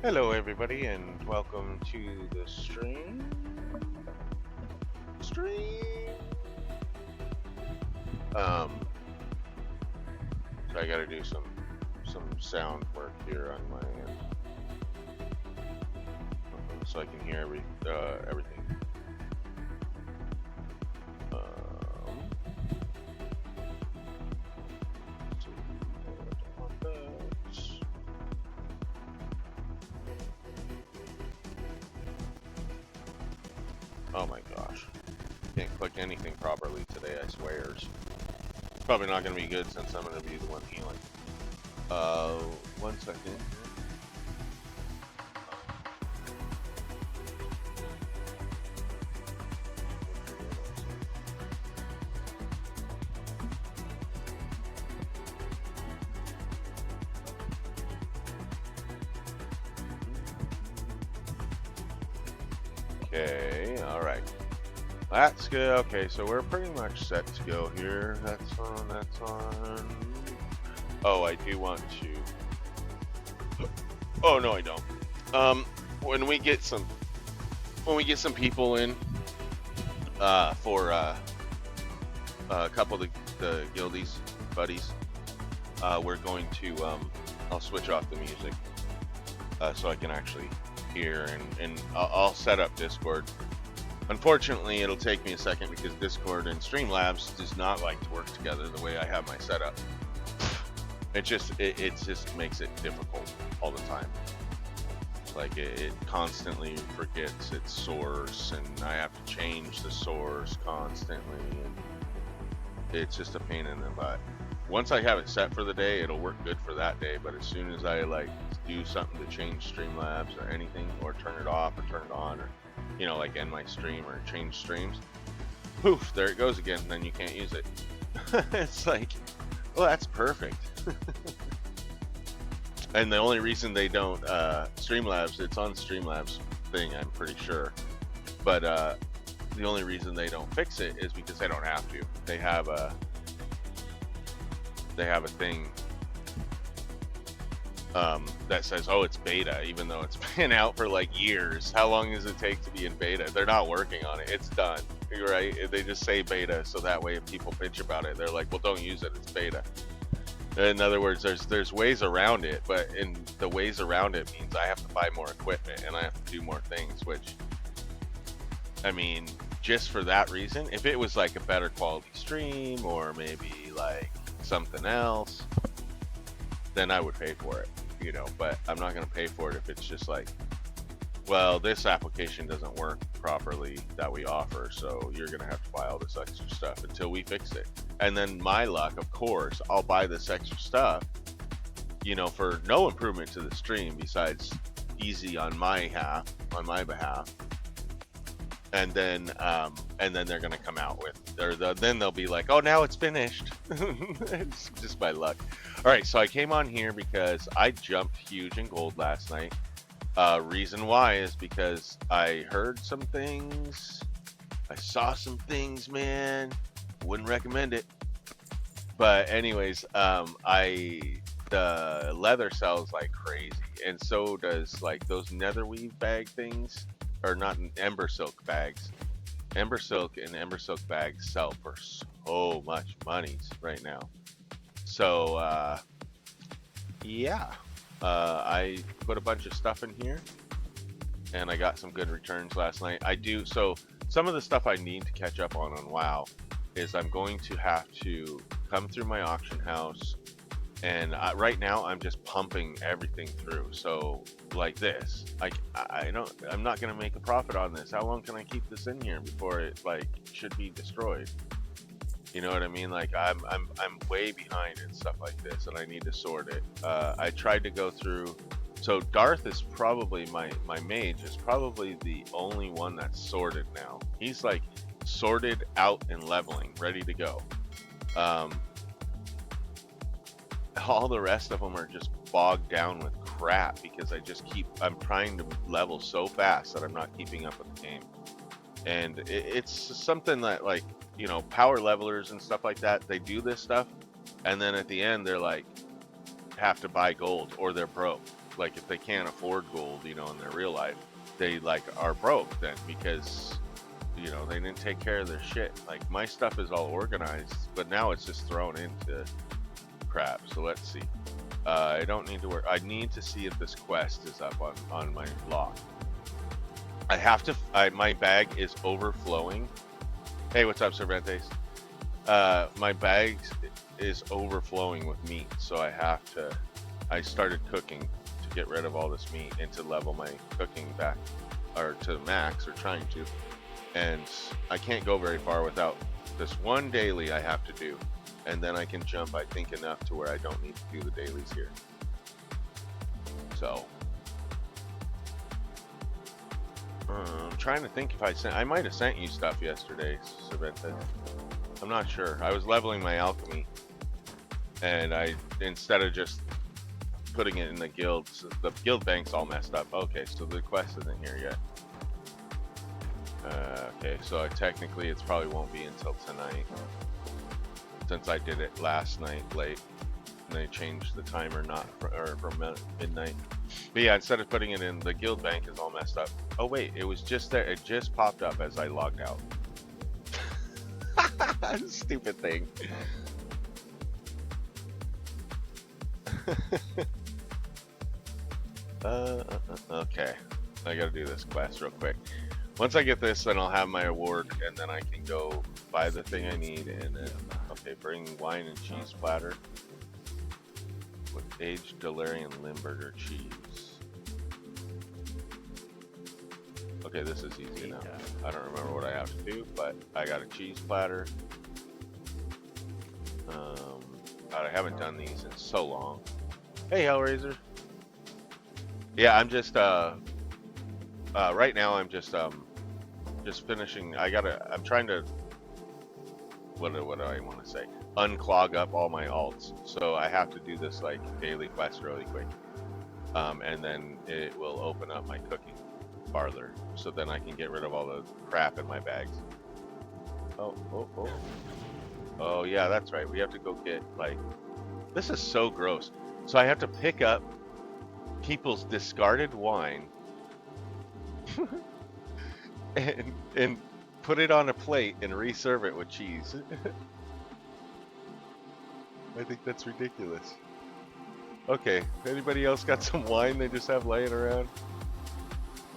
Hello, everybody, and welcome to the stream. Stream. Um, so I got to do some sound work here on my end, so I can hear everything. So I don't want that. Oh my gosh, can't click anything properly today. I swears. Probably not going to be good since I'm going to be the one healing. 1 second. Okay, alright. That's good. Okay, so we're pretty much set to go here. That's on. Oh, I do want to. Oh no, I don't. When we get some people in, for a couple of the guildies buddies, we're going to I'll switch off the music, so I can actually hear, and I'll set up Discord. Unfortunately, it'll take me a second because Discord and Streamlabs does not like to work together the way I have my setup. It just makes it difficult all the time. Like it constantly forgets its source, and I have to change the source constantly, and it's just a pain in the butt. Once I have it set for the day, it'll work good for that day, but as soon as I like do something to change Streamlabs or anything, or turn it off or turn it on, or like end my stream or change streams, poof, there it goes again, and then you can't use it. It's like, well, that's perfect. And the only reason they don't, Streamlabs, it's on Streamlabs thing, I'm pretty sure, but the only reason they don't fix it is because they don't have to. They have a thing that says, oh, it's beta, even though it's been out for like years. How long does it take to be in beta? They're not working on it. It's done, right? They just say beta, so that way if people bitch about it, they're like, well, don't use it, it's beta. In other words, there's ways around it, but in the ways around it means I have to buy more equipment and I have to do more things, which, I mean, just for that reason, if it was like a better quality stream or maybe like something else, then I would pay for it, but I'm not going to pay for it if it's just like, well, this application doesn't work properly that we offer, so you're going to have to buy all this extra stuff until we fix it. And then my luck, of course, I'll buy this extra stuff, for no improvement to the stream besides easy on my behalf. And then they're going to come out with, then they'll be like, oh, now it's finished. It's just my luck. All right, so I came on here because I jumped huge in gold last night. Reason why is because I heard some things, I saw some things, man. Wouldn't recommend it. But anyways, the leather sells like crazy, and so does like those netherweave bag things, or not, ember silk bags. Ember silk and ember silk bags sell for so much money right now. So yeah, I put a bunch of stuff in here, and I got some good returns last night. So some of the stuff I need to catch up on WoW is I'm going to have to come through my auction house, and right now I'm just pumping everything through. So like this, I'm not gonna make a profit on this. How long can I keep this in here before it should be destroyed? You know what I mean? Like I'm way behind and stuff like this, and I need to sort it. I tried to go through. So Darth is probably my mage is probably the only one that's sorted now. He's like sorted out and leveling, ready to go. All the rest of them are just bogged down with crap because I'm trying to level so fast that I'm not keeping up with the game. And it's something that power levelers and stuff like that, they do this stuff, and then at the end they're like have to buy gold or they're broke. like if they can't afford gold, you know, in their real life, they like are broke then because you know they didn't take care of their shit. Like my stuff is all organized, but now it's just thrown into crap. So let's see. I don't need to work. I need to see if this quest is up on my log. I have to. My bag is overflowing. Hey, what's up, Cervantes? My bag is overflowing with meat, so I have to. I started cooking to get rid of all this meat and to level my cooking back, or to max, or trying to. And I can't go very far without this one daily I have to do, and then I can jump. I think enough to where I don't need to do the dailies here. So. I'm trying to think if I might have sent you stuff yesterday, Saventa. I'm not sure. I was leveling my alchemy, and instead of just putting it in the guild bank's all messed up. Okay, so the quest isn't here yet. Okay, so technically it probably won't be until tonight, since I did it last night late, and they changed the timer from midnight. But yeah, instead of putting it in, the guild bank is all messed up. Oh wait, it was just there. It just popped up as I logged out. Stupid thing. Okay, I gotta do this quest real quick. Once I get this, then I'll have my award, and then I can go buy the thing I need, and then, okay, bring wine and cheese platter with aged Delirium Limburger cheese. Okay, this is easy enough. I don't remember what I have to do, but I got a cheese platter. God, I haven't done these in so long. Hey, Hellraiser. Yeah, I'm just right now I'm just finishing. I'm trying to, what do I want to say? Unclog up all my alts. So I have to do this like daily quest really quick. And then it will open up my cooking farther. So then I can get rid of all the crap in my bags. Oh yeah, that's right. We have to go get like, this is so gross. So I have to pick up people's discarded wine and put it on a plate and reserve it with cheese. I think that's ridiculous. Okay, anybody else got some wine they just have laying around?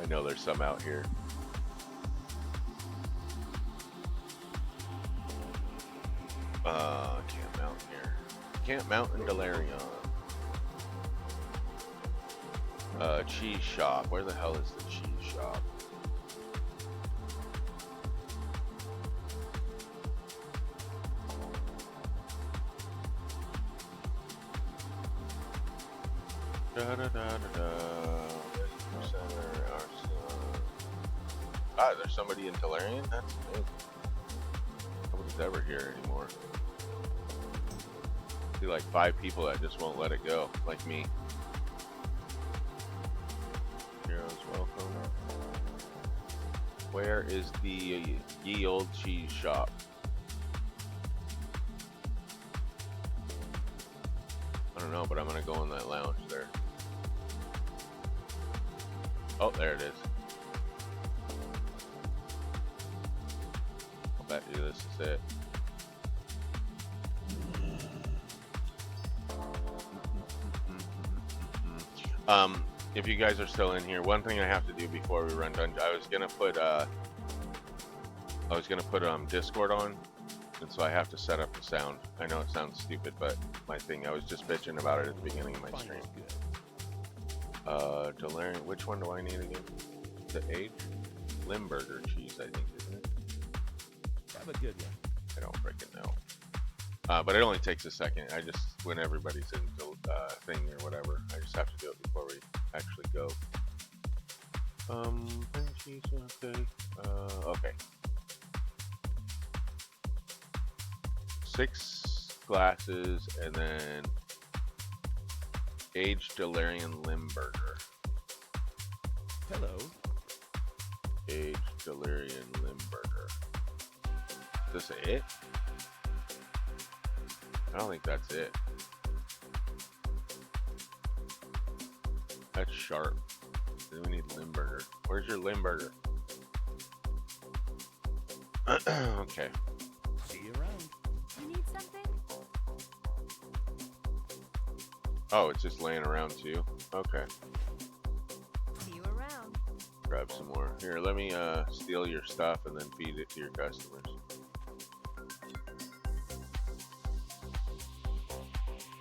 I know there's some out here. Can't mount here. Can't mount in Delirium. Cheese shop. Where the hell is the cheese shop? Ah, there's somebody in Delirium? That's amazing. Nobody's ever here anymore. I see like 5 people that just won't let it go, like me. Heroes, welcome. Where is the ye old cheese shop? I don't know, but I'm gonna go in that lounge there. Oh, there it is. I'll bet you this is it. If you guys are still in here, one thing I have to do before we run dungeon, I was gonna put Discord on, and so I have to set up the sound. I know it sounds stupid, but my thing, I was just bitching about it at the beginning of my stream. Delirium, which one do I need again? The aged Limburger cheese, I think, isn't it? Have a good one. I don't freaking know. But it only takes a second. I just, when everybody's in the thing or whatever, I just have to do it before we actually go. Cheese, okay. Okay. 6 glasses, and then aged Delirium Limburger. Hello. Aged Delirium Limburger. Is this it? I don't think that's it. That's sharp. Then we need Limburger. Where's your Limburger? Okay. See you around. You need something? Oh, it's just laying around too. Okay. See you around. Grab some more. Here, let me steal your stuff and then feed it to your customers.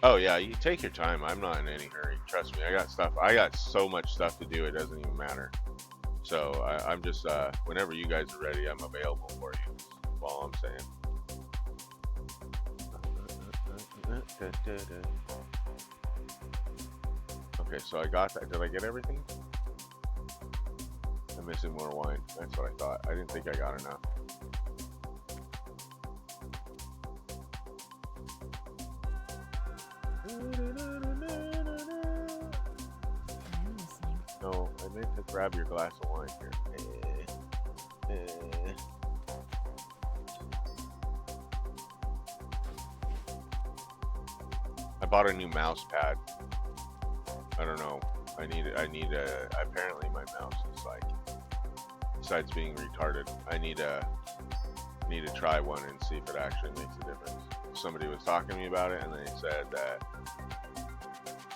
Oh yeah, you take your time. I'm not in any hurry. Trust me, I got stuff. I got so much stuff to do. It doesn't even matter. So I'm just whenever you guys are ready, I'm available for you. That's all I'm saying. Okay, so I got that. Did I get everything? I'm missing more wine. That's what I thought. I didn't think I got enough. I'm listening. No, I meant to grab your glass of wine here. I bought a new mouse pad. I don't know. I need a. Apparently my mouse is like, besides being retarded, I need to try one and see if it actually makes a difference. Somebody was talking to me about it, and they said that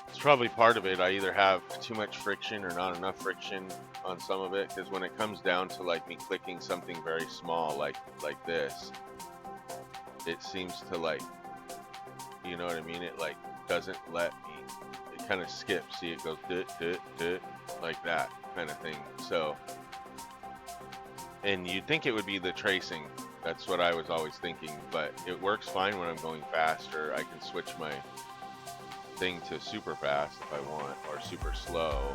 it's probably part of it. I either have too much friction or not enough friction on some of it, because when it comes down to like me clicking something very small like this, it seems to like, you know what I mean? It like doesn't let me. It kind of skips. See, it goes like that kind of thing. So, and you'd think it would be the tracing. That's what I was always thinking, but it works fine when I'm going faster. I can switch my thing to super fast if I want, or super slow.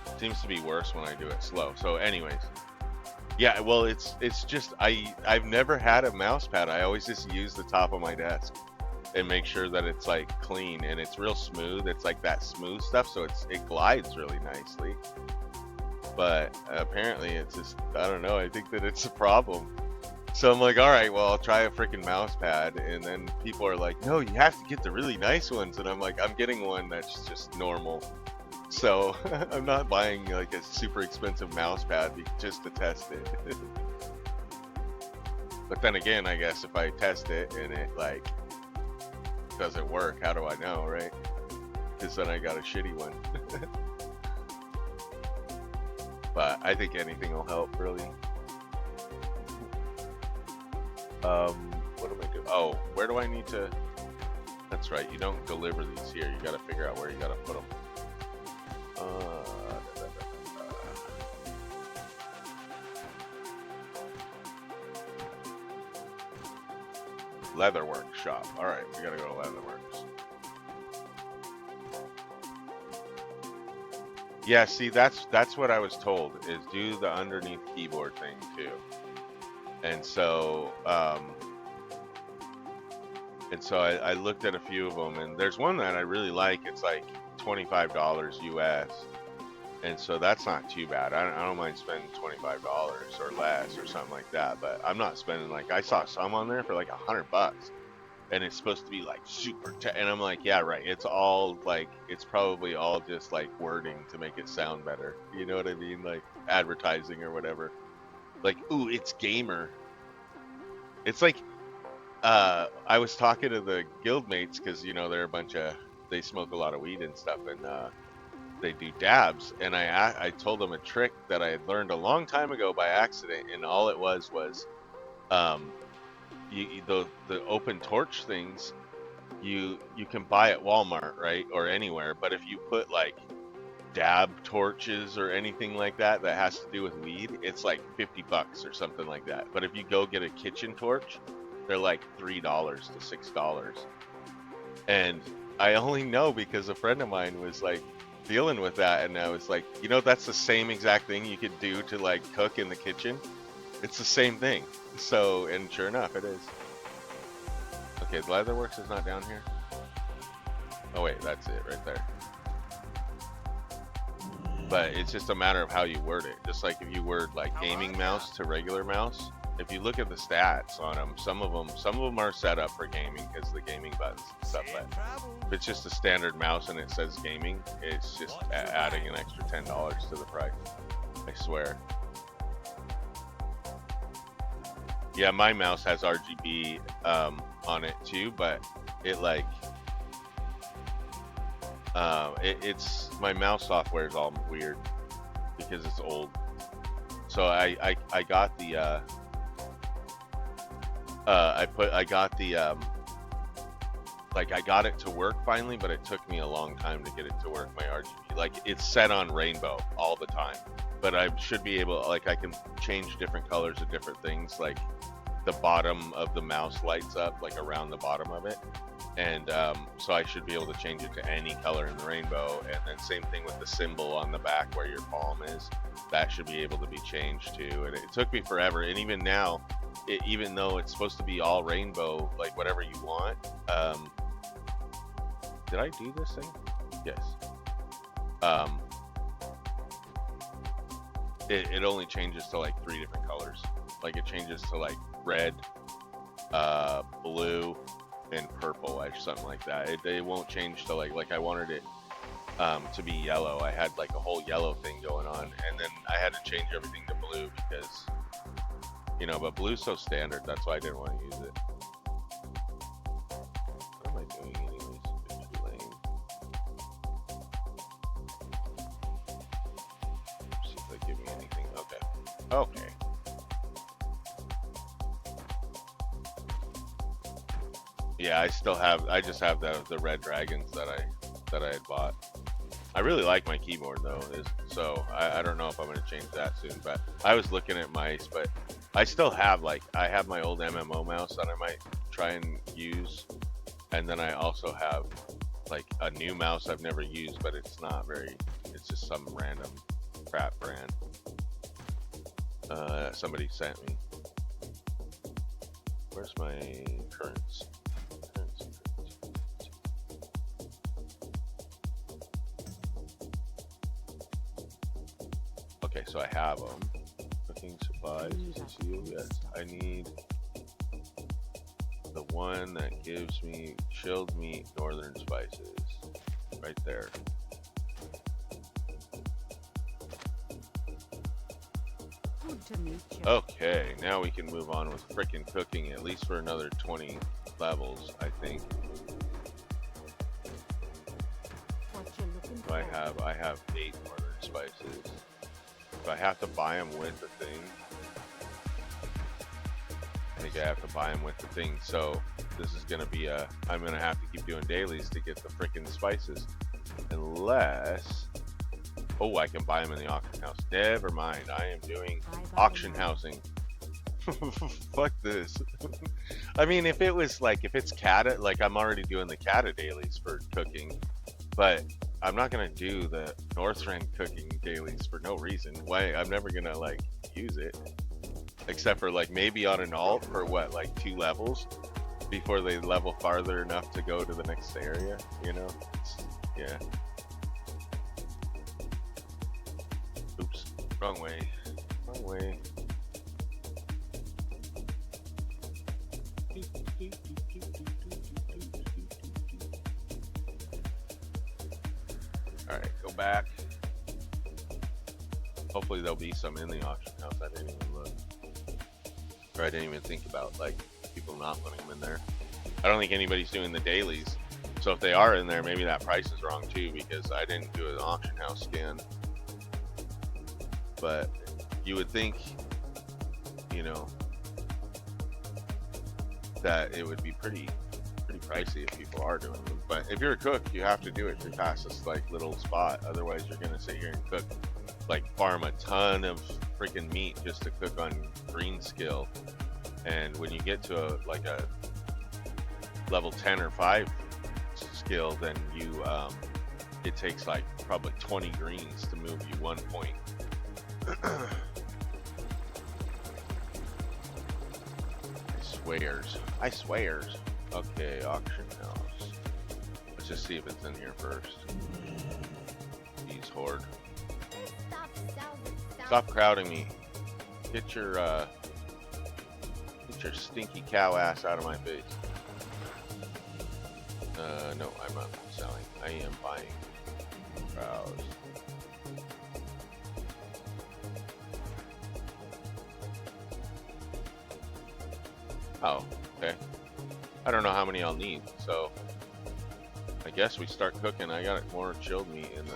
It seems to be worse when I do it slow. So anyways, yeah, well, it's just, I've never had a mouse pad. I always just use the top of my desk and make sure that it's like clean and it's real smooth. It's like that smooth stuff, so it glides really nicely. But apparently it's just, I don't know, I think that it's a problem. So I'm like, all right, well, I'll try a freaking mouse pad. And then people are like, no, you have to get the really nice ones. And I'm like, I'm getting one that's just normal. So I'm not buying like a super expensive mouse pad just to test it. But then again, I guess if I test it and it like doesn't work, how do I know, right? Because then I got a shitty one. But I think anything will help, really. What do I do? Oh, where do I need to? That's right, you don't deliver these here. You got to figure out where you got to put them. Leatherworks shop. All right, we got to go to Leatherworks. Yeah, see, that's what I was told, is do the underneath keyboard thing too. And so I looked at a few of them, and there's one that I really like. It's like $25 US, and so that's not too bad. I don't mind spending $25 or less or something like that. But I'm not spending, like, I saw some on there for like $100, and it's supposed to be like super. And I'm like, yeah, right. It's all like, it's probably all just like wording to make it sound better. You know what I mean? Like advertising or whatever. Like, ooh, it's gamer. It's like, I was talking to the guildmates, because, you know, they're a bunch of, they smoke a lot of weed and stuff, and they do dabs. And I told them a trick that I had learned a long time ago by accident, and all it was the open torch things, you can buy at Walmart, right, or anywhere. But if you put like dab torches or anything like that has to do with weed, it's like $50 or something like that. But if you go get a kitchen torch, they're like $3 to $6. And I only know because a friend of mine was like dealing with that, and I was like, you know, that's the same exact thing you could do to like cook in the kitchen. It's the same thing. So, and sure enough, it is. Okay, the Leatherworks is not down here. Oh wait, that's it right there. But it's just a matter of how you word it. Just like if you word like gaming mouse to regular mouse, if you look at the stats on them, some of them are set up for gaming because the gaming buttons and stuff. But if it's just a standard mouse and it says gaming, it's just adding an extra $10 to the price. I swear. Yeah, my mouse has RGB on it too, but it like it's my mouse software is all weird because it's old. So I got the I got it to work finally, but it took me a long time to get it to work, my RGB. Like, it's set on rainbow all the time, but I should be able, like, I can change different colors of different things. Like, the bottom of the mouse lights up, like around the bottom of it. And so I should be able to change it to any color in the rainbow. And then same thing with the symbol on the back where your palm is. That should be able to be changed too. And it took me forever. And even now, even though it's supposed to be all rainbow, like whatever you want. Did I do this thing? Yes. It only changes to like 3 different colors. Like, it changes to like red, blue, and purple, or something like that. It won't change to like I wanted it to be yellow. I had like a whole yellow thing going on, and then I had to change everything to blue because, you know, but blue's so standard. That's why I didn't want to use it. What am I doing anyways? It's too lame. See if they give me anything. Okay. Okay. Yeah, I just have the red dragons that I had bought. I really like my keyboard though, so I don't know if I'm gonna change that soon, but I was looking at mice, but I still have, like, I have my old MMO mouse that I might try and use, and then I also have like a new mouse I've never used, but it's just some random crap brand somebody sent me. Where's my currency? Okay, so I have them. Cooking supplies, yes. I need the one that gives me chilled meat, northern spices. Right there. Good to meet you. Okay, now we can move on with frickin' cooking, at least for another 20 levels, I think. What you looking So I have 8 northern spices. So I have to buy them with the thing. I think I have to buy them with the thing. So this is gonna be I'm gonna have to keep doing dailies to get the frickin' spices, unless. Oh, I can buy them in the auction house. Never mind. I am doing auction housing. Fuck this. I mean, if it was like, if it's Cata, like I'm already doing the Cata dailies for cooking, but I'm not gonna do the Northrend cooking dailies for no reason. Why? I'm never gonna like use it, except for like maybe on an alt for what, like 2 levels before they level farther enough to go to the next area. You know? Yeah. Oops, wrong way. Wrong way. Alright, go back. Hopefully there'll be some in the auction house. I didn't even look. Or I didn't even think about, like, people not putting them in there. I don't think anybody's doing the dailies. So if they are in there, maybe that price is wrong too, because I didn't do an auction house scan. But you would think, you know, that it would be pretty pricey if people are doing them. But if you're a cook, you have to do it to pass this like little spot. Otherwise, you're gonna sit here and cook, like farm a ton of freaking meat just to cook on green skill. And when you get to a level 10 or 5 skill, then you it takes like probably 20 greens to move you 1 point. I swears. Okay, auction house. Let's just see if it's in here first. Jeez, horde. Stop Stop crowding me. Get your Get your stinky cow ass out of my face. No, I'm not selling. I am buying. Browse. Oh, okay. I don't know how many I'll need, so I guess we start cooking. I got more chilled meat in the.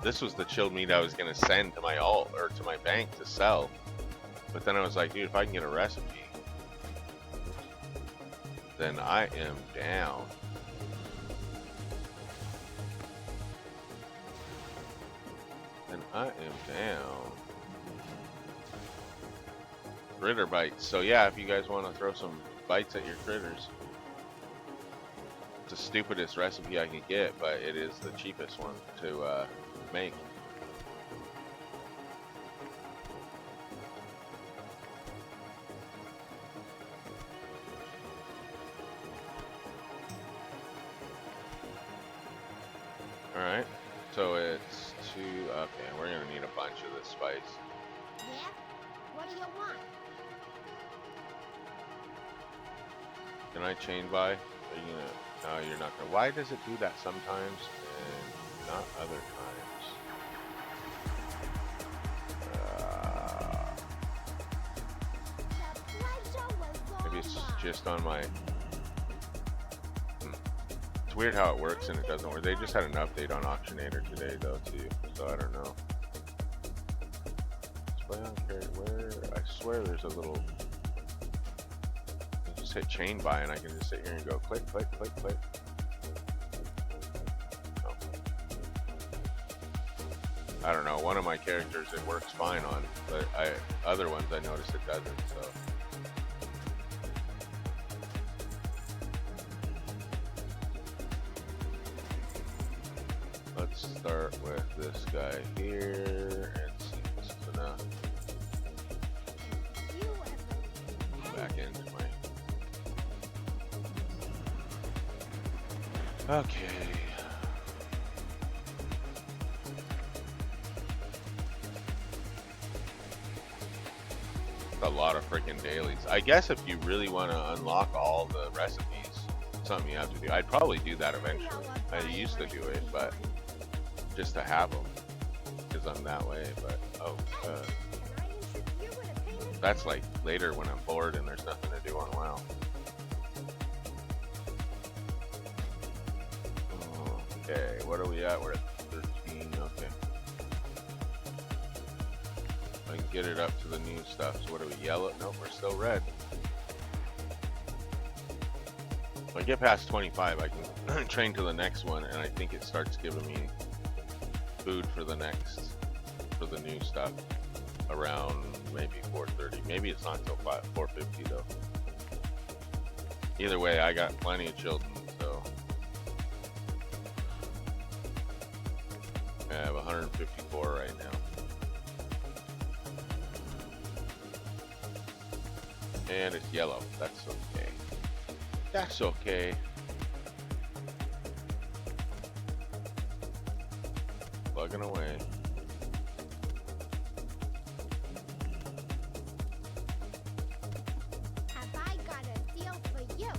This was the chilled meat I was gonna send to my alt or to my bank to sell, but then I was like, dude, if I can get a recipe, then I am down. Then I am down. Critter bites. So yeah, if you guys want to throw some bites at your critters, it's the stupidest recipe I could get, but it is the cheapest one to make. Alright, so it's two. Okay, we're gonna need a bunch of this spice. Yeah? What do you want? Can I chain buy? Are you gonna? No, you're not gonna. Why does it do that sometimes and not other times? Maybe it's just on my. It's weird how it works and it doesn't work. They just had an update on Auctionator today, though, too. So I don't know. Display on carry where? I swear there's a little. Just hit chain buy and I can just sit here and go click, click, click, click. Oh. I don't know. One of my characters it works fine on, but other ones I noticed it doesn't. So. Let's start with this guy here and see if this is enough. Back into my. Okay. A lot of freaking dailies. I guess if you really want to unlock all the recipes, it's something you have to do. I'd probably do that eventually. I used to do it, but just to have them, because I'm that way. But oh, that's like later when I'm bored and there's nothing to do on WoW. Okay, what are we at? We're at 13. Okay. I can get it up to the new stuff. So what are we? Yellow? Nope, we're still red. If I get past 25, I can train to the next one, and I think it starts giving me food for the new stuff around maybe 4:30. Maybe it's not till 4:50 though. Either way, I got plenty of children, so I have 154 right now. And it's yellow. That's okay. That's okay. Plugging away. Have I got a deal for you?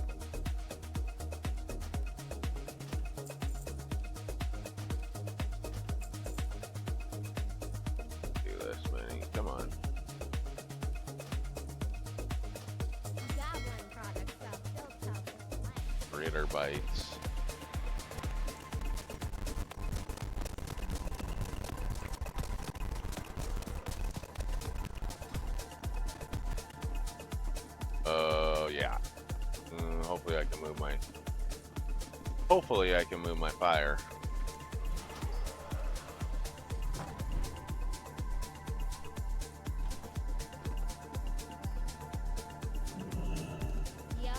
Do this many. Come on. Goblin products are built up in life. Critter bites. Yeah. Hopefully I can move my. Hopefully I can move my fire. Yo.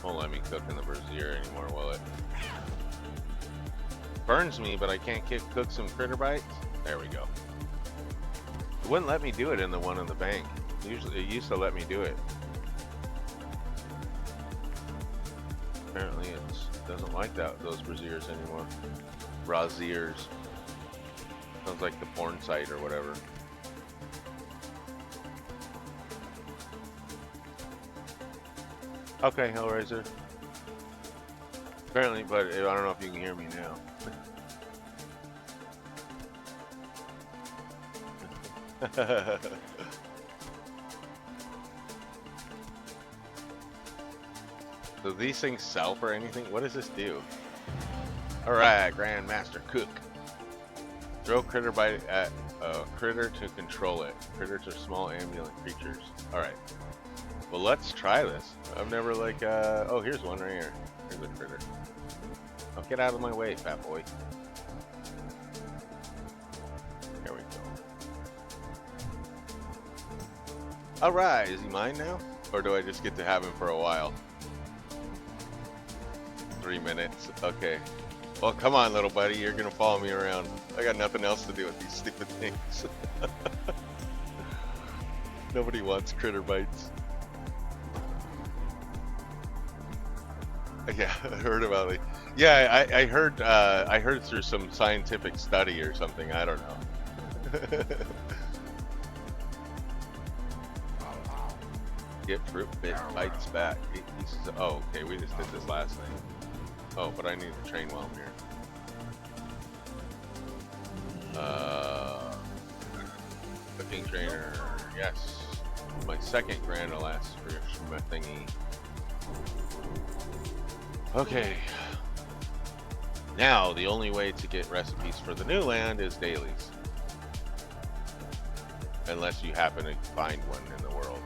Won't let me cook in the brazier anymore, will it? Burns me, but I can't cook some critter bites. There we go. It wouldn't let me do it in the one in the bank. Usually, it used to let me do it. Apparently it doesn't like those braziers anymore. Braziers. Sounds like the porn site or whatever. Okay, Hellraiser. Apparently, but I don't know if you can hear me now. Do these things sell for anything? What does this do? Alright, Grandmaster Cook. Throw critter bite at a critter to control it. Critters are small ambulant creatures. Alright. Well, let's try this. I've never like, oh, here's one right here. Here's a critter. Oh, get out of my way, fat boy. There we go. Alright, is he mine now? Or do I just get to have him for a while? 3 minutes. Okay. Well, come on, little buddy. You're gonna follow me around. I got nothing else to do with these stupid things. Nobody wants critter bites. Yeah, I heard about it. Yeah, I heard through some scientific study or something. I don't know. Get fruit bit bites back. 8 pieces. Oh, okay. We just did this last thing. Oh, but I need to train while I'm here. Cooking trainer. Yes. My second grand last for my thingy. Okay. Now, the only way to get recipes for the new land is dailies. Unless you happen to find one in the world.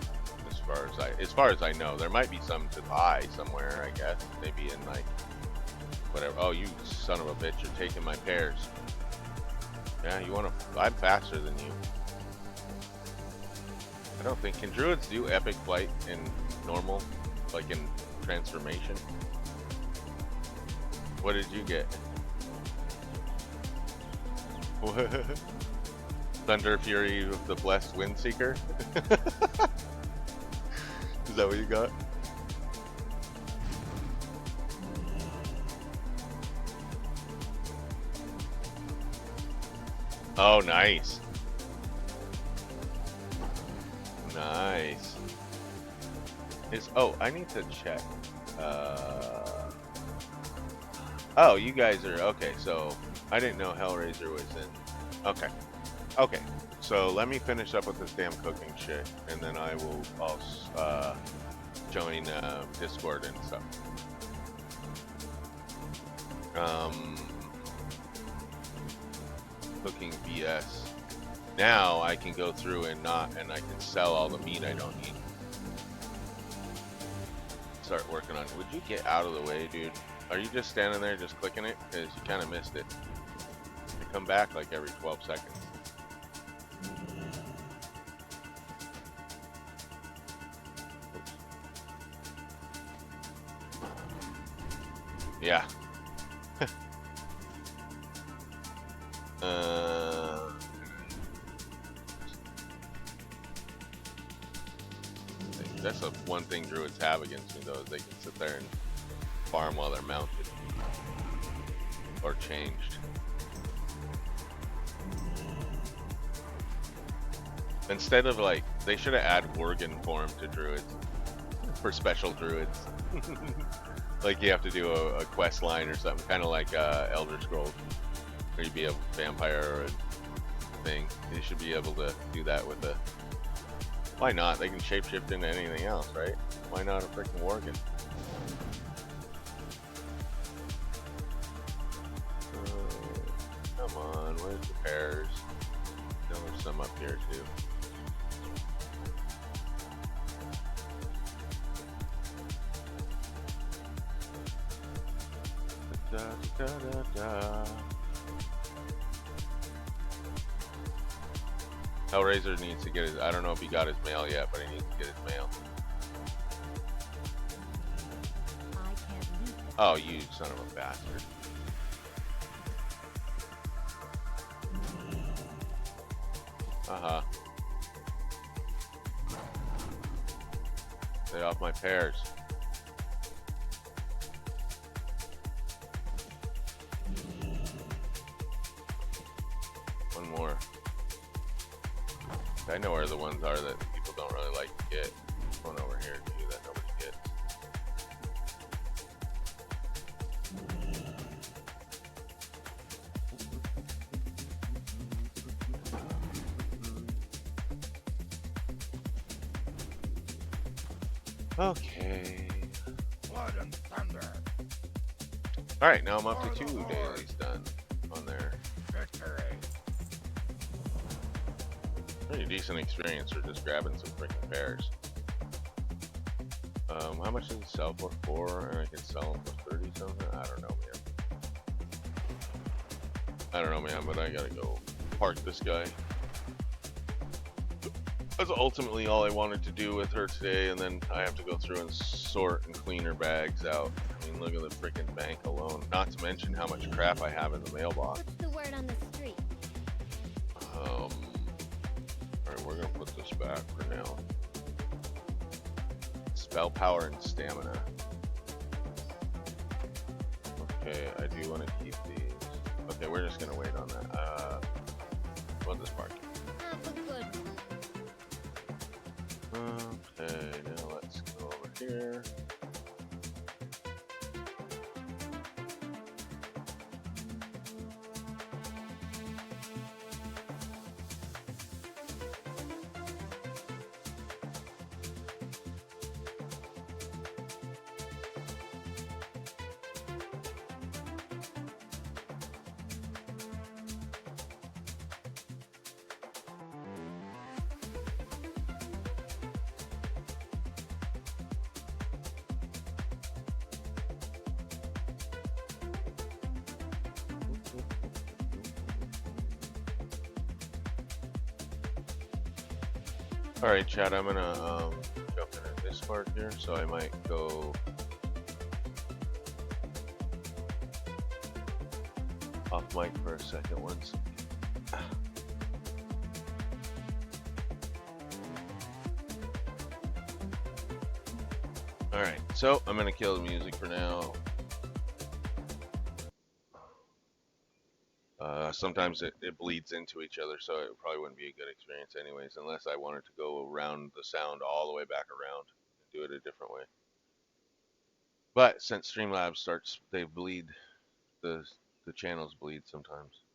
As far as I know. There might be some to buy somewhere, I guess. Maybe in like whatever. Oh, you son of a bitch, you're taking my pears. Yeah, you wanna I'm faster than you. I don't think, can druids do epic flight in normal? Like in transformation? What did you get? Thunder Fury of the Blessed Windseeker? Is that what you got? Oh, nice. Nice. Oh, I need to check. Oh, you guys are, okay, so I didn't know Hellraiser was in. Okay. Okay. So let me finish up with this damn cooking shit, and then I'll join Discord and stuff. Cooking BS. Now I can go through and I can sell all the meat I don't need. Start working on it. Would you get out of the way, dude? Are you just standing there just clicking it? Because you kind of missed it. You come back like every 12 seconds. Yeah. That's the one thing druids have against me, though, is they can sit there and farm while they're mounted or changed. Instead of like, they should have added Worgen form to druids for special druids. Like you have to do a quest line or something, kind of like Elder Scrolls, where you'd be a vampire or a thing. You should be able to do that with a. Why not? They can shapeshift into anything else, right? Why not a freaking Worgen? Come on, where's the pears? There's some up here too. Da, da, da, da. Hellraiser needs to get his, I don't know if he got his mail yet, but he needs to get his mail. Oh, you son of a bastard. Uh-huh. Stay off my pears. more. I know where the ones are that people don't really like to get. One over here too that nobody gets. Okay. Blood and thunder. Alright, now I'm up to 2 dailies done on there. Victory. Pretty decent experience for just grabbing some freaking bears. How much does it sell for? 4, and I can sell them for 30 something? I don't know, man, but I gotta go park this guy. That's ultimately all I wanted to do with her today, and then I have to go through and sort and clean her bags out. I mean, look at the freaking bank alone. Not to mention how much crap I have in the mailbox. What's the word on the street? Alright, we're gonna put this back for now. Spell power and stamina. Okay, I do want to keep these. Okay, we're just gonna wait on that. What this park? For good. Okay, now let's go over here. Alright, Chad, I'm gonna jump into Discord here, so I might go off mic for a second once. Alright, so I'm gonna kill the music for now. Sometimes it bleeds into each other, so it probably wouldn't be a good experience anyways, unless I wanted to go around the sound all the way back around and do it a different way. But since Streamlabs starts, they bleed, the channels bleed sometimes.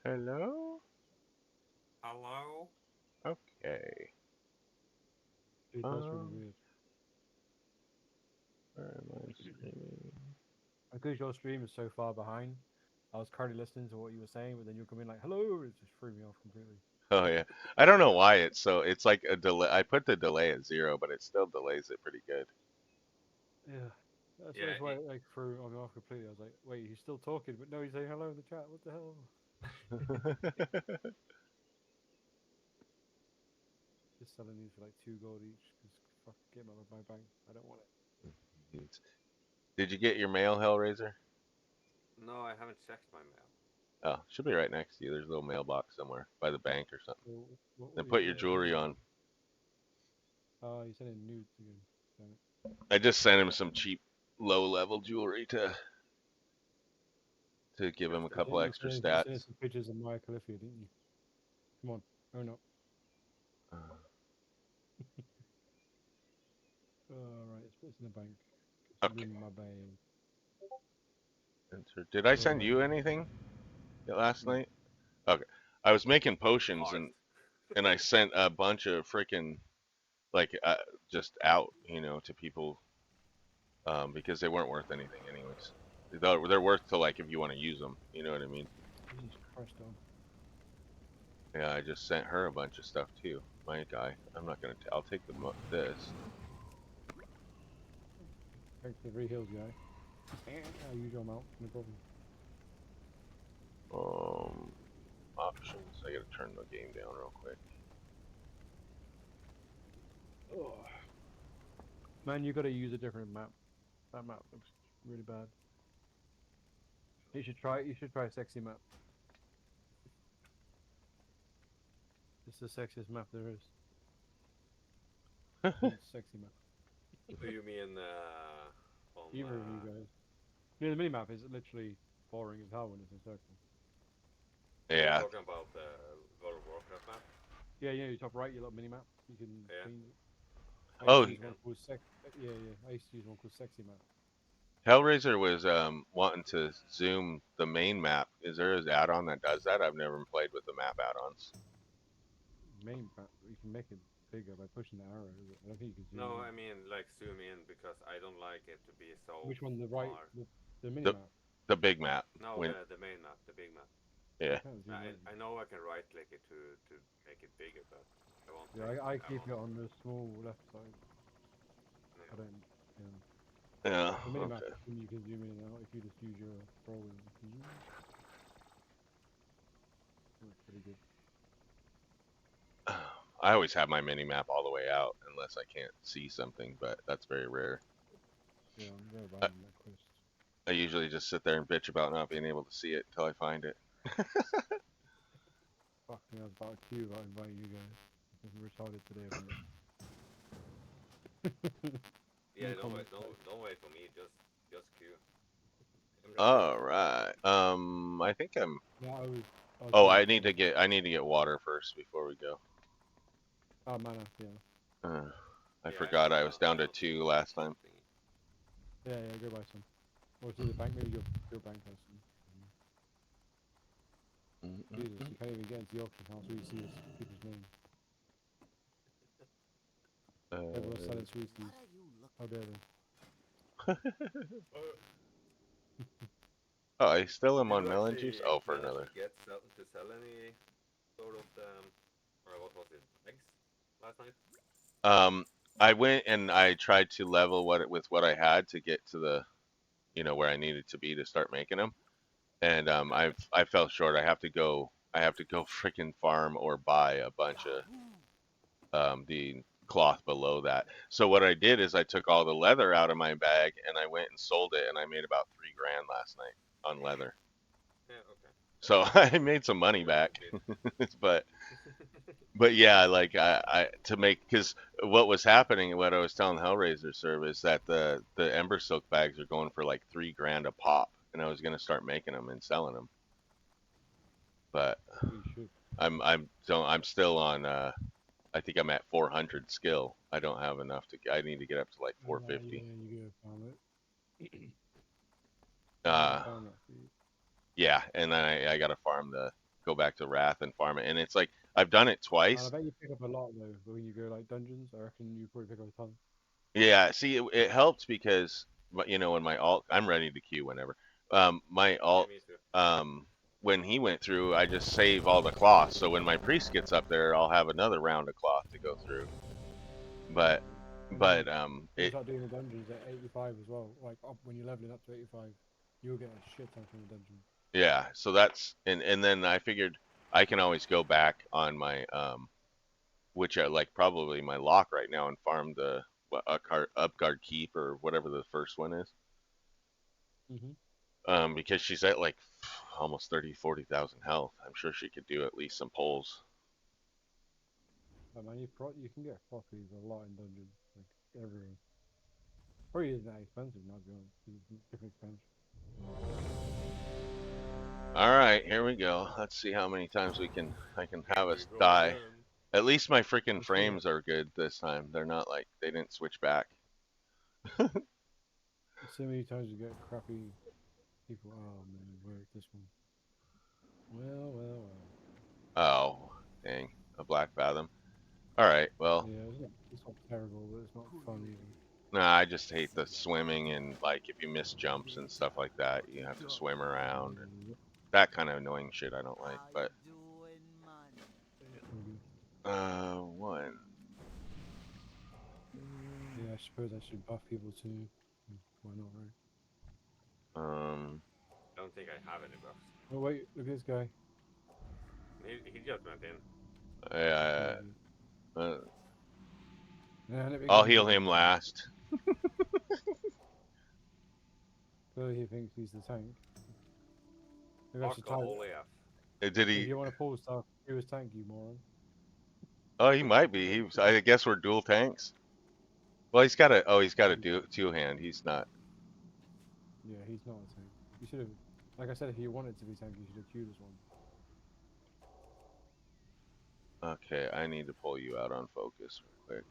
Hello? Hello? Okay. Dude, that's really weird. Where am I streaming? Because your stream is so far behind, I was currently listening to what you were saying, but then you'll come in like, hello, it just threw me off completely. Oh yeah, I don't know why it's like a delay. I put the delay at 0, but it still delays it pretty good. Yeah. That's, Yeah, that's why it like threw me off completely. I was like, wait, he's still talking, but no, he's saying hello in the chat. What the hell? Just selling these for like 2 gold each, because fuck, get them out of my bank. I don't want it. Did you get your mail, Hellraiser? No, I haven't checked my mail. Oh, should be right next to you. There's a little mailbox somewhere by the bank or something. So, Then put your jewelry on. Oh, you sent in nudes again. Damn it. I just sent him some cheap, low-level jewelry to give him a couple extra You sent in stats. some pictures of Maya Califia, didn't you? Come on. Oh no. Alright, it's in the bank. It's Okay. in my bank. Did I send you anything last night? Okay. I was making potions and I sent a bunch of freaking like just out, to people because they weren't worth anything anyways. They're worth to like if you want to use them. You know what I mean? Jesus Christ, on. Yeah, I just sent her a bunch of stuff too. My guy. I'm not gonna. I'll take this. Thanks for the 3 hills, guy. I'll use your amount, no problem. Options. I gotta turn the game down real quick. Oh. Man, you gotta use a different map. That map looks really bad. You should try sexy map. It's the sexiest map there is. Sexy map. Do you mean Either of you guys. Yeah, the mini map is literally boring as hell when it's in circle. Yeah. Talking about the World of Warcraft map. Yeah, you top right, your little mini map. You can Yeah. change it. I Oh. used to use one called yeah. I used to use one called Sexy Map. Hellraiser was wanting to zoom the main map. Is there an add-on that does that? I've never played with the map add-ons. Main map, you can make it bigger by pushing the arrow. I don't think you can zoom No, in. I mean like zoom in because I don't like it to be so Which one? The right, far. the mini The map. the big map. No, When the main map, the big map. yeah. Can't zoom in. I know I can right click it to make it bigger, but I won't. Yeah, I keep it on the small left side. Yeah. I don't. Yeah. Yeah. The mini map Okay. is when you can zoom in and out if you just use your scroll wheel. Works pretty good. I always have my mini map all the way out unless I can't see something, but that's very rare. Yeah, I'm very I, bad on that quest. I usually just sit there and bitch about not being able to see it until I find it. Fuck me, I was about to queue about inviting you guys. I'm retarded today. Yeah, No comments, don't wait for me. Just queue. All right. I think I'm. No, I was Oh, doing I it need to for- get water first before we go. Oh, mana, yeah. I Yeah, forgot I need was down to also 2 last time. thingy. Yeah, go buy some. Or to the bank, maybe your bank has some. Jesus, you can't even get into the auction house where you see this people's names. Everyone's selling sweeties. How dare they? Oh, I still am Did on you melon actually juice. Oh, for manage another. to get to sell any sort of or what was it, eggs last night? I went and I tried to level with what I had to get to the, where I needed to be to start making them, and I fell short. I have to go freaking farm or buy a bunch of the cloth below that. So what I did is I took all the leather out of my bag and I went and sold it, and I made about 3 grand last night on leather. Yeah, okay. So I made some money back, but yeah, like I to make, because what was happening and what I was telling Hellraiser service that the Ember Silk bags are going for like 3 grand a pop, and I was gonna start making them and selling them, but You should. I'm still on I think I'm at 400 skill. I don't have enough to. I need to get up to like Yeah, 450. you go farm it. Uh, Farm that for you. yeah, and then I gotta go back to Wrath and farm it, and it's like I've done it And I twice. bet you pick up a lot though, but when you go like dungeons, I reckon you probably pick up a ton. Yeah, see, it helps because when my alt, I'm ready to queue whenever. My Yeah, alt, me too. when he went through, I just save all the cloth, so when my priest gets up there, I'll have another round of cloth to go through. But And then but you start doing the dungeons at 85 as well. Like up when you're leveling up to 85, you'll get a shit ton from the dungeon. yeah, so that's and then I figured I can always go back on my which I like probably my lock right now and farm the Upguard Keep or whatever the first one is. Because she's at like almost 40,000 health. I'm sure she could do at least some pulls. But man, you can get floppies a lot in dungeons, like everywhere. Probably isn't that expensive, not to be honest. It's different expensive. All right, here we go. Let's see how many times I can have Here us we go die. again. At least my freaking Let's see it. frames are good this time. They're not like they didn't switch back. So many times you get crappy people. Oh man, where this one? Well. Oh, dang, a Black Fathom. All right, well, Yeah, it's not terrible, but it's not fun either. nah, I just hate the swimming and like if you miss jumps and stuff like that, you have to swim around and that kind of annoying shit I don't like. But one. Yeah, I suppose I should buff people too. Why not, right? Don't think I have any buffs. Oh wait, look at this guy. He just went in. And it I'll begins heal again. him last. Clearly he thinks he's the tank. Maybe I should Fuck type. holy F. Did If he? you want to pull stuff, he was tank, you moron. Oh, he might be. I guess we're dual tanks. Well, he's got a two hand. He's not. Yeah, he's not a tank. You should have, like I said, if you wanted to be tank, you should have queued this one. Okay, I need to pull you out on focus real quick.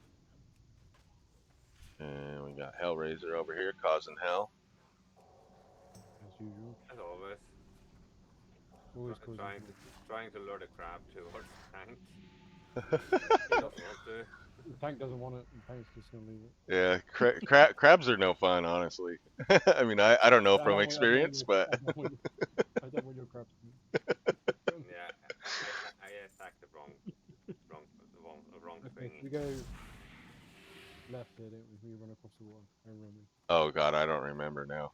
And we got Hellraiser over here causing hell. As usual. As always. Always causing Trying trouble. trying to lure the crab towards the tank. He doesn't want to. The tank doesn't want it, and the tank's just gonna leave it. Yeah, crabs are no fun, honestly. I mean, I don't know from experience, but I don't want your crabs. Yeah, I attacked the wrong Okay, thing. we go left here, don't we? We run across the water. I remember. oh god, I don't remember now.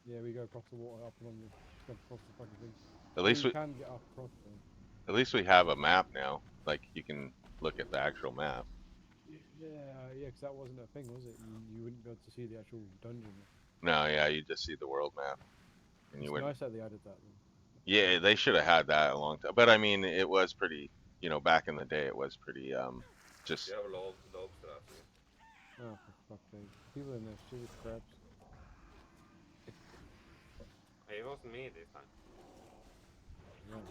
Yeah, we go across the water, up and on the, go across the fucking thing. At least you we can get up across there. at least we have a map now. Like you can look at the actual map. Yeah, because that wasn't a thing, was it? You wouldn't be able to see the actual dungeon. No, yeah, you just see the world map. And It's you would. nice that they added that. Though. Yeah, they should have had that a long time. But I mean, it was pretty. You know, back in the day, it was pretty. Just. You have a lobster after me. Oh, for fuck's sake. People in there, stupid crabs. Hey, it wasn't me this time. Yeah, okay.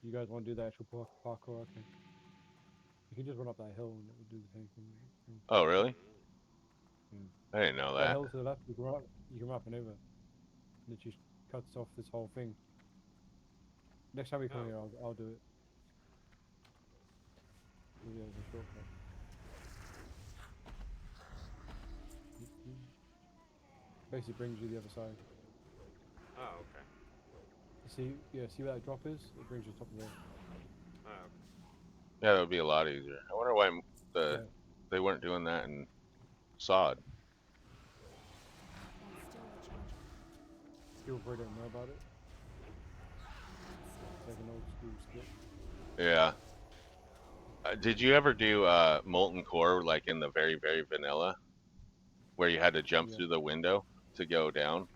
You guys want to do the actual parkour? Okay. You can just run up that hill and it will do the same thing. Oh, really? Mm. I didn't know That that. hill to the left, you can run up and over. And it just cuts off this whole thing. Next time we come here, I'll do it. Yeah, it's a shortcut. Basically brings you the other side. Oh, okay. See where that drop is? It brings you to the top of there. Oh, okay. Yeah, that would be a lot easier. I wonder why they weren't doing that in Sod. People probably don't know about it. It's like an old school skip. Yeah. Did you ever do Molten Core like in the very, very vanilla? Where you had to jump through the window to go down?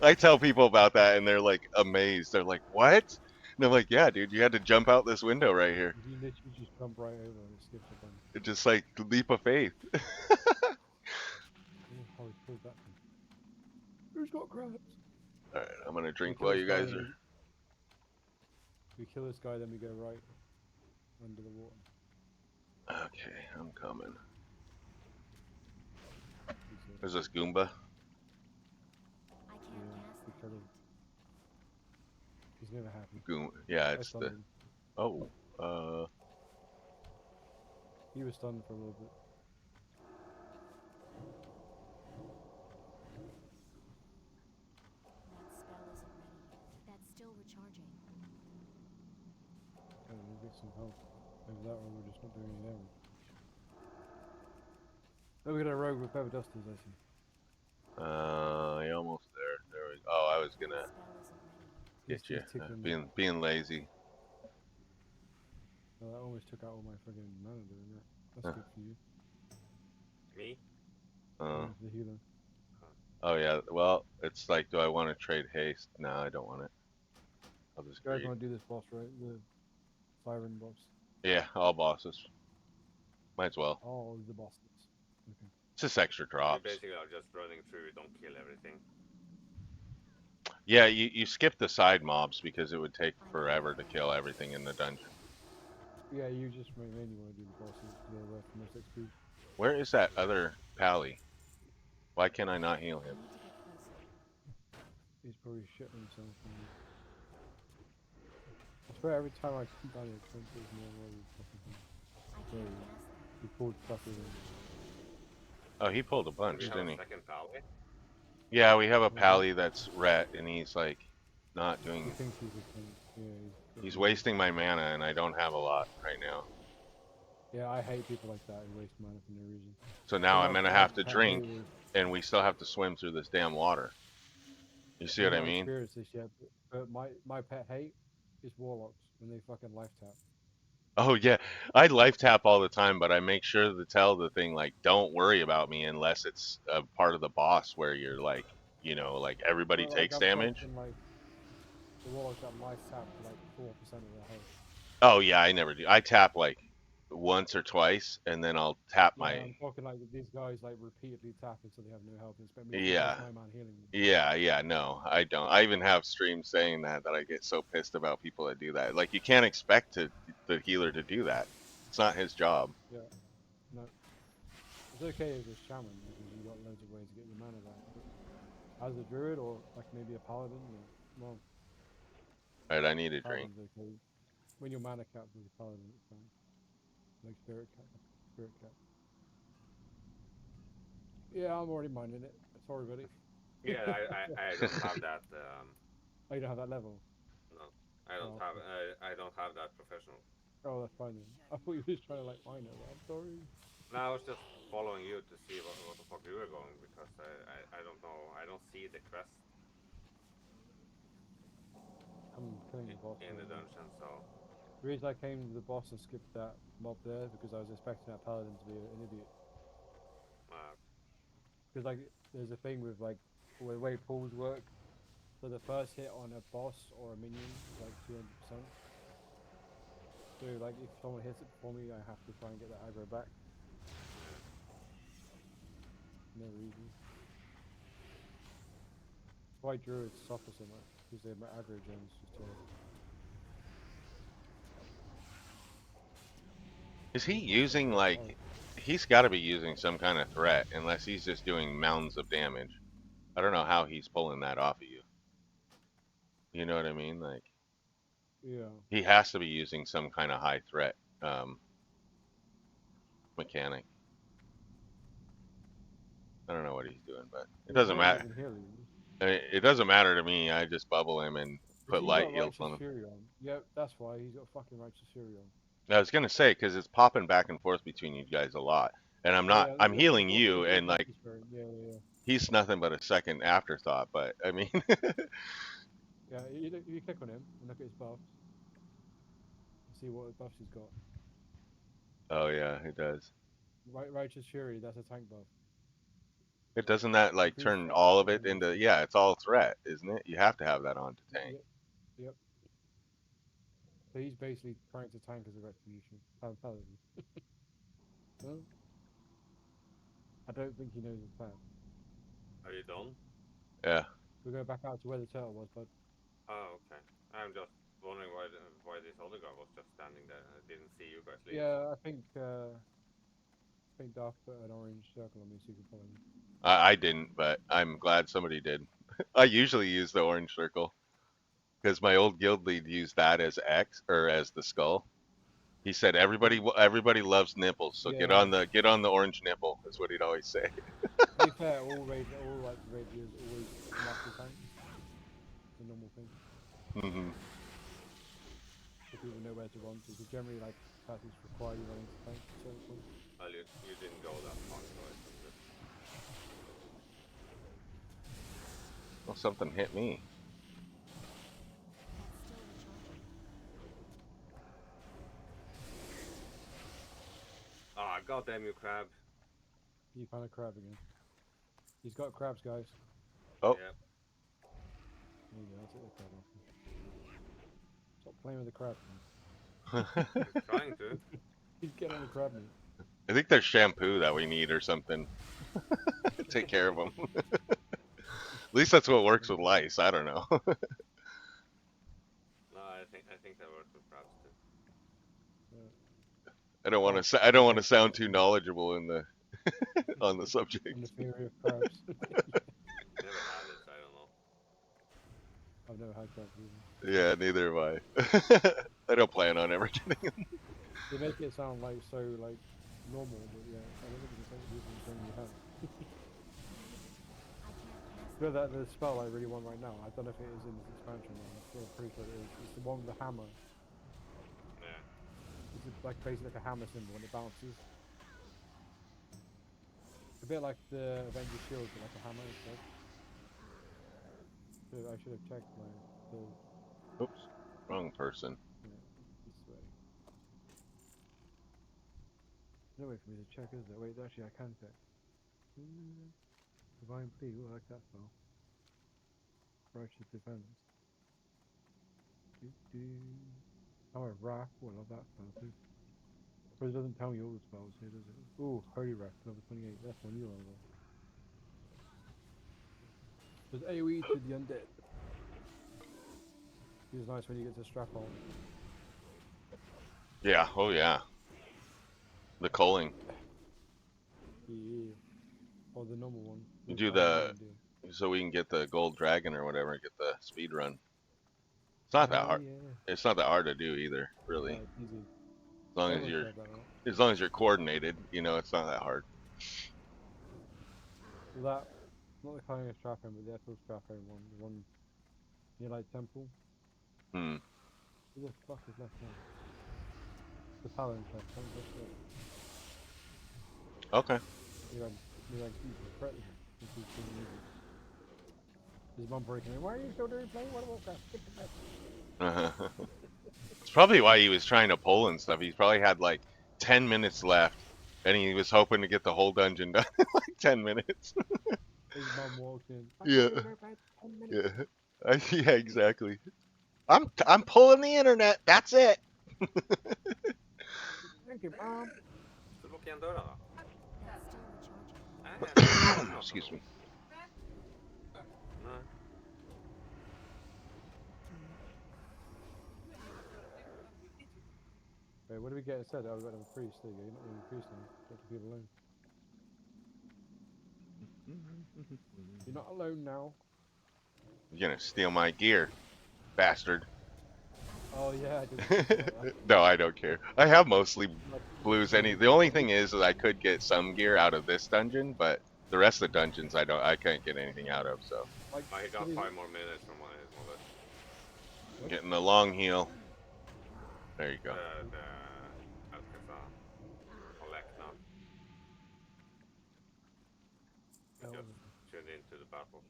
I tell people about that and they're like amazed. They're like, what? And I'm like, yeah, dude, you had to jump out this window right here. You literally just jump right over and it skips a bunch. It's just like leap of faith. How we pulled that thing. Who's got crabs? Alright, I'm gonna drink while you guys are. We kill this guy, then we go right under the water. Okay, I'm coming. There's this Goomba. We kill him. He's never happy. Yeah, it's the. Oh, He was stunned for a little bit. That spell isn't ready yet. That's still recharging. Okay, we'll get some help. Either that or we're just not doing any damage. Oh, we got a rogue with feather dusters, I see. you're almost there. There we go. Oh, I was gonna That spell isn't ready yet. get you. Being lazy. Oh, that almost took out all my friggin' mana doing that. That's good for you. Me? The healer. Oh yeah. Well, it's like, do I want to trade haste? No, I don't want it. I'll just. You guys want to do this boss, right? The siren boss. Yeah, all bosses. Might as well. All the bosses. Okay. It's just extra You drops. basically are just running through, don't kill everything. Yeah, you skip the side mobs because it would take forever to kill everything in the dungeon. Yeah, you just mainly want to do the bosses. They're worth the most XP. Where is that other pally? Why can't I not heal I him? need to get closer. He's probably shitting himself. I swear every time I keep on it, there's more worry fucking thing. I can't cast them. He pulled fuckers in. Oh, he pulled a bunch, We have didn't a he? second pally. Yeah, we have a pally that's ret, and he's like not He doing. thinks he's a king. Yeah, He's wasting my mana, and I don't have a lot right now. Yeah, I hate people like that who waste mana for no reason. So now I'm gonna have to Can't drink, really- and we still have to swim through this damn water. You see what I I've not mean? experienced this yet, but my pet hate is warlocks when they fucking life tap. Oh yeah, I life tap all the time, but I make sure to tell the thing like, don't worry about me unless it's a part of the boss where you're like, you know, like everybody But, like, takes I've damage. fucking, like, the warlocks that life tap like 4% of their health. Oh yeah, I never do. I tap like once or twice, and then I'll tap Yeah, my I'm talking like these guys like repeatedly tap until they have no health and expect me to yeah. waste my man healing them. Yeah, no, I don't. I even have streams saying that I get so pissed about people that do that. Like you can't expect the healer to do that. It's not his job. Yeah, no. It's okay as a shaman because you got loads of ways to get your mana back. But as a druid or like maybe a paladin, well, Right, I need a drink. paladin's okay. When your mana capped as a paladin, it's fine. Like spirit cap, spirit cap. Yeah, I'm already minding it. Sorry, buddy. Yeah, I don't have that. Oh, you don't have that level. No, I don't Oh, have. okay. I don't have that professional. Oh, that's fine then. I thought you were just trying to like mine it. I'm sorry. No, I was just following you to see what the fuck you were going because I don't know. I don't see the quest I'm killing the boss. in the dungeon. So The reason I came to the boss and skipped that mob there because I was expecting that paladin to be an idiot. uh, Because like, there's a thing with like the way pools work. So the first hit on a boss or a minion is like 200%. So like, if someone hits it before me, I have to try and get that aggro back. Never easy. That's why druids suffer so much because their aggro gen is just terrible. Is he using like he's got to be using some kind of threat unless he's just doing mounds of damage. I don't know how he's pulling that off of you. You know what I mean? Like Yeah. he has to be using some kind of high threat mechanic. I don't know what he's doing, but it He's doesn't not matter. even healing. It doesn't matter to me. I just bubble him and If put he's light got heals Righteous on him. Fury on. Yep, that's why he's got fucking Righteous Fury on. I was gonna say because it's popping back and forth between you guys a lot, and I'm Oh not. yeah, I'm of healing course you, he's got and like Righteous Fury. Yeah, yeah, yeah. he's nothing but a second afterthought. But I mean, Yeah, you click on him and look at his buffs and see what buffs he's got. oh yeah, it does. Righteous Fury, that's a tank buff. It doesn't that like Increased turn all of offensive it and into defense. yeah, it's all threat, isn't it? You have to have that on to tank. Yep, yep. So he's basically trying to tank as a retribution. Paladin. Well, I don't think he knows his plan. are you done? Yeah. We'll go back out to where the turtle was, bud. Oh, okay. I'm just wondering why this other guy was just standing there. I didn't see you guys leave. Yeah, I think Dark put an orange circle on me so you can follow me. I didn't, but I'm glad somebody did. I usually use the orange circle because my old guild lead used that as X or as the skull. He said everybody loves nipples, so Yeah. get on the orange nipple. Is what he'd always say. To be fair, all like raiders always master tank. It's a normal thing. Hmm. So people know where to run to. Because generally, like tactics require you running to tank at certain points. Well, you didn't go that far, so I think that Well, something hit me. That's still recharging. Ah, goddamn you, crab. You found a crab again. He's got crabs, guys. Oh. Yep. There you go. I'll take the crab off. Stop playing with the crab. Man. I'm trying to. He's getting on the crab meat. I think there's shampoo that we need or something. Take care of them. At least that's what works with lice. I don't know. No, I think that works with crabs too. I don't want to sound too knowledgeable in the on the subject. On the theory of crabs. Never had it, so I don't know. I've never had crabs either. Yeah, neither have I. I don't plan on ever getting them. They make it sound like so like normal, but yeah, I don't think it's the same thing you have. I can't cast But that the spell I really want right now. I don't know if it is in this expansion or not. I'm pretty sure it is. It's the one with the hammer. Yeah. It's like basically like a hammer symbol when it bounces. A bit like the Avengers shield, but like a hammer instead. I should have checked my build. Oops, wrong person. Yeah, this way. No way for me to check, is there? Wait, actually I can check. Divine Plea, ooh, I like that spell. Righteous Defense. Hammer of Wrath, ooh, I love that spell too. But it doesn't tell me all the spells here, does it? Ooh, Holy Wrath, level 28. That's one you level. There's AoE to the undead. It's nice when you get to strap on. Yeah. Oh yeah. The culling. Yeah. Or the normal one. You Which do I don't the really do. so we can get the gold dragon or whatever. Get the speed run. It's not that Hell hard. yeah. It's not that hard to do either, really. It's easy. As long as Everyone you're said that, right? as long as you're coordinated, you know, it's not that hard. Well, that, not the kind of strapping, but the actual strapping one. The one near like temple. Hmm. Who the fuck is left now? The paladin chest. That was just it. Okay. You like keep the threat with him. Which is pretty easy. His mum breaking in. Why are you still doing playing World of Warcraft? Get the mess. It's probably why he was trying to pull and stuff. He's probably had like 10 minutes left, and he was hoping to get the whole dungeon done in like 10 minutes. His mum walked in. Yeah. 10 minutes. Yeah. Yeah, exactly. I'm pulling the internet. That's it. Thank you, mom. Så låg igen dörren då. That's still recharging. Nej, Excuse me. nej. Wait, what did we get instead? Oh, we got a priest. There you go. You're not really a priest now. Let the people alone. You're not alone now. You're gonna steal my gear, bastard. Oh yeah, I did. No, I don't care. I have mostly blues. The only thing is that I could get some gear out of this dungeon, but the rest of the dungeons I can't get anything out of. So Like, I got what is 5 it? more minutes from my wallet. I'm getting the long heal. There you go. The Alcazar. Collect now. Oh, Just tune into the battle.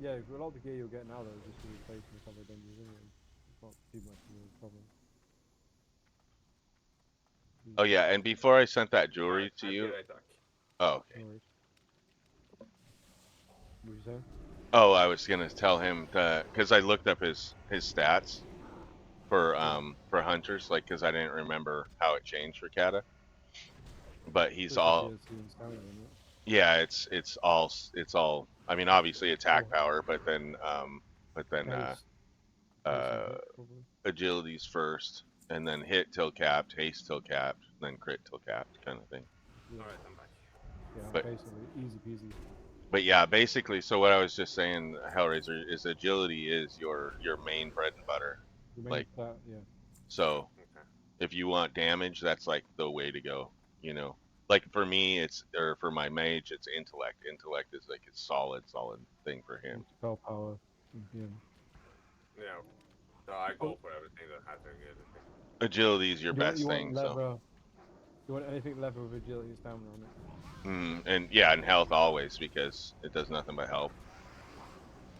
yeah, a lot of the gear you'll get now though is just to replace in a couple of dungeons anyway. It's not too much of a problem. Oh yeah, and before I sent that jewelry to you. Oh, okay. No worries. What were you saying? Oh, I was gonna tell him that because I looked up his stats for hunters, like because I didn't remember how it changed for Kata. But he's Just all the DLC and stamina, isn't it? yeah, it's all. I mean, obviously attack power, but then Haste. Probably. agility's first, and then hit till capped, haste till capped, then crit till capped, kind of thing. Yeah, Alright, I'm back. yeah, but- basically easy peasy. But yeah, basically, so what I was just saying, Hellraiser, is agility is your main bread and butter. The main Like- stat, yeah. So Okay. if you want damage, that's like the way to go. You know, like for me, or for my mage, it's intellect. Intellect is like a solid thing for him. Spell power. Yeah. Yeah. So I go for everything that has agility. Agility is your best you thing. Want So. leather, you want anything leather with agility and stamina on it. And yeah, and health always, because it does nothing but help.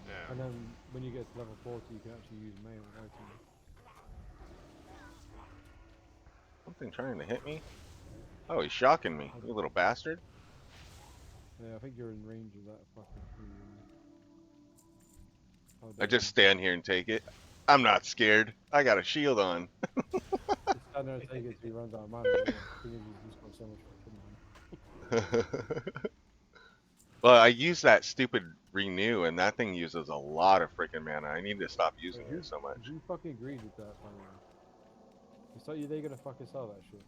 Yeah. And then when you get to level 40, you can actually use mail items. Something trying to hit me? Oh, he's shocking me, you little bastard. Yeah, I think you're in range of that fucking thing. I just stand here and take it. I'm not scared. I got a shield on. Just stand there and take it till he runs out of mana. Yeah. Thing is, he's just got so much fucking mana. Well, I use that stupid renew, and that thing uses a lot of freaking mana. I need to stop using Who- it so much. Who fucking agreed with that, by the way? It's like they're gonna fucking sell that shit.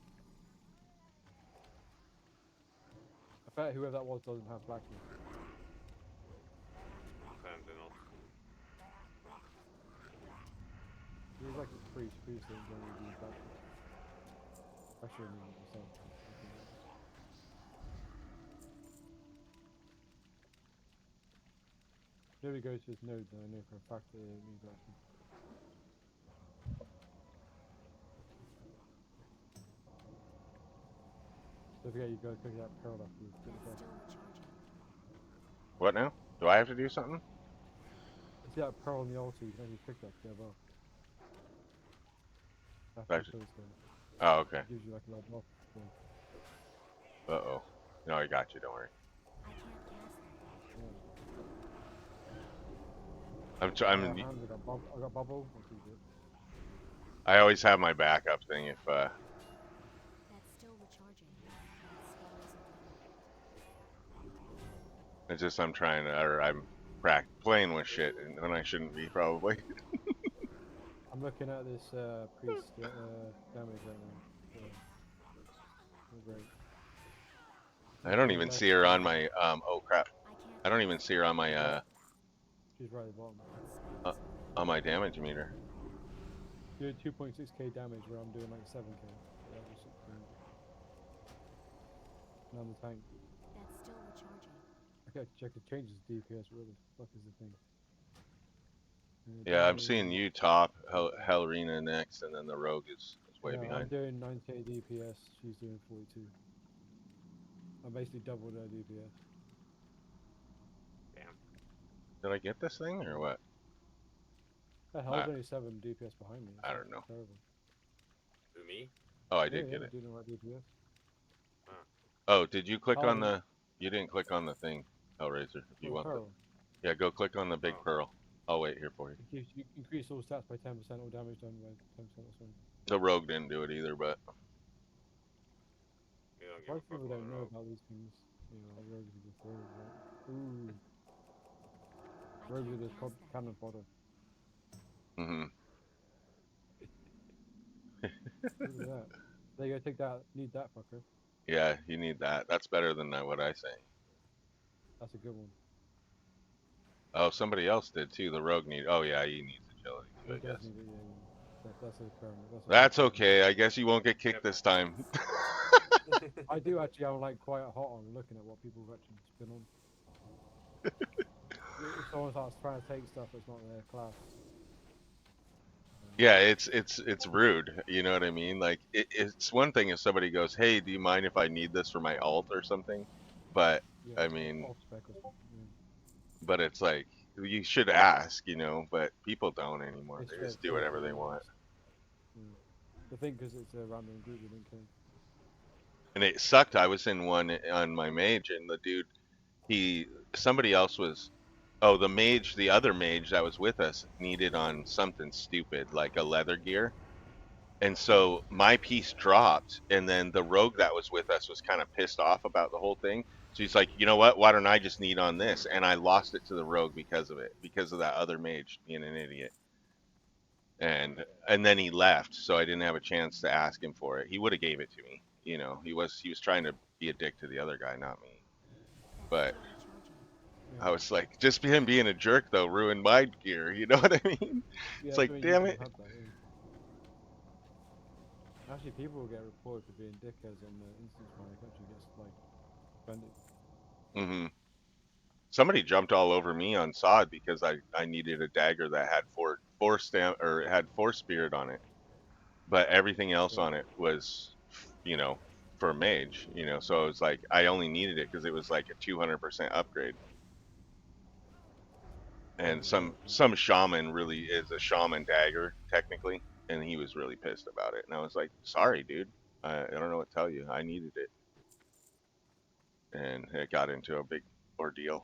I bet whoever that was doesn't have blackness. Sentinel. It was like a priest don't generally do blackness. Actually, I mean, myself. There we go to his node, and I know for a fact that it means blackness. Don't forget you gotta click that pearl after you get the That's best. still recharging. What now? Do I have to do something? See that pearl on the altar, you can actually click that to get above. After Gotcha. the stone. Oh, okay. It gives you like a little buff. So, Uh-oh. No, I got you, don't worry. I can't cast that. yeah. I'm. Hands, I got bubble. I'll keep it. I always have my backup thing if. That's still recharging. That spell isn't ready. It's just I'm trying to, or I'm playing with shit and when I shouldn't be probably. I'm looking at this priest damage right now. So, not great. I don't Doing even less see her on than- my. Oh crap! I can't. I don't even see her on my She's right at the bottom. uh, on my damage meter. Doing 2.6k damage where I'm doing like 7k. That was 16. And I'm the tank. That's still recharging. Okay, check the changes DPS. What the fuck is the thing? Yeah, I'm seeing you top, Hellrina next, and then the rogue is way Yeah, I'm behind. doing 9k DPS. She's doing 42. I basically doubled her DPS. Damn. Did I get this thing or what? The hell's only 7 DPS behind me. I It's don't know. terrible. To me? Oh, I Yeah, did yeah, get I'm it. doing the right DPS. Oh, did you click on Oh. the? You didn't click on the thing, Hellraiser. If you Oh, want the, pearl. yeah, go click on the big Oh. pearl. I'll wait here for you. You increase all stats by 10% or damage done by 10% or something. The rogue didn't do it either, but You don't give Why a fuck people about don't a know rogue. about these things? You know, rogues are just rogues, right? Ooh, I rogues are can't just cast that. cannon fodder. mm-hmm. Look at that. There you go, take that. Need that fucker. Yeah, you need that. That's better than what I say. That's a good one. Oh, somebody else did too. The rogue need. Oh yeah, he needs agility too. He I does guess. need it, yeah. That's a permanent. That's a That's permanent. okay. I guess you won't get kicked this time. I do actually. I'm like quite hot on looking at what people have actually spin on. If someone starts trying to take stuff that's not their class. Yeah, it's rude. You know what I mean? Like it's one thing if somebody goes, "Hey, do you mind if I need this for my alt or something?" But Yeah, I mean, off spec or something. Yeah. but it's like you should ask, but people don't anymore. It's They straight just do whatever they want. Yeah. The thing, because it's a random group, they didn't care. And it sucked. I was in one on my mage, and the dude, somebody else was, oh, the other mage that was with us needed on something stupid, like a leather gear. And so my piece dropped, and then the rogue that was with us was kind of pissed off about the whole thing. So he's like, you know what? Why don't I just need on this? And I lost it to the rogue because of it, because of that other mage being an idiot. And then he left, so I didn't have a chance to ask him for it. He would have gave it to me. He was trying to be a dick to the other guy, not me. That's But still recharging. I was like, just him being a jerk though ruined my gear. You know what I mean? Yeah, It's like, you damn can it. have that, yeah. Actually, people will get reported for being dickheads on the instance where it actually gets like suspended. Hmm. Somebody jumped all over me on Sod because I needed a dagger that had four stamp or it had 4 spirit on it, but everything else Yeah. on it was, you know, for a mage. So it was like I only needed it because it was like a 200% upgrade. And some shaman really is a shaman dagger technically, and he was really pissed about it. And I was like, sorry, dude, I don't know what to tell you. I needed it, and it got into a big ordeal.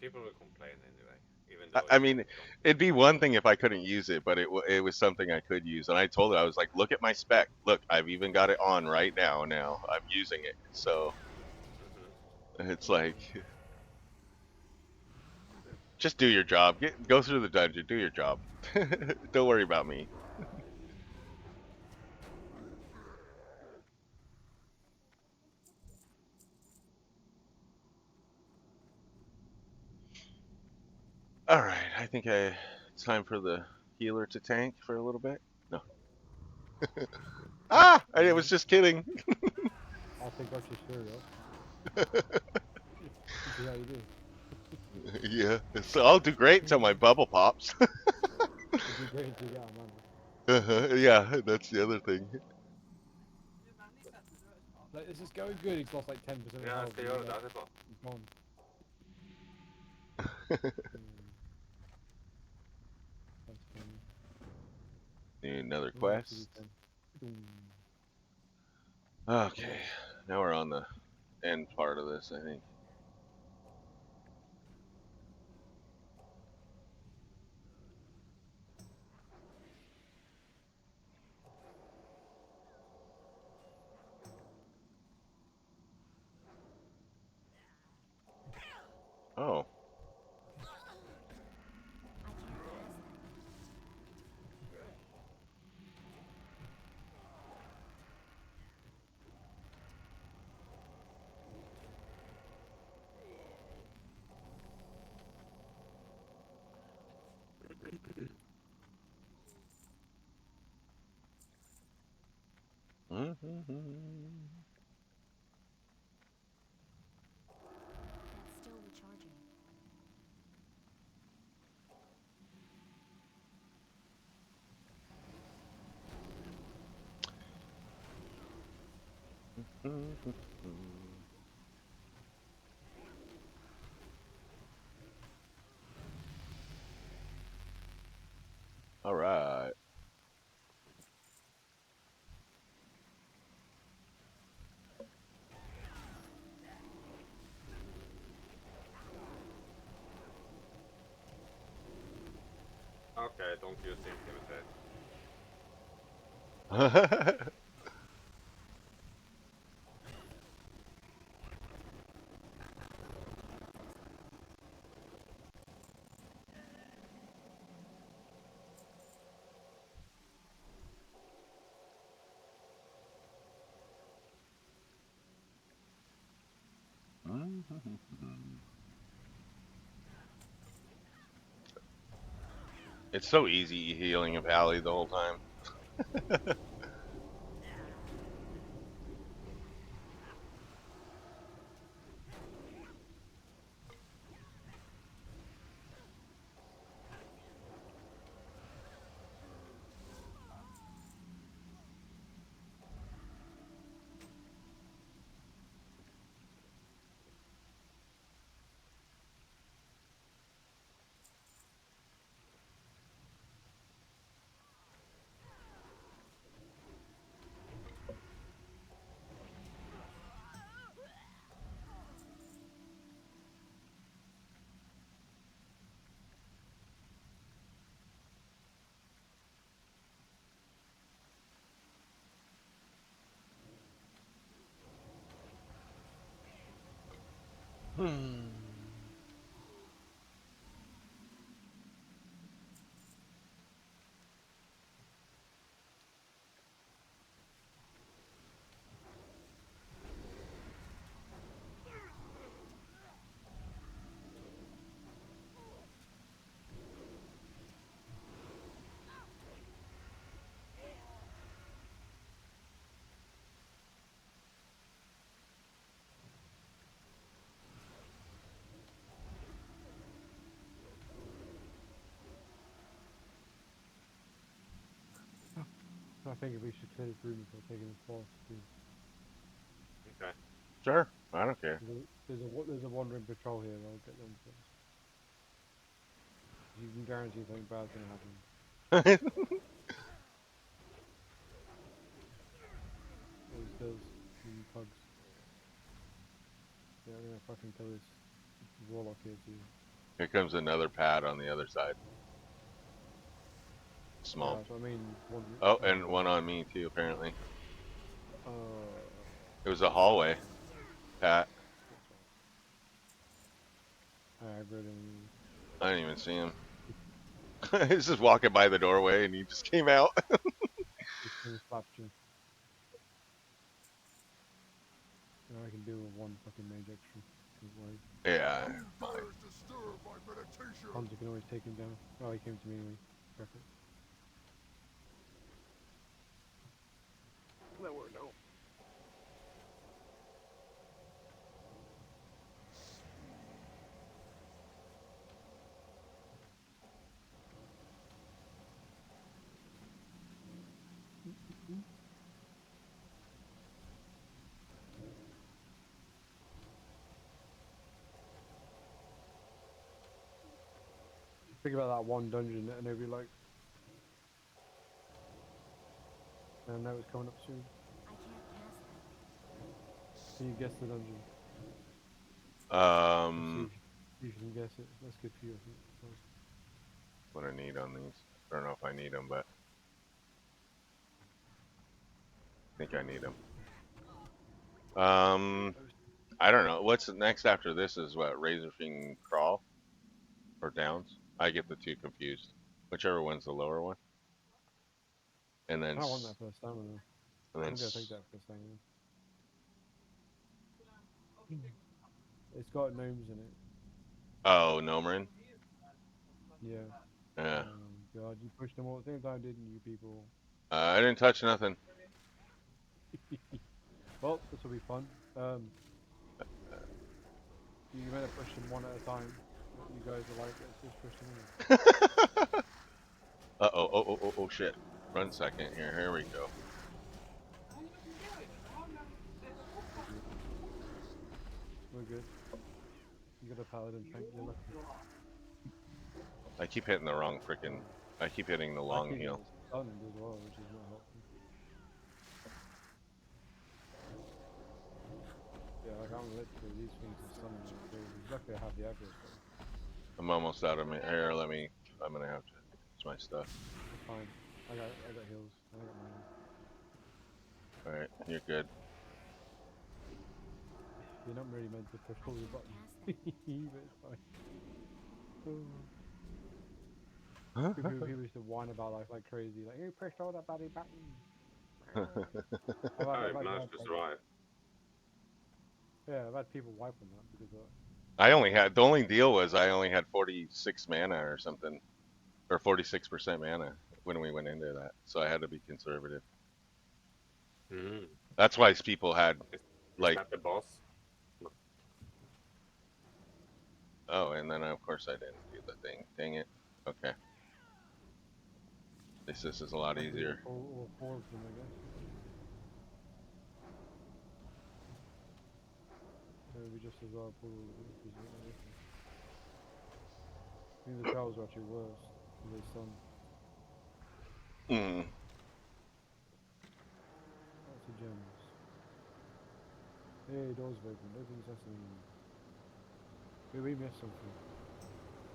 People will complain anyway, even I though I you mean, don't. it'd be one thing if I couldn't use it, but it was something I could use. And I told it, I was like, look at my spec. Look, I've even got it on right now. Now I'm using it. So it's like, just do your job. Go through the dungeon. Do your job. Don't worry about me. All right, I think it's time for the healer to tank for a little bit. No. I was just kidding. I'll take out your cereal. See how you do. Yeah, so I'll do great until my bubble pops. It'd be great to get out of mana. Yeah, that's the other thing. Like, this is going good. He's lost like 10% of Ja, health. jag ska göra det därifrån. He's gone. That's funny. Need another What else did he quest. say? Okay, now we're on the end part of this, I think. Oh. I can't pass that. That's still recharging. All right. Okay, don't use intimidate. It's so easy healing a pally the whole time. I think we should clear this room before taking this boss. Okay. Sure, I don't care. There's a wandering patrol here. I'll get them first. You can guarantee something bad's gonna happen. Always does. You pugs. Yeah, I'm gonna fucking kill this warlock here too. Here comes another pad on the other side. Yeah, Small. so I mean, Oh, and one on me too, apparently. Uh, It was a hallway, Pat. I aggroed him. I didn't even see him. He's just walking by the doorway and he just came out. He's gonna slap you. And I can deal with one fucking mage extra. Don't worry. Yeah. Who dares disturb my meditation? Hunter can always take him down. Oh, he came to me anyway. Perfect. That worked out. Think about that one dungeon that nobody likes. And now it's coming up soon. I can't pass that. Can you guess the dungeon? Let's see Um, if you can guess it. That's good for you, I think. what I need on these? I don't know if I need them, but I think I need them. I don't know. What's next after this is what? Razorfiend Crawl or Downs? I get the two confused. Whichever one's the lower one. And then I don't want that for stamina. and then I'm gonna take that for stamina. It's got gnomes in it. oh, Nomarin. Yeah. Yeah. God, you pushed them all at the same time, didn't you, people? I didn't touch nothing. Well, this will be fun. You better push them one at a time. You guys are like, let's just push them in. Oh shit. Run second here. Here we go. We're good. You got a paladin tank, you're lucky. I keep hitting the wrong frickin'. I keep hitting the I long keep heal. getting stunned as well, which is not helpful. Yeah, like I'm literally, these things are stunning me. Luckily I have the aggro stuff. I'm almost out of my here. Let me. I'm gonna have to. It's my stuff. It's fine. I got heals. I got mine. All right, you're good. You're not really meant to push all the buttons. But it's fine. People used to whine about like crazy, like you pushed all the bloody buttons. I managed to survive. Yeah, I've had people wipe on that because I only had the only deal was I only had 46 mana or something, or 46% mana when we went into that, so I had to be conservative. Mm. That's why people had Is like that the boss? oh, and then of course I didn't do the thing. Dang it. Okay. This is a lot easier. All four of them, I guess. So we just as well pull all of them because we're not different. I think the trials are actually worse because they stun. Mm. Lots of gems. Hey, doors have opened. Open sesame. Hey, we missed something.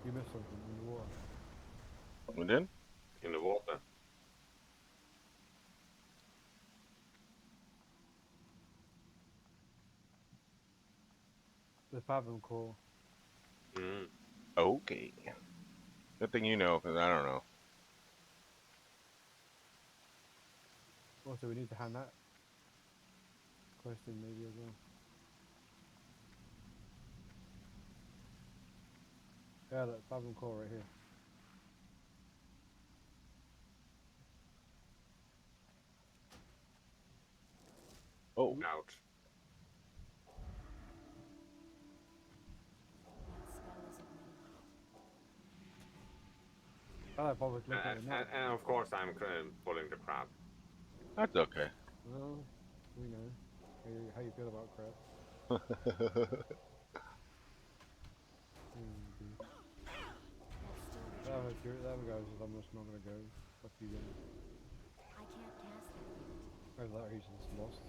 We missed something in the water. We did? In the water. The Fathom Core. Mm. Okay. Good thing you know, because I don't know. Also, we need to hand that quest in maybe as well. Yeah, that Fathom Core right here. Oh. Ouch. That spell isn't ready yet. I like public look at it now. And of course I'm pulling the crab. That's okay. Well, we know how you feel about crap. That's still That other guy says I'm just not gonna go. Fuck you guys. I can't cast that yet. Oh, that reason's lost.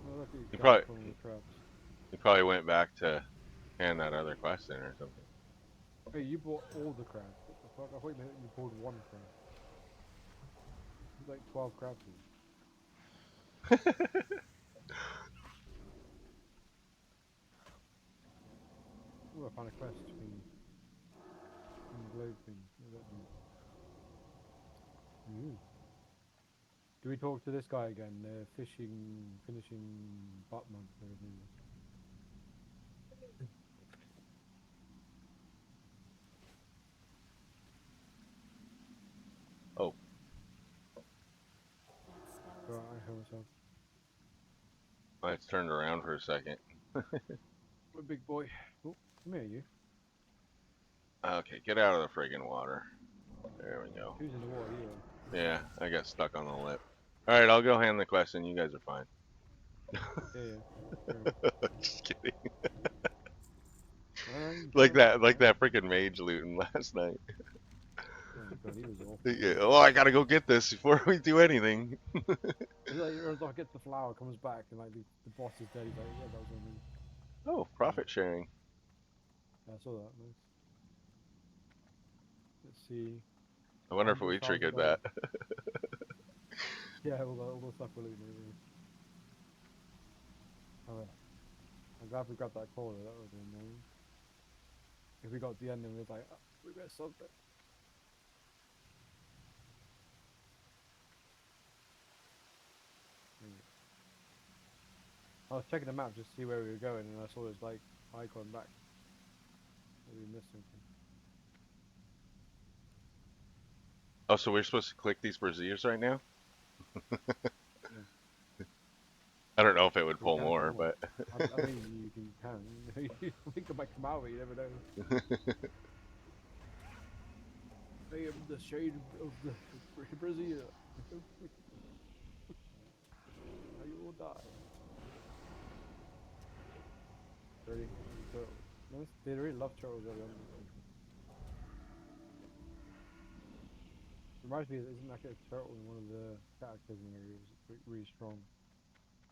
Oh, look at you You guys probably- pulling the traps. You probably went back to hand that other quest in or something. Hey, you bought all the crab. What the fuck? I thought you meant you pulled one crab. There's like 12 crabs here. Oh, I found a quest thing. In the globe thing. What does that do? Ooh. Do we talk to this guy again? Finishing Batman, whatever his name is. Oh, That spell Right, isn't I hear myself. it's turned around for a second. What a big boy. Oh, come here, you. Okay, get out of the friggin' water. There we go. Who's in the water? You are. Yeah, I got stuck on the lip. Alright, I'll go hand the quest and you guys are fine. Yeah. Sure. Just kidding. I'm Like down. that freaking mage looting last night. Oh god, he was awful. Yeah, oh, I gotta go get this before we do anything. He's like, gets the flower, comes back, and like the boss is dead. He's like, yeah, that was on me. Oh, profit sharing. Yeah, I saw that. Nice. Let's see. I wonder if we 100,000 triggered dollars. that. Yeah, all the stuff we're looting over. Oh, I'm glad we got that corner. That would be annoying. If we got to the end and we was like, oh, we messed something. I was checking the map just to see where we were going, and I saw this like icon back. We missed something. Oh, so we're supposed to click these braziers right now? I don't know if it would We pull can if you more, want. but I mean, you can. We could might come out, but you never know. I am the shade of the brazier. Now you will die. Ready? Turtles. Nice. They really love turtles over there. Reminds me, isn't like a turtle in one of the Cataclysm areas? It's really strong.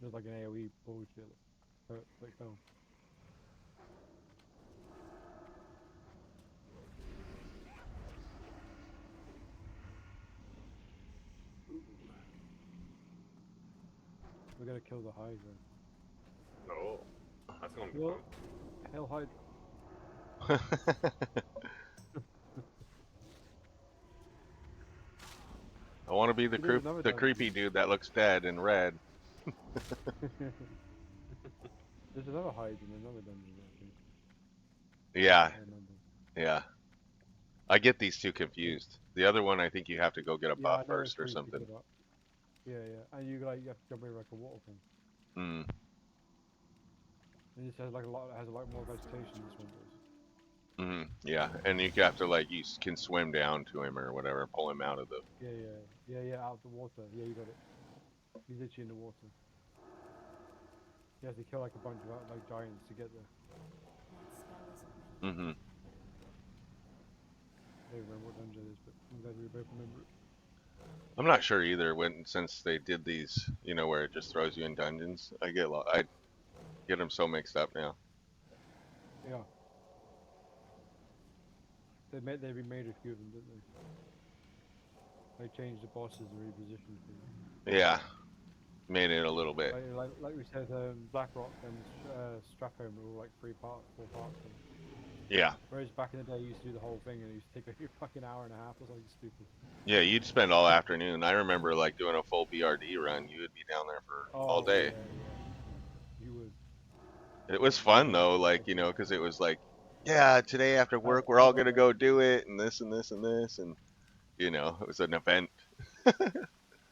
There's like an AoE bullshit. Hurt like hell. We gotta kill the Hydra. No, that's gonna be Well, fun. hell Hydra. I want to be We do another the dungeon. creepy dude that looks dead in red. There's another Hydra in another dungeon, I think. Yeah, I remember. yeah. I get these two confused. The other one, I think you have to go get a Yeah, buff I know which first or one you're something. thinking about. Yeah, yeah. And you have to jump over like a waterfall. Mm. And this has like a lot. It has a lot more vegetation. This one does. Hmm. Yeah, and you have to like can swim down to him or whatever, pull him out of the. Yeah, yeah, yeah, yeah. Out of the water. Yeah, you got it. He's literally in the water. You have to kill like a bunch of like giants to get there. That spell isn't ready. Hmm. I don't remember what dungeon it is, but I'm glad we both remember it. I'm not sure either. Since they did these, where it just throws you in dungeons, I get them so mixed up now. Yeah. They remade a few of them, didn't they? They changed the bosses and repositioned things. Yeah, made it a little bit. Like we said, Blackrock and Strathholm were all like 4 parts. Yeah, Whereas back in the day, you used to do the whole thing and it used to take like a fucking hour and a half or something stupid. yeah. You'd spend all afternoon. I remember like doing a full BRD run. You would be down there for all Oh day. yeah, yeah. You would. It was I fun never though, did like that. because it was like, yeah, today after I, work we're I all got gonna go do it, and this and this and this, and it was an event.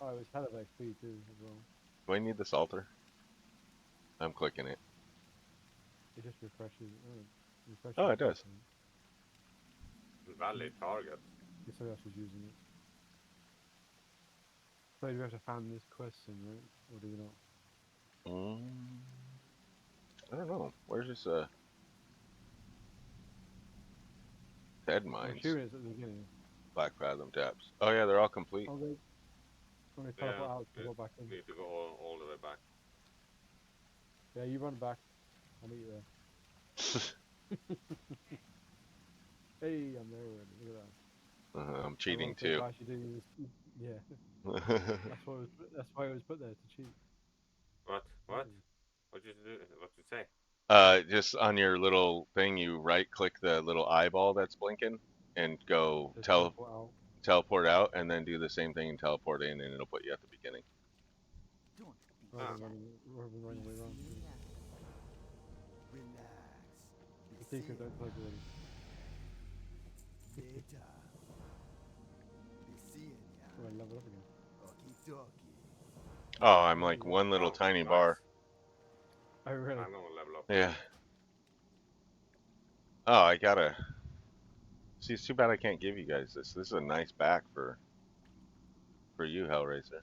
Oh, it was hell of XP too as well. Do I need the salter? I'm clicking it. It just refreshes. Refreshes Oh, the it does. content. Valid target. If somebody else was using it. So do we have to fan this question, right? Or do we not? I don't know. Where's this Dead I'm Mines? assuming it's at the beginning. Black Fathom Depths. Oh yeah, they're all complete. Oh, they. When they teleport out, Yeah, go back in. need to go all the way back. Yeah, you run back. I'll meet you there. Hey, I'm there already. Look at that. I'm cheating Everyone thinks too. I should do this. Yeah, that's why it was put there to cheat. What? What? What you do? What you say? Just on your little thing, you right click the little eyeball that's blinking and go Just teleport out. teleport out, and then do the same thing and teleport in, and it'll put you at the beginning. Don't be Rather Ah. than running away around. serious. Relax. The secret don't tell you anything. Later. Be seeing Oh, ya. I level up again. Okie dokie. Oh, I'm like one little Oh, tiny nice. bar. Oh, really? I'm gonna level up. Yeah. Oh, I gotta. See, it's too bad I can't give you guys this. This is a nice back for you, Hellraiser.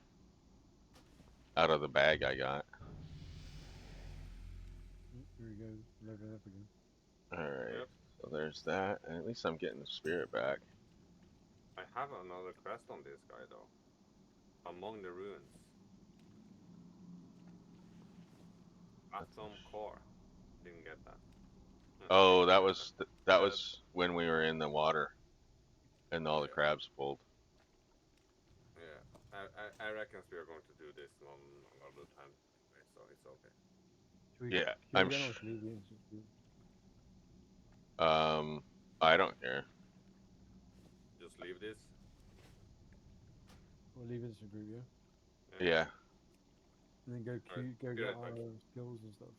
Out of the bag I got. Here we go. Leveling up again. Alright. Yep. So there's that. And at least I'm getting the spirit back. I have another quest on this guy though. Among the ruins. Atom core. Didn't get that. Oh, that was when we were in the water and all the Yeah. crabs pulled. Yeah. I reckon we are going to do this one another time anyway, so it's okay. Should we Yeah, queue I'm. again or should we leave the instant queue? I don't care. Just leave this. Or leave instant group, yeah? Yeah. And then go Alright, go be get right back. our skills and stuff.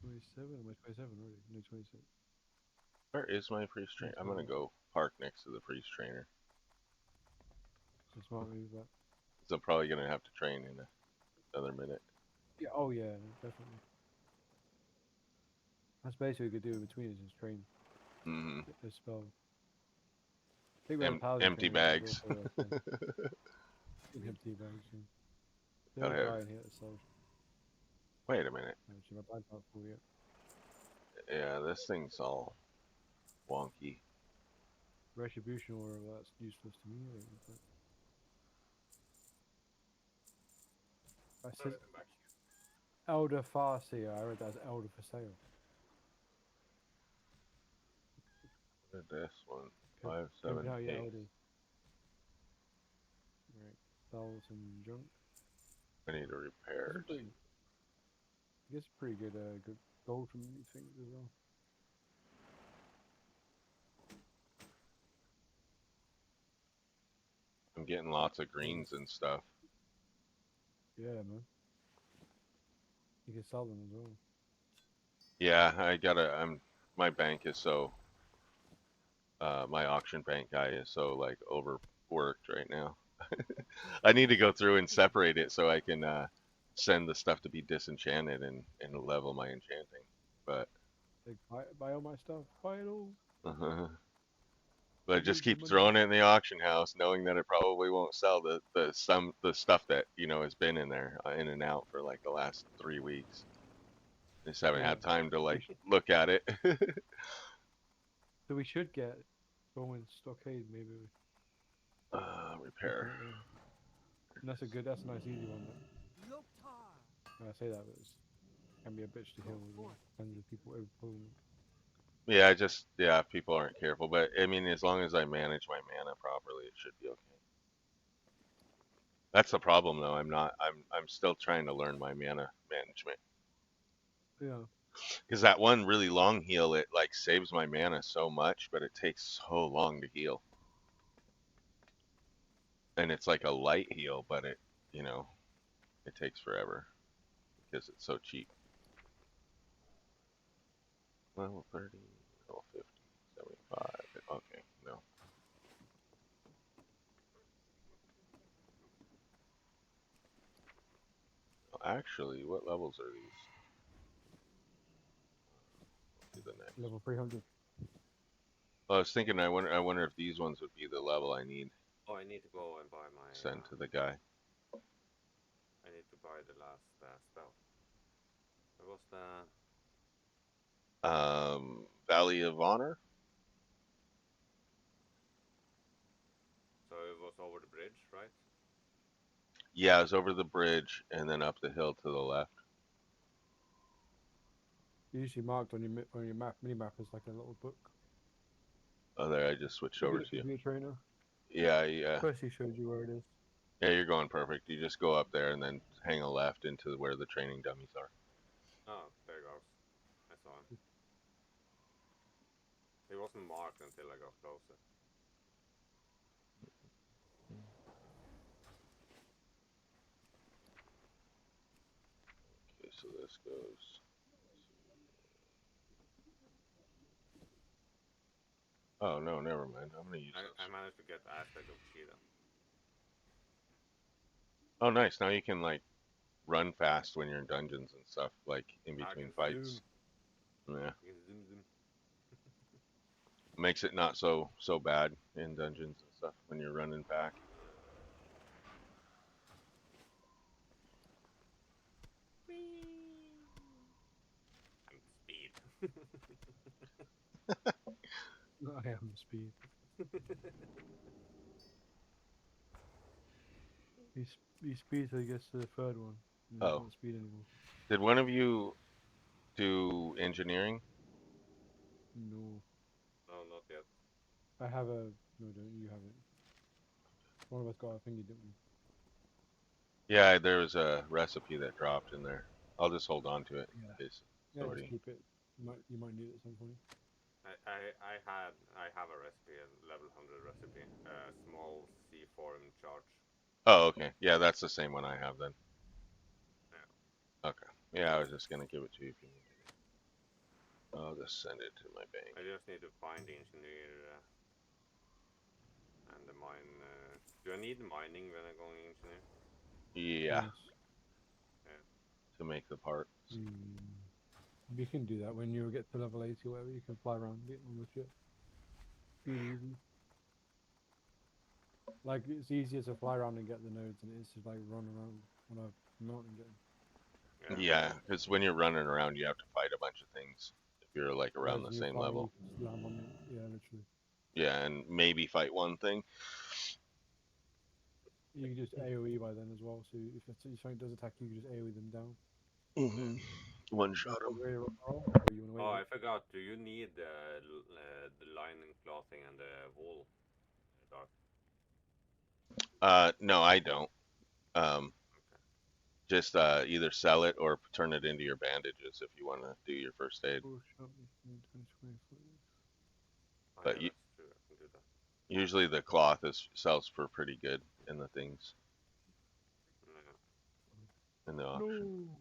27? Am I 27 already? No, 26. Where is my priest trainer? I'm gonna go park next to the priest trainer. It's a smart move, but... So I'm probably gonna have to train in another minute. Yeah, oh yeah, definitely. That's basically what you could do in between is just train. Mm-hmm. Get those spells. I think we had a paladin Empty trainer, we could bags. also, empty bags. Yeah. There's Gotta a have. guy in here that sells. Wait a minute. Actually, my bag's not full yet. Yeah, this thing's all wonky. Retribution or that's useless to me. I think, but... I said Alright, I'm back. Elder Farseer. I read that as Elder for sale. What is this one? Could- 5, could 7, tell you 8. Elders. Right. Sell some junk. I need a repair. I guess pretty good good gold from these things as well. I'm getting lots of greens and stuff. Yeah, man. You can sell them as well. Yeah, I gotta. My bank is so. My auction bank guy is so like overworked right now. I need to go through and separate it so I can send the stuff to be disenchanted and level my enchanting. But Like buy all my stuff. Buy it all. but I Give just me the keep money. throwing it in the auction house, knowing that it probably won't sell the stuff that has been in there in and out for like the last 3 weeks. Just haven't Yeah. had time to like look at it. So we should get Bowman Stockade maybe. Repair. And that's a nice easy one. I say that, but it can be a bitch to heal as well. Depends if people overpulling it. Yeah, if people aren't careful, but I mean, as long as I manage my mana properly, it should be okay. That's the problem, though. I'm still trying to learn my mana management. Yeah. Because that one really long heal, it like saves my mana so much, but it takes so long to heal. And it's like a light heal, but it takes forever because it's so cheap. Level 30, level 50, 75. Okay, no. Actually, what levels are these? Do the next. Level 300. Well, I was thinking, I wonder if these ones would be the level I need Oh, I need to go and buy my. to send to the guy. I need to buy the last spell. What was the? Valley of Honor. So it was over the bridge, right? Yeah, it's over the bridge and then up the hill to the left. Usually marked on your map, mini map is like a little book. Oh, there, I just switched over to you. Your trainer. Yeah. First he showed you where it is. Yeah, you're going perfect. You just go up there and then hang a left into where the training dummies are. Oh, there goes. I saw him. He wasn't marked until I got closer. Okay, so this goes. Oh no, never mind. I'm gonna use I this. managed to get aspect of Cheetah. Oh, nice. Now you can like run fast when you're in dungeons and stuff, like in I between can fights. zoom. Yeah, You can zoom. makes it not so bad in dungeons and stuff when you're running back. I'm speed. I am speed. He speeds till he gets to the third one. And he's Oh, not speed anymore. did one of you do engineering? No. No, not yet. I have a... No, don't you have it. One of us got a thingy, didn't we? Yeah, there was a recipe that dropped in there. I'll just hold on to it Yeah. in case Yeah, somebody. just keep it. You might need it at some point. I have a recipe, a level 100 recipe, small C form charge. Oh, okay. Yeah, that's the same one I have then. Yeah. Okay. Yeah, I was just gonna give it to you if you needed it. I'll just send it to my bank. I just need to find the engineer and the mine. Do I need mining when I go engineer? Yeah, Yes. Yeah. to make the parts. You can do that when you get to level 80 or whatever. You can fly around getting all the shit. Be easy. Like it's easier to fly around and get the nodes than it is to like run around on a mountain and get them. Yeah, because when you're running around, you have to fight a bunch of things. If you're like around Whereas the when you're same flying, level. you can just land on it. Yeah, literally. Yeah, and maybe fight one thing. You can just AoE by then as well. So if something does attack you, you just AoE them down. Mm-hmm. One You shot want him. to roll, or you want to wait? Oh, I forgot. Do you need the lining, clothing, and the wool? Dark. No, I don't. Um, Okay. just either sell it or turn it into your bandages if you want to do your first aid. Oh, shot me, 20, 20. Oh But yeah, that's true. I can do that. usually the cloth sells for pretty good in the things Yeah. in the auction. No.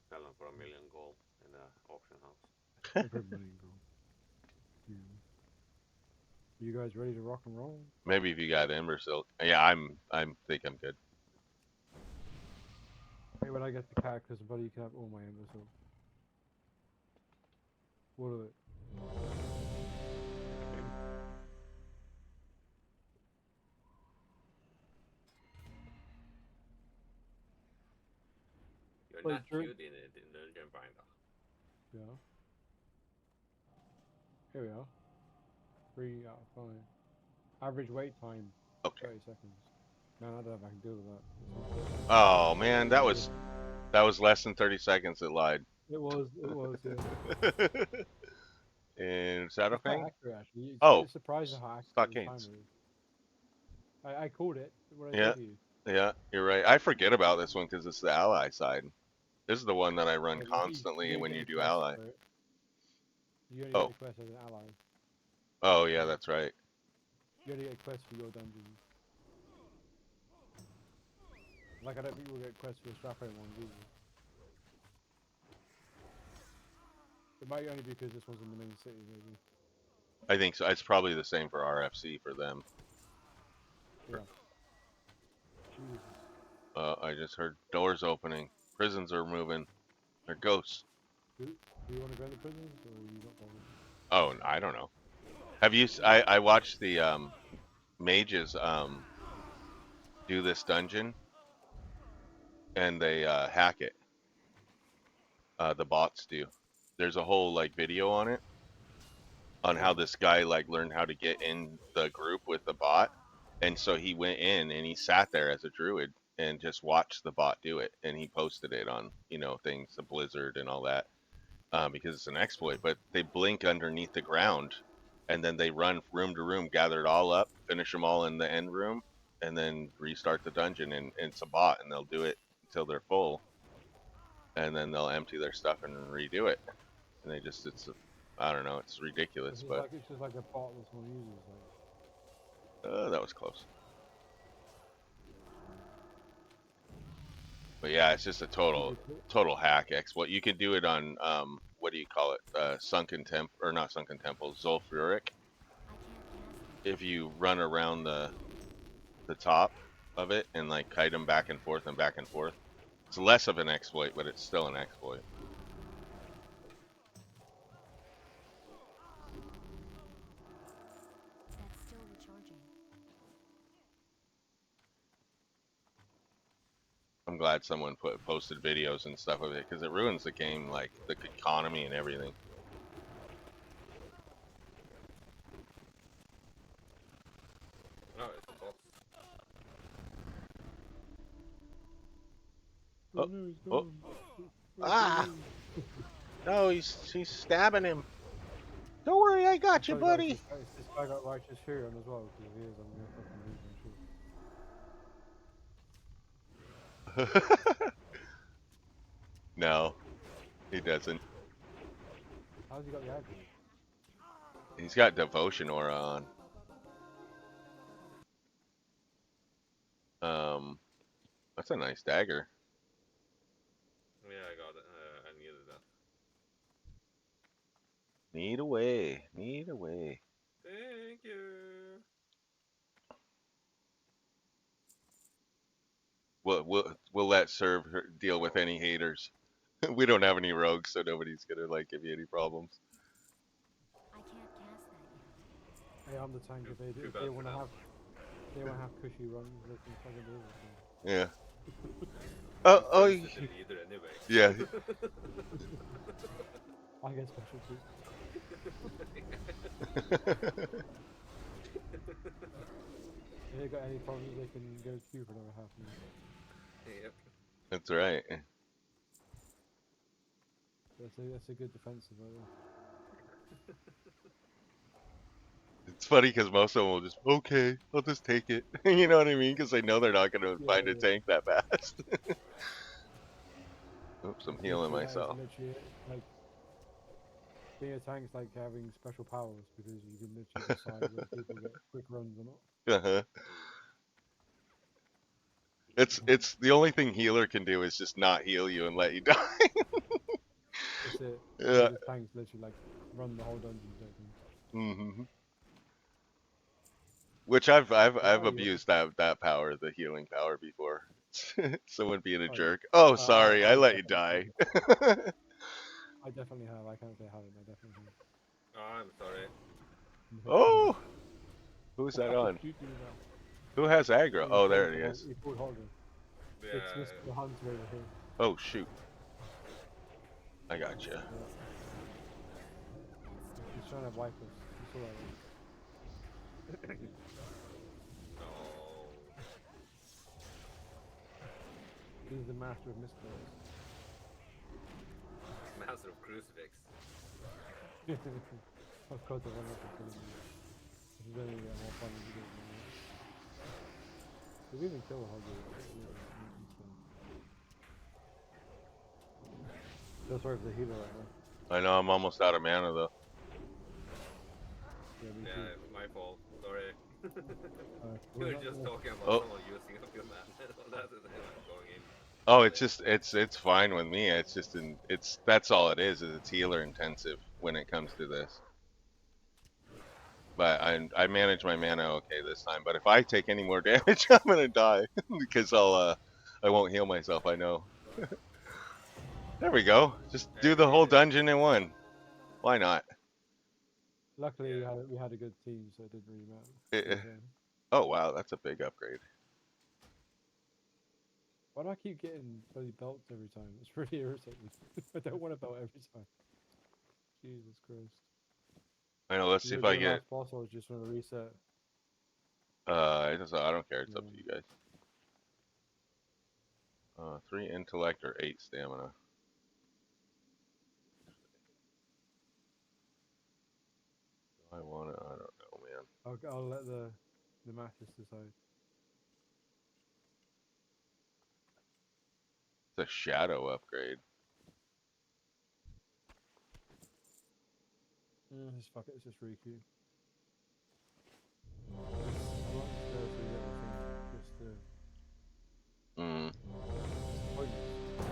Sell them for 1,000,000 gold in the auction house. Everybody go. You guys ready to rock and roll? Maybe if you got Ember Silk. Yeah, I'm think I'm good. Hey, when I get the Cataclysm, buddy, you can have all my embers. So. What are it? You're Wait, not Drew- cute in it in Dungeon Binder. Yeah. Here we are. 3 out of 5. Average wait time, Okay. 30 seconds. Man, I don't know if I can deal with that. Oh man, that was less than 30 seconds. It lied. It was, yeah. In It's quite Shadowfang? accurate, actually. Oh, It's surprising how accurate the Stockades. timer is. I called it. What did I Yeah, say to you? yeah, you're right. I forget about this one because it's the ally side. This is the one that I run Yeah, constantly only when get you the do quest ally. for it. You only get Oh, the quest as an ally. oh yeah, that's right. You only get quests for your dungeons. Like, I don't think we'll get quests for the Strappo ones either. It might only be because this one's in the main city, maybe. I think so. It's probably the same for RFC for them. Yeah. Jesus. I just heard doors opening. Prisons are moving. They're ghosts. Do you want to go to the prisons, or are you not bothered? Oh, I don't know. Have you? I watched the mages do this dungeon, and they hack it. The bots do. There's a whole like video on it, on how this guy like learned how to get in the group with the bot, and so he went in and he sat there as a druid and just watched the bot do it, and he posted it on things, the Blizzard and all that, because it's an exploit. But they blink underneath the ground, and then they run room to room, gather it all up, finish them all in the end room, and then restart the dungeon. And it's a bot, and they'll do it until they're full, and then they'll empty their stuff and redo it. And they just I don't know, it's ridiculous, but It's just like a bot that someone uses. Like. that was close. But yeah, it's just a total hack exploit. You can do it on what do you call it? Sunken or not Sunken Temple, Zulfuric. If you run around the top of it and like kite them back and forth and back and forth, it's less of an exploit, but it's still an exploit. That's still recharging. I'm glad someone posted videos and stuff of it, because it ruins the game, like the economy and everything. No, it's a bot. Oh, no, he's oh. gone. Ah! No, he's stabbing him. Don't worry, I got you, buddy. This guy got righteous fury on as well, because he is. I'm gonna fucking lose him, sure. No, he doesn't. How's he got the aggro? He's got devotion aura on. That's a nice dagger. Yeah, I got it. I needed that. Need away. Need away. Thank you. We'll let serve deal with any haters. We don't have any rogues, so nobody's gonna like give you any problems. I can't cast that yet. Hey, I'm the tank. If they Too if bad they for want to them. have cushy runs, they can fucking do it. Yeah. Oh, First is the leader anyway. yeah. I get special too. If they got any problems, they can go queue for another half minute. Yep. That's right. That's a good defensive right there. It's funny because most of them will just, okay, I'll just take it. You know what I mean? Because they know they're not going to Yeah, find a yeah. tank that fast. Oops, I'm healing Literally, that is myself. literally it. Like, being a tank's like having special powers because you can literally decide whether people get quick runs or not. Uh-huh. It's the only thing healer can do is just not heal you and let you die. That's it. Yeah. The tanks literally like run the whole dungeon. Hmm. Which I've Oh, you abused that power, the healing power before. Someone being a oh, yeah. jerk. Oh, sorry, I I let you definitely die. I definitely have. I can't say I haven't. I definitely have. Oh, I'm sorry. Oh, who's that What on? did you do now? Who has aggro? You Oh, pulled there it is. You pulled Holger. Yeah. It's Mr. Hunter over here. Oh shoot, I got you. Yeah. He's trying to wipe us. It's alright. No. He's the master of misclick. Master of Crucifix. Of course, I want to kill him. This is only more fun if you do it now. We've even killed Holger. Feel sorry for the healer right now. I know I'm almost out of mana though. Yeah, me Yeah, too. my fault. Sorry. Uh, We we're were not- just we're- talking about Oh. someone using up your man. That's going in. Oh, it's just it's fine with me. It's just that's all it is it's healer intensive when it comes to this. But I manage my mana okay this time. But if I take any more damage, I'm gonna die because I won't heal myself. I know. There we go. Just do the whole dungeon in one. Why not? Luckily, Yeah. we had a good team, so it didn't really matter. Eh, to be fair. Oh wow, that's a big upgrade. Why do I keep getting bloody belts every time? It's really irritating. I don't want a belt every time. Jesus Christ. I know. Let's see if I get. Last boss, or just want to reset. I don't care. It's up to Yeah. you guys. 3 intellect or 8 stamina. Do I want to? I don't know, man. I'll let the masters decide. It's a shadow upgrade. Just fuck it, it's just Riku. I want to go through everything. Just Mm. pointless.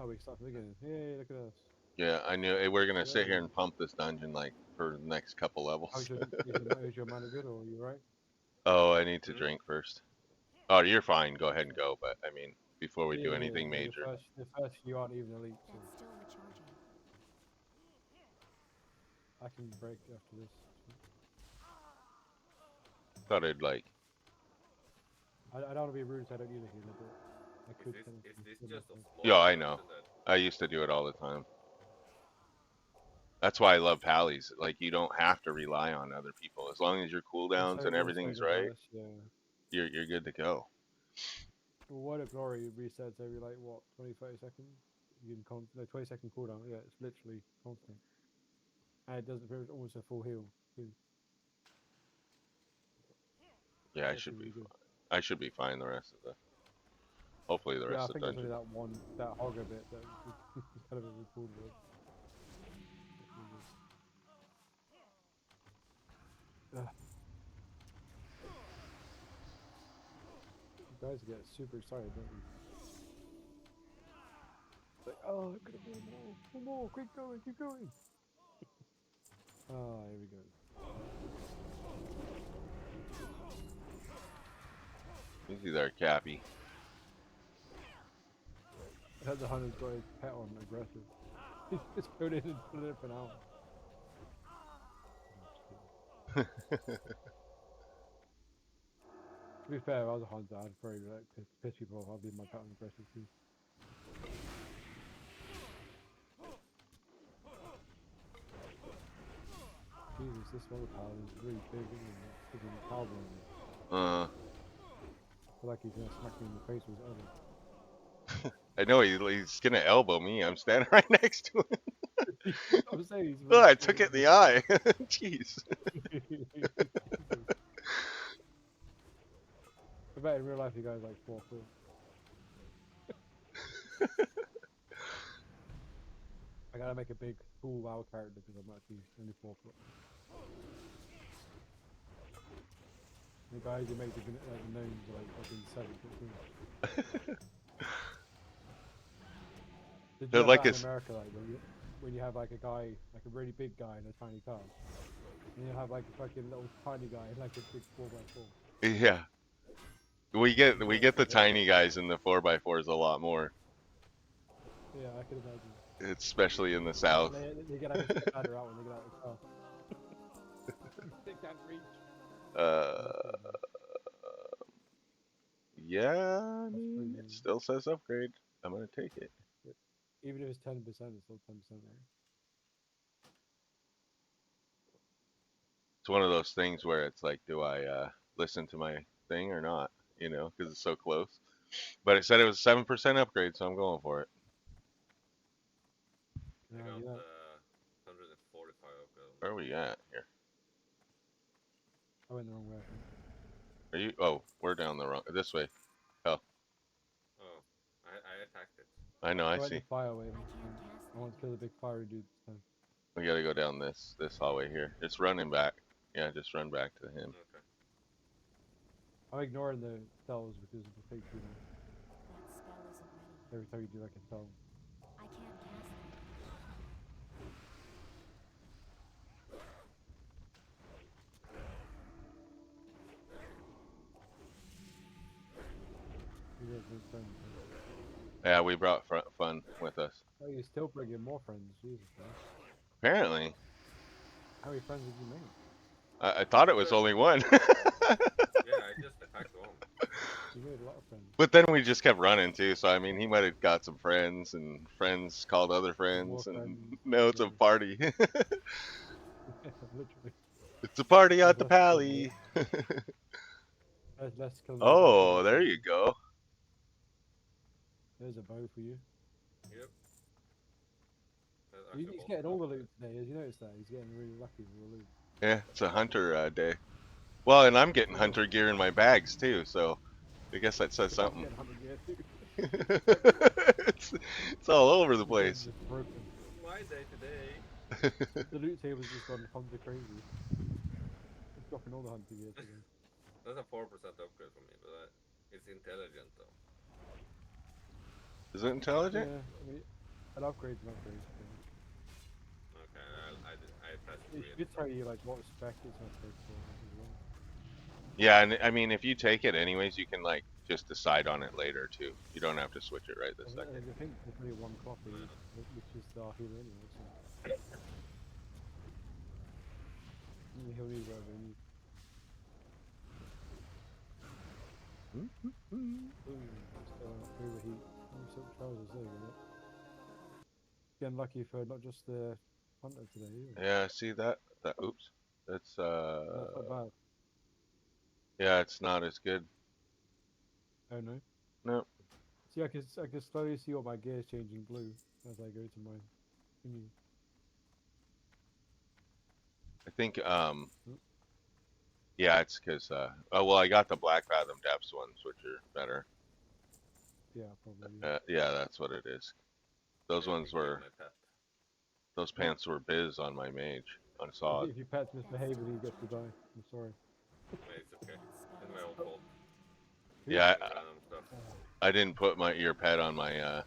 Oh, we start from the beginning. Yay, look at us. Yeah, I knew we're gonna sit here Yeah. and pump this dungeon like for the next couple levels. Is your mana good, or are you right? Oh, I need to drink first. Oh, you're fine. Go ahead and go. But I mean, before we do Yeah, anything but major. the first few aren't even elite, so That's still recharging. I can break after this. Thought I'd like. I don't want to be rude, so I don't need a healer, but I could Is kind of. this give just a myself- small Yeah, I know. dungeon that- I used to do it all the time. That's why I love pallies. Like you don't have to rely on other people. As long as your cooldowns It's and so everything's good right, balance, yeah. you're good to go. Well, Word of Glory resets every like what 20-30 seconds. You can 20-second cooldown. Yeah, it's literally constant, and it doesn't feel almost a full heal. Too. Yeah, I That's should be. really good. I should be fine the rest of the. Hopefully the Yeah, I rest of think the there's only dungeon. that one, that hogger bit that is kind of a cool word. You guys get super excited, don't you? Like, oh, I'm gonna more, more, quick going, keep going. Ah, here we go. Easy there, Cappy. I heard the hunter's got his pet on aggressive. He's just going in and pulling it up an hour. To be fair, if I was a hunter, I'd probably like piss people off. I'd be my pet on aggressive too. Jesus, this water tower is really big, isn't it? It's freaking cowboy in it. uh, I feel like he's gonna smack me in the face with his elbow. I know he's gonna elbow me. I'm standing right next to him. I'm saying he's Oh, really I took it in the eye. Jeez. I bet in real life you guys like 4'4". I gotta make a big cool WoW character because I'm actually only 4 foot. The guys who make the names are like fucking 7 foot. Did you They're have like that in a America, like when you have like a guy, like a really big guy in a tiny car, and you have like a fucking little tiny guy in like a big 4x4. yeah. We get the tiny guys in the 4x4s a lot more, Yeah, I can imagine. especially in the south. They get like a step ladder out when they get out of the car. They can't reach. Uh, yeah, I That's mean, it crazy. still says upgrade. I'm gonna take it. Even if it's 10%, it's still 10%, right? It's one of those things where it's like, do I listen to my thing or not? You know, because it's so close. But it said it was 7% upgrade, so I'm going for it. Yeah, I got yeah. 145 upgrade. Where are we at here? I went the wrong way, I think. Are you? Oh, we're down the wrong. This way. Oh, Oh, I attacked it. I know. I I went see. the fire way. I can't cast I want to kill the big fiery dude this time. We gotta go down this hallway here. It's running back. Yeah, just run back to him. Okay. I'm ignoring the spells because it will take too long. That spell isn't ready yet. Every time you do like a spell. I can't cast that. You guys make friends. Right? Yeah, we brought fun with us. Oh, you're still bringing more friends. Jesus Christ. Apparently, How many friends did you make? I thought it was only one. Yeah, I just attacked one. You made a lot of friends. But then we just kept running too, so I mean, he might have got some friends, and friends called other More friends, and friends. now it's a Yeah. party. Literally. It's a party at the That's less pally. Let's kill Oh, there you go. There's a bow for you. Yep. That's He's actually getting all the both loot today. Has you noticed that? He's getting really lucky with the loot. Yeah, it's a hunter day. Well, and I'm getting hunter gear in my bags too, so I guess that says I'm something. getting 100 gear too. it's all over the place. Just broken. my day today. The loot table's just gone hunter crazy. It's dropping all the hunter gear today. That's a 4% upgrade for me, but it's intelligent though. Is it intelligent? Yeah, I mean, an upgrade's an upgrade. So. Okay, I pressed It green. should tell you like what spec it's an upgrade for as well. Yeah, and I mean, if you take it anyways, you can like just decide on it later too. You don't have to switch it right this second. I think there's only one copy, which is the healer anyway. So. He'll need whatever he needs. Overheat. Silk trousers there, right? Getting lucky for not just the hunter today. Either. Yeah, see that? Oops. That's That's not bad. yeah, it's not as good. Oh no. No. See, I can slowly see all my gears changing blue as I go to my thingy. I think yeah, it's because oh well, I got the Black Fathom Depths ones, which are better. Yeah, probably. Yeah, that's what it is. Those Maybe ones kill were, my pet. those pants were biz on my mage, on Sod. If your pet's misbehaving, he gets to die. I'm sorry. It's okay. That spell It's is my own ready. fault. Yeah, Doing random stuff. I didn't put my ear pet on my,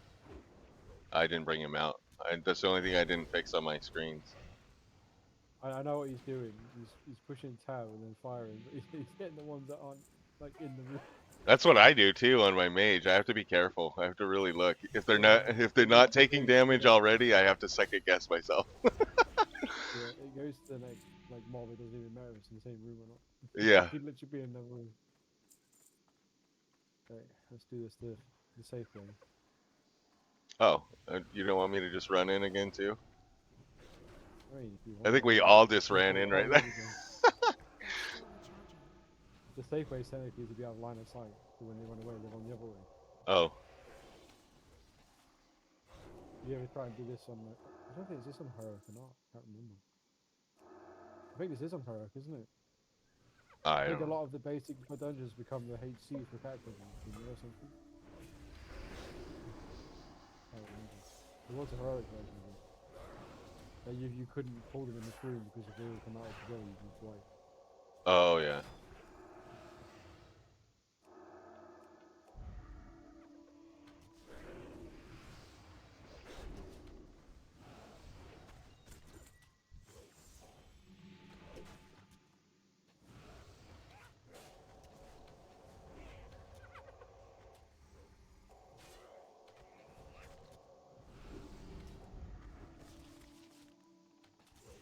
I didn't bring him out. That's the only thing I didn't fix on my screens. I know what he's doing. He's pushing tab and then firing, but he's hitting the ones that aren't like in the room. That's what I do too on my mage. I have to be careful. I have to really look. If they're not, Yeah, if they're it goes not to the taking base, and damage already, I have to second guess myself. yeah, it goes to the next like mob. It doesn't even matter if it's in the same room or not. Yeah. It could literally be in another room. Right, let's do this the safe way. Oh, you don't want me to just run in again too? I mean, if you I want, think I we mean, all just let's ran do the in whole right there. raid again. Shield recharging. The safe way is technically to be out of line of sight, so when they run away, they're on the other way. Oh, You ever try and do this on like, I don't think is this on Heroic or not? I can't remember. I think this is on Heroic, isn't it? I I think don't a know. lot of the basic dungeons become the HC for Cataclysm or something. I don't remember. There was a Heroic version of it. That you couldn't pull them in this room because if they all come out together, you'd be twice. Oh yeah.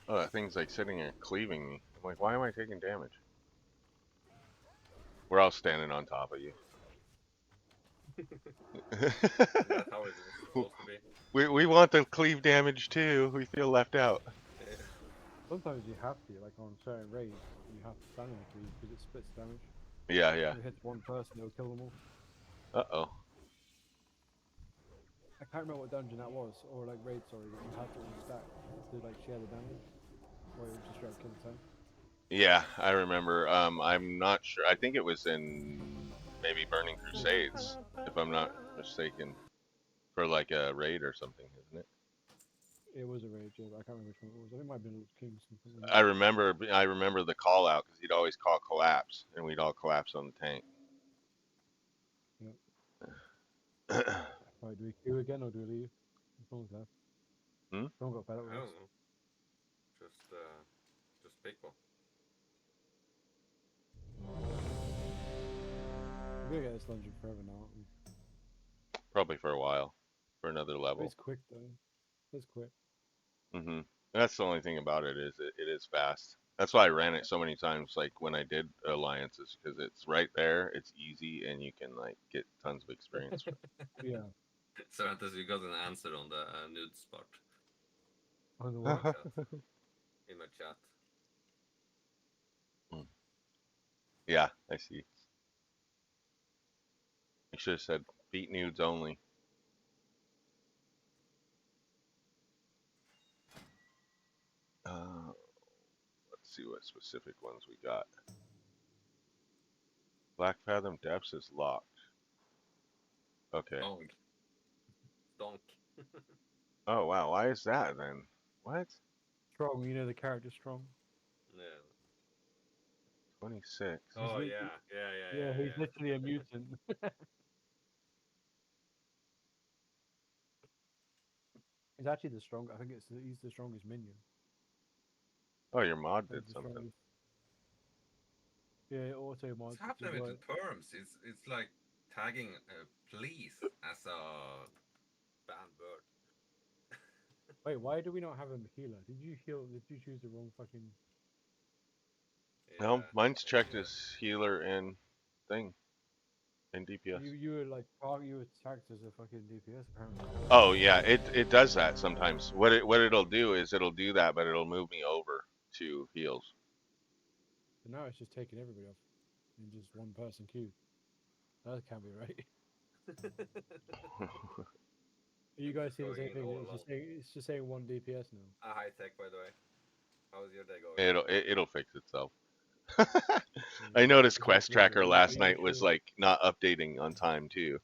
Oh, that thing's like sitting here cleaving me. I'm like, why am I taking damage? We're all standing on top of you. That's how it's supposed to be. we want the cleave damage too. We feel left out. Yeah. Sometimes you have to, like on certain raids, you have to stand on the tree because it splits damage. Yeah, yeah. If it hits one person, it'll kill them all. Uh-oh. I can't remember what dungeon that was, or like raid, sorry, that you had to all stack to like share the damage, or it would just straight up kill the tank. Yeah, I remember. I'm not sure. I think it was in maybe Burning Crusades, if I'm not mistaken, for like a raid or something, isn't it? It was a raid, yeah, but I can't remember which one it was. I think it might have been Lich King or something like I that. remember. I remember the call out because he'd always call collapse, and we'd all collapse on the tank. Right, do we queue again or do we leave? Someone's left. Hmm? Someone got better I with don't us. know. Just pick one. We're gonna get this dungeon forever now, aren't we? Probably for a while, for another But level. it's quick though. It's quick. Hmm. That's the only thing about it is it is fast. That's why I ran it so many times. Like when I did alliances, because it's right there, it's easy, and you can like get tons of experience. Yeah. Sarantas, you got an answer on the nude spot On the in my what? chat. In my chat. Yeah, I see. I should have said beat nudes only. Let's see what specific ones we got. Black Fathom Depths is locked. Okay. Donk. Donk. Oh wow, why is that then? What? Strong, you know the character Strong. Yeah. 26. Oh lit- yeah. Yeah, he's literally a mutant. He's actually the strong. I think he's the strongest minion. Oh, your mod Like did the something. strongest. Yeah, auto mod. What's Which happening is with like, the terms? It's like tagging please as a banned word. wait, why do we not have a healer? Did you heal? Did you choose the wrong fucking? No, Yeah. mine's checked Yeah. as healer and thing. And DPS. You were like you were tagged as a fucking DPS apparently. Oh yeah, it does that sometimes. What it'll do is it'll do that, but it'll move me over to heals. But now it's just taking everybody off in just one person queue. That can't be right. You guys see the Going same in thing? all It's just saying one DPS now. high tech, by the way. How's your day going? It'll fix itself. Yeah, I noticed it's not Quest glitching, Tracker are last you night was sure? like not updating on time too.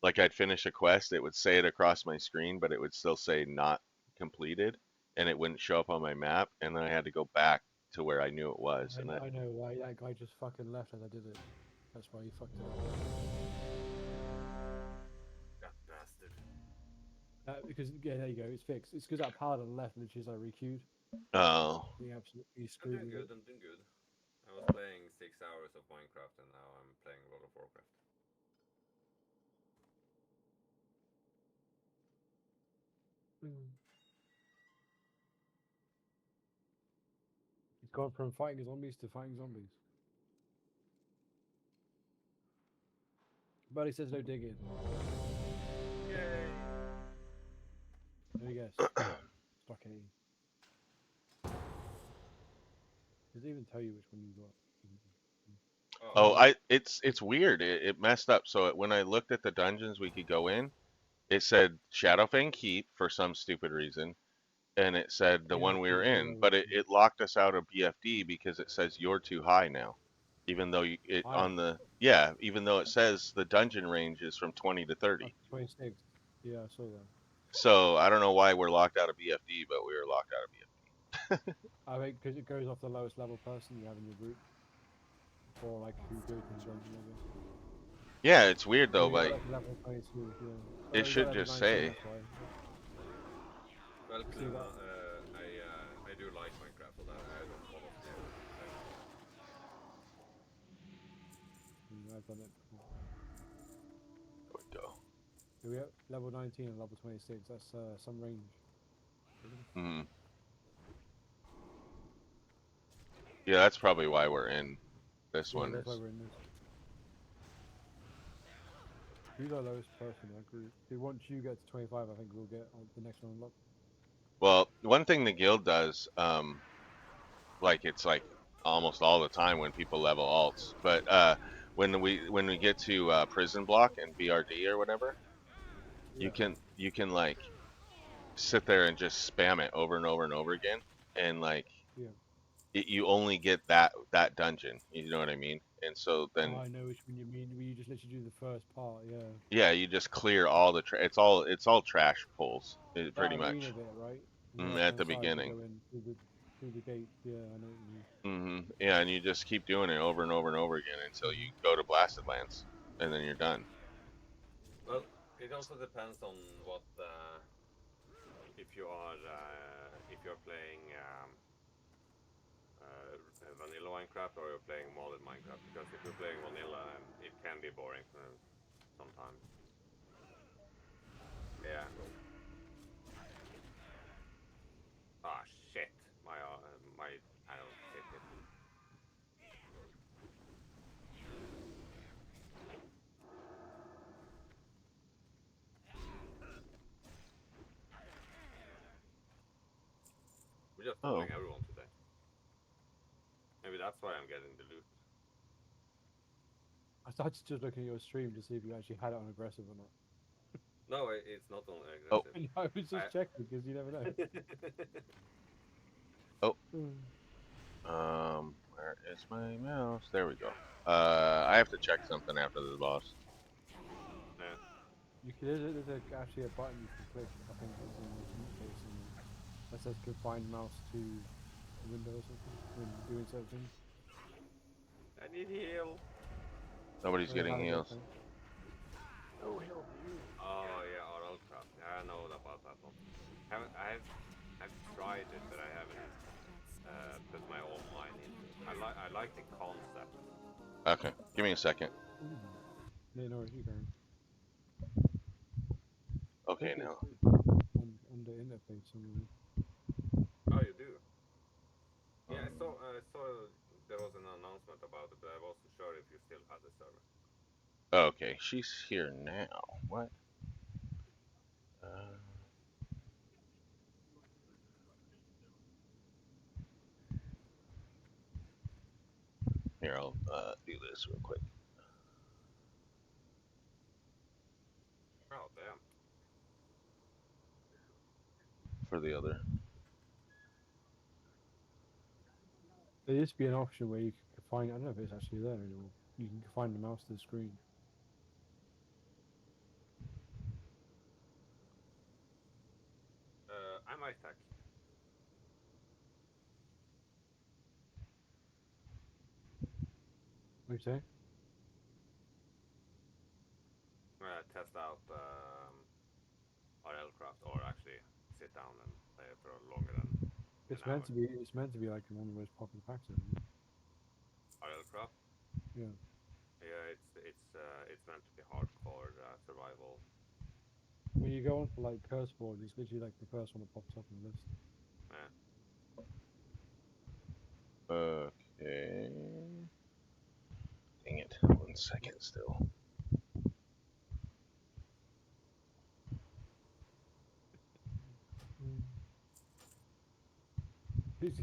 like I'd finish a quest, it would say it across my screen, but it would still say not completed, and it wouldn't show up on my map, and then I had to go back to where I knew it was, and I know why that guy just fucking left as I did it. That's why he fucked it up. That bastard. Because yeah, there you go. It's fixed. It's because that paladin left, literally as I requeued. oh, He absolutely I'm screwed doing with good, it. I'm doing good. I was playing 6 hours of Minecraft and now I'm playing World of Warcraft. He's gone from fighting zombies to fighting zombies. But he says no digging. Yay! Let me guess. Stockade. Does it even tell you which one you got? oh, Oh, it's weird. It messed up. So when I looked at the dungeons we could go in, it said Shadowfang Keep for some stupid reason, and it said the one we were in, but it locked us out of BFD because it says you're too high now, even though it I on the yeah, even though it says the dungeon range is from 20 to 30. 26. Yeah, I saw that. So I don't know why we're locked out of BFD, but we were locked out of BFD. I think because it goes off the lowest level person you have in your group. For like who goes to the dungeon, I guess. Yeah, it's weird So though, we got but like level 22, yeah. it You got should level just 19, say. that's why. well, See that? I do like Minecraft, so that I don't follow you. I've done it before. There we go. So we have level 19 and level 26, that's some range. Hmm. Yeah, that's probably why we're in this Yeah, one. that's why Is we're in this. Who's our lowest person in our group? See, once you get to 25, I think we'll get the next one unlocked. well, one thing the guild does, like it's like almost all the time when people level alts, but when we get to prison block and BRD or whatever, Yeah. you can like sit there and just spam it over and over and over again, and like Yeah. you only get that dungeon. You know what I mean? And so Oh, then I know which one you mean. Where you just literally do the first part, yeah. yeah, you just clear all the it's all trash pulls pretty That arena much bit, right? On the at left-hand the side, you beginning. go in through the gate. Yeah, I know what you mean. Yeah, and you just keep doing it over and over and over again until you go to Blasted Lands, and then you're done. Well, it also depends on what if you're playing vanilla Minecraft or you're playing modded Minecraft. Because if you're playing vanilla, it can be boring sometimes. Yeah. Ah shit. My arrow hit it. We're just Oh, following everyone today. Maybe that's why I'm getting the loot. I started just looking at your stream to see if you actually had it on aggressive or not. No, it's not on oh, aggressive. And I was just checking because you never know. oh. Hmm. Where is my mouse? There we go. I have to check something after the boss. Yeah. There's actually a button you can click. I think it's in the mute face that says confine mouse to the window or something when doing certain things. I need heal. Nobody's Oh, you getting have it there, heals. Frank. Oh, heal me. Oh yeah, Oral Craft. Yeah, I know about that one. I've tried it, but I haven't put my own mind into it. I like the concept. Okay, give me a second. Yeah, no, you can. I Okay, think now. it's on the interface somewhere. Oh, you do? Yeah, I saw there was an announcement about it, but I wasn't sure if you still had the server. Okay, she's here now. What? Uh, Here, I'll do this real quick Oh damn. for the other. There used to be an option where you could find. I don't know if it's actually there anymore. You can find the mouse to the screen. What you say? Test out RLcraft, or actually sit down and play it for longer than an It's hour. meant to be. It's meant to be like one of the most popular packs. Isn't it? RLcraft? Yeah. Yeah, it's meant to be hardcore survival. When you go on for like curse board, it's literally like the first one that pops up on the list. Yeah. Okay. Dang it. 1 second still.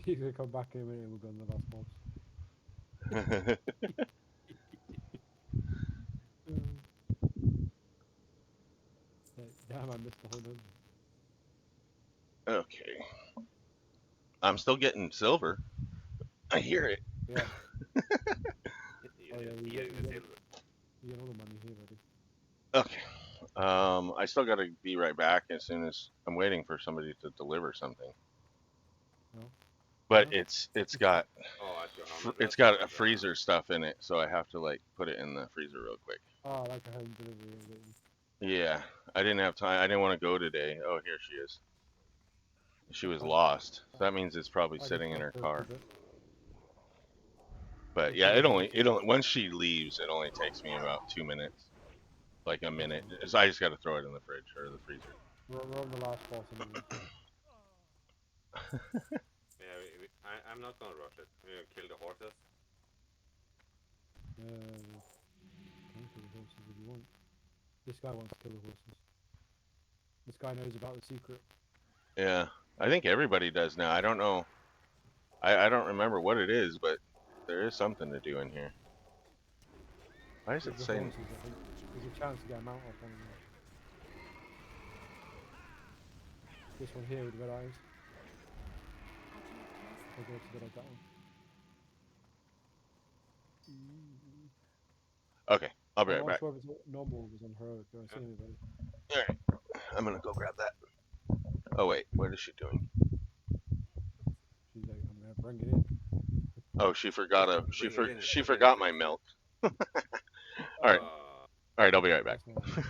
He's gonna come back in a minute and we'll go on the last boss. Like, damn, I missed the whole dungeon. Okay. I'm still getting silver. I hear it. Yeah. You Oh yeah, didn't you see get, any you get, silver. you get all the money here, buddy. Okay. I still got to be right back as soon as I'm waiting for somebody to deliver something. No? But Yeah. it's got Oh, at your home it's address got or a freezer stuff in it, so I have to like put it in the freezer real quick. Oh, like a home delivery. I get you. Yeah, I didn't have time. I didn't want to go today. Oh, here she is. She That's was fine. lost. That means it's probably I sitting just in her go car. keep it. But We'll yeah, keep it here for you. once she leaves, it only takes me about 2 minutes, like a That's minute. fine. So I just got to throw it in the fridge or the freezer. We're on the last boss anyway. So. Yeah, I'm not gonna rush it. We're gonna kill the horses. Can kill the horses if you want. This guy wants to kill the horses. This guy knows about the secret. Yeah, I think everybody does now. I don't know. I don't remember what it is, but there is something to do in here. Why is With it the saying? horses, I think there's a chance to get a mount off one of them. This one here with red eyes. I'll go to like that one. Okay, I'll be I'm right not back. sure if it's normal or if it's on heroic. Do I see anybody? All right, I'm gonna go grab that. Oh wait, what is she doing? She's like, I'm gonna bring it in. Oh, she forgot Bring it in. she Put it in forgot the my freezer. milk. All right, Uh, all right, I'll be right back. That's not nice.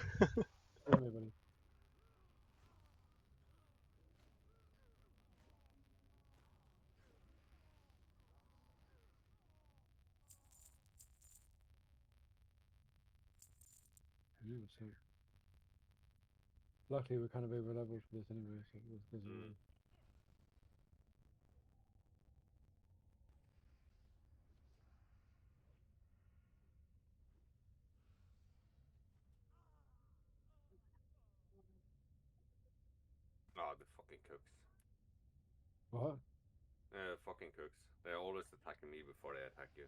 See anybody? So luckily we're kind of over leveled for this anyway, so it doesn't really. oh, the fucking cooks. What? Fucking cooks. They're always attacking me before they attack you.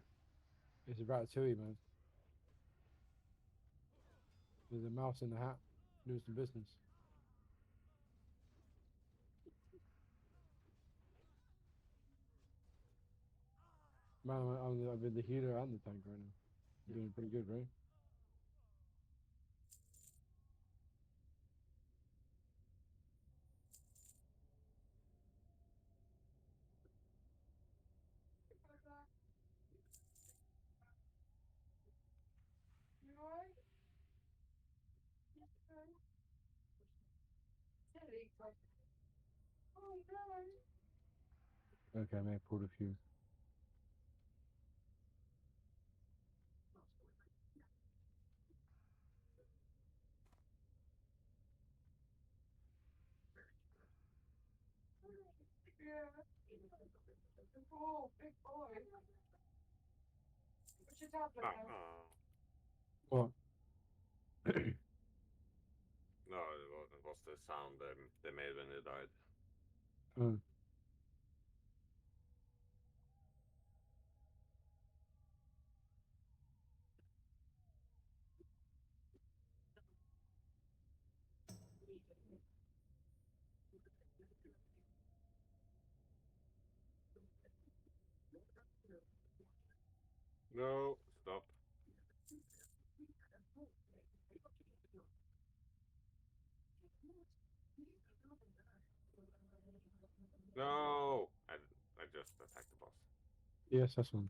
It's a ratatouille, man. There's a mouse in the hat doing some business. Man, I've been the healer and the tank right now. I'm doing pretty good, right? Okay, I may have pulled a few. What? No, it was the sound they made when they died. Mm. No, stop. No! I just attacked the boss. Yes, that's one.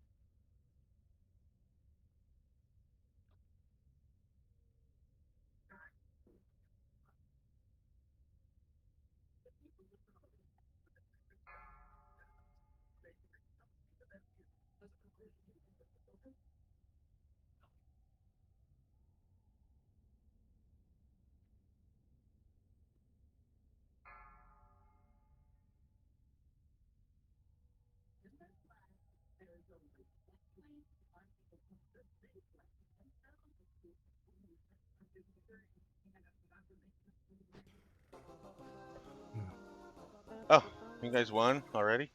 Oh, you guys won already?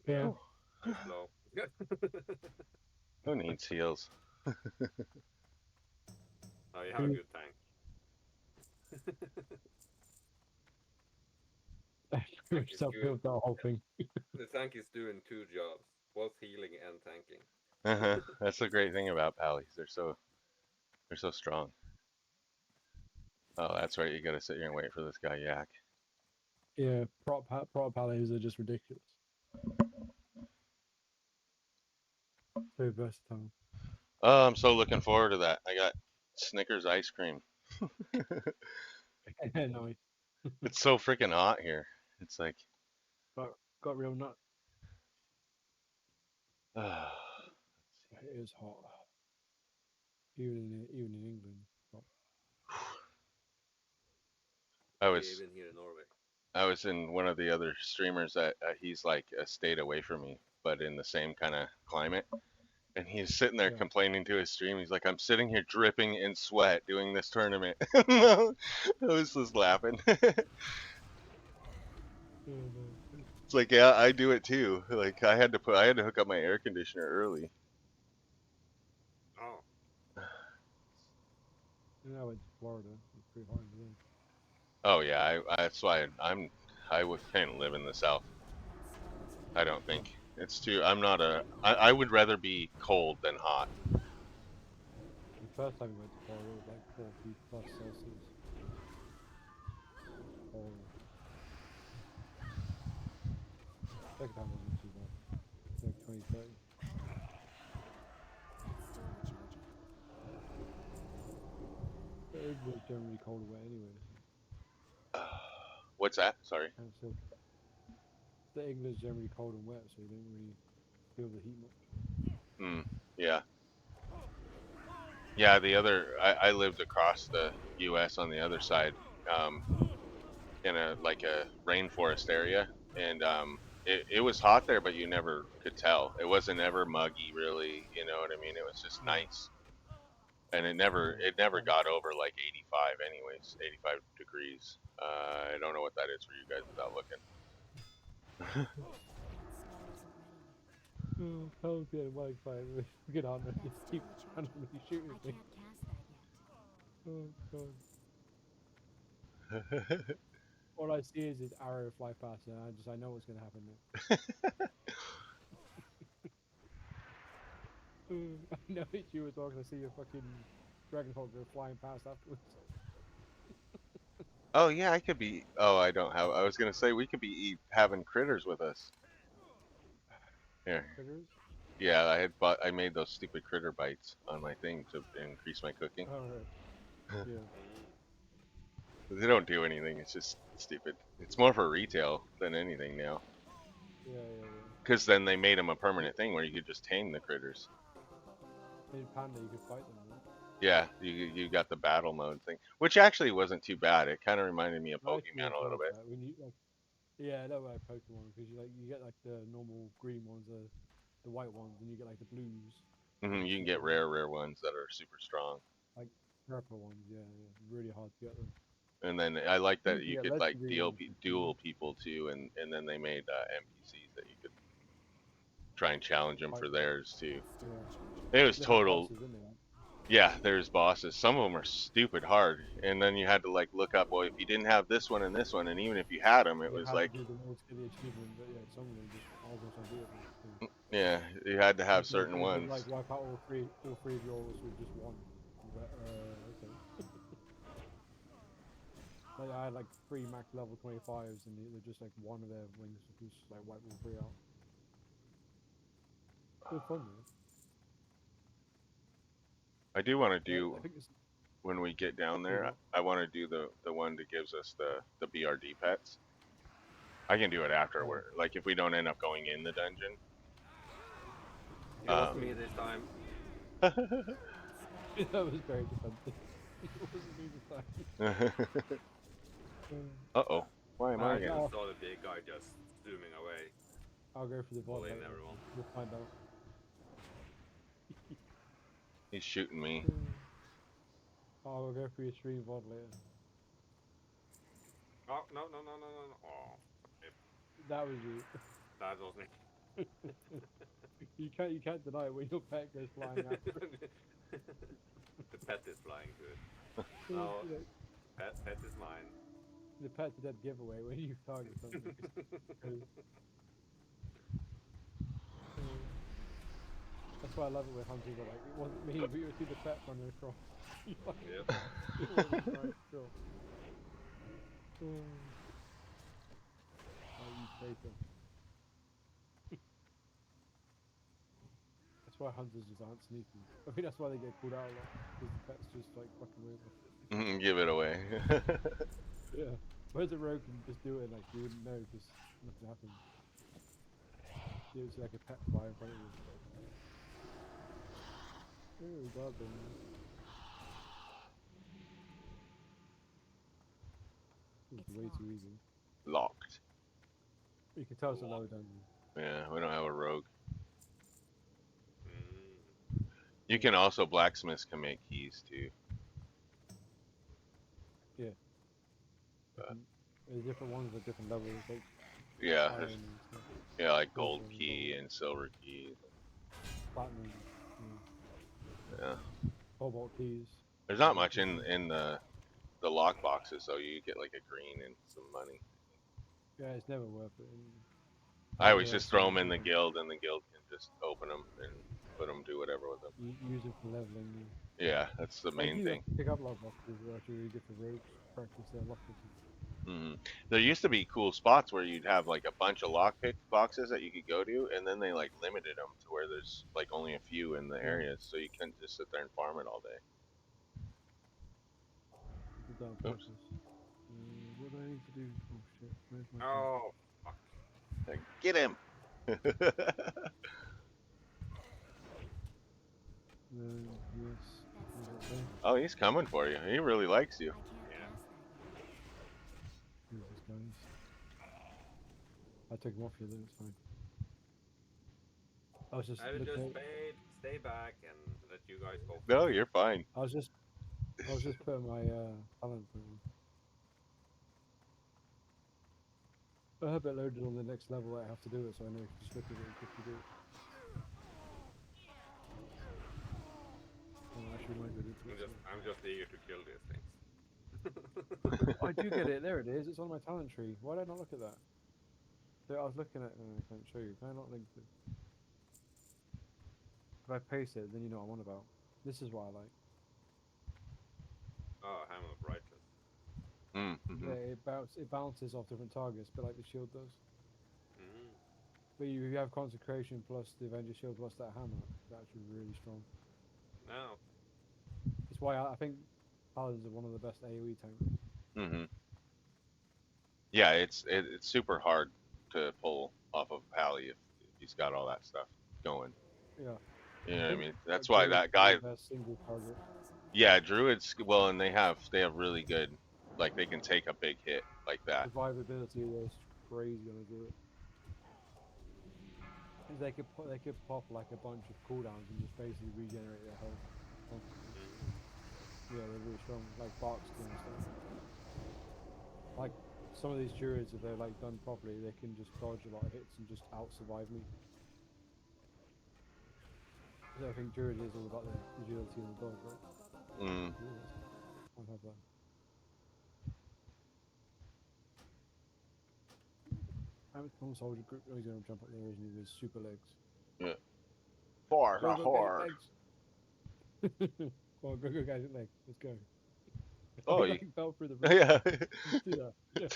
Yeah. Whew. Too slow. Who needs heals? Oh, you have a good tank. Tank is Stop good. build that whole thing. The tank is doing two jobs, both healing and tanking. That's the great thing about pallies. They're so strong. Oh, that's right. You gotta sit here and wait for this guy yak. Yeah, prop pallies are just ridiculous. So versatile. Oh, I'm so looking forward to that. I got Snickers ice cream. Nice. It's so freaking hot here. It's like, Got real nut. uh, It is hot. Even in England. Hot. I Yeah, was even here in Norway. I was in one of the other streamers that he's like a state away from me, but in the same kind of climate. And he's sitting there Yeah. complaining to his stream. He's like, I'm sitting here dripping in sweat doing this tournament. I was just laughing. It's like, yeah, I do it too. Like I had to hook up my air conditioner early. Oh, And I went to Florida. It's pretty hot in there. Oh yeah, that's why I can't live in the South. I don't think it's too. I would rather be cold than hot. The first time we went to Florida, it was like 40 plus Celsius. Horrible. Second time wasn't too bad. Like 20, 30. But England's generally cold and wet anyway. What's that? Sorry. And so the England's generally cold and wet, so you don't really feel the heat much. Yeah. Yeah. I lived across the U.S. on the other side, in a rainforest area, and it was hot there, but you never could tell. It wasn't ever muggy, really. You know what I mean? It was just nice, and it never got over like 85, anyways. 85 degrees. I don't know what that is for you guys without looking. Oh, hell yeah, Mike fight. Get on there. Just keep randomly shooting I me. can't cast that yet. Oh, God. All I see is his arrow fly past, and I know what's going to happen now. I know it's you as well, 'cause I see your fucking Dragonhawk go flying past afterwards. Oh yeah, I could be. Oh, I don't have. I was gonna say we could be having critters with us. Here. Critters? Yeah, I made those stupid critter bites on my thing to increase my cooking. Oh, right. Yeah. They don't do anything. It's just stupid. It's more for retail than anything now. Yeah. Because then they made them a permanent thing where you could just tame the critters. In Panda, you could fight them, right? Yeah, you got the battle mode thing, which actually wasn't too bad. It kind of reminded me of I actually Pokemon a little enjoyed bit. that. When you, like, yeah, I know about Pokemon, because you get like the normal green ones, the white ones, and you get like the blues. You can get rare ones that are super strong. Like purple ones, yeah. Really hard to get them. And then I like that you Yeah, could like legendary ones. duel people too, and then they made NPCs that you could try and challenge them for theirs too. Yeah. It was They have total. bosses, isn't they? Yeah, there's bosses. Some of them are stupid hard, and then you had to like look up. Well, if you didn't have this one and this one, and even if you had them, it You was had like, to do them all to get the achievement, but yeah, some of them just almost unbeatable. So. yeah, you had to have certain You could, ones. like wipe out all three of yours with just one. But, okay. Like I had like 3 max level 25s, and they're just like one of their wings just like wipe all 3 out. It was fun, man. I do want to Yeah, do I think it's when we get down pretty there. much. I want to do the one that gives us the BRD pets. I can do it afterward. Like if we don't end up going in the dungeon. it was me this time. That was very defensive. It wasn't me this time. Uh oh. Why am I I again? just saw the big guy just zooming away. I'll go for the VOD Pull in later. everyone. We'll find out. He's shooting me. I'll go for your stream VOD later. Oh, no, no, no, no, no, no. Oh, it, That was you. that was me. You can't deny it when your pet goes flying out. The pet is flying good. No, pet is mine. The pet's a dead giveaway when you target something. That's why I love it when hunters are like, it wasn't me, but you see the pet running across. Yep. Right, sure. Oh, you traitor. That's why hunters just aren't sneaky. I think that's why they get called out a lot, because the pets just like fucking over. Give it away. Yeah. Whereas a rogue can just do it like you wouldn't know because nothing happens. It's like a pet fly in front of you. Oh god damn. It's It's way too locked. easy. Locked. You can tell it's a low dungeon. Yeah, we don't have a rogue. Mm. You can also, blacksmiths can make keys too. There's different ones with different levels, like Yeah, iron there's, and stuff, yeah, like gold silver and key gold, and silver keys. platinum, Yeah. cobalt keys. There's not much in the lock boxes, so you get like a green and some money. Yeah, it's never worth it. I always just throw them in the guild, and the guild can just open them and put them, do whatever with them. Use it for leveling. Yeah, that's the Like main you thing. have to pick up lock boxes, are actually really good for rogues. Practice their lock picking. There used to be cool spots where you'd have like a bunch of lockpick boxes that you could go to, and then they like limited them to where there's like only a few in the Yeah. areas, so you couldn't just sit there and farm it all day. Did that on Oops. purpose. What do I need to do? Oh shit, where's my thing? Oh, fuck. Like, get him! Yes. What does it say? Oh, he's coming for you. He really likes you. I can't Yeah. cast that yet. Who's this guys? I took him off here, then it's fine. I was just I would just looking. stay back and let you guys go. No, you're fine. I was just putting my talent point on. I have it loaded on the next level. I have to do it, so I know just look at it and quickly do it. Oh, actually, might go do it. I'm just eager to kill these things. I do get it. There it is. It's on my talent tree. Why did I not look at that? So I was looking at. I can't show you. Can I not link it? If I paste it, then you know what I'm on about. This is what I like. Oh, Hammer of Righteous. Yeah, it bounces off different targets, but like the shield does. Mm. But you have consecration plus the Avenger shield plus that hammer. It's actually really strong. No. It's why I think paladins are one of the best AoE tanks. Yeah, it's super hard to pull off of Pally if he's got all that stuff going. Yeah. You know what I mean? That's Like, why Druid's that guy. the best single target. Yeah, druids. Well, and they have really good. Like they can take a big hit like that. Survivability was crazy on a druid. They could pop like a bunch of cooldowns and just basically regenerate their health. Yeah, they're really strong, like Bark's and stuff. Like some of these druids, if they're like done properly, they can just dodge a lot of hits and just out survive me. So I think druid is all about the agility and the dodge, right? I'll have that. I'm a soldier group. Oh, he's gonna jump up there, isn't he? With his super legs. Yeah. For the Go, go, horde. legs. Come on, go, guys, legs. Let's go. Oh, he like fell through the roof. Yeah. See that? Yeah.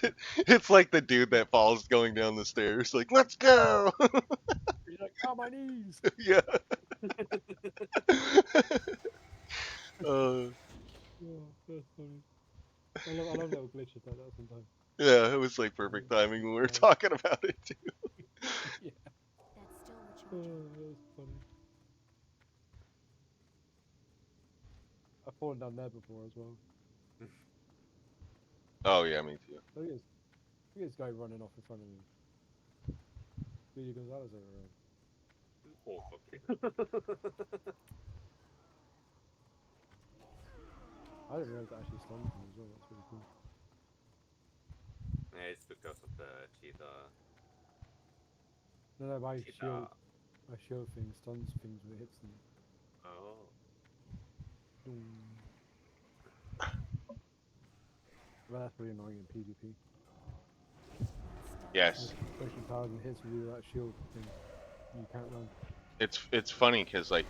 It's like the dude that falls going down the stairs. Like, let's go. He's like, on my knees. Yeah. Oh, that's funny. I love little glitches like that sometimes. Yeah, it was like perfect timing when we were talking about it too. Yeah. That's still Oh, recharging. that's funny. I've fallen down there before as well. Oh yeah, me too. Look at this guy running off in front of me. Speedy Gonzalez are around. Oh, fuck. I didn't realize that actually stuns them as well. That's really cool. Yeah, it's because of the cheetah. No, my Cheetah. shield thing stuns things when it hits them. Oh. Mm. Well, that's really annoying in PvP. Yes, Especially Paladin hits with you with that shield thing. You can't run. it's funny because like,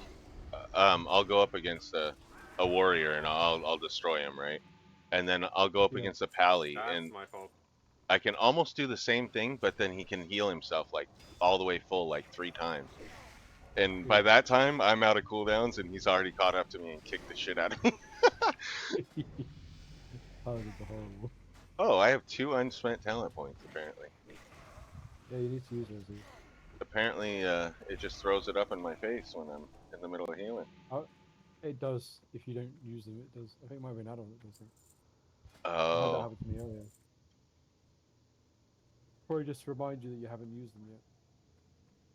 I'll go up against a warrior and I'll destroy him, right? And then I'll go up Yeah. against a pally That's and my fault. I can almost do the same thing, but then he can heal himself like all the way full like 3 times. And by Yeah. that time, I'm out of cooldowns and he's already caught up to me and kicked the shit out of me. Paladins are horrible. Oh, I have 2 unspent talent points apparently. Yeah, you need to use those. Dude. Apparently, it just throws it up in my face when I'm in the middle of healing. It does. If you don't use them, it does. I think it might be an add-on that does that. I had that Oh, happen to me earlier. Probably just to remind you that you haven't used them yet.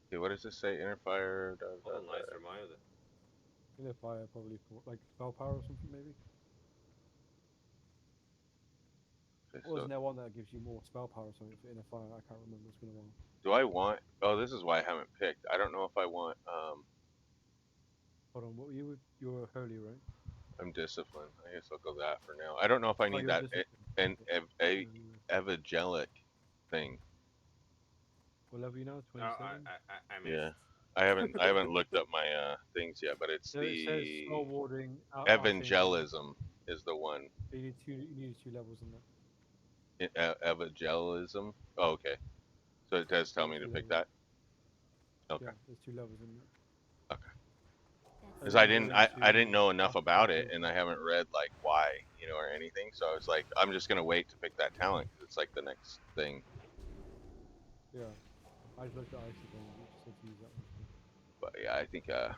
okay, what does this say? Inner fire. What a nice reminder. Inner fire probably for like spell power or something maybe. Okay, Or so isn't there one that gives you more spell power or something for inner fire? I can't remember. It's been a while. do I want? Oh, this is why I haven't picked. I don't know if I want. Hold on. What were you? You were holy, right? I'm disciplined. I guess I'll go that for now. I don't know if I Oh, need you're that disciplined. an Okay. a Um, evangelic thing. what level are you now? No, 27. I Yeah, missed. I haven't looked up my things yet, but it's So it says spell the warding, archangel. evangelism is the one. You need two. You need 2 levels in that. Evangelism. Oh, okay. So it does tell Yeah, me to 2 pick levels. that. Okay. Yeah, there's 2 levels in that. Okay. And Because then I you go didn't I into didn't know enough about it, and archangel. I haven't read like why, or anything. So I was like, I'm just gonna wait to pick that talent because it's like the next thing. Yeah. I just looked at ice again. It just said to use that one. So. But yeah, I think Yeah,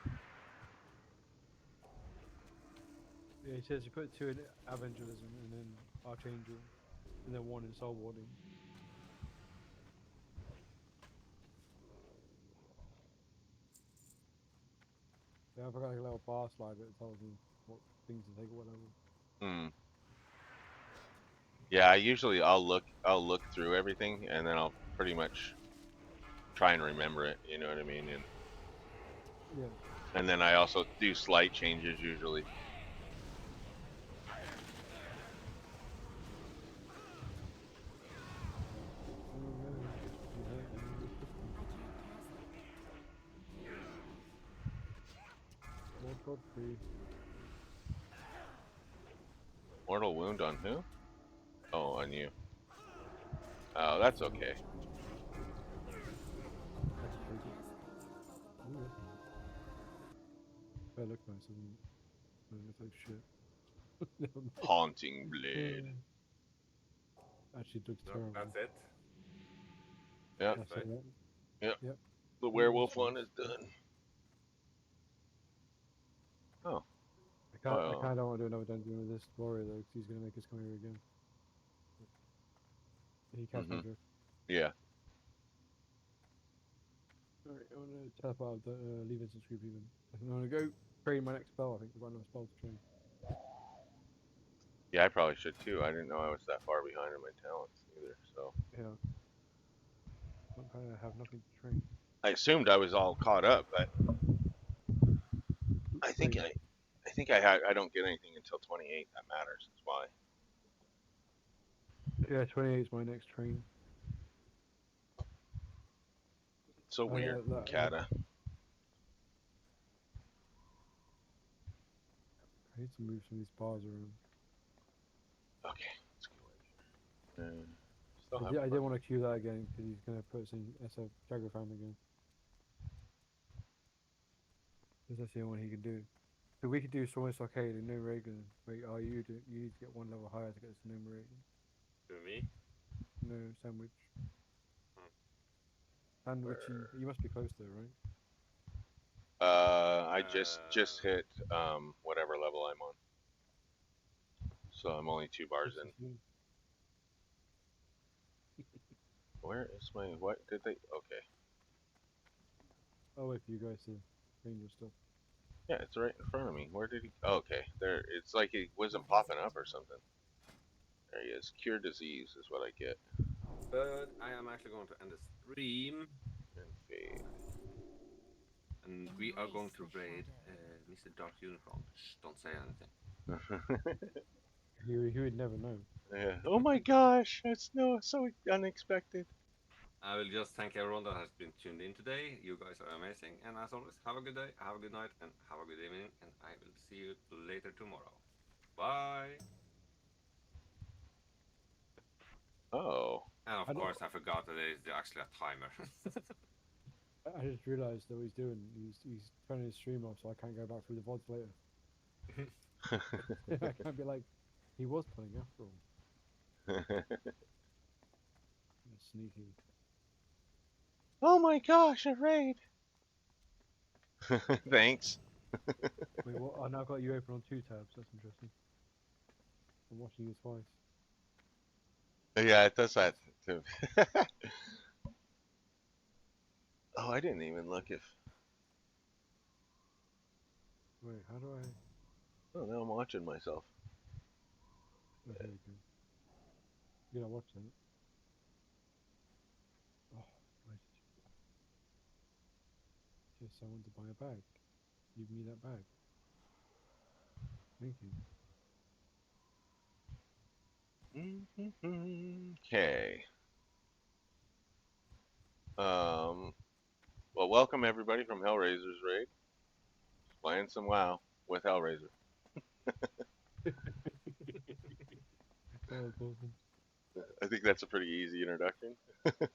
it says you put 2 in evangelism and then archangel, and then 1 in soul warding. Yeah, I've got like a little bar slide that tells me what things to take at what level. hmm. Yeah, I usually I'll look through everything and then I'll pretty much try and remember it. You know what I mean? Yeah. And then I also do slight changes usually. Lord Godfrey. Mortal wound on who? Oh, on you. Oh, that's okay. That's crazy. Ooh, that's nice. That look nice, doesn't it? No, it looks like shit. Never mind. Haunting blade. Actually, it looks No, terrible. that's it. Yeah, That's Right? it. Right? yeah. Yep. The Oh, werewolf that's one nice. is done. Oh, I well. kind of don't want to do another dungeon with this warrior though, because he's gonna make us come here again. He catch my Mhm. drift. Yeah. Alright, I want to teleport out the leave instant scoop even. I'm gonna go train my next spell. I think I've got enough spell to train. Yeah, I probably should too. I didn't know I was that far behind in my talents either. So Yeah. I kind of have nothing to train. I assumed I was all caught up, but I think Maybe. I don't get anything until 28. That matters. That's why. Yeah, 28 is my next train. So weird, Kata. I need to move some of these bars around. Okay, let's go in here. Still have I fun. didn't want to queue that again because he's gonna put us in SF Jagger Farm again. Because that's the only one he can do. So we could do Source Arcade and no Reagan. Wait, you need to get 1 level higher to get this no Reagan. To me? No sandwich. Hmm. Sandwichy. You must be close there, right? I just hit whatever level I'm on. So I'm only 2 bars in. 62. Where is my what did they? Okay. I'll wait for you guys to bring your stuff. Yeah, it's right in front of me. Where did he? Oh, okay, there. It's like he wasn't popping up or something. There he is. Cure disease is what I get. But I am actually going to end the stream, And fade. and we are going to raid Mr. Dark Unicorn. Shh, don't say anything. He would never know. Yeah. Oh my gosh, that's so unexpected. I will just thank everyone that has been tuned in today. You guys are amazing, and as always, have a good day, have a good night, and have a good evening. And I will see you later tomorrow. Bye. Oh. And of I don't. course, I forgot that there is actually a timer. I just realised that what he's doing. He's turning his stream off, so I can't go back through the VODs later. I can't be like, he was playing after all. Sneaky. Oh my gosh, a raid. Thanks. Wait, what? I now got you open on 2 tabs. That's interesting. I'm watching you twice. Yeah, it does that too. Oh, I didn't even look if. Wait, how do I? Oh, now I'm watching myself. Oh, here we go. You're not watching it. Oh, why did you? Just I want to buy a bag. Give me that bag. Thank you. Okay. Well, welcome everybody from Hellraiser's raid. Playing some WoW with Hellraiser. Oh, that's awesome. I think that's a pretty easy introduction. I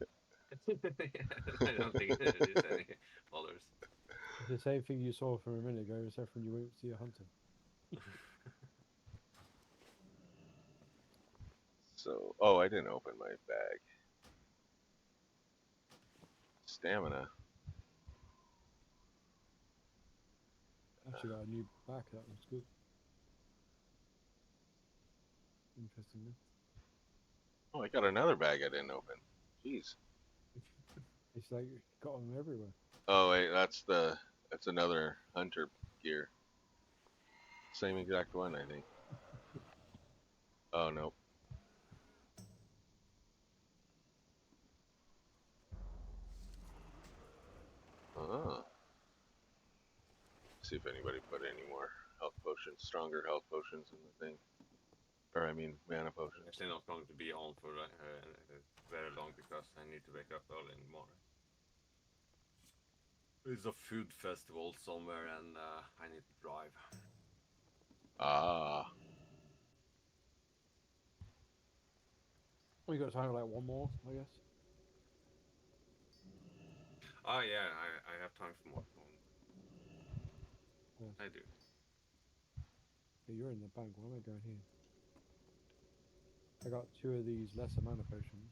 don't think there's any others. It's the same thing you saw from a minute ago, except when you went to see a hunter. So, oh, I didn't open my bag. Stamina. Actually got a new back. That was good. Interesting. Oh, I got another bag I didn't open. Jeez. It's like got them everywhere. Oh wait, that's another hunter gear. Same exact one, I think. Oh no. Oh. See if anybody put any more health potions, stronger health potions in the thing. Or I mean, mana potions. Actually, not going to be on for very long because I need to wake up early in the morning. It's a food festival somewhere, and I need to drive. Ah. We got time for like one more, I guess. Oh yeah, I have time for more. Yes. I do. Yeah, you're in the bank. Why am I going here? I got 2 of these lesser mana potions.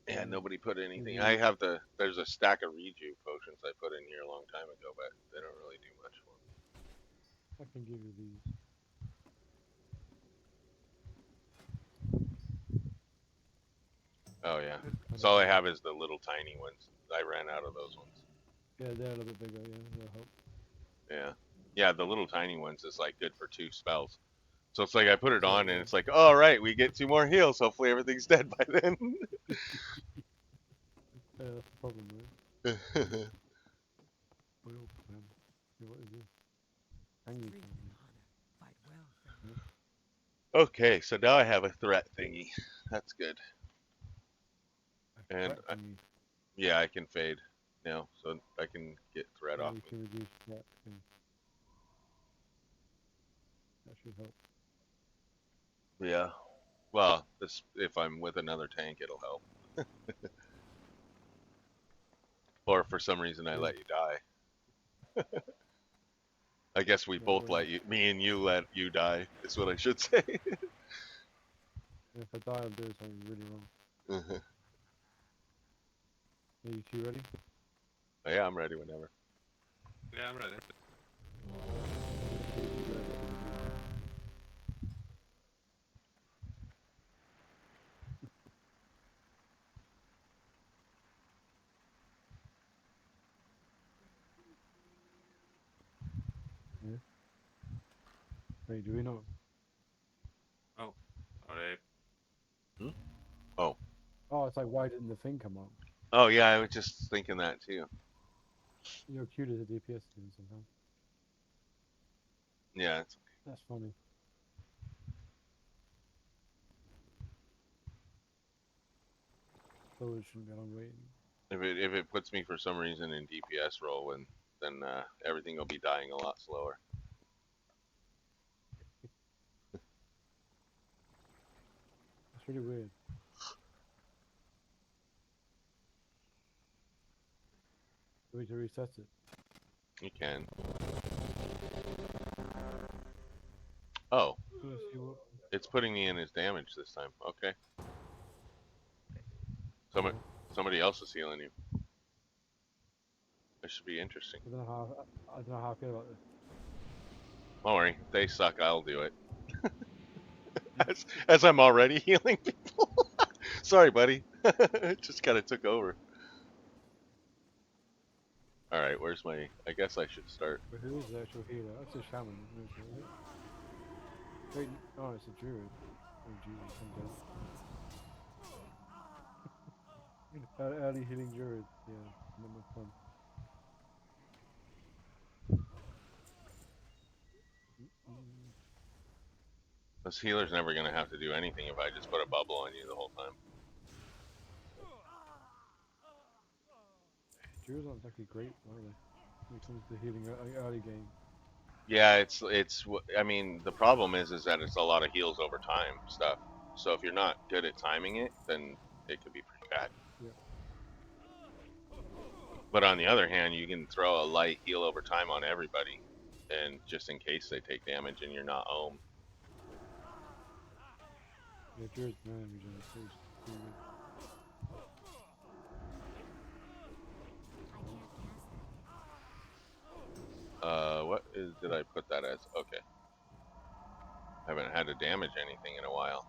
Yeah, nobody put anything. Mhm. I have there's a stack of reju potions I put in here a long time ago, but they don't really do much for me. I can give you these. Oh yeah. So all I have is the little tiny ones. I ran out of those ones. Yeah, they're a little bit bigger. Yeah, they'll help. Yeah. Yeah, the little tiny ones is like good for 2 spells. So it's like I put it So, on and yeah. it's like, all right, we get 2 more heals. Hopefully everything's dead by then. Yeah, that's the problem, right? Oil plan. Yeah, what is this? Hanging Free plan. honor. Fight well, friend. Okay, so now I have a threat thingy. That's good. And Threat thingy. yeah, I can fade now, so I can get threat Yeah, off you me. can reduce threat thing. That should help. Yeah. Well, this if I'm with another tank, it'll help. Or if for some reason I Yeah. let you die. I guess we Yeah, both or let you, me and you let you die, is what I should say. if I die, I'm doing something really wrong. Are you 2 ready? Yeah, I'm ready whenever. Yeah, I'm ready. Wait, do we know? Oh, are they? Oh. Oh, it's like, why didn't the thing come up? Oh yeah, I was just thinking that too. You're cute as a DPS thing sometimes. Yeah, it's, That's funny. So it shouldn't be long waiting. if it puts me for some reason in DPS role, then everything will be dying a lot slower. That's really weird. Do we need to reset it? You can. Oh, Let's see what. it's putting me in as damage this time. Okay. Somebody, somebody else is healing you. This should be interesting. I don't know how. I don't know how I feel about this. Don't worry, if they suck, I'll do it. As I'm already healing people. Sorry, buddy. It just kind of took over. All right, where's my? I guess I should start. But who is the actual healer? That's a shaman, isn't it? Wait, oh, it's a druid. Oh Jesus, I'm dead. Early healing druid. Yeah, not much fun. This healer's never gonna have to do anything if I just put a bubble on you the whole time. Druids aren't exactly great, are they? When it comes to healing early game. Yeah, it's. I mean, the problem is that it's a lot of heals over time stuff. So if you're not good at timing it, then it could be pretty bad. Yeah. But on the other hand, you can throw a light heal over time on everybody, and just in case they take damage and you're not home. Yeah, druids man regeneration is pretty good. What is? Did I put that as? Okay. Haven't had to damage anything in a while.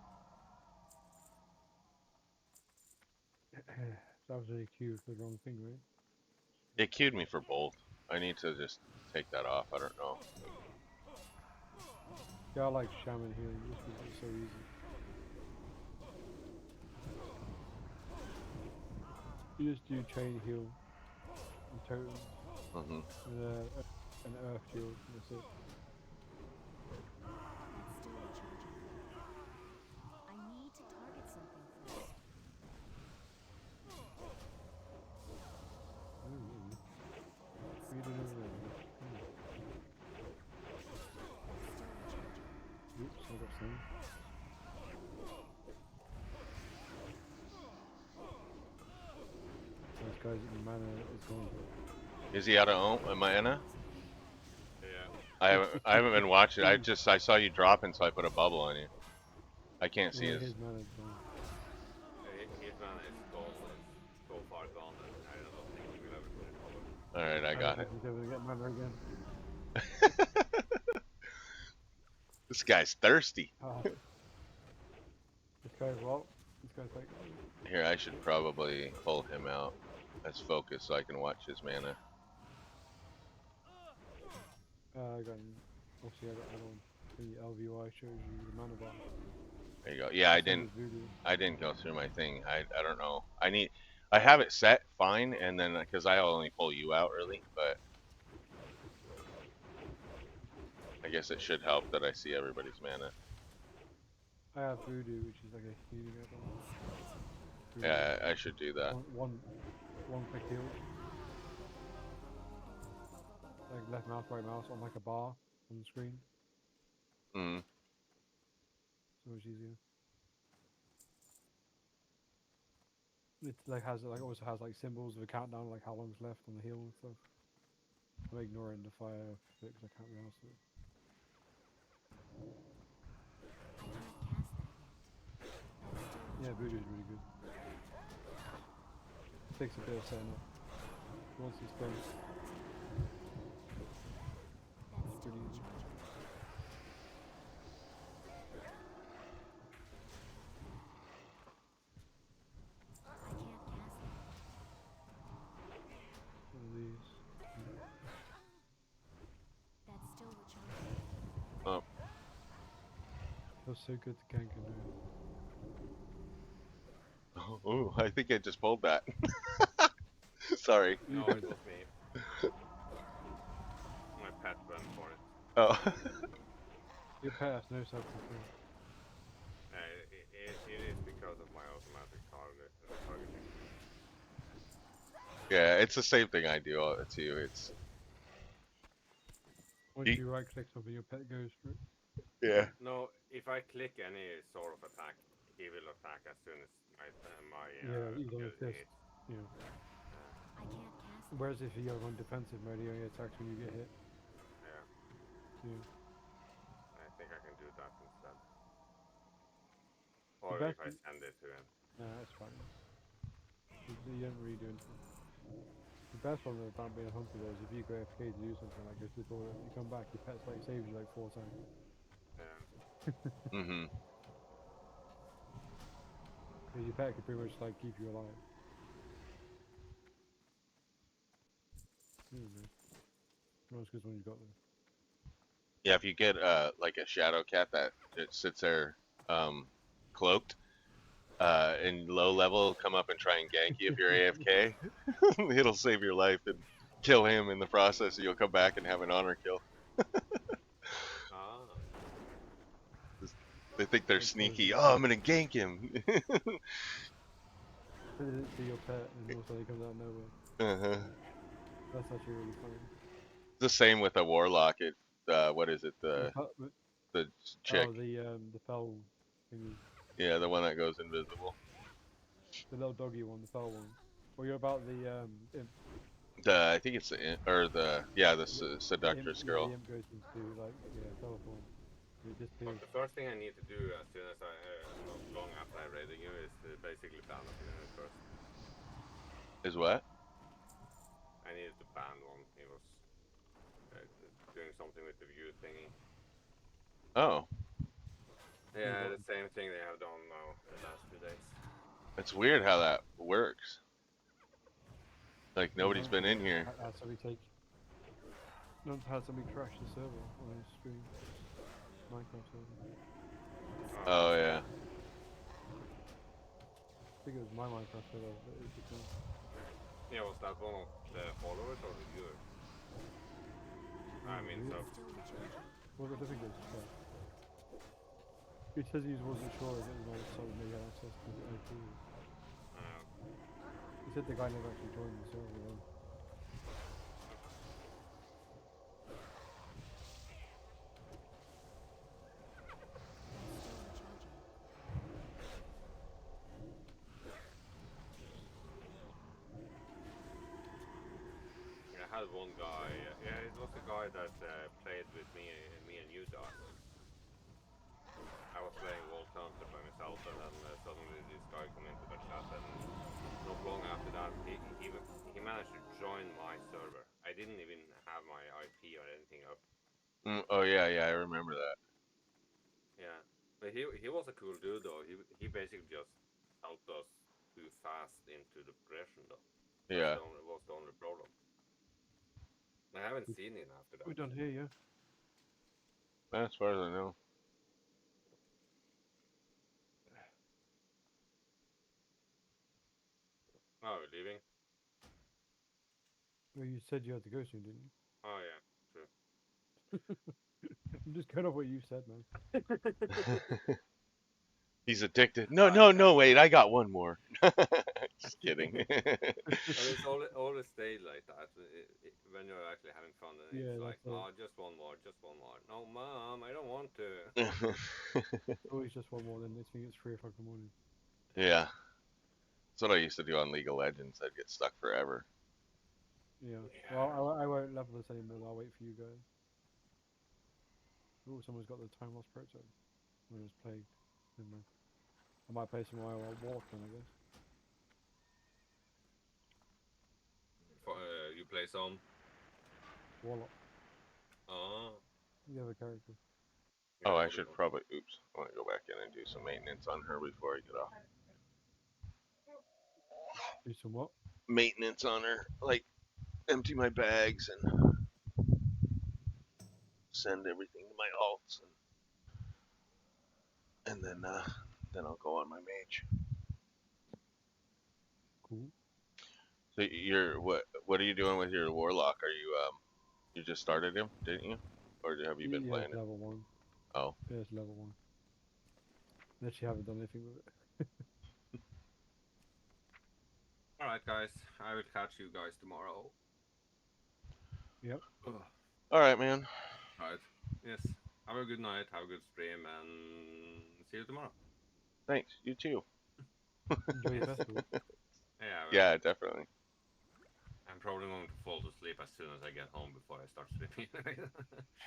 That was really cute for the wrong thing, right? It queued me for both. I need to just take that off. I don't know. Yeah, I like shaman healing just because it's so easy. You just do chain heal and totem Hmm. and an earth heal, and that's it. I need to target something first. We don't know where. Oops, I got some. Those guys at the mana is gone. Is he out of mana? Yeah. I haven't been watching. I saw you dropping, so I put a bubble on you. I can't see Yeah, his. his mana is gone. His man is so far gone that I don't think he will ever put it over. All right, I got it. He's ever gonna get mana again. This guy's thirsty. This guy's well. This guy's like. Here, I should probably pull him out as focus so I can watch his mana. I got. Obviously, I got add-on. The LVY shows you the mana bar. There you go. Yeah, I Same didn't. as Voodoo. I didn't go through my thing. I don't know. I have it set fine, and then because I only pull you out early, but I guess it should help that I see everybody's mana. I have Voodoo, which is like a healing add-on. Yeah, I should do that. One quick heal. Like left mouse, right mouse on like a bar on the screen. Mm. So much easier. It like has like also has like symbols of a countdown, like how long's left on the heal and stuff. I'm ignoring the fire because I can't be asked with it. I can't cast that yet. Yeah, Voodoo is really good. Takes a bit of setting up. Once it's done, That's pretty still easy. I can't cast that. One of these. That's still recharging. Oh, was so good to gank him there. Oh, I think I just pulled that. Sorry. No, it was me. My pet went for it. Oh. Your pet has no self-control. It is because of my automatic targeting. Yeah, it's the same thing I do too. It's Once Ye- you right click something, your pet goes for it. yeah. No, if I click any sort of attack, he will attack as soon as my Yeah, he's on a ability fist. hits. Yeah. I can't cast that. Whereas if you go on defensive mode, he only attacks when you get hit. Yeah, Yeah. I think I can do that instead. The Or best. if I send it to him. Nah, that's fine. You don't really do anything. The best one about being a hunter though is if you go AFK to do something like go to the toilet, you come back, your pet's like saves you like 4 times. Yeah. Mhm. Because your pet can pretty much like keep you alive. That's good one you got there. Yeah, if you get like a shadow cat that just sits there cloaked in low level, come up and try and gank you if you're AFK. It'll save your life and kill him in the process, and you'll come back and have an honor kill. Ah. They think they're Like, sneaky. poison. Oh, I'm gonna gank him. Put it to your pet and all of a sudden he comes out of nowhere. Uh-huh. That's actually really funny. The same with a warlock. It what is it? The chick. Oh, the fell thingy. Yeah, the one that goes invisible. The little doggy one, the fell one. Or you're about the imp. I think it's the seductress Yeah, the girl. imp goes into like fell form. It disappears. But the first thing I need to do as soon as not long after I raiding you is to basically ban a unit first. Is what? I needed to ban one. He was doing something with the view thingy. Oh, Yeah, the same thing they have done now the last 2 days. it's weird how that works. Like nobody's been in here. Had somebody take. No, had somebody crash the server on his stream. Minecraft server. Oh yeah. I think it was my Minecraft server, but it was different. Yeah, was that one of the followers or the viewers? I mean, really? so Still recharging. Well, I think it was crash. He says he wasn't sure if it was all someone maybe had access to the IP. He said the guy never actually joined the server though. Still recharging. I had one guy. Yeah, it was the guy that played with me and you, Doc. I was playing World Counter by myself, and then suddenly this guy come into the chat, and not long after that, he managed to join my server. I didn't even have my IP or anything up. Oh yeah, I remember that. Yeah, but he was a cool dude though. He basically just helped us too fast into the progression though. Yeah. Was the only problem. I haven't seen him after that. We're done here, yeah. As far as I know. Oh, we're leaving? Well, you said you had to go soon, didn't you? Oh yeah, true. I'm just going off what you said, man. He's addicted. No, wait, I got one more. Just kidding. But it's always stayed like that when you're actually having fun, and Yeah, it's like, that's oh, just one more. No, mom, I don't want to. Always just one more, then next thing it's 3 o'clock in the morning. Yeah. That's what I used to do on League of Legends. I'd get stuck forever. Yeah. Well, I won't level this anymore. I'll wait for you guys. Oh, someone's got the time lost prototype. When it's plagued. Never mind. I might play some more Warlock then, I guess. You play some? Warlock. Oh. The other character. Yeah, Oh, I what should is it? probably. Oops. I want to go back in and do some maintenance on her before I get off. Do some what? Maintenance on her, like empty my bags and send everything to my alts. and then I'll go on my mage. Cool. So you're what are you doing with your warlock? Are you you just started him, didn't you? Or have you been Yeah, playing it's it? level 1. Oh, Yeah, it's level 1. Actually haven't done anything with it. Alright, guys. I will catch you guys tomorrow. Yep. Ugh. all right, man. Right. Yes. Have a good night, have a good stream, and see you tomorrow. Thanks. You too. Enjoy your festival. Yeah, well, Yeah, definitely. I'm probably going to fall to sleep as soon as I get home before I start streaming.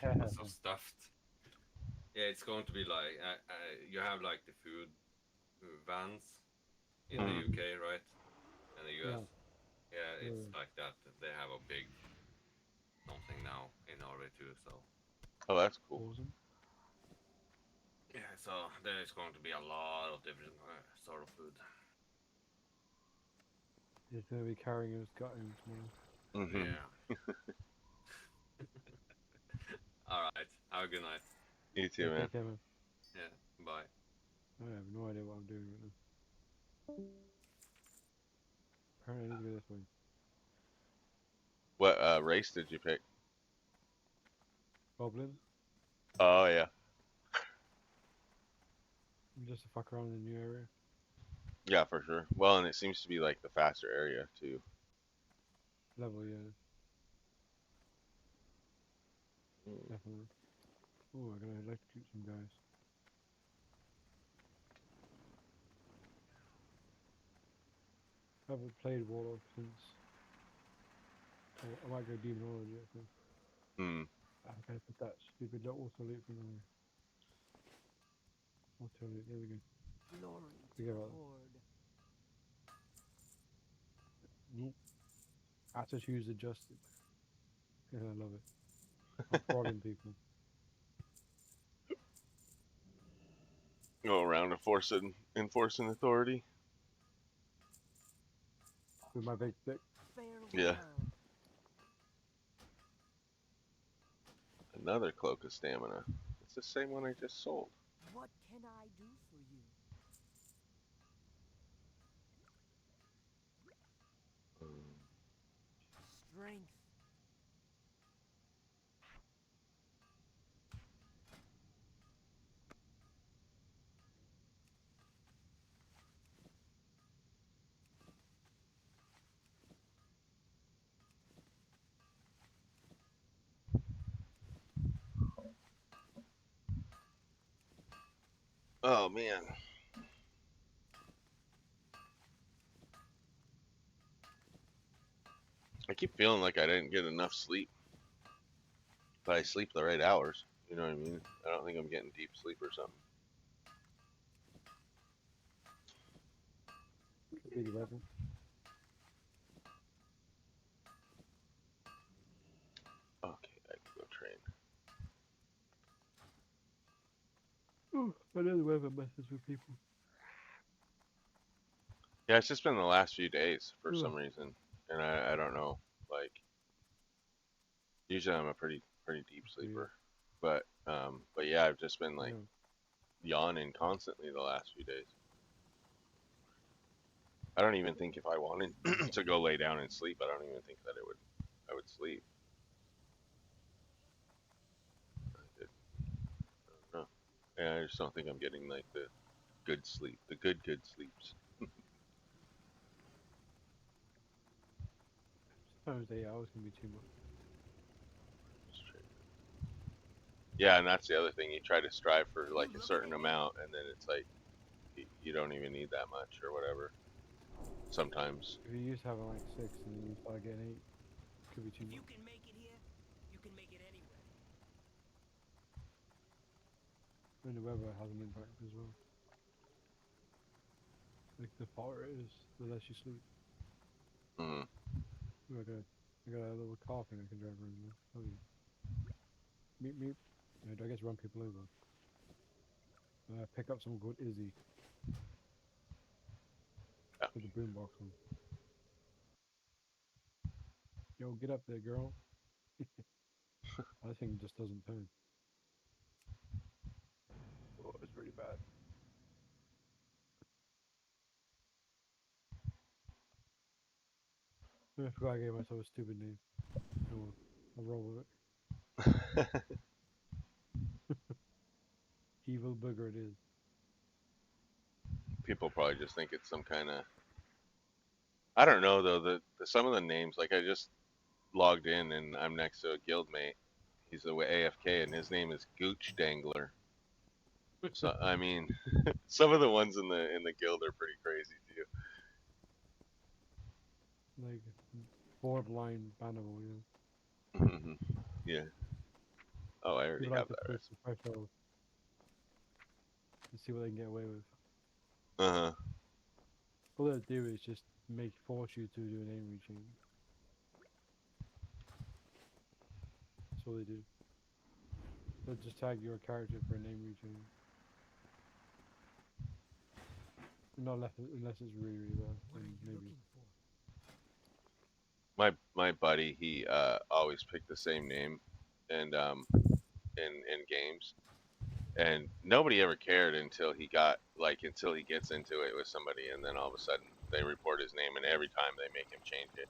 I'm so stuffed. Yeah, it's going to be like you have like the food vans in the Mm. UK, right? And the US. Yeah, it's Yeah. like that. They have a big something now in Norway too. So Oh, that's cool. Awesome. yeah, so there's going to be a lot of different sort of food. He's going to be carrying his gutting tomorrow. Hmm. Yeah. All right. Have a good night. You too, man. Take care, man. Yeah. Bye. I have no idea what I'm doing right now. Apparently I need to go this way. What race did you pick? Goblin? Oh yeah, Just to fuck around in the new area. yeah, for sure. Well, and it seems to be like the faster area too. Level, yeah. Mm. Definitely. Oh, I gotta electrocute some guys. I haven't played Warlock since. I might go Demonology, I think. Hmm. I gotta put that stupid little auto loop in there. Auto loop, there we go. Glory to Forget the about Horde. that. Nope. Attitudes adjusted. Yeah, I love it. I'm prodding people. Go around enforcing authority. With my big stick. Yeah. Farewell. Another cloak of stamina. It's the same one I just sold. What can I do for you? Mm. Strength. Oh man. I keep feeling like I didn't get enough sleep, but I sleep the right hours. You know what I mean? I don't think I'm getting deep sleep or something. Big weapon. Okay, I can go train. Oh, I know the weather messes with people. Yeah, it's just been the last few days for Ugh. some reason, and I don't know. Like usually I'm a pretty deep Weird. sleeper, but yeah, I've just been like Yeah. yawning constantly the last few days. I don't even think if I wanted to go lay down and sleep, I don't even think that I would sleep. I don't know. Yeah, I just don't think I'm getting like the good sleep, the good sleeps. Sometimes 8 hours can be too much. Yeah, and that's the other thing. You try to strive for like a certain amount, and then it's like you don't even need that much or whatever. Sometimes. If you used to have like 6 and then you start getting 8, it could be too If you much. can make it here, you can make it anywhere. And the weather has an impact as well. Like the hotter it is, the less you sleep. Mm. Ooh, I got a little car thing I can drive around now. Oh yeah. Meep meep. Do I get to run people over? Pick up someone called Izzy Yeah. with the boombox on. Yo, get up there, girl. I think it just doesn't turn. Oh, it's really bad. I forgot I gave myself a stupid name. Oh well, I'll roll with it. Evil booger it is. People probably just think it's some kind of. I don't know though. Some of the names, like I just logged in and I'm next to a guildmate. He's the AFK and his name is Gooch Dangler. So I mean, some of the ones in the guild are pretty crazy too. Like borderline bannable, you know. Yeah. Oh, I already People like have to that push the threshold and see what they can get away with. right. Uh huh. All they do is just force you to do a name rechange. That's all they do. They'll just tag your character for a name rechange. Not unless it's really, really bad. What are Then you maybe. looking for? My buddy, he always picked the same name, and in games, and nobody ever cared until he gets into it with somebody, and then all of a sudden they report his name, and every time they make him change it.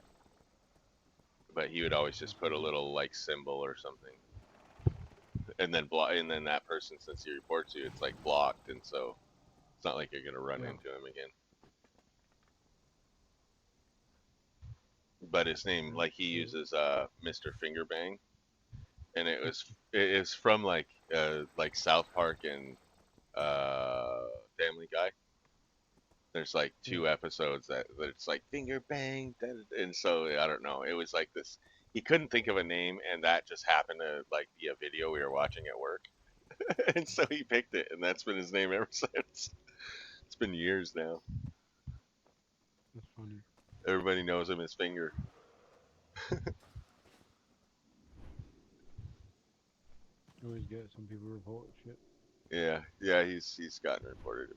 But he would always just put a little like symbol or something, and then and then that person, since he reports you, it's like blocked, and so it's not like you're gonna run Yeah. into him again. But his name, like he uses Mr. Fingerbang, and it is from like South Park and Family Guy. There's like two episodes that it's like finger bang, and so I don't know. It was like this. He couldn't think of a name, and that just happened to like be a video we were watching at work, and so he picked it, and that's been his name ever since. It's been years now. That's funny. Everybody knows him as Finger. You always get some people report shit. Yeah, yeah, he's gotten reported.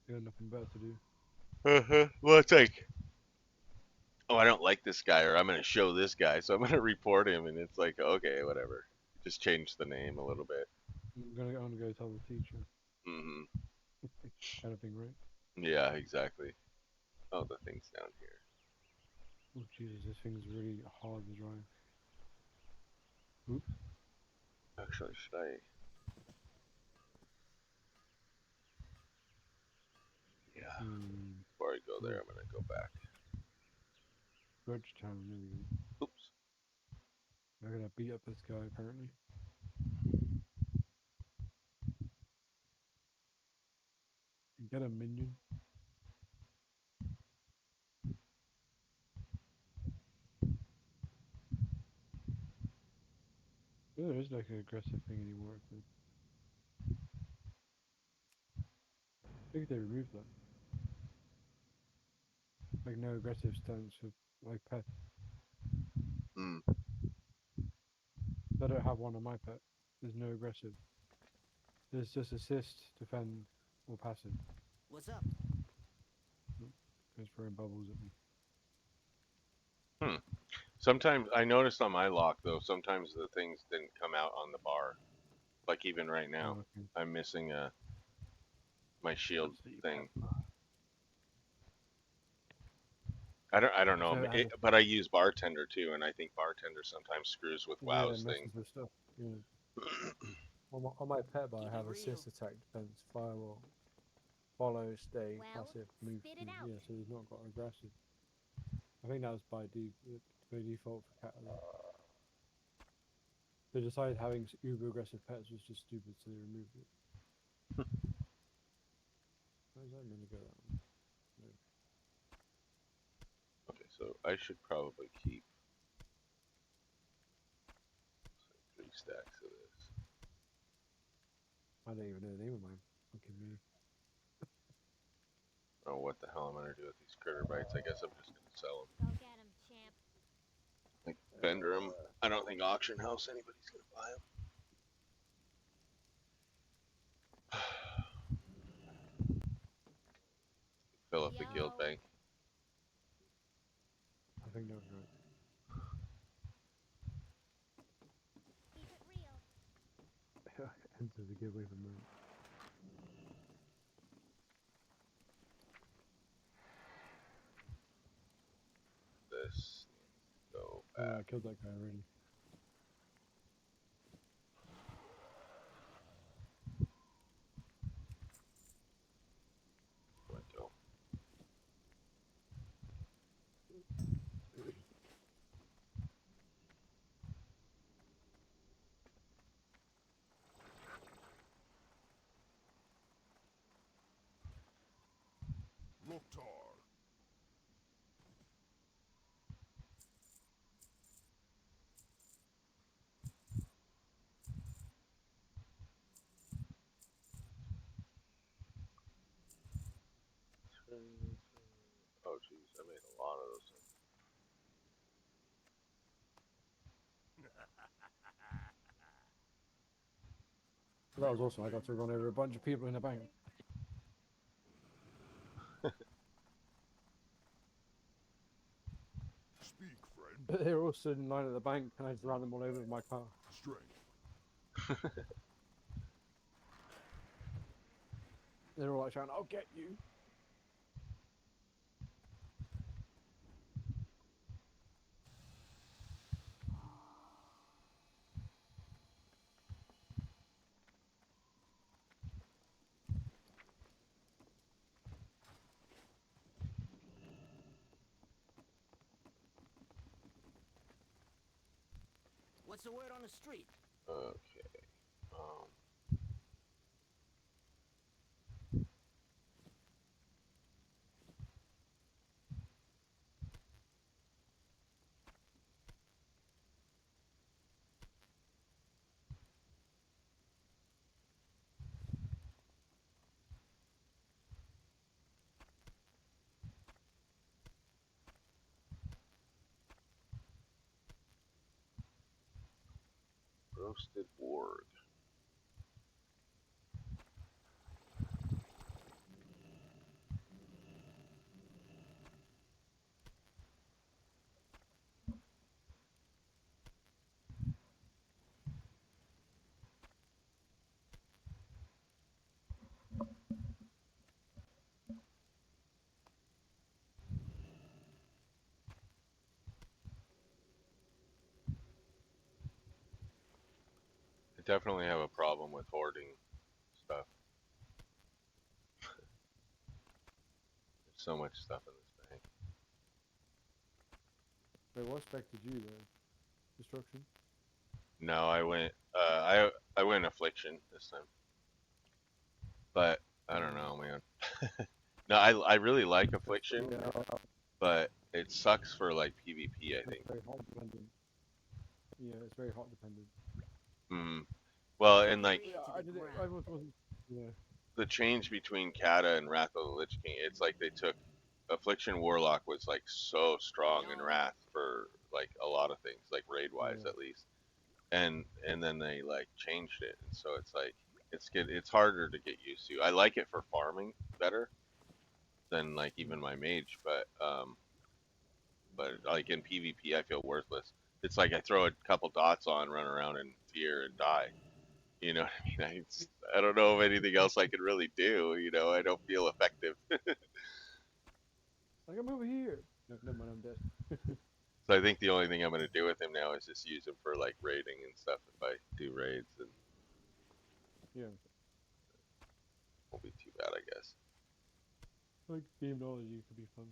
They got nothing better to do. Well, it's like, oh, I don't like this guy, or I'm gonna show this guy, so I'm gonna report him, and it's like, okay, whatever. Just change the name a little bit. I'm gonna go tell the teacher. Hmm. Kind of thing, right? Yeah, exactly. Oh, the thing's down here. Oh Jesus, this thing's really hard to drive. Oops. Actually, should I? Yeah. Before I go there, I'm gonna go back. Grudge Town, there we go. Oops. They're gonna beat up this guy apparently. Get a minion. Yeah, there is like an aggressive thing anymore. I think they removed that. Like no aggressive stunts for like pets. Mm. I don't have one on my pet. There's no aggressive. There's just assist, defend, or passive. What's up? Goes throwing bubbles at me. Hmm. Sometimes I noticed on my lock though. Sometimes the things didn't come out on the bar. Like even right now, Oh, okay. I'm missing my shield Let's see. thing. I don't know, So I have a, but I use bartender too, and I think bartender sometimes screws with yeah, WoW's thing. messes with stuff. Yeah. On my pet bar, I Keep have it assist, real. attack, defense, firewall, follow, stay, Well, passive, move. spit it out. Yeah, so he's not got aggressive. I think that was by default for cat. They decided having uber aggressive pets was just stupid, so they removed it. Where's that meant to go? That one? No. Okay, so I should probably keep 3 stacks of this. I don't even know the name of mine. Fucking me. Oh, what the hell I'm gonna do with these critter bites? I guess I'm just gonna sell them. Go get him, champ. Like vendor them. I don't think auction house anybody's gonna buy them. Fill up the guild Yo. bank. I think that was right. Keep it real. Enter the giveaway for merch. this. Go Yeah, I back. killed that guy already. Let go. Loktar. Oh jeez, I made a lot of those things. That was awesome. I got to run over a bunch of people in a bank. Speak, friend. They were all stood in line at the bank, and I just ran them all over with my car. Strength. They were all like shouting, "I'll get you!" What's the word on the street? Okay. Roasted warg. I definitely have a problem with hoarding stuff. There's so much stuff in this bank. Wait, what spec did you though? Destruction? No, I went I went affliction this time. But I don't know, man. No, I really like affliction, Yeah, but it sucks for like PvP, I think. it's very hot dependent. Yeah, it's very hot dependent. Mm. Well, and like Yeah, I did it. I wasn't. Yeah. the change between Kata and Wrath of the Lich King, it's like they took Affliction Warlock was like so strong in Wrath for like a lot of things, like raid wise Yeah. at least. And then they like changed it, and so it's like it's harder to get used to. I like it for farming better than like even my mage, but like in PvP I feel worthless. It's like I throw a couple dots on, run around in fear and die. You know what I mean? I don't know of anything else I could really do. You know, I don't feel effective. Like I'm over here. No, never mind. I'm dead. So I think the only thing I'm going to do with him now is just use him for like raiding and stuff. If I do raids, and Yeah. won't be too bad, I guess. Like demonology could be fun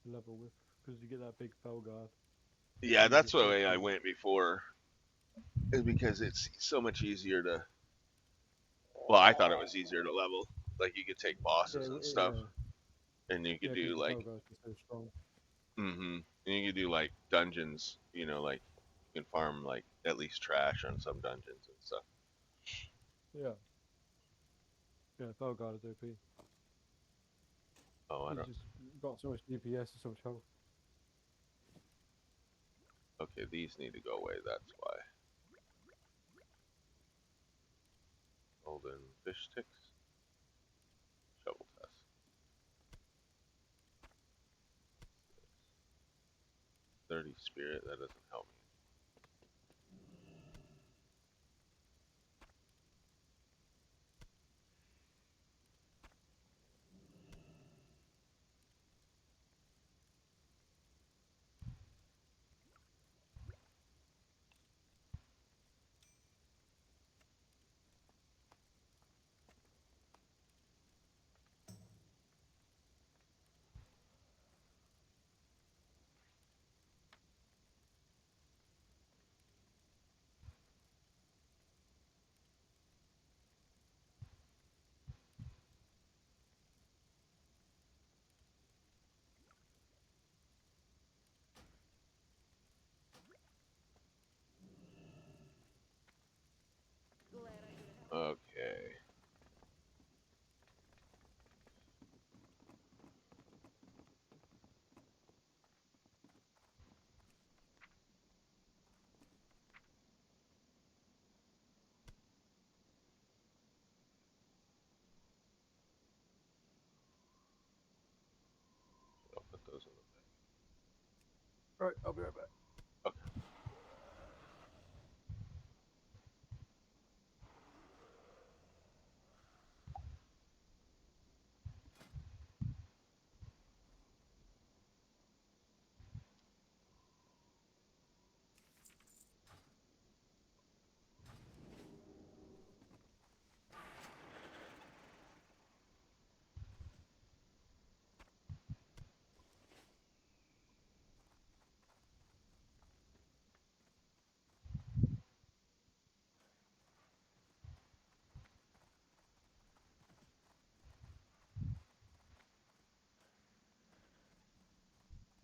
to level with because you get that big fell guard. Yeah, You that's just the take way I them. went before. Is because it's so much easier to. Well, I thought it was easier to level. Like you could take Yeah, bosses and stuff, yeah, and you yeah. could Because do the like, fell guard is so strong. and you could do like dungeons. You know, like you can farm like at least trash on some dungeons and stuff. Yeah. Yeah, fell guard is OP. Oh, I He's don't. just got so much DPS and so much health. Okay, these need to go away. That's why. Golden fish sticks. Shovel test. 30 spirit. That doesn't help me. Alright, I'll be right back.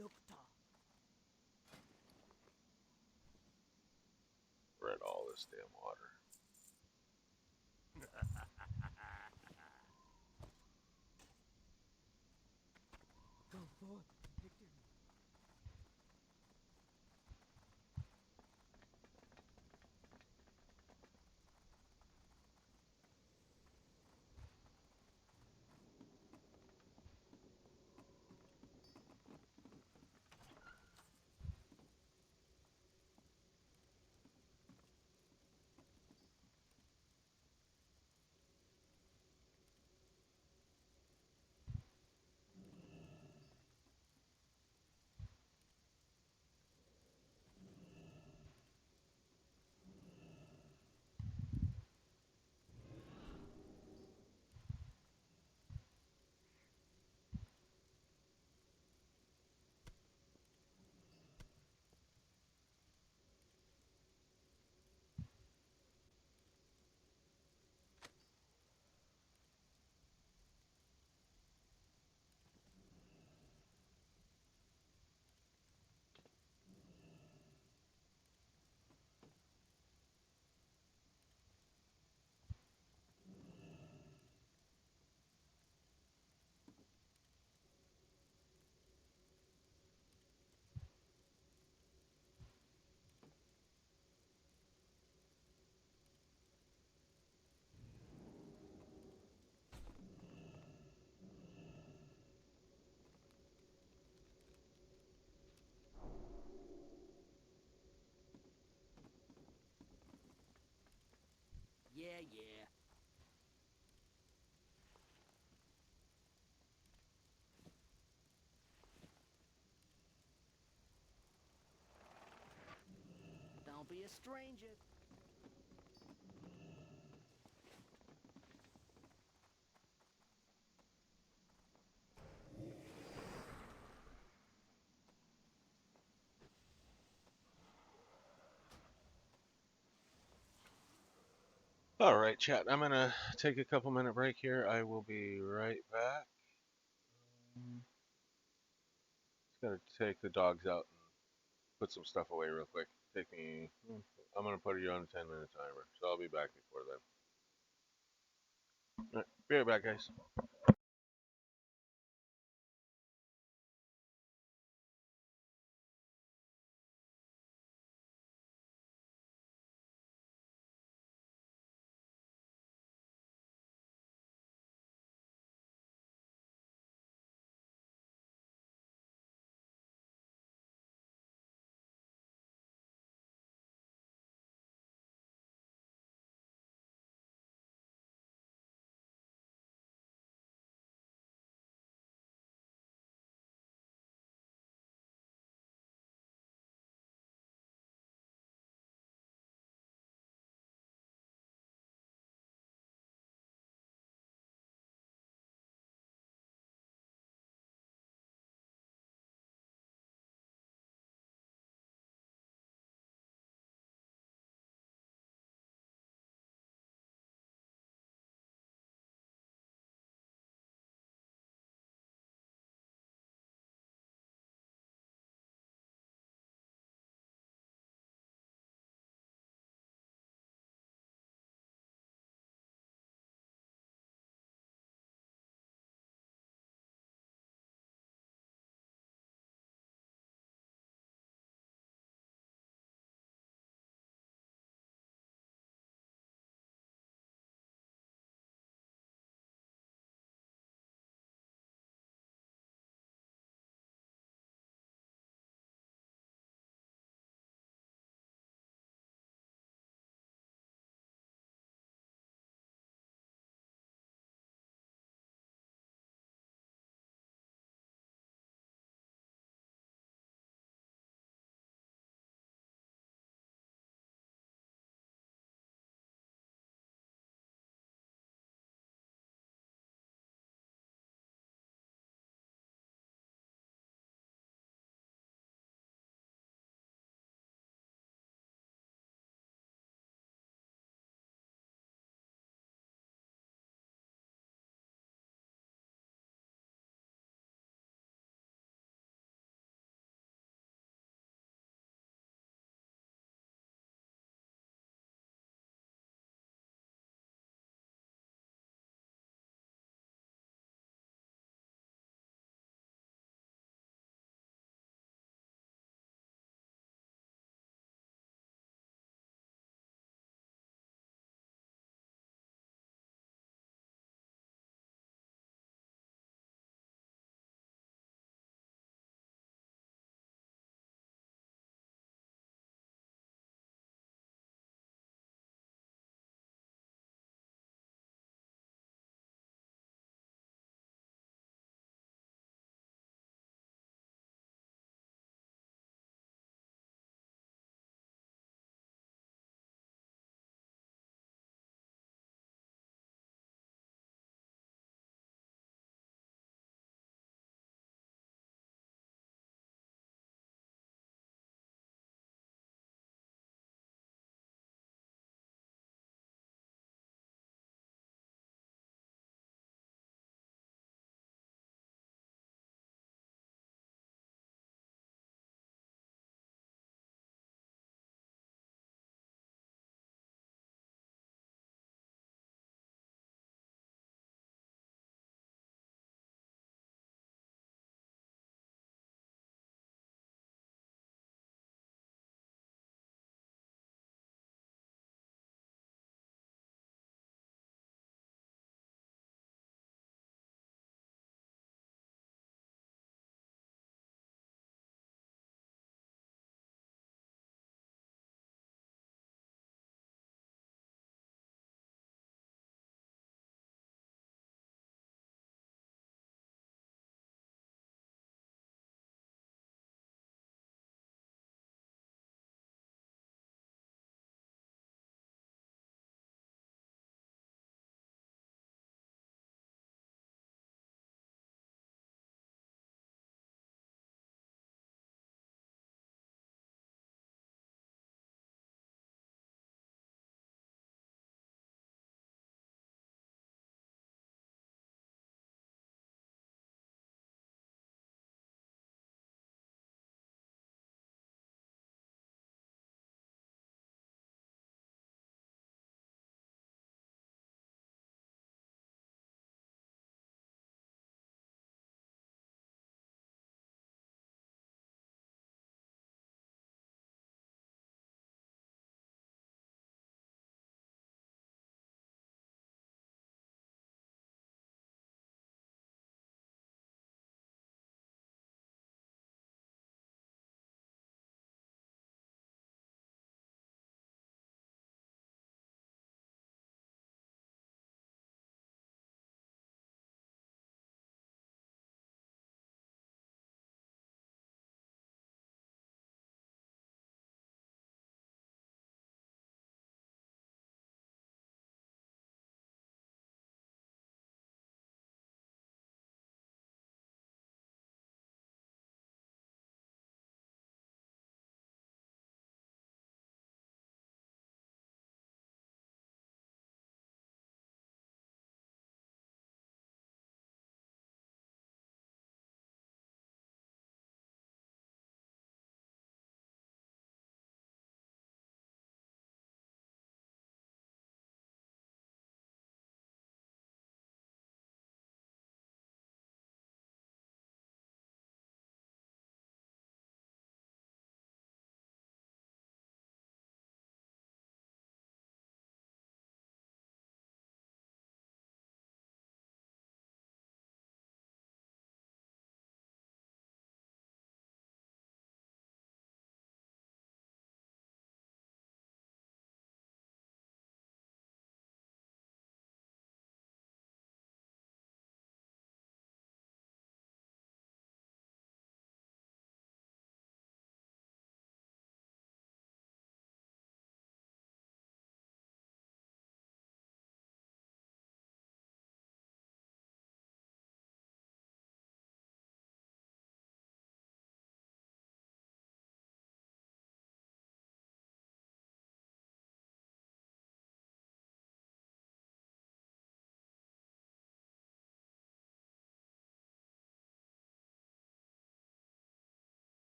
Nukta. Read all this damn water. Go forth, victory. Yeah, yeah. Don't be a stranger. All right, chat. I'm gonna take a couple minute break here. I will be right back. Just gonna take the dogs out and put some stuff away real quick. Take me. I'm gonna put you on a 10-minute timer, so I'll be back before then. All right, be right back, guys.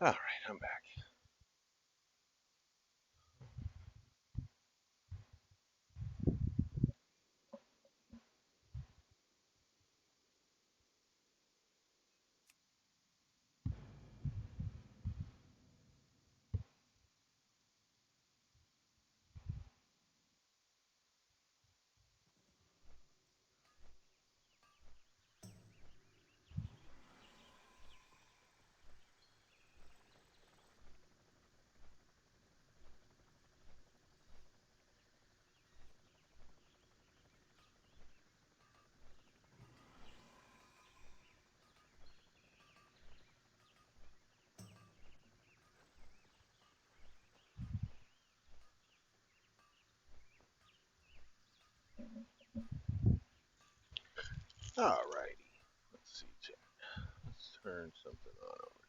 All right, I'm back. All righty. Let's see, chat. Let's turn something on over.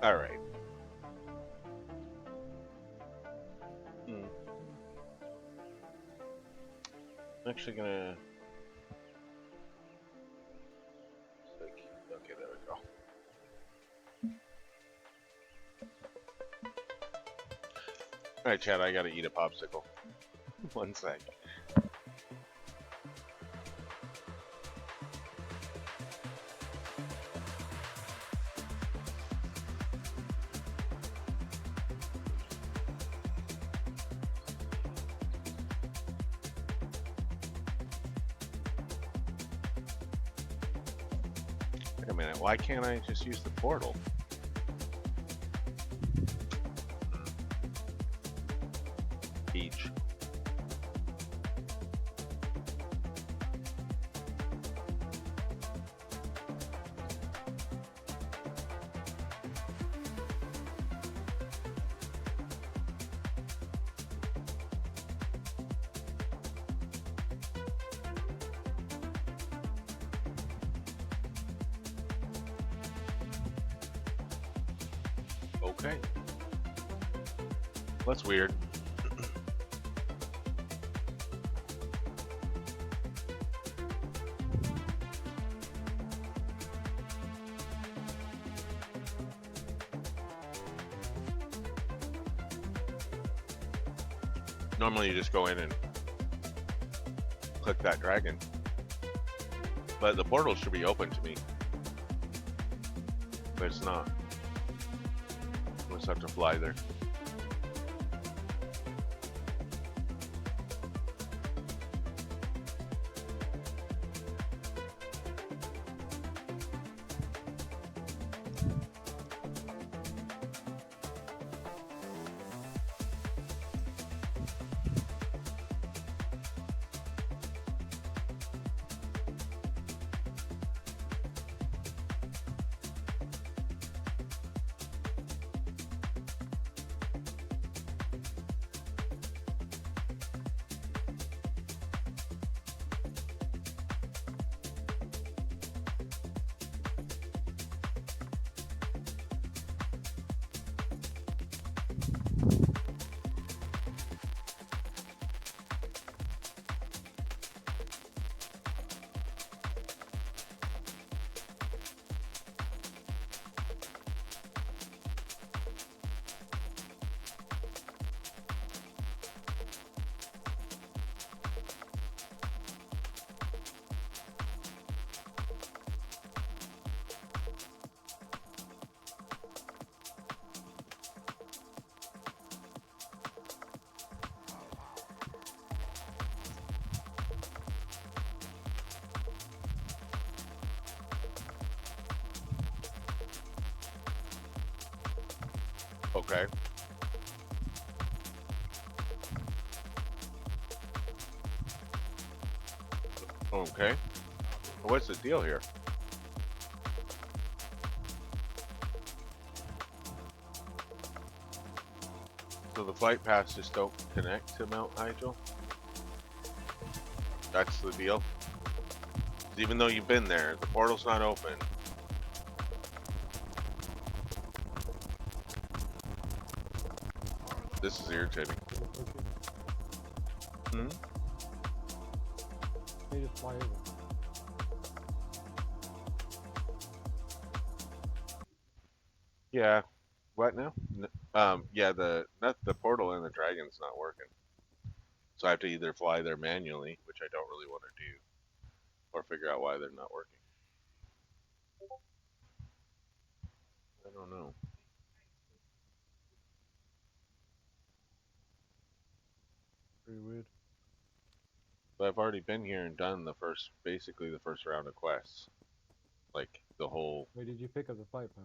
All right. Hmm. I'm actually gonna. Okay, there we go. All right, Chad. I gotta eat a popsicle. One sec. Wait a minute. Why can't I just use the portal? Peach. Okay. That's weird. Normally you just go in and click that dragon. But the portal should be open to me. But it's not. I just have to fly there. Okay. Okay. What's the deal here? So the flight paths just don't connect to Mount Hyjal? That's the deal? Even though you've been there, the portal's not open. This is irritating. Hmm? They just fly over. Yeah. What now? Yeah, not the portal and the dragon's not working. So I have to either fly there manually, which I don't really want to do, or figure out why they're not working. I don't know. Pretty weird. But I've already been here and done basically the first round of quests. Like the whole. Wait, did you pick up the flight path?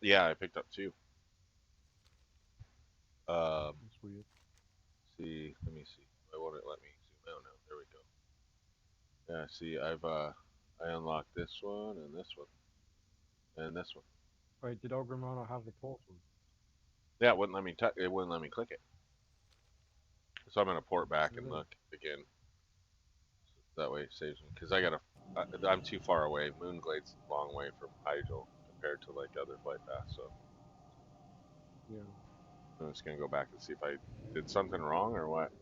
Yeah, I picked up two. That's weird. See, let me see. Why won't it let me zoom out now? There we go. Yeah, see, I unlocked this one and this one and this one. Wait, did Ogrimmar not have the portal? Yeah, it wouldn't let me it wouldn't let me click it. So I'm gonna port back and Really? look again. That way it saves me because I'm too far away. Moonglade's a long way from Hyjal compared to like other flight paths. So Yeah. I'm just gonna go back and see if I did something wrong or what.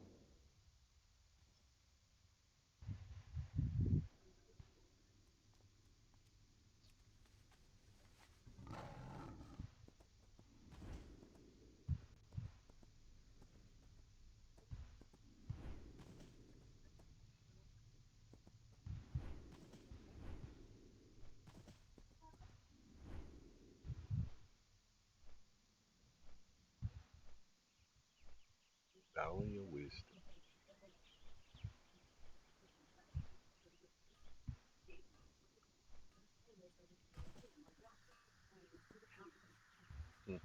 Valley of Wisdom. Hmm.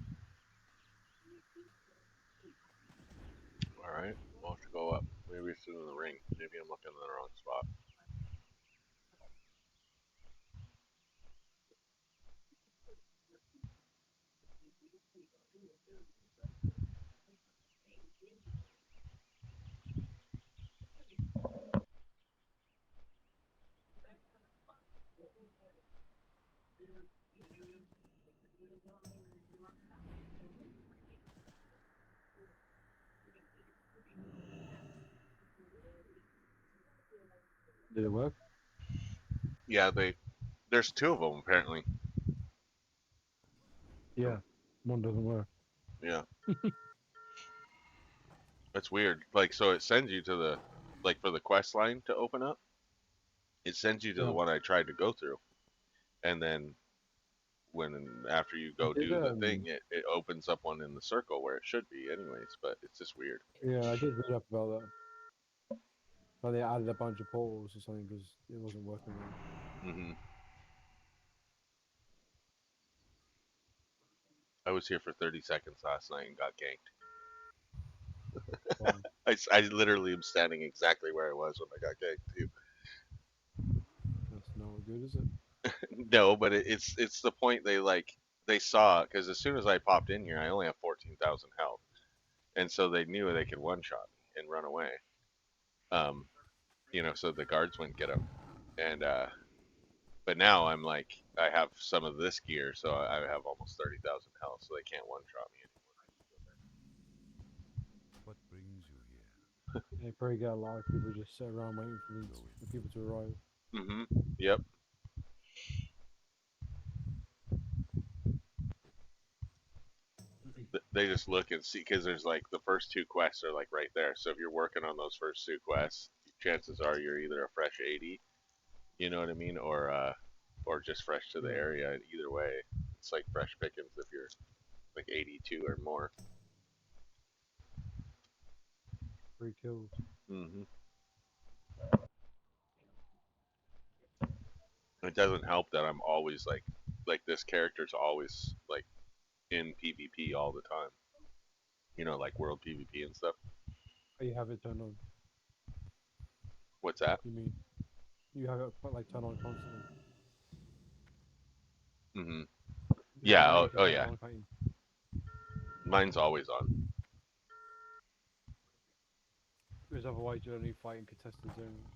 All right, we'll have to go up. Maybe it's in the ring. Maybe I'm looking in the wrong spot. Did it work? Yeah, there's two of them apparently. Yeah. One doesn't work. Yeah, that's weird. Like, so it sends you to the like for the quest line to open up. It sends you to the Yeah. one I tried to go through, and then when after you I go did do the thing, it opens up one in the circle where it should be anyways. But it's just weird. yeah, I did read up about that. But they added a bunch of portals or something because it wasn't working right. Hmm. I was here for 30 seconds last night and got ganked. Wow, I literally am standing exactly where I was when I got ganked too. that's not good, is it? No, but it's the point they saw because as soon as I popped in here, I only have 14,000 health, and so they knew they could one shot me and run away. Um, so the guards wouldn't get them, and but now I'm like I have some of this gear, so I have almost 30,000 health, so they can't one shot me What brings you here? They probably get a lot of people just sit around waiting for the people to arrive. anymore. Yep. They just look and see because there's like the first two quests are like right there. So if you're working on those first two quests, chances are you're either a fresh 80, you know what I mean, or just fresh to the Yeah, area. Either way, it's like fresh pickings if you're like 82 or more. 3 kills. Hmm. It doesn't help that I'm always like this character's always like in PvP all the time. You know, like world PvP and stuff. Oh, you have it turned on. What's that? You mean you have it like turned on constantly? Hmm. Because Yeah. I know Oh, you can oh turn it yeah. on, can't you? Mine's always on. Because otherwise you're only fighting contested zones.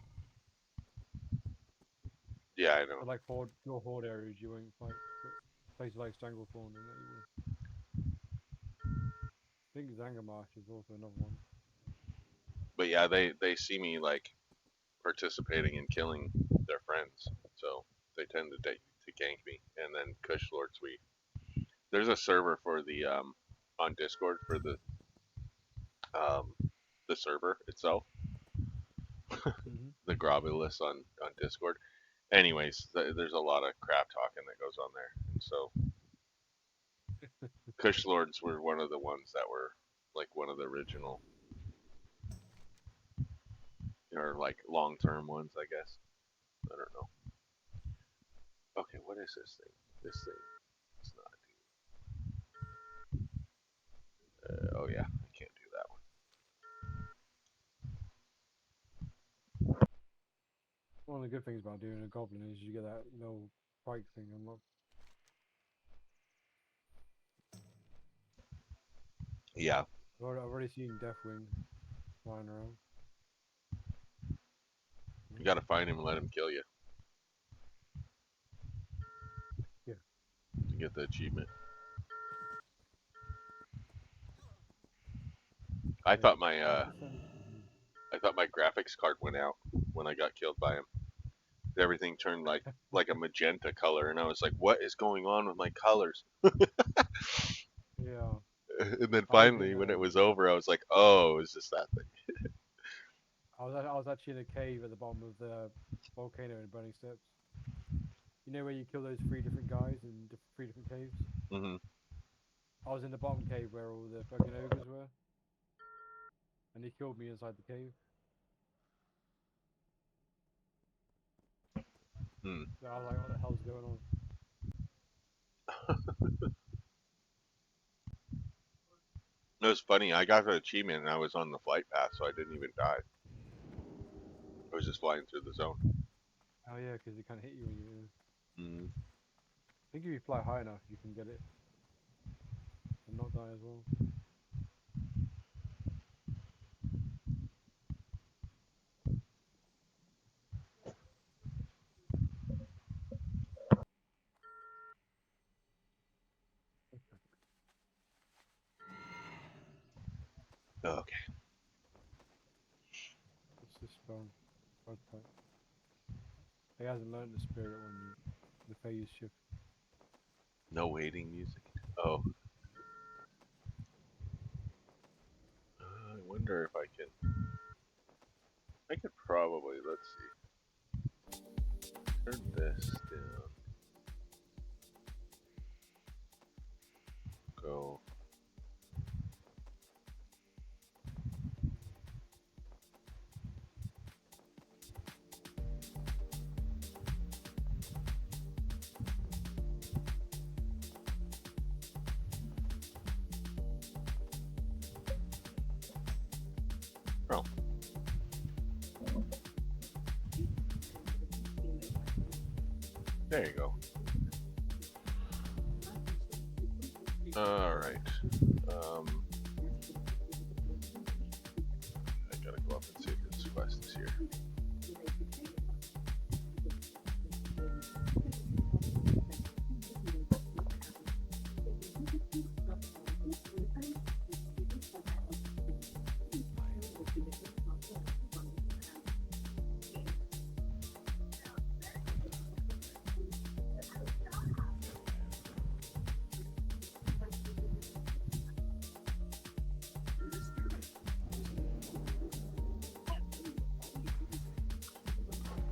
Yeah, I know. But like your horde areas, you won't fight. But places like Stranglethorn and that you will. I think Zangarmarsh is also another one. But yeah, they see me like participating in killing their friends, so they tend to gank me. And then Kush Lord Sweet. There's a server for the on Discord for um the server itself, Mm-hmm. the Grobulus on Discord. Anyways, there's a lot of crap talking that goes on there, and so Kush Lords were one of the ones that were like one of the original or like long term ones, I guess. I don't know. Okay, what is this thing? This thing. It's not. Oh yeah, I can't do that one. One of the good things about doing a goblin is you get that little bike thing unlocked. Yeah, I've already seen Deathwing flying around. you gotta find him and let him kill you. Yeah. To get the achievement. I Yeah. thought my Mhm. I thought my graphics card went out when I got killed by him. Everything turned like a magenta color, and I was like, "What is going on with my colors?" Yeah. And then I was in finally, when it was over, I was like, "Oh, it's just that thing." I was actually in a cave at the bottom of the volcano in Burning Steps. You know where you kill those three different guys in three different caves? Hmm. I was in the bottom cave where all the fucking ogres were, and they killed me inside the cave. Hmm. So I was like, what the hell's going on? It was funny. I got the achievement, and I was on the flight path, so I didn't even die. I was just flying through the zone. Oh yeah, because it kind of hit you when you. Hmm. I think if you fly high enough, you can get it and not die as well. Okay. It's the spell. Type. He hasn't learned the spirit one yet. The phase shift. No waiting music. Oh. I wonder if I can. I could probably. Let's see. Turn this down. Go. Oh. There you go. All right. I gotta go up and see if this quest is here.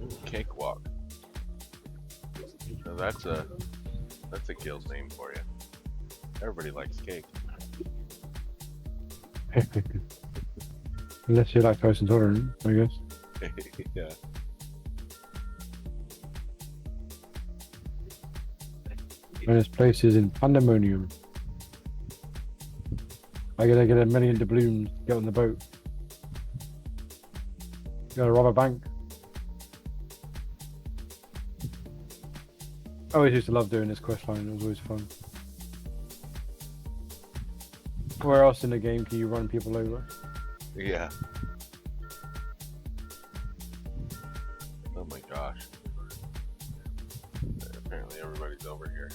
Ooh, cakewalk. Now that's a guild name for you. Everybody likes cake. Unless you're lactose intolerant, I guess. Yeah. And this place is in Pandemonium. I gotta get a million doubloons, get on the boat. Gotta rob a bank. I always used to love doing this quest line, it was always fun. Where else in the game can you run people over? Yeah. Oh my gosh. Apparently everybody's over here.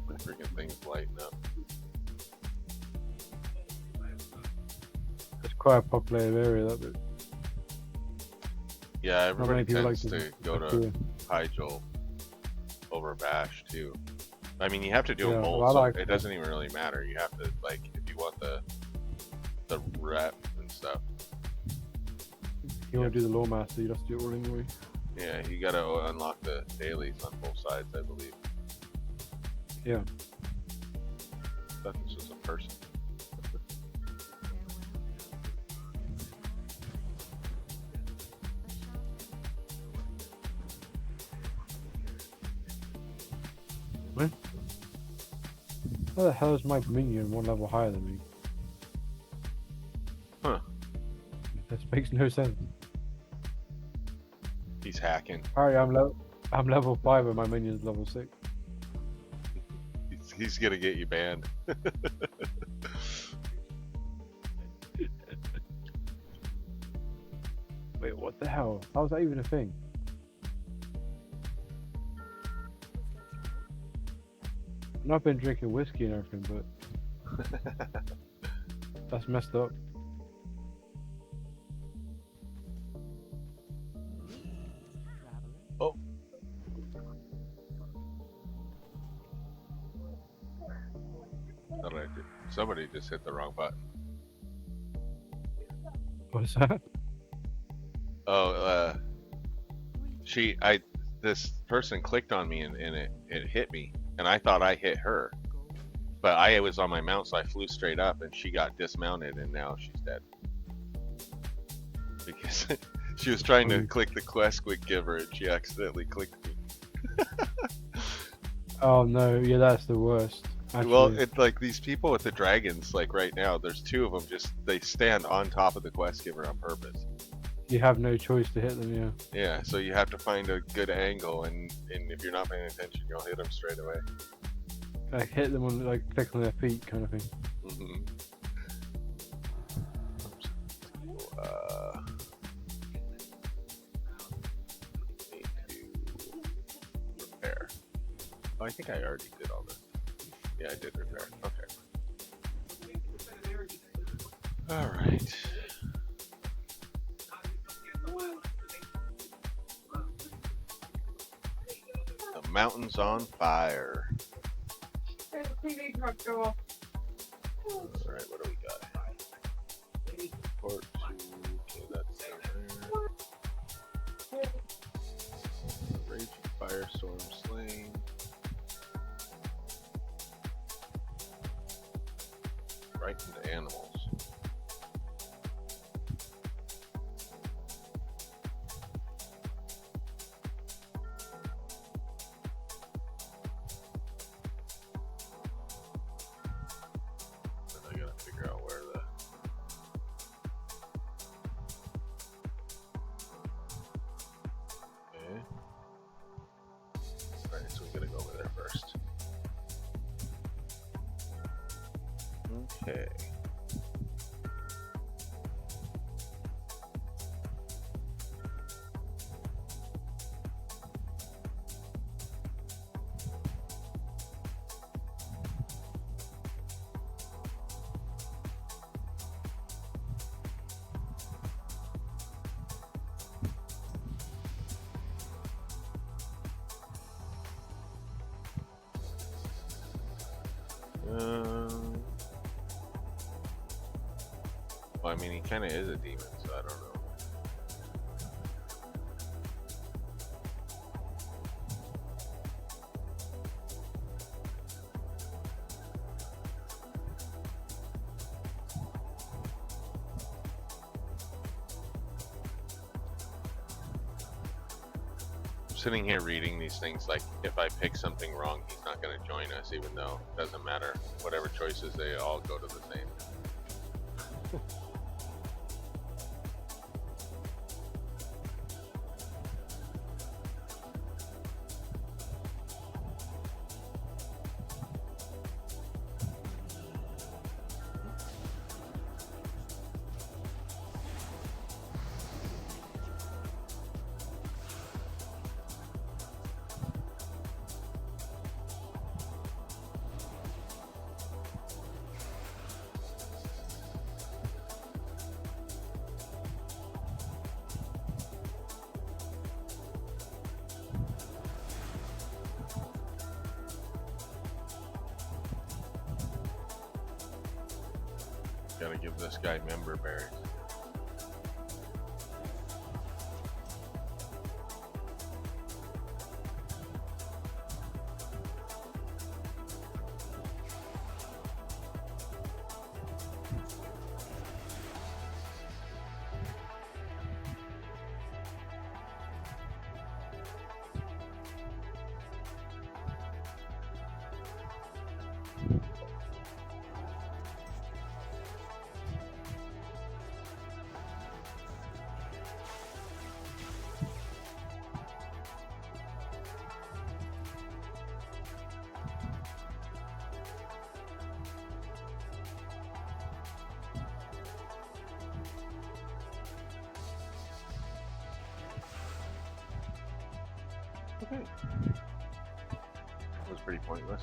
My freaking thing's lighting up. It's quite a populated area, that bit. Yeah, everybody people tends like to to go do to it. Hygel over Bash too. I mean, you have to do Yeah, a mold, well, I so like it that. doesn't even really matter. You have to, like, if you want the rep and stuff. If you want to do the Lawmaster, you have to do it all anyway. Yeah, you gotta unlock the dailies on both sides, I believe. Yeah. I thought this was a person. How the hell is my minion one level higher than me? Huh. This makes no sense. He's hacking. Alright, I'm level 5 and my minion's level 6. He's gonna get you banned. Wait, what the hell? How's that even a thing? I've not been drinking whiskey and everything, but that's messed up. Oh. Alright, somebody just hit the wrong button. What is that? Oh, this person clicked on me and it hit me, and I thought I hit her, but I was on my mount, so I flew straight up, and she got dismounted, and now she's dead because she was trying to click the quest quick giver, and she accidentally clicked me. Oh no, yeah, that's the worst. Actually. Well, it's like these people with the dragons, like right now, there's two of them, they stand on top of the quest giver on purpose. You have no choice to hit them, yeah. Yeah, so you have to find a good angle, and if you're not paying attention, you'll hit them straight away. Like hit them on, like click on their feet, kind of thing. Mm-hmm. Need to repair. Oh, I think I already did all this. Yeah, I did repair. Okay. All right. The mountain's on fire. There's a TV truck go off. All right, what do we got? Port two. Okay, that's down there. Raging firestorm slain. Frightened animals. Then I gotta figure out where the okay. Alright, so we gotta go over there first. Okay. Well, I mean, he kind of is a demon, so I don't know. I'm sitting here reading these things like if I pick something wrong, he's not not going to join us, even though it doesn't matter. Whatever choices, they all go to the same. Gotta give this guy member berries. Okay. That was pretty pointless.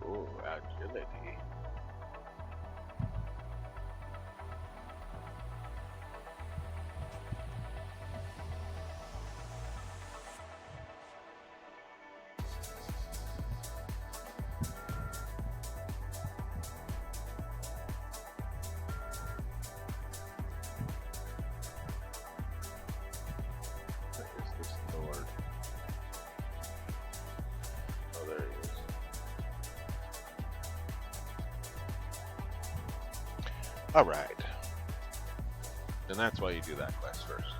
Ooh, agility. Where is this Lord? Oh, there he is. All right. And that's why you do that quest first.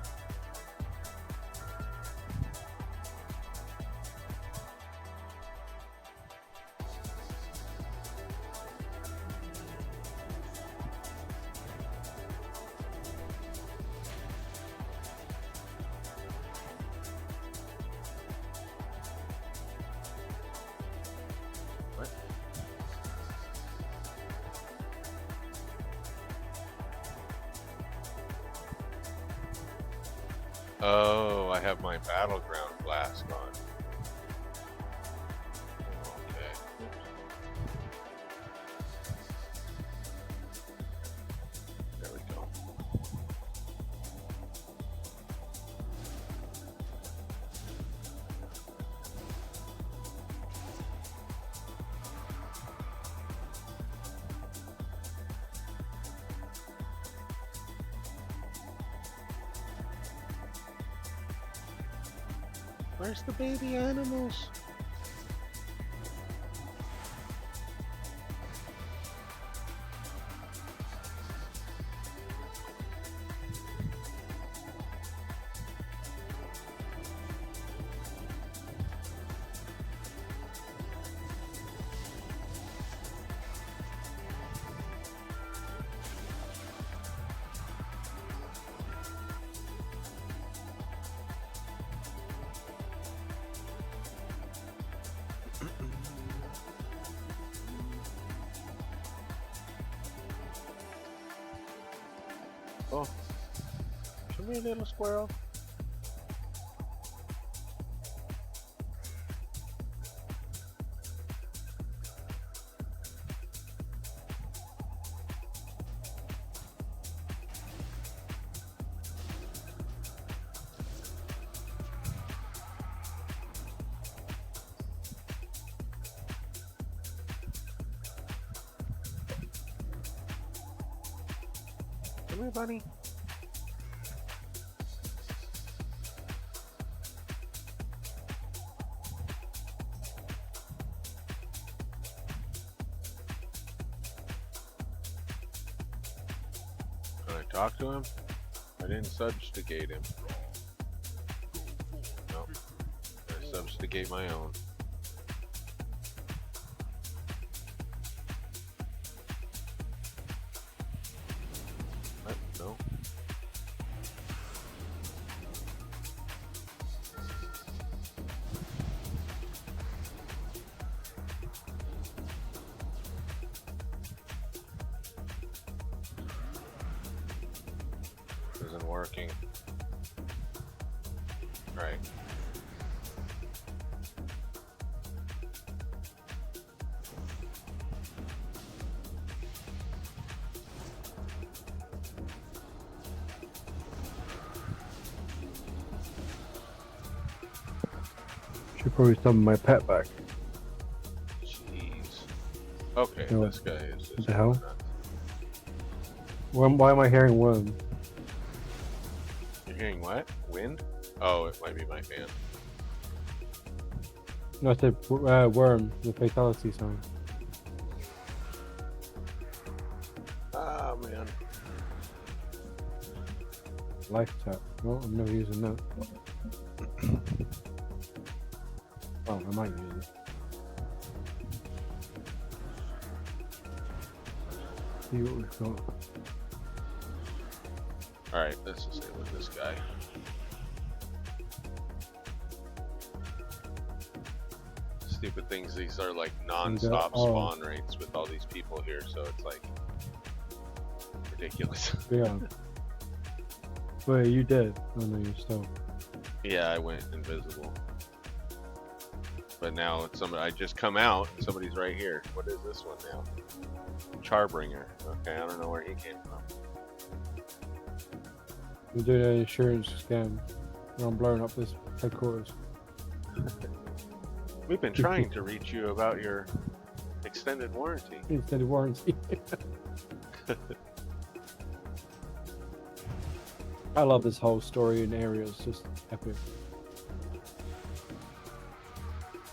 What? Oh, I have my battleground flask on. Okay. There we go. Where's the baby animals? Oh, come here, little squirrel. Come here, bunny. talk to him? I didn't subjugate him. No. I subjugate my own. What? No. Isn't working. Right. Should probably summon my pet back. Jeez. Okay, No, this guy is just what the hell? nuts. Why am I hearing worm? You're hearing what? Wind? Oh, it might be my fan. No, I said worm, the fatality sign. Ah, man. Life tap. No, I'm never using that. Oh, I might use it. See what we've got. Alright, let's just say with this guy. Stupid things, these are like non-stop oh. spawn rates with all these people here, so it's like ridiculous. Yeah. Wait, you dead? Oh no, you're still. Yeah, I went invisible. But now it's somebody, I just come out and somebody's right here. What is this one now? Charbringer. Okay, I don't know where he came from. I'm doing an insurance scam. And I'm blowing up this headquarters. We've been trying to reach you about your extended warranty. Extended warranty. I love this whole story and area. It's just epic.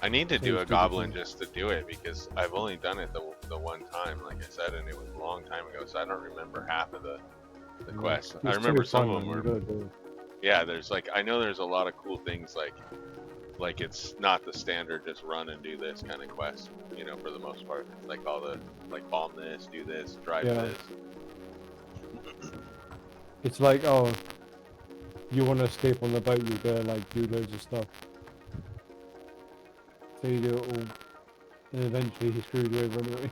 I need to do a Seems goblin good. just to do it because I've only done it the one time, like I said, and it was a long time ago, so I don't remember half of the quest. I remember some of them were. Yeah, there's like, I know there's a lot of cool things like it's not the standard just run and do this kind of quest, you know, for the most part. Like all the, like bomb this, do this, drive Yeah. this. It's like, oh, you want to escape on the boat, you gotta like do loads of stuff. So you do it all, and eventually he screwed you over anyway.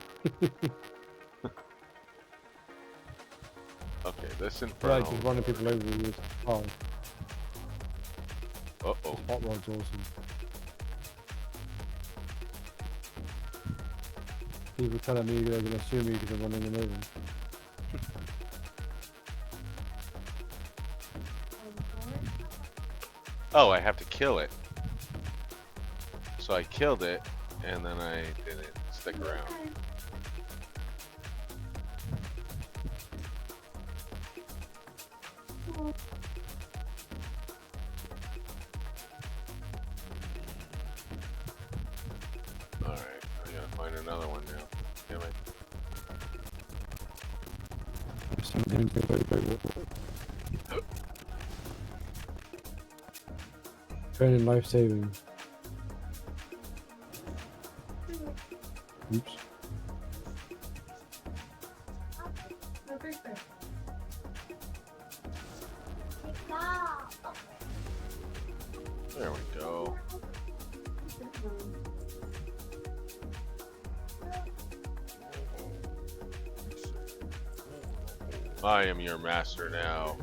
Okay, this Like infernal. just running people over with his car. Uh-oh. Hot rod's awesome. People telling me they're gonna sue me because I'm running them over. Oh, I have to kill it. So I killed it, and then I didn't stick around. Alright, I gotta find another one now. Damn it. Training life saving. Oops. There we go. I am your master now.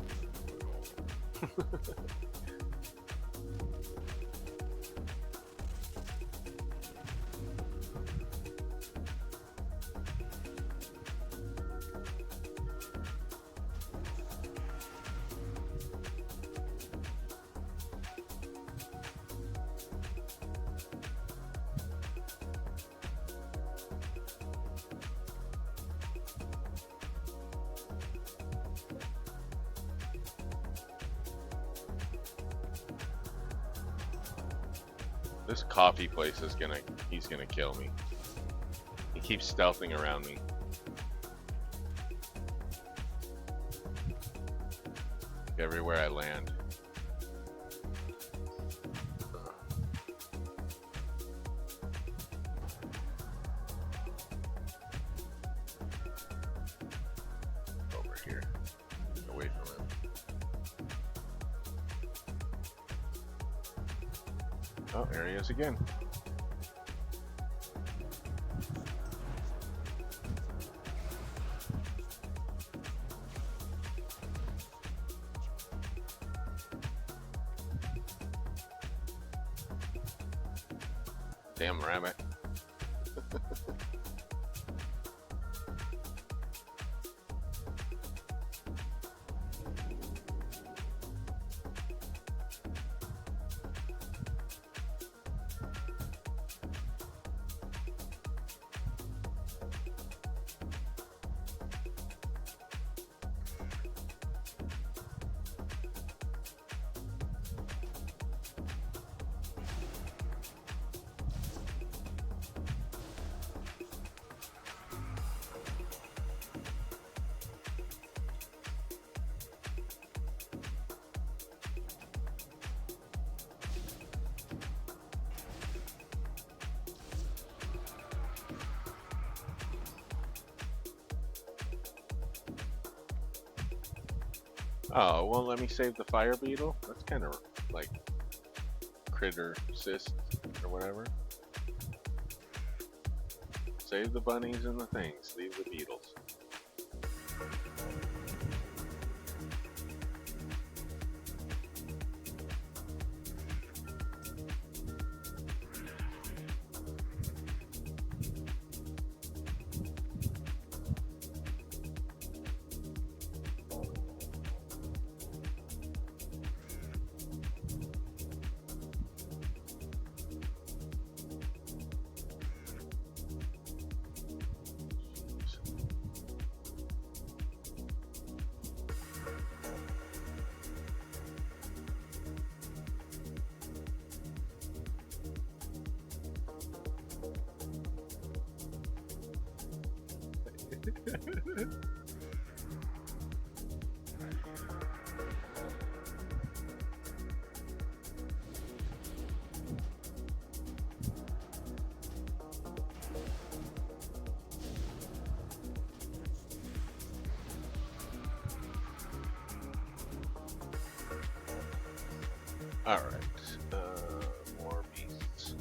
This coffee place is he's gonna kill me. He keeps stealthing around me. everywhere I land. Over here, away from him. Oh, there he is again. Damn rabbit. Oh, well, let me save the fire beetle? That's kind of like critter cyst or whatever. Save the bunnies and the things, leave the beetles. All right, more beasts.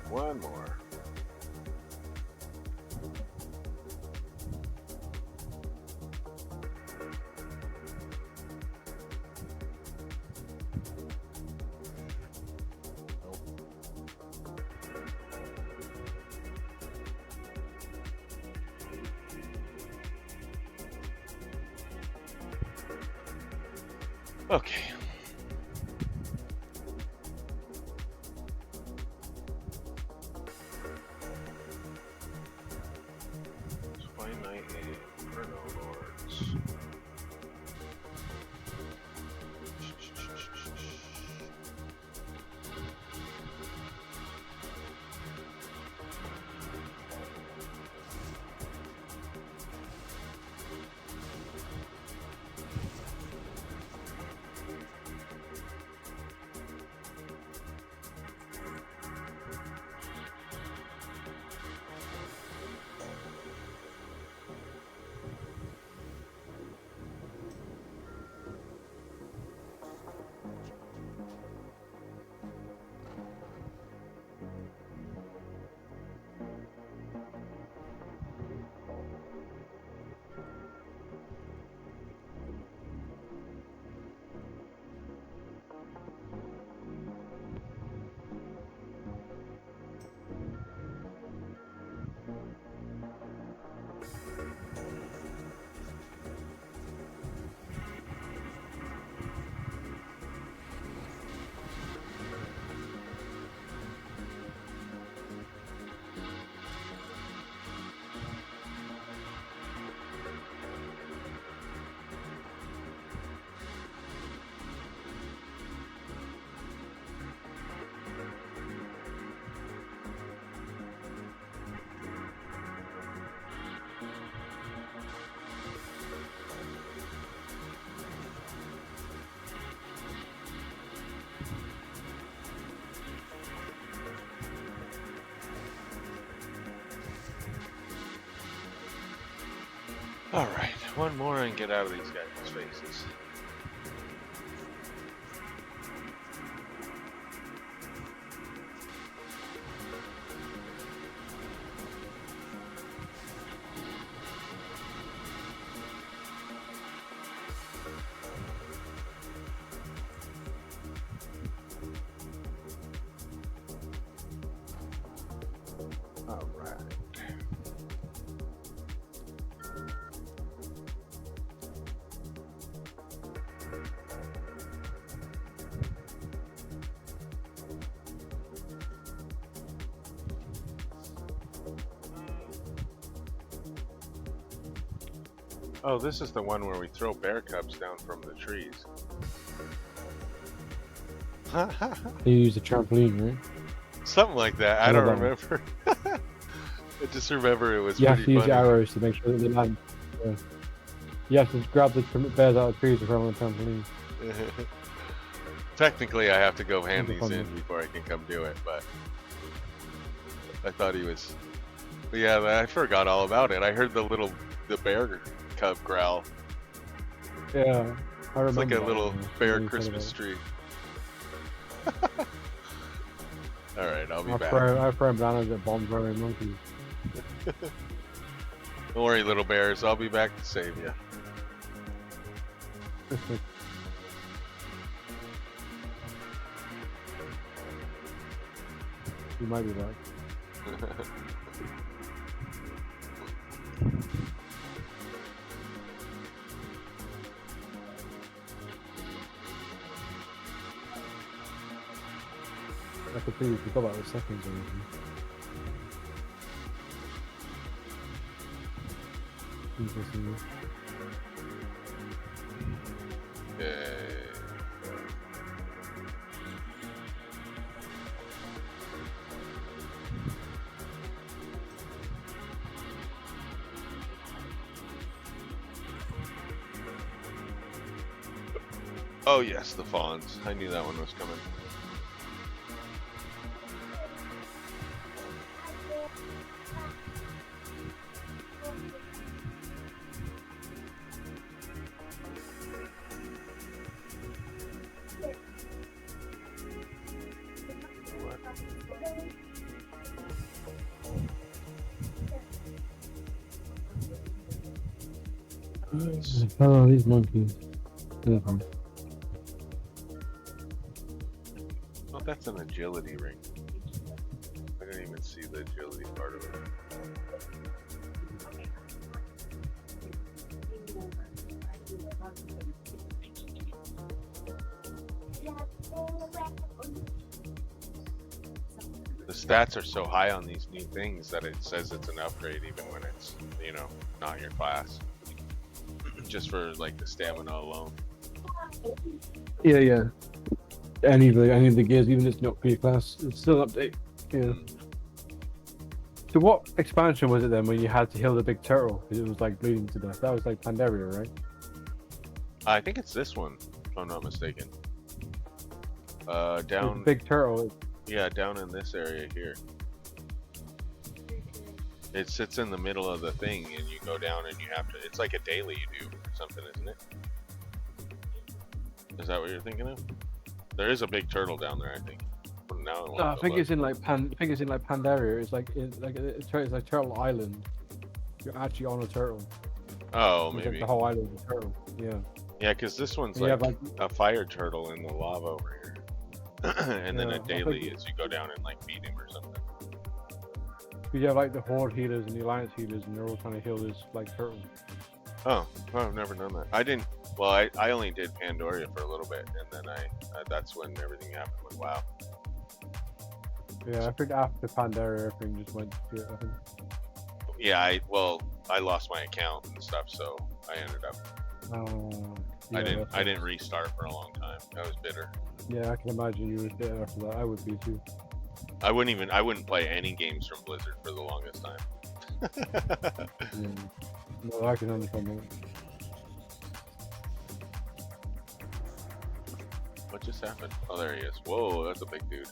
One more. Okay. Alright, one more and get out of these guys' faces. Alright. Oh, this is the one where we throw bear cubs down from the trees. You use a trampoline, right? Something like that. I I don't love that remember. I just remember it was You have to pretty use funny. arrows to make sure that they land. Yeah. You have to grab the bears out of trees and throw them on a trampoline. Technically, I have to go hand That's these funny. in before I can come do it, but I thought he was. But yeah, I forgot all about it. I heard the bear cub growl. Yeah, I remember. It's like a that little one, yeah. bear When you said Christmas about tree. All right, I'll be it. back. I throw bananas at bombs running monkeys. Don't worry, little bears. I'll be back to save you. You might be back. I completely forgot about the seconds or anything. Interesting. Yay. Oh yes, the fawns. I knew that one was coming. Oh, these monkeys. Mhm. Oh, that's an agility ring. I didn't even see the agility part of it. The stats are so high on these new things that it says it's an upgrade even when it's, you know, not your class. Just for like the stamina alone. Yeah, yeah. Any of the gears, even if it's not for your class, it's still an update. Yeah. So what expansion was it then when you had to heal the big turtle? 'Cause it was like bleeding to death. That was like Pandaria, right? I think it's this one, if I'm not mistaken. The Down, big turtle. yeah, down in this area here. It sits in the middle of the thing, and you go down, and you have to. It's like a daily you do or something, isn't it? Is that what you're thinking of? There is a big turtle down there, I think. But now No, I think it's in like Pandaria. It's like it's like Turtle Island. You're actually on a turtle. Oh, It's like maybe. the whole island is a turtle. Yeah. Yeah, because this one's And you like, have, like- a fire turtle in the lava over here. And then Yeah, a I daily think- is you go down and like beat him or something. You have like the Horde healers and the Alliance healers, and they're all trying to heal this like turtle. Oh, I've never done that. I didn't. Well, I only did Pandoria for a little bit, and then that's when everything happened with WoW. Yeah, I think after Pandaria, everything just went to it. I think. Yeah, I lost my account and stuff, so I ended up. Yeah, I didn't restart for a long time. I was bitter. Yeah, I can imagine you would bitter after that. I would be too. I wouldn't play any games from Blizzard for the longest time. Yeah. No, I can understand that. What just happened? Oh, there he is. Whoa, that's a big dude.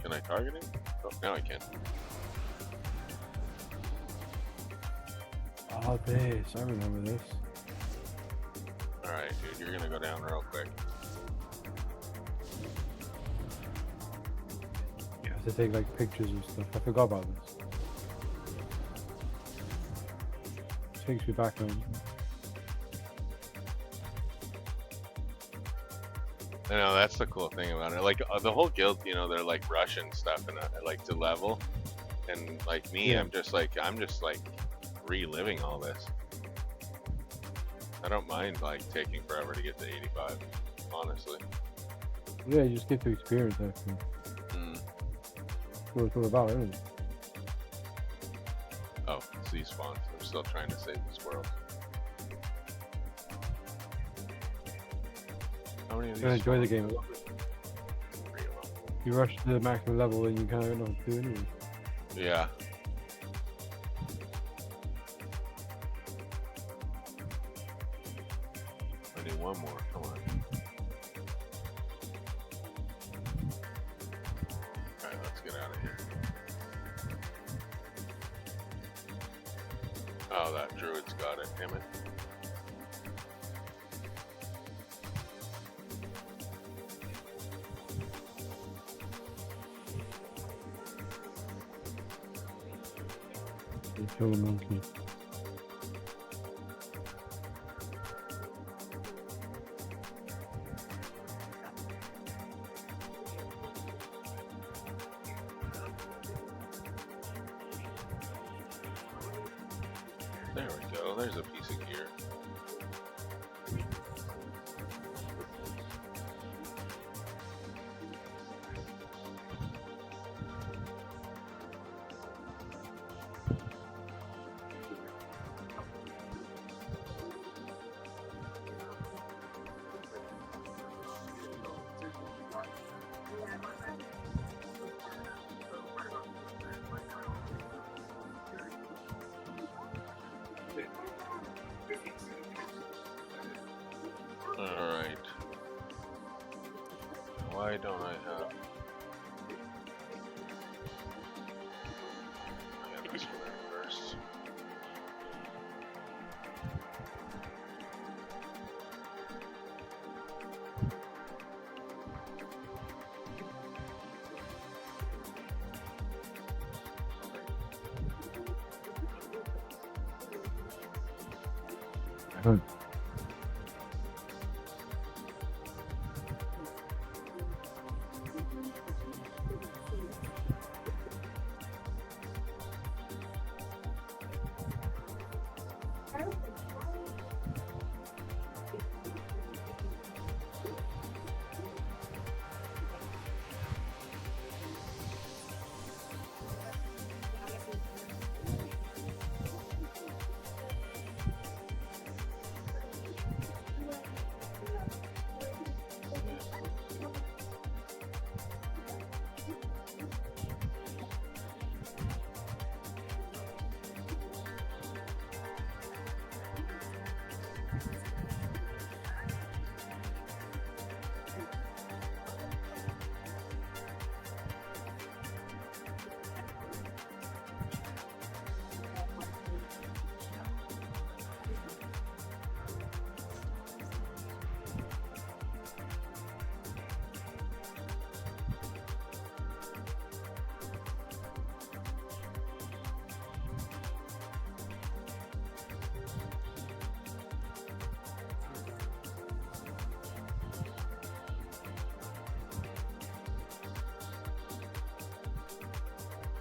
Can I target him? Oh, now I can. Oh, this. I remember this. Alright, dude, you're gonna go down real quick. You have to take like pictures and stuff. I forgot about this. Takes me back home. I know, that's the cool thing about it. Like, the whole guild, you know, they're like rushing stuff and like to level. And like me, Yeah. I'm just like reliving all this. I don't mind like taking forever to get to 85, honestly. Yeah, you just get to experience everything. Mm. That's what it's all about, isn't it? Oh, it's these spawns. I'm still trying to save this world. How many of these? You enjoy the spawns? game. Three of them. You rush to the maximum level and you kind of don't know what to do anyway. Yeah. I need one more. Come on. Alright, let's get out of here. Oh, that druid's got it. Damn it. You kill the monkey. There we go. There's a piece of gear. Alright. Why don't I have... I have this one there first. Good.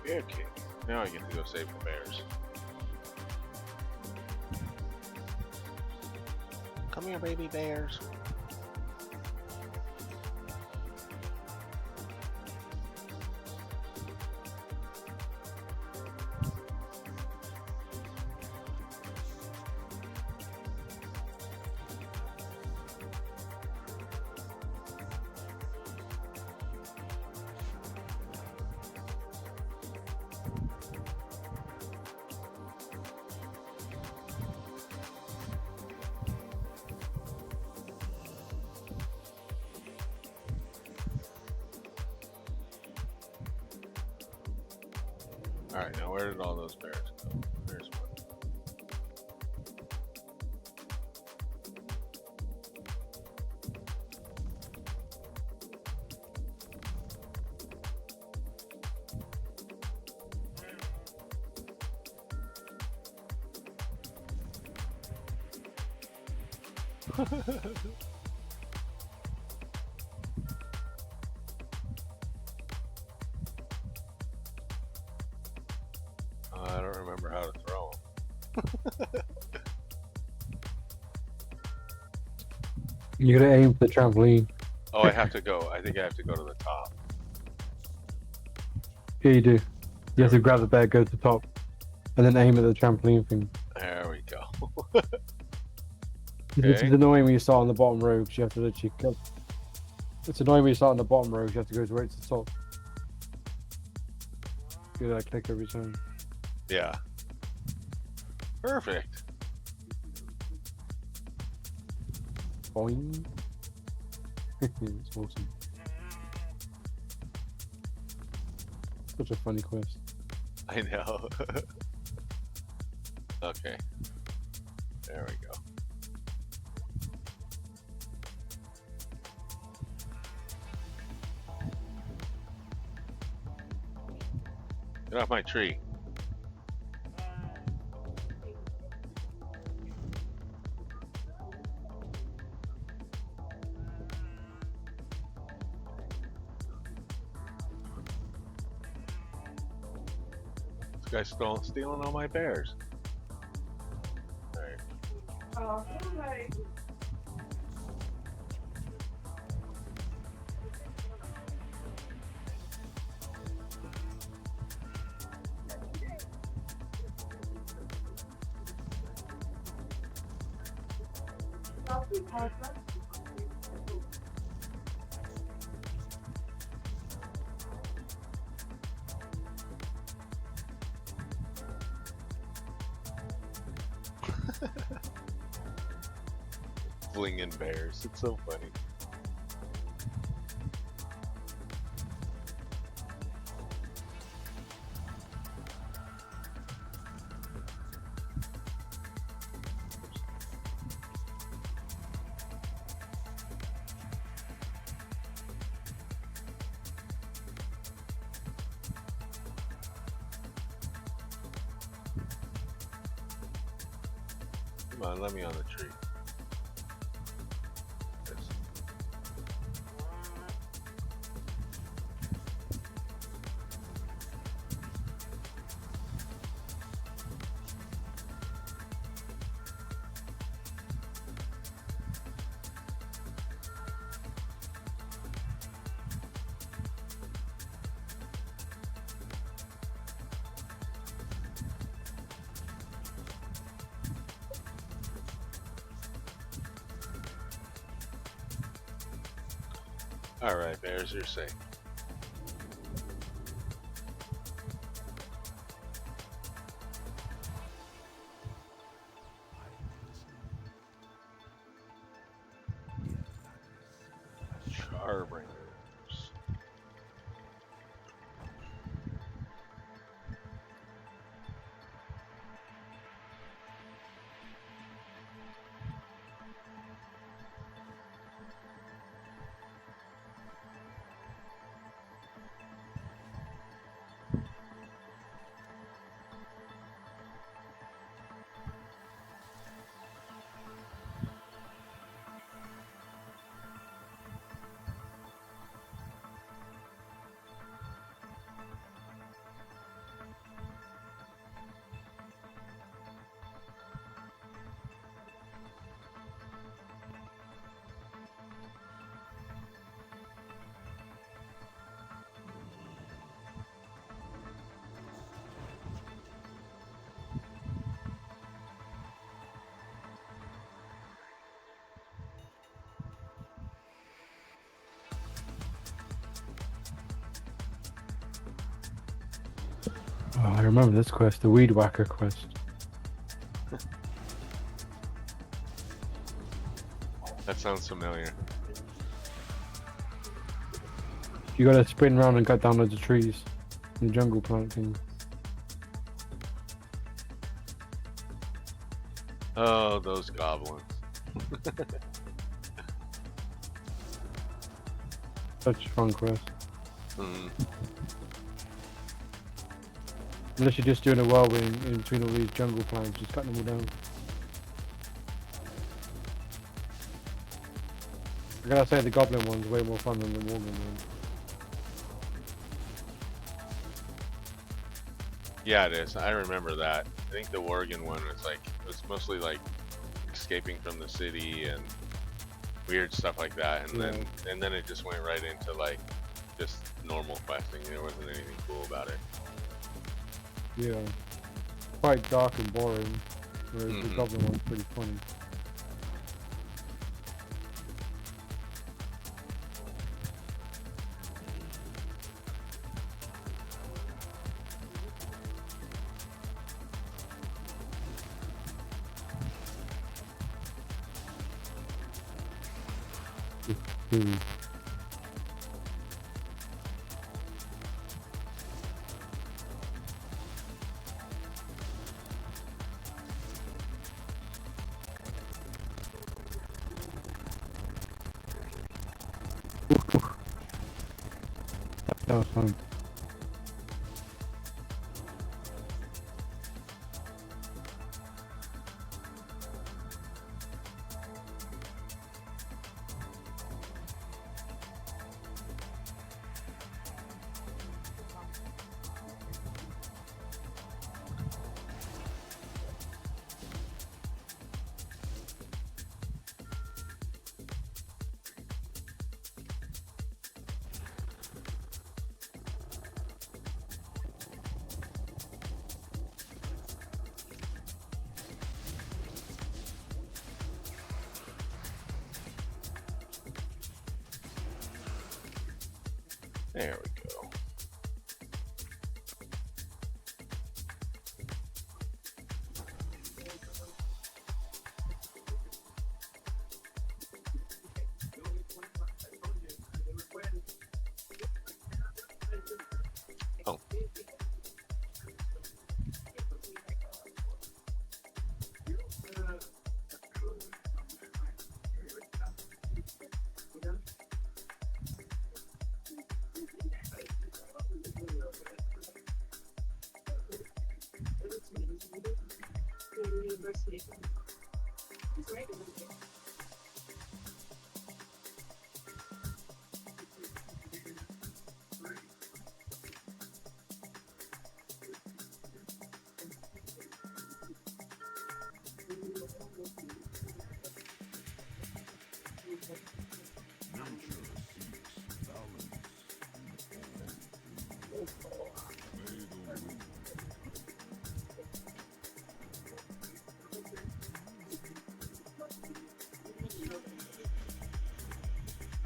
Okay, now I get to go save the bears. Come here, baby bears. Alright, now where did all those bears go? There's one. I don't remember how to throw them. You gotta aim for the trampoline. Oh, I have to go. I think I have to go to the top. Yeah, you do. You have to grab the bag, go to the top, and then aim at the trampoline thing. There we go. It's Okay. annoying when you start on the bottom row because you have to literally go. It's annoying when you start on the bottom row because you have to go right to the top. Do that click every time. Yeah. Perfect. Boing. It's awesome. Such a funny quest. I know. Okay. There we go. Get off my tree. This guy's stealing all my bears. Alright. Oh, right. Flinging bears. It's so funny. Come on, let me on the tree. Yes. All right, bears, you're safe. Charbringers. Oh, I remember this quest, the Weed Whacker quest. That sounds familiar. You gotta sprint around and cut down loads of trees. The jungle plant thing. Oh, those goblins. Such a fun quest. Mm. Unless you're just doing a whirlwind in between all these jungle plants, just cutting them all down. I gotta say the goblin one's way more fun than the Morgan one. Yeah, it is. I remember that. I think the Oregon one was like, it was mostly like escaping from the city and weird stuff like that, and then it just went right into like just normal questing. There wasn't anything cool about it. Yeah. Quite dark and boring, whereas the goblin one's pretty funny. That was fun. There we go. Oh.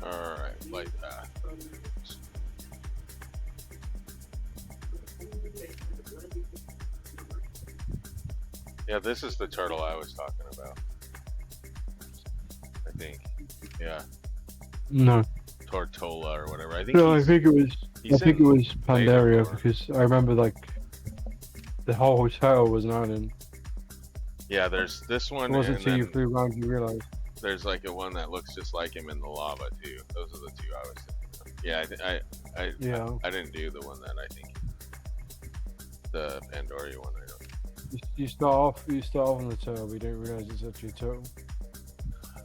Alright, like that. Yeah, this is the turtle I was talking about. I think. Yeah. No. Tortola or whatever. I think No, I think it was. I think it was Pandaria Beta because I remember like the whole hotel was an island. Yeah, there's this one. It wasn't and until you then flew around you realized. there's like a one that looks just like him in the lava too. Those are the two I was thinking of. Yeah, Yeah. I didn't do the one that I think. The Pandoria one. I don't. You start off on the turtle, but you don't realize it's actually a turtle.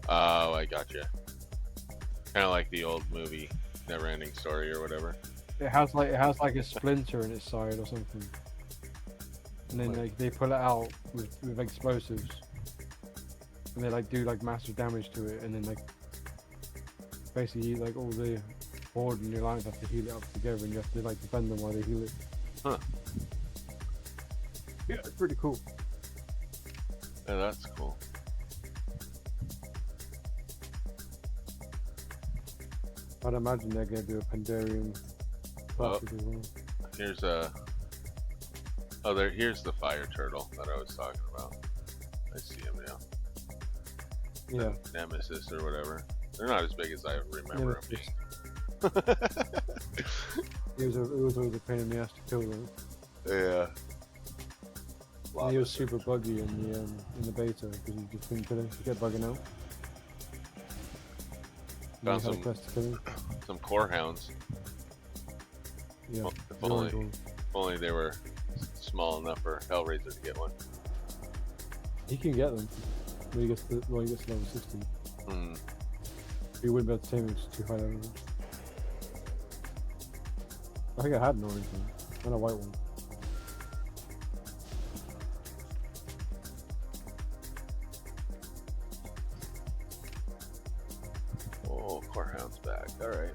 Oh, I gotcha. Kind of like the old movie, Never Ending Story or whatever. It has like a splinter in its side or something, and then they pull it out with explosives, and they like do like massive damage to it, and then like basically like all the horde and your lines have to heal it up together, and you have to like defend them while they heal it. Huh. Yeah, it's pretty cool. Yeah, that's cool. I'd imagine they're gonna do a Pandarian. Oh, here's a. Oh, here's the fire turtle that I was talking about. I see him now. Yeah. Nemesis or whatever. They're not as big as I remember them being. It was always a pain in the ass to kill them. Yeah. And he was super buggy in the beta because you just couldn't kill him. You kept bugging out. Found You had a quest to kill him. some core hounds. Yeah. Well, if only they were small enough for Hellraiser to get one. He can get them when he gets to level 60. Hmm. You wouldn't be able to tame it, it's too high level. I think I had an orange one, and a white one. Oh, Corehound's back. Alright.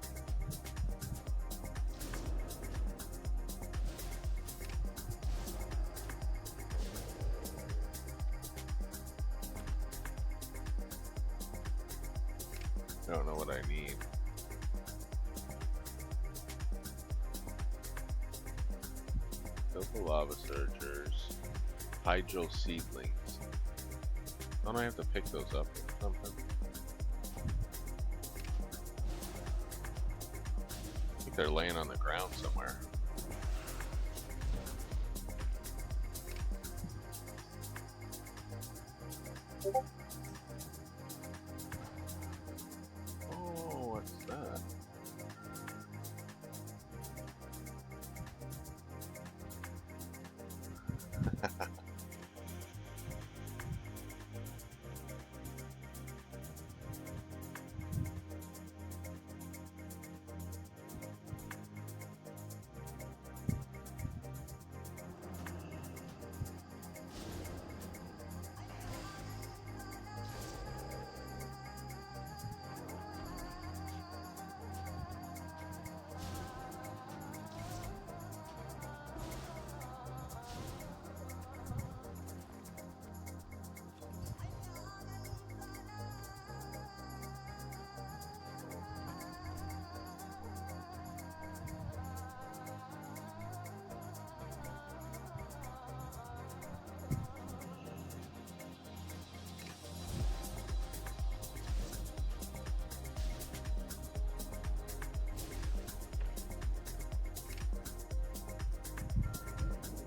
I don't know what I need. Silver lava surgers. Hydro seedlings. Don't I have to pick those up or something? I think they're laying on the ground somewhere. Oh, what's that?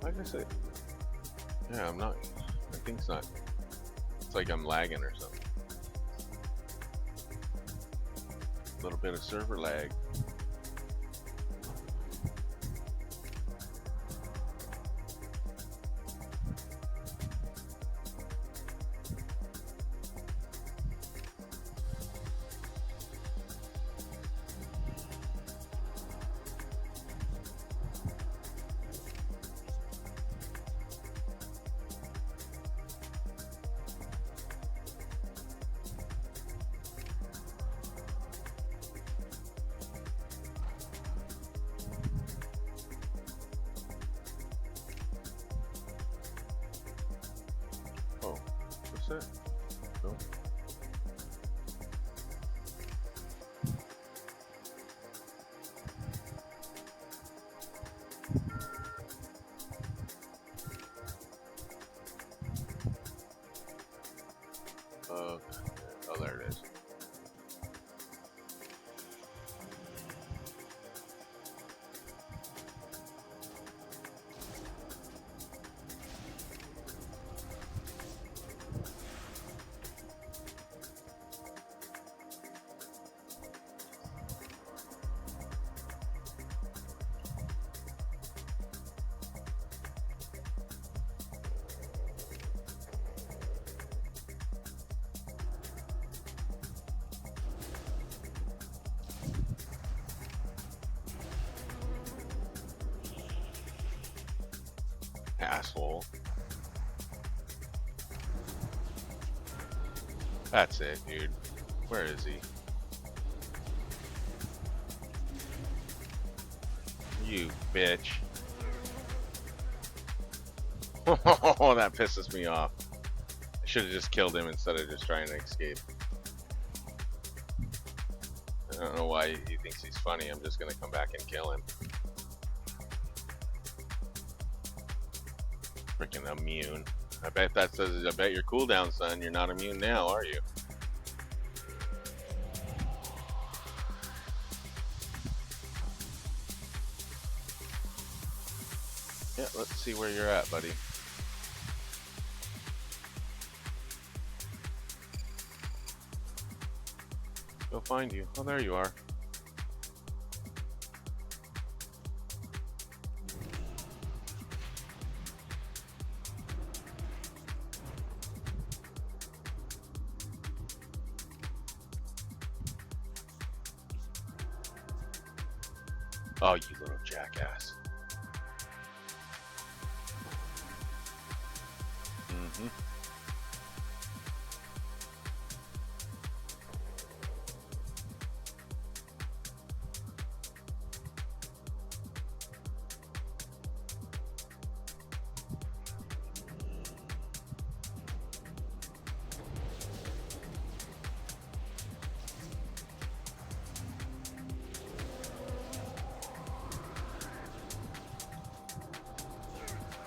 Like I said, yeah, I'm not. My thing's not. It's like I'm lagging or something. A little bit of server lag. Oh, what's that? No. Oh, there it is. Asshole. That's it, dude. Where is he? You bitch. Oh, that pisses me off. I should have just killed him instead of just trying to escape. I don't know why he thinks he's funny. I'm just gonna come back and kill him. Freaking immune. I bet that says, I bet your cooldown, son. You're not immune now, are you? Yeah, let's see where you're at, buddy. Go find you. Oh, there you are. Oh, you little jackass. Mm-hmm.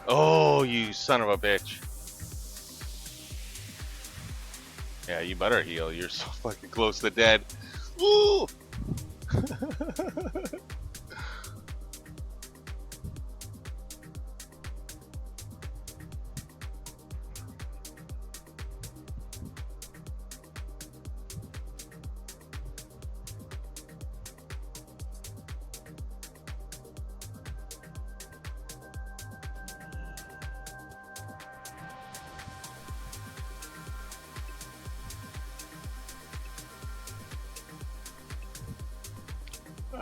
Oh, you son of a bitch. Yeah, you better heal. You're so fucking close to dead. Woo!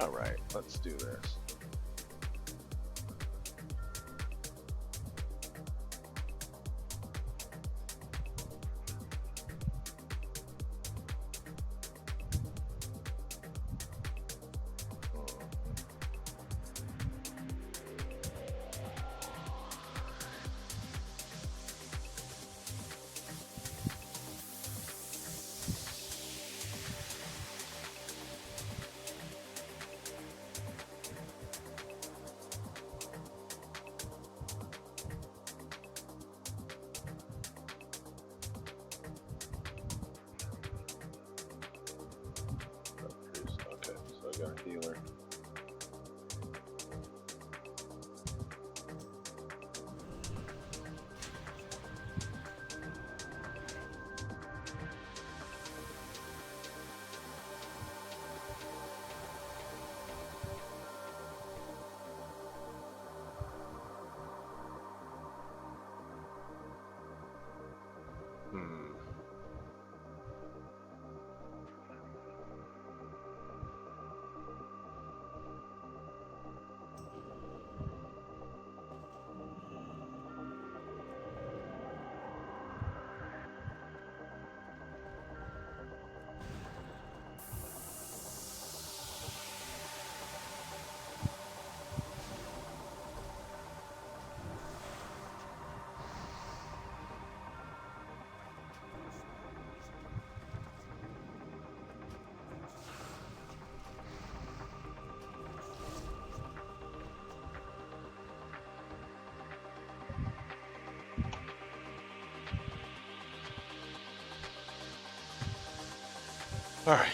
All right, let's do this. Okay, so I got a healer. Hmm. All right.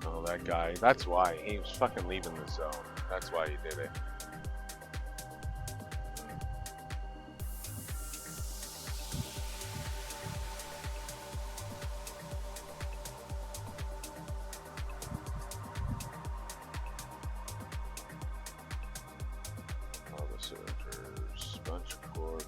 Oh, that guy. That's why. He was fucking leaving the zone. That's why he did it. All the soldiers. Bunch of cord.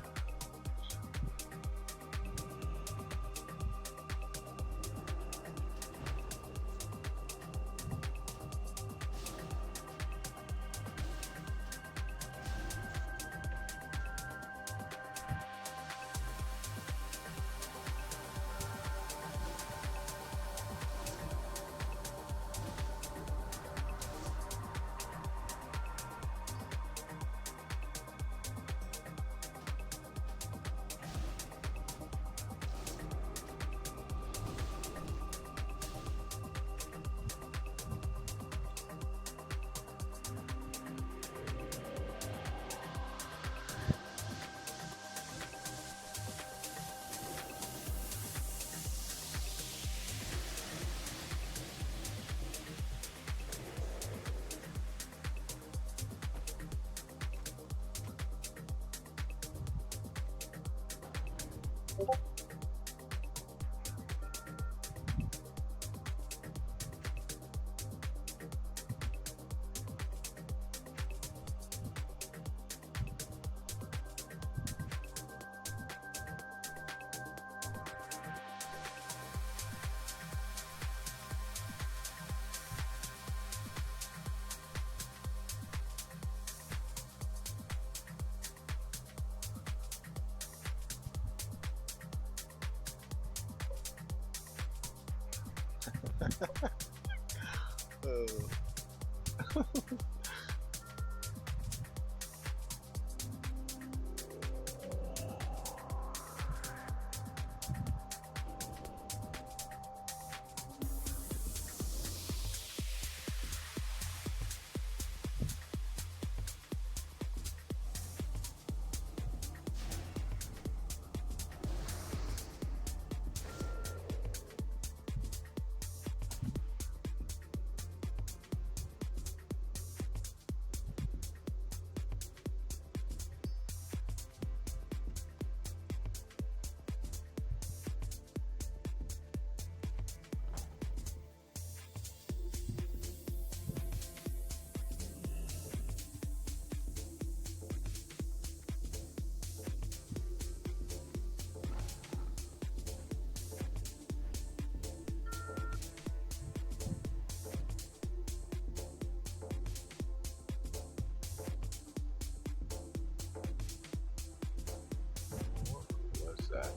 What's that?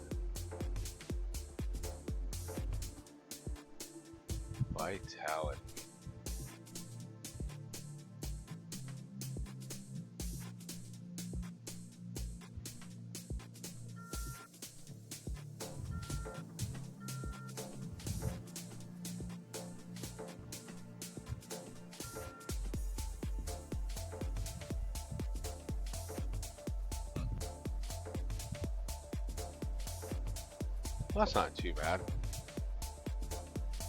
Vitality. Well, that's not too bad.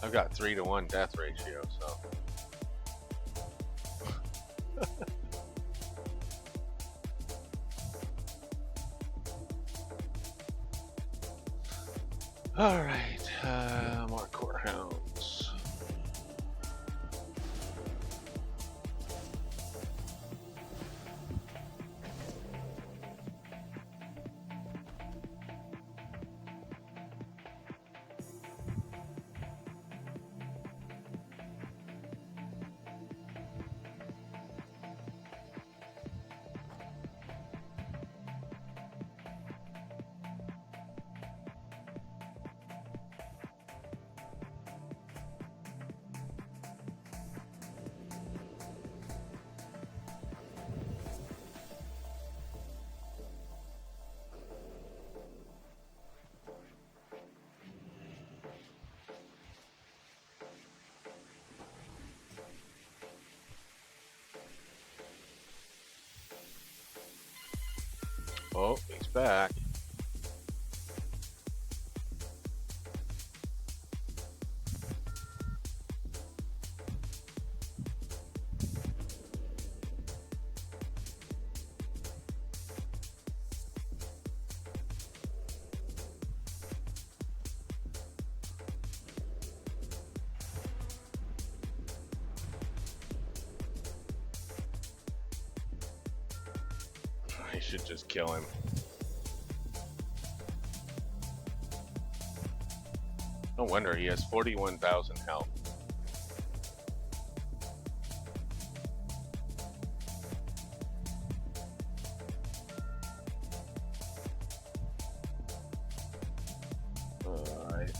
I've got 3-to-1 death ratio, so. All right, more core hounds. Oh, he's back. I should just kill him. No wonder he has 41,000 health. Alright.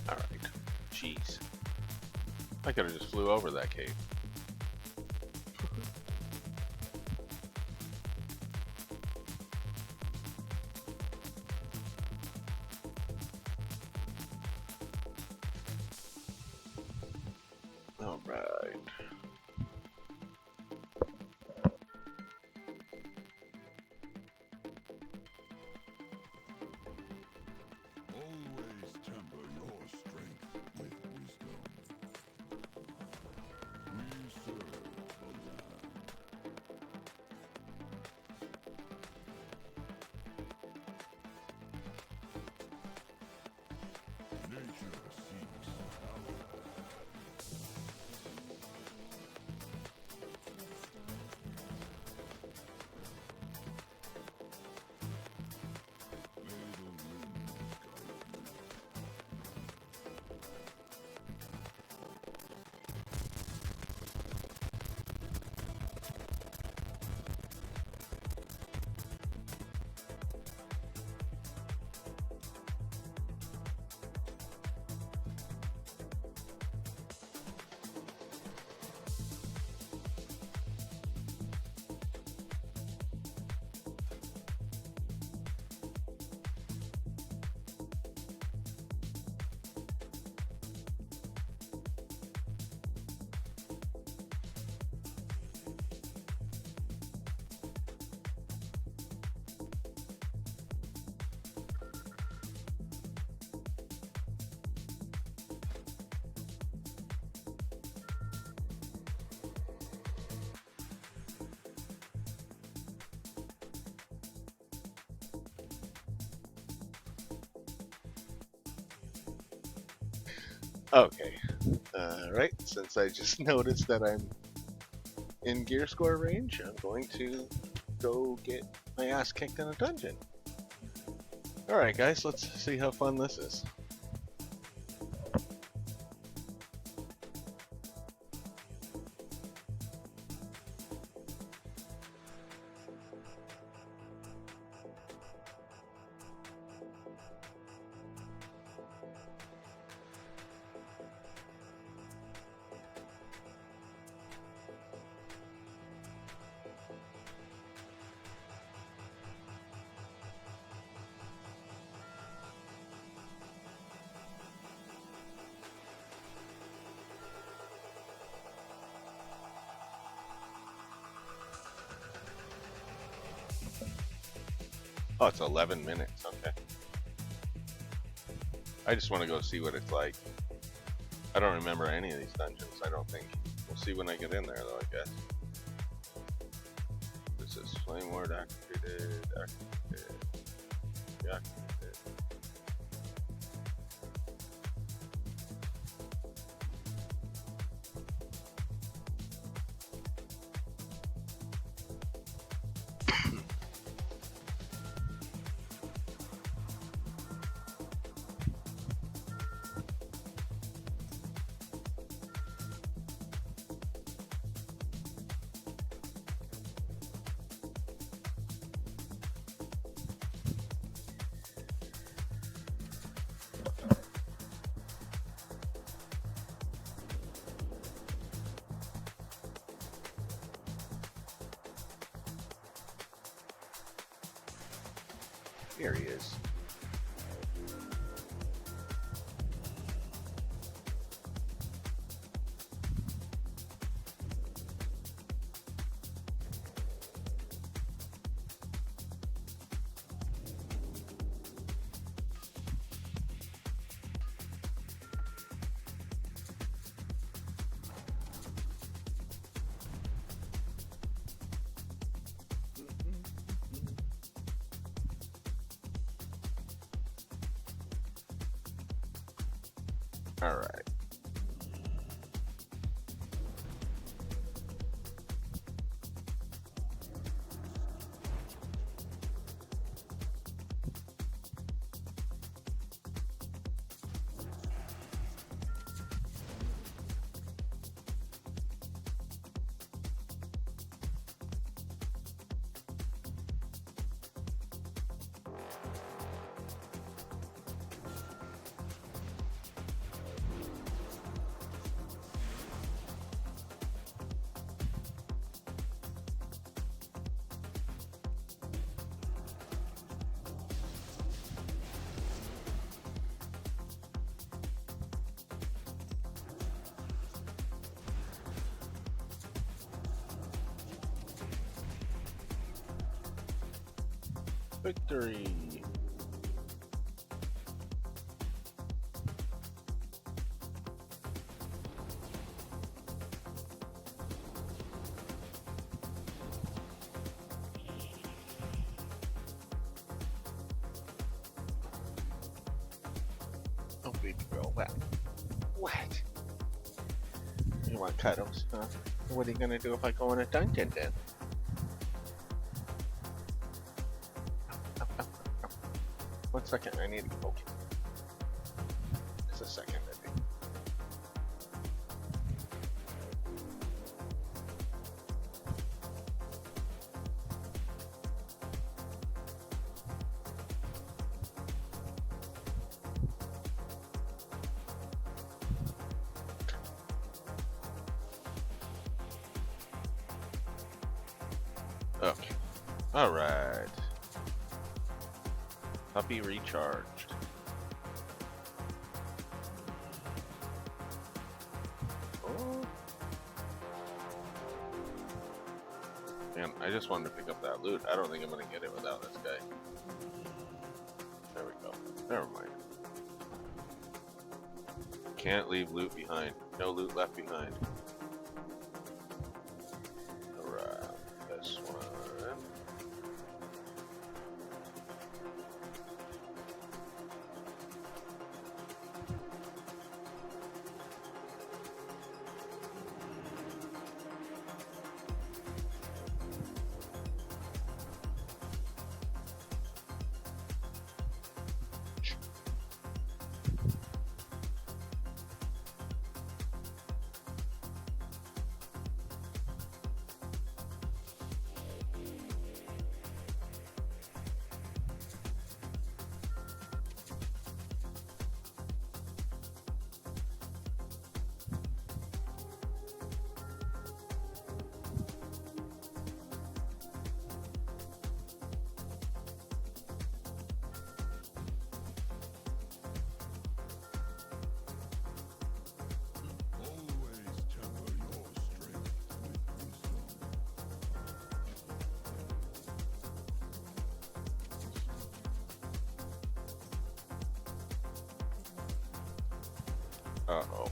Alright. Jeez. I could have just flew over that cave. Alright. Always temper your strength with wisdom. We serve the land. Nature seeks allies. May the winds guide you. Okay. Alright, since I just noticed that I'm in gear score range, I'm going to go get my ass kicked in a dungeon. Alright guys, let's see how fun this is. Oh, it's 11 minutes, okay. I just want to go see what it's like. I don't remember any of these dungeons, I don't think. We'll see when I get in there, though, I guess. This is Flame Ward activated, deactivated. Here he is. All right. Victory. Oh, baby girl, wet. Wet. You want cuddles, huh? What are you gonna do if I go in a dungeon then? One second, I need to go. Just a second, I think. Okay. Alright. Puppy recharged. Oh. Man, I just wanted to pick up that loot. I don't think I'm gonna get it without this guy. There we go. Never mind. Can't leave loot behind. No loot left behind. Alright. This one. Always temper your strength with wisdom. Uh-oh.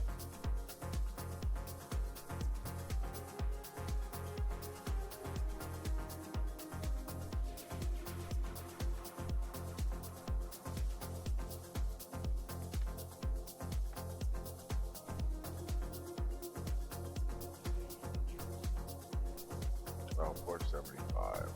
Oh, 475.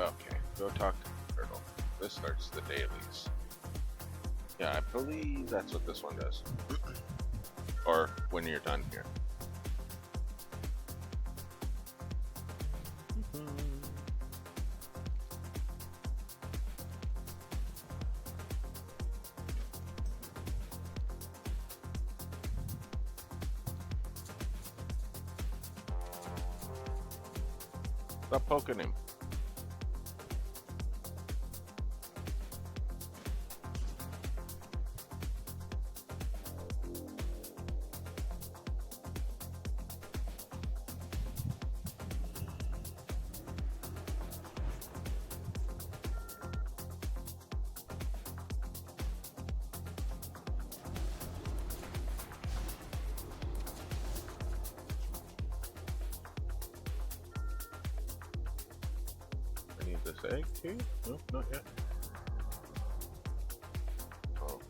Okay, go talk to the turtle. This starts the dailies. Yeah, I believe that's what this one does. Or when you're done here. Stop poking him. I need this egg too? Nope, not yet. Oh.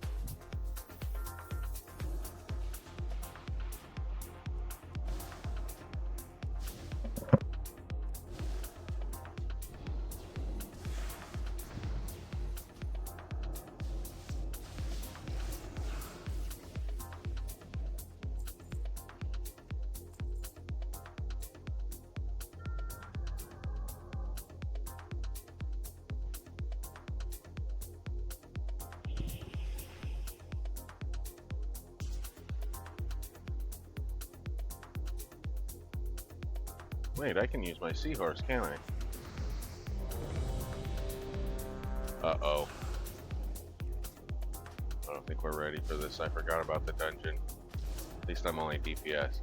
Wait, I can use my seahorse, can't I? Uh-oh. I don't think we're ready for this. I forgot about the dungeon. At least I'm only DPS.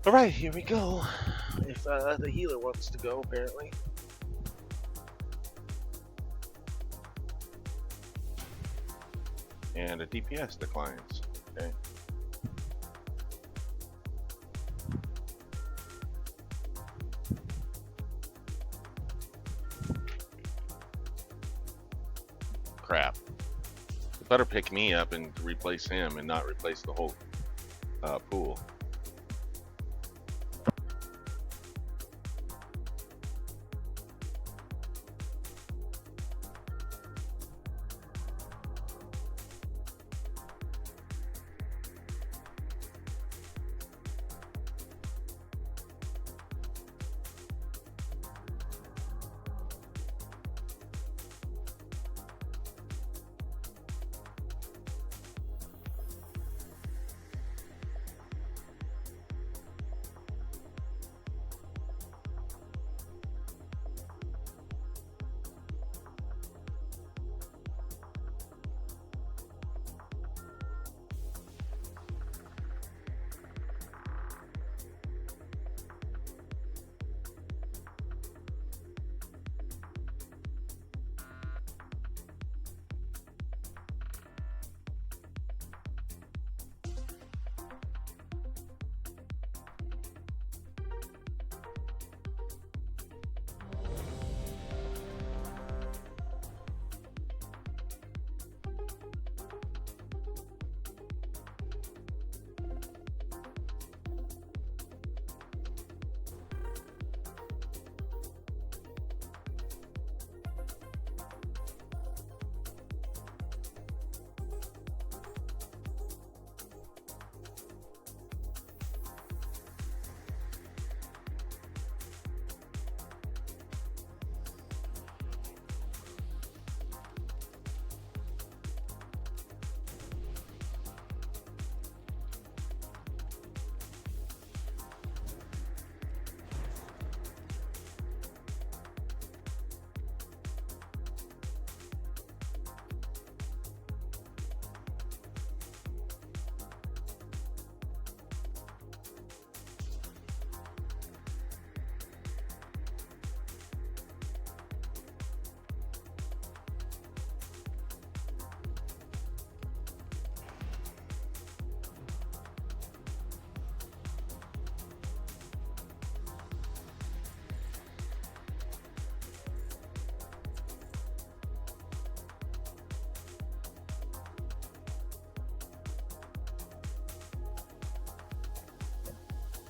Alright, here we go. If the healer wants to go, apparently. And a DPS declines. Okay. Crap. You better pick me up and replace him and not replace the whole pool.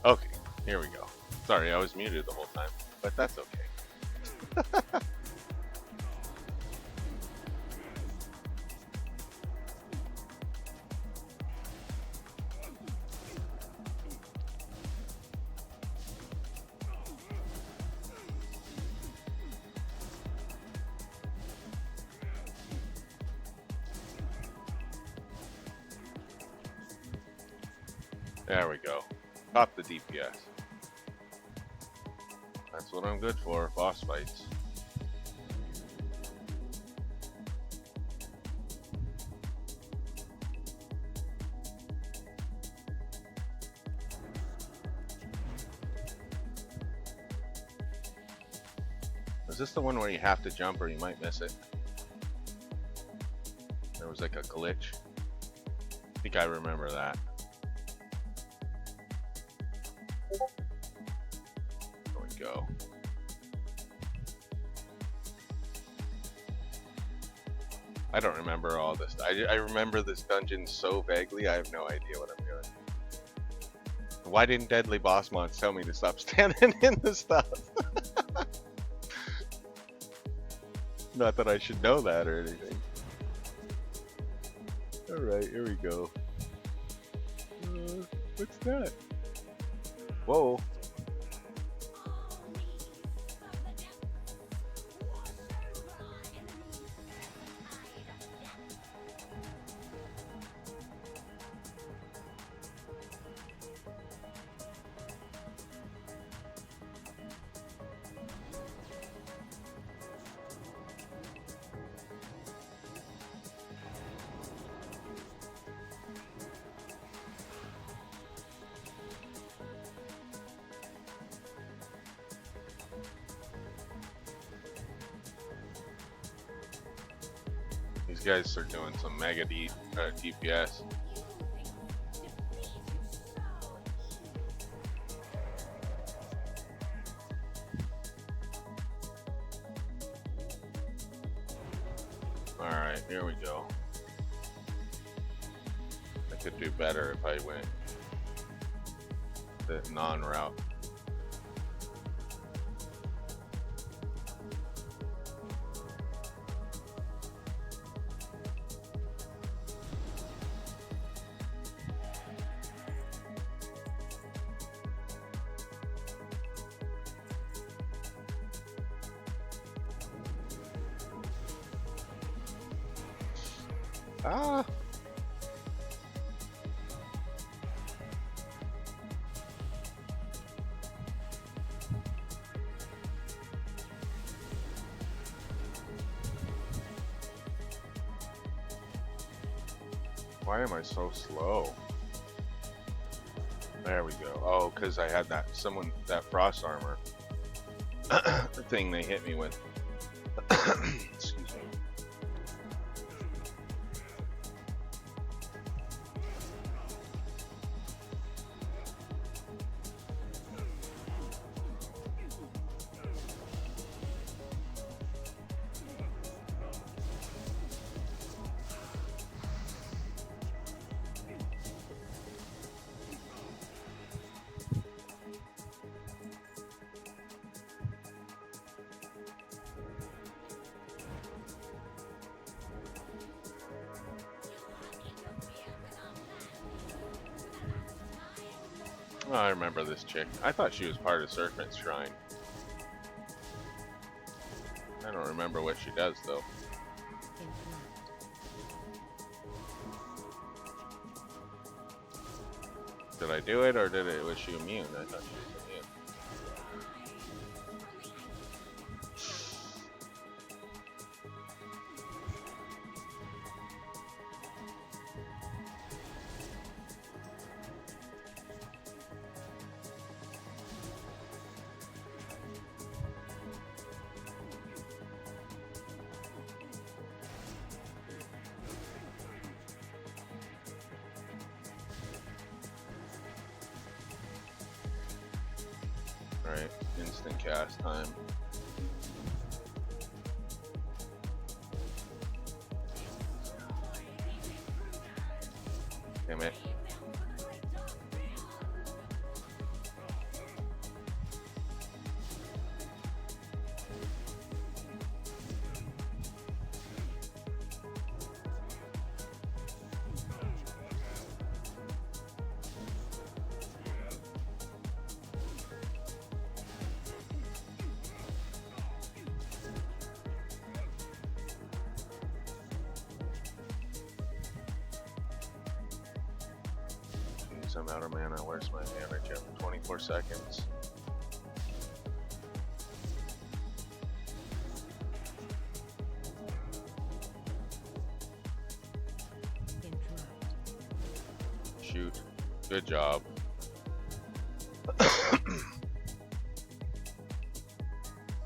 Okay, here we go. Sorry, I was muted the whole time, but that's okay. There we go. Pop the DPS. That's what I'm good for, boss fights. Is this the one where you have to jump or you might miss it? There was like a glitch. I think I remember that. There we go. I don't remember all this. I remember this dungeon so vaguely, I have no idea what I'm doing. Why didn't Deadly Boss Mods tell me to stop standing in the stuff? Not that I should know that or anything. Alright, here we go. What's that? Whoa. These guys are doing some mega DPS. Alright, here we go. I could do better if I went the non-route. Ah! Why am I so slow? There we go. Oh, because I had that frost armor the thing they hit me with. Excuse me. Oh, I remember this chick. I thought she was part of Serpent's Shrine. I don't remember what she does though. Did I do it or was she immune? I thought she was immune. Right, instant cast time. Damn it. I'm out of mana. Where's my mana gem? 24 seconds. Shoot. Good job. What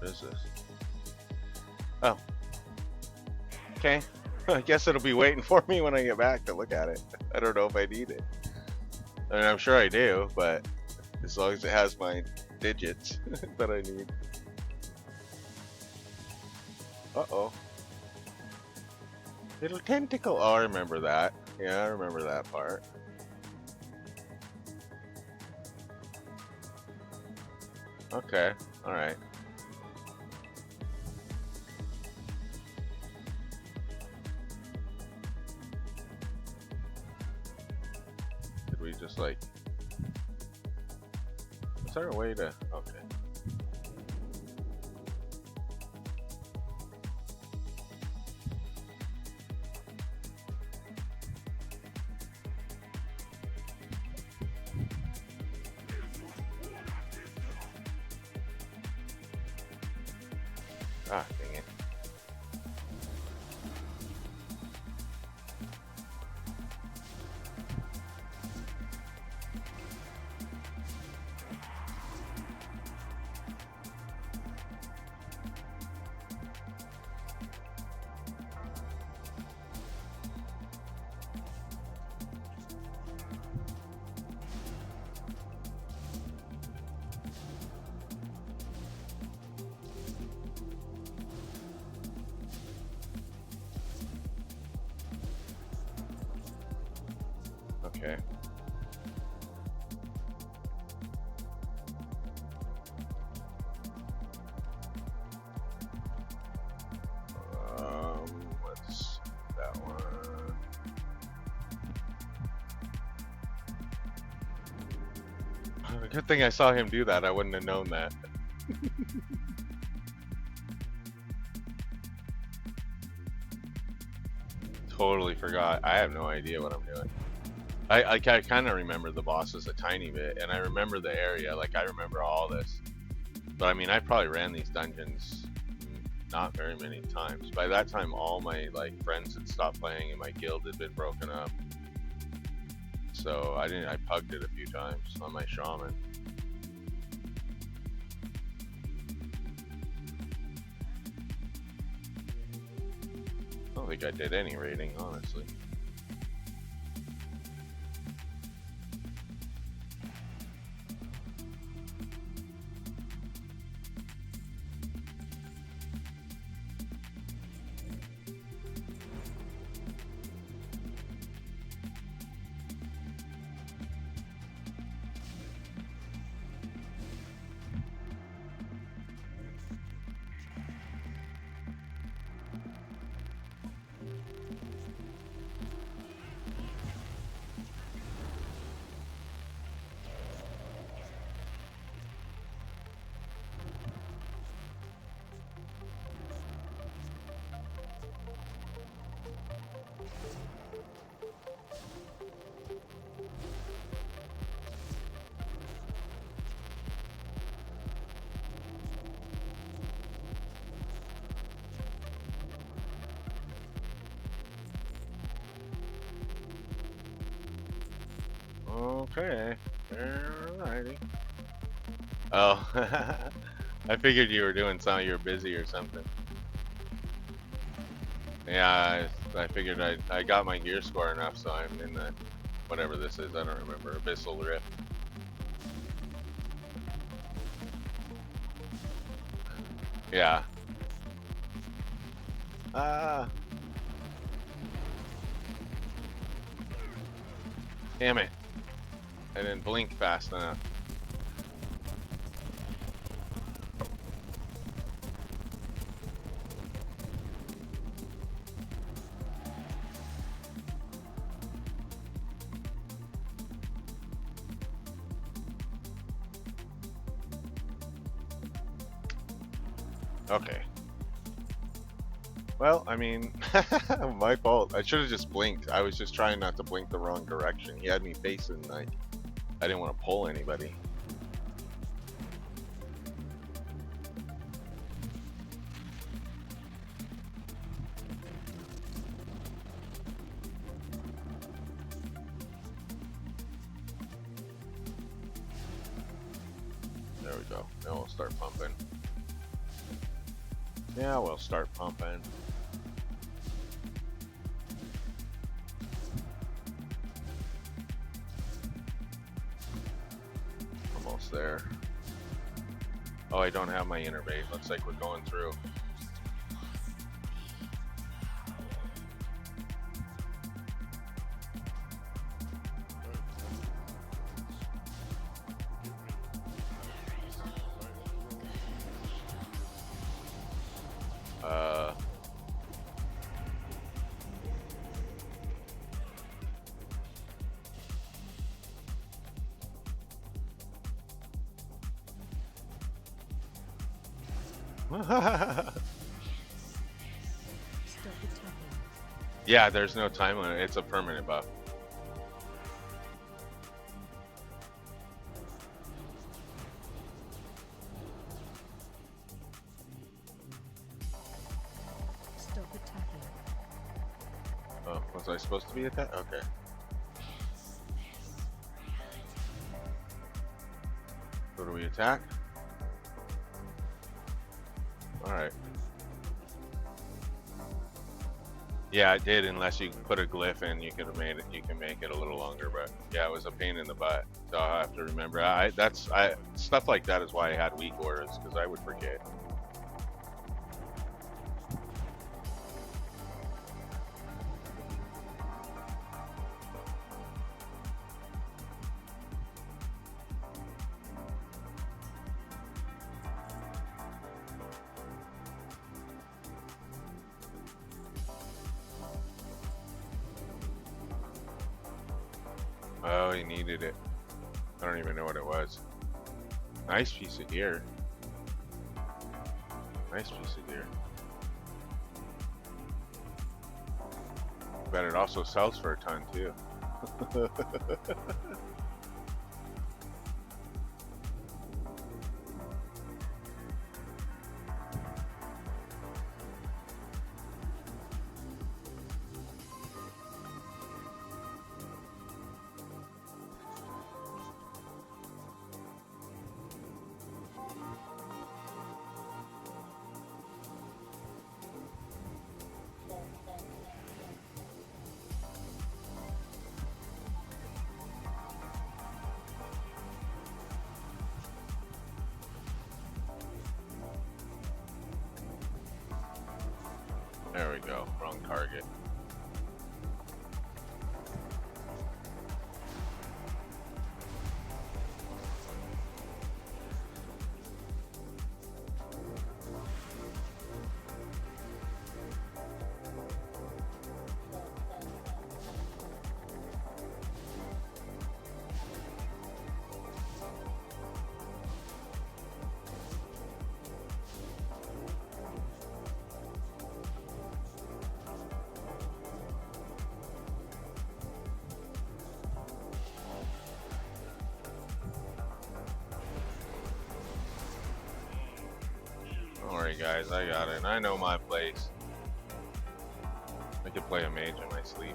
is this? Oh. Okay. I guess it'll be waiting for me when I get back to look at it. I don't know if I need it. I mean, I'm sure I do, but as long as it has my digits that I need. Uh-oh. Little tentacle. Oh, I remember that. Yeah, I remember that part. Okay, alright. Did we just like Is there a way to? Okay. Ah, dang it. Okay. Let's that one. Good thing I saw him do that. I wouldn't have known that. Totally forgot. I have no idea what I'm doing. I kind of remember the bosses a tiny bit, and I remember the area. Like, I remember all this. But I mean, I probably ran these dungeons not very many times. By that time, all my like friends had stopped playing, and my guild had been broken up. So I pugged it a few times on my shaman. I don't think I did any raiding, honestly. Okay, alrighty. Oh, I figured you were doing something. You were busy or something. Yeah, I figured I got my gear score enough, so I'm in the whatever this is. I don't remember. Abyssal Rift. Yeah. Ah. Damn it. I didn't blink fast enough. Okay. Well, I mean, my fault. I should have just blinked. I was just trying not to blink the wrong direction. He had me facing, like, I didn't want to pull anybody. There we go. Now we'll start pumping. Yeah, we'll start pumping. Almost there. Oh, I don't have my innervate. Looks like we're going through. Yeah, there's no time limit. It's a permanent buff. Stop attacking. Oh, was I supposed to be attacked? Okay. Who do we attack? Alright. Yeah, it did, unless you put a glyph in, you could have made it, you can make it a little longer, but yeah, it was a pain in the butt. So I'll have to remember. Stuff like that is why I had weak auras, because I would forget. Oh, he needed it. I don't even know what it was. Nice piece of gear. Nice piece of gear. But it also sells for a ton too. There we go. Wrong target. Alright guys, I got it. I know my place. I could play a mage in my sleep.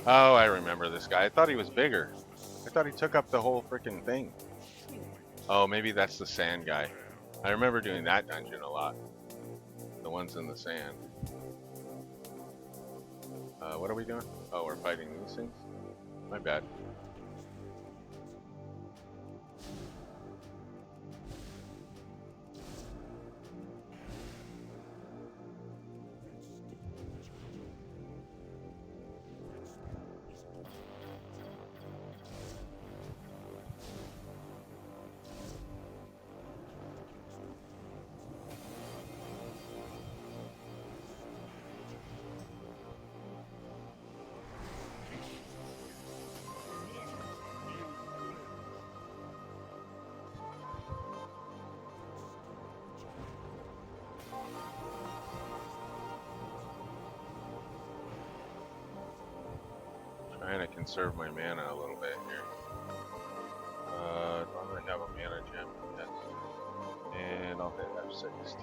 Oh, I remember this guy. I thought he was bigger. I thought he took up the whole freaking thing. Oh, maybe that's the sand guy. I remember doing that dungeon a lot. The ones in the sand. What are we doing? Oh, we're fighting these things? My bad. Trying to conserve my mana a little bit here. Do I have a mana gem? Yes. And I'll hit F16.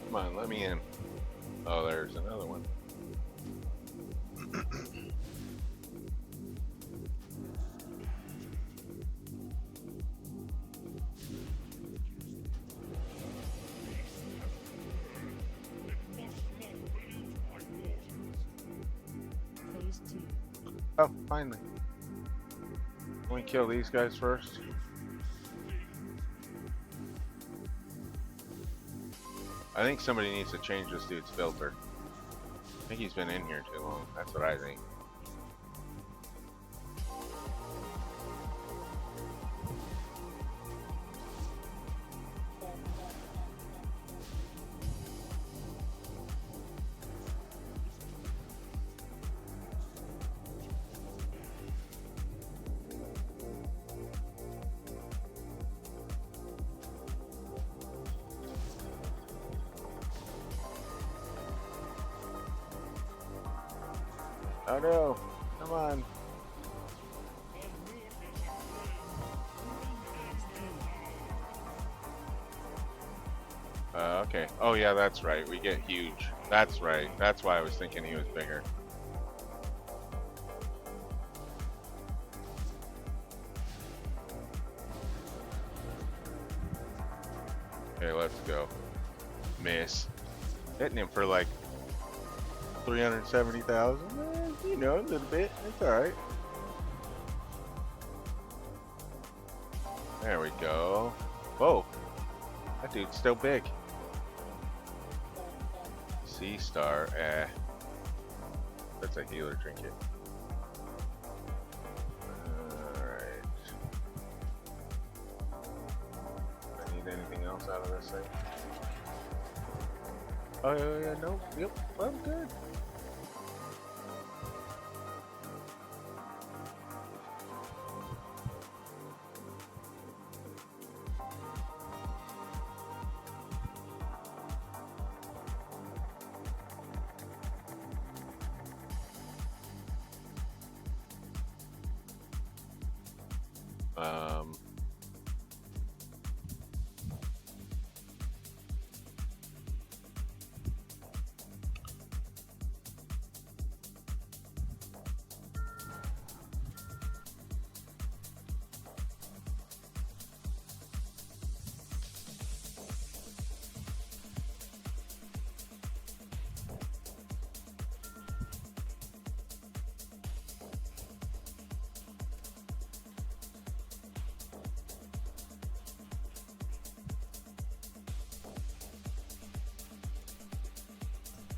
Come on, let me in. Oh, there's another one. Phase 2. Oh, finally. Let me kill these guys first. I think somebody needs to change this dude's filter. I think he's been in here too long. That's what I think. Oh no! Come on! Okay. Oh yeah, that's right. We get huge. That's right. That's why I was thinking he was bigger. Okay, let's go. Miss. Hitting him for like 370,000. You know, a little bit. It's alright. There we go. Whoa. That dude's still big. Sea Star. That's a healer trinket. Alright. Do I need anything else out of this thing? Oh yeah, no. Yep, I'm good.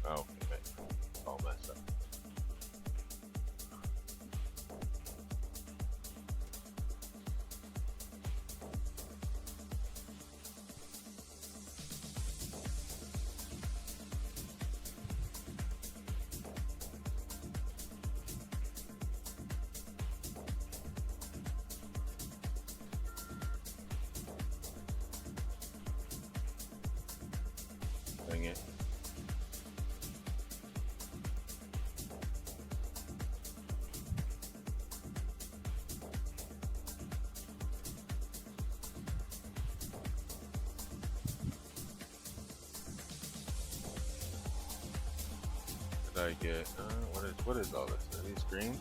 Oh, okay. All messed up. Dang it. Did I get? What is all this? Are these greens?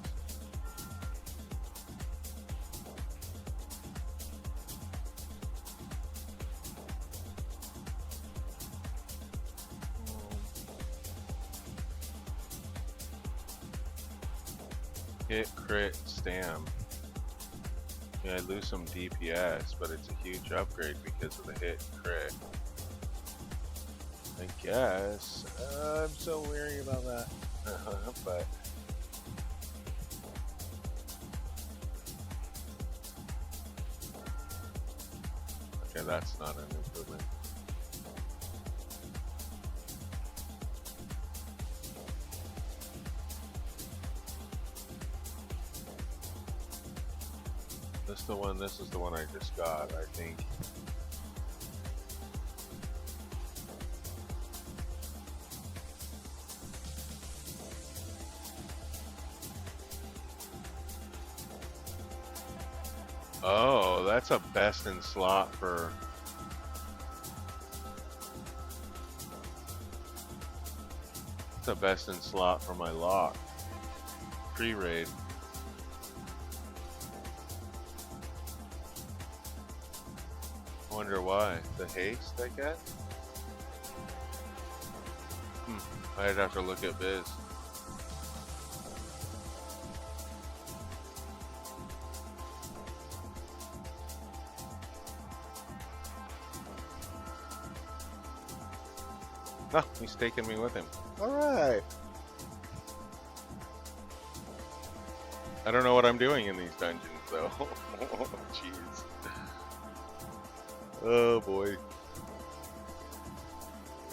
Hit, crit, stam. Yeah, I lose some DPS, but it's a huge upgrade because of the hit and crit. I guess. I'm so weary about that. But okay, that's not an improvement. This is the one I just got, I think. Oh, that's a best in slot for... It's a best in slot for my lock. Pre-raid. Wonder why. The haste, I guess? I'd have to look at Biz. No, he's taking me with him. Alright. I don't know what I'm doing in these dungeons, though. Jeez. Oh boy.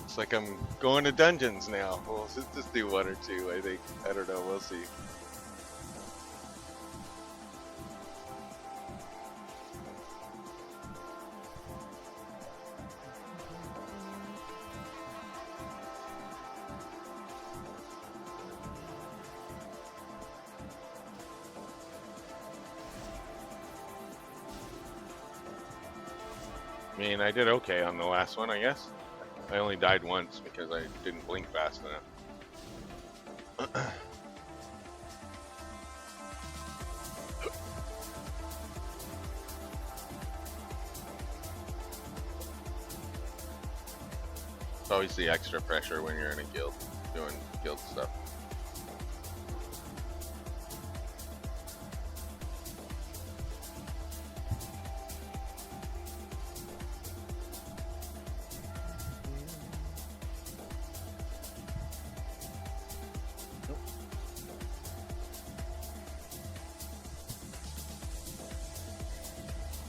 It's like I'm going to dungeons now. We'll just do one or two, I think. I don't know, we'll see. I mean, I did okay on the last one, I guess. I only died once because I didn't blink fast enough. It's always the extra pressure when you're in a guild, doing guild stuff.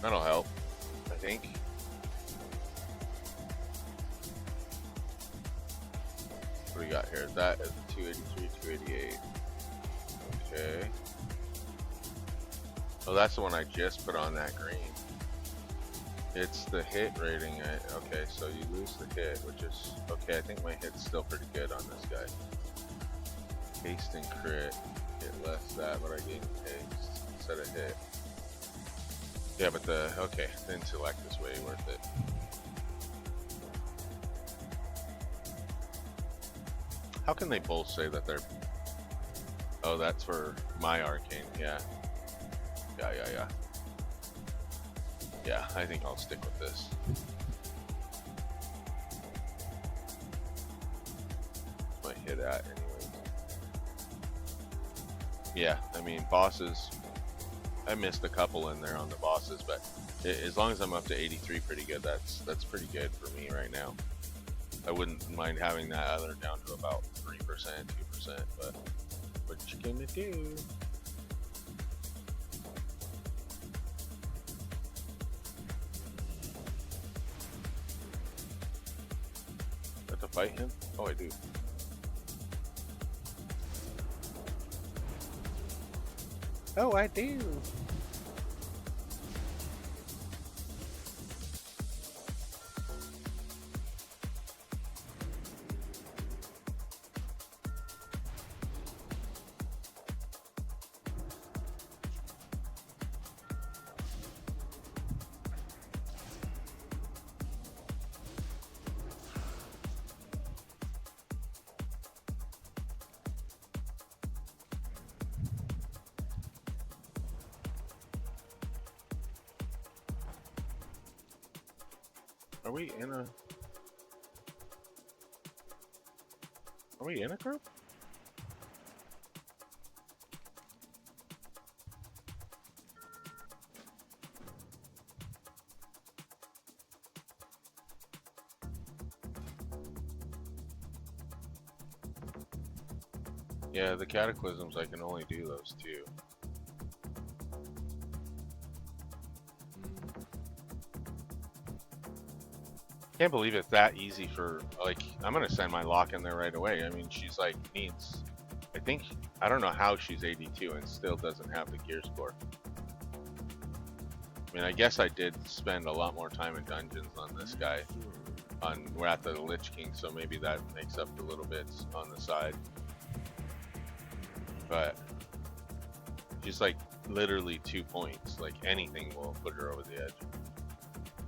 That'll help, I think. What do we got here? That is 283, 288. Okay. Oh, that's the one I just put on that green. It's the hit rating. Okay, so you lose the hit, which is okay. I think my hit's still pretty good on this guy. Haste and crit. Hit less that, but I gain haste instead of hit. Yeah, but okay, the intellect is way worth it. How can they both say that they're... Oh, that's for my arcane, yeah. Yeah. Yeah, I think I'll stick with this. My hit at anyways. Yeah, I mean, bosses... I missed a couple in there on the bosses, but as long as I'm up to 83 pretty good, that's pretty good for me right now. I wouldn't mind having that other down to about 3%, 2%, but what you gonna do? Have to fight him? Oh, I do. Oh, I do. Are we in a group? Yeah, the Cataclysms, I can only do those two. Can't believe it's that easy for, like, I'm gonna send my lock in there right away. I mean, she's like, needs, I don't know how she's 82 and still doesn't have the gear score. I mean, I guess I did spend a lot more time in dungeons on this guy. We're at the Lich King, so maybe that makes up the little bits on the side. But she's like literally 2 points. Like anything will put her over the edge.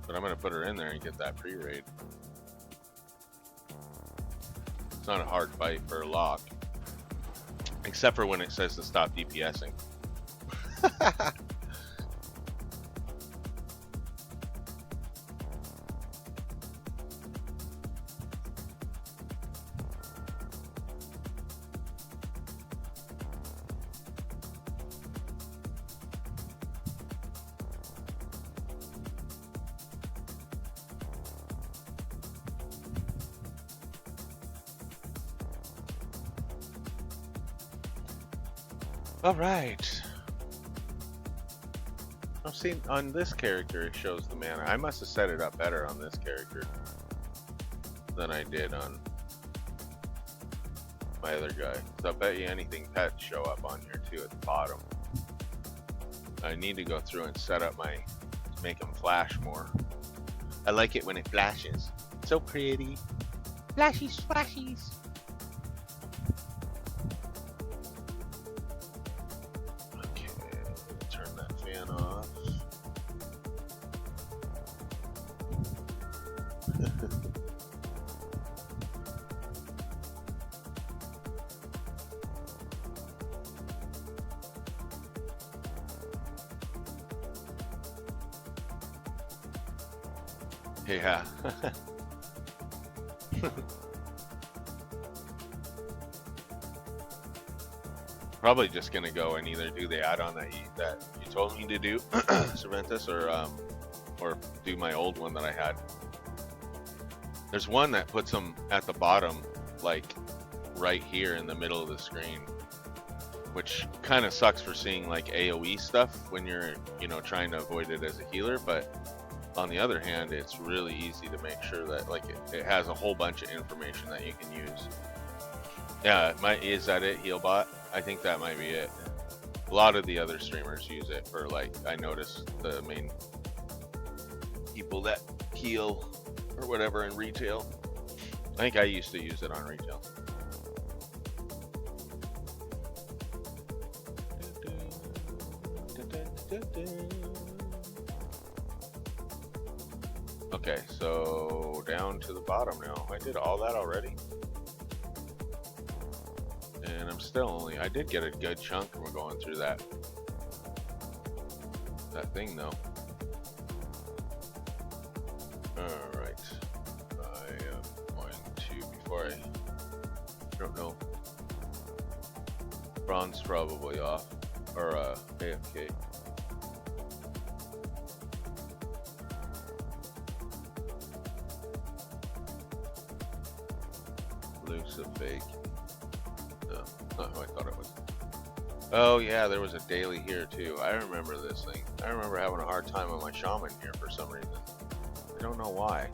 But I'm gonna put her in there and get that pre-raid. It's not a hard fight for a lock. Except for when it says to stop DPSing. All right. I've seen on this character it shows the mana. I must have set it up better on this character than I did on my other guy. So I bet you anything pets show up on here too at the bottom. I need to go through and set up make them flash more. I like it when it flashes. So pretty. Flashies, flashies. Yeah. Probably just gonna go and either do the add-on that you told me to do, Cervantes, or do my old one that I had. There's one that puts them at the bottom, like right here in the middle of the screen, which kind of sucks for seeing like AoE stuff when you're, you know, trying to avoid it as a healer. But on the other hand, it's really easy to make sure that like it has a whole bunch of information that you can use. Yeah, is that it, Healbot? I think that might be it. A lot of the other streamers use it for, like, I noticed the main people that heal or whatever in retail. I think I used to use it on retail. Okay, so down to the bottom now. I did all that already. And I'm still only, I did get a good chunk from going through that thing though. Alright. I am going to, before I don't know. Bronze probably off. Or AFK. Lucifake. No, not who I thought it was. Oh yeah, there was a daily here too. I remember this thing. I remember having a hard time on my shaman here for some reason. I don't know why.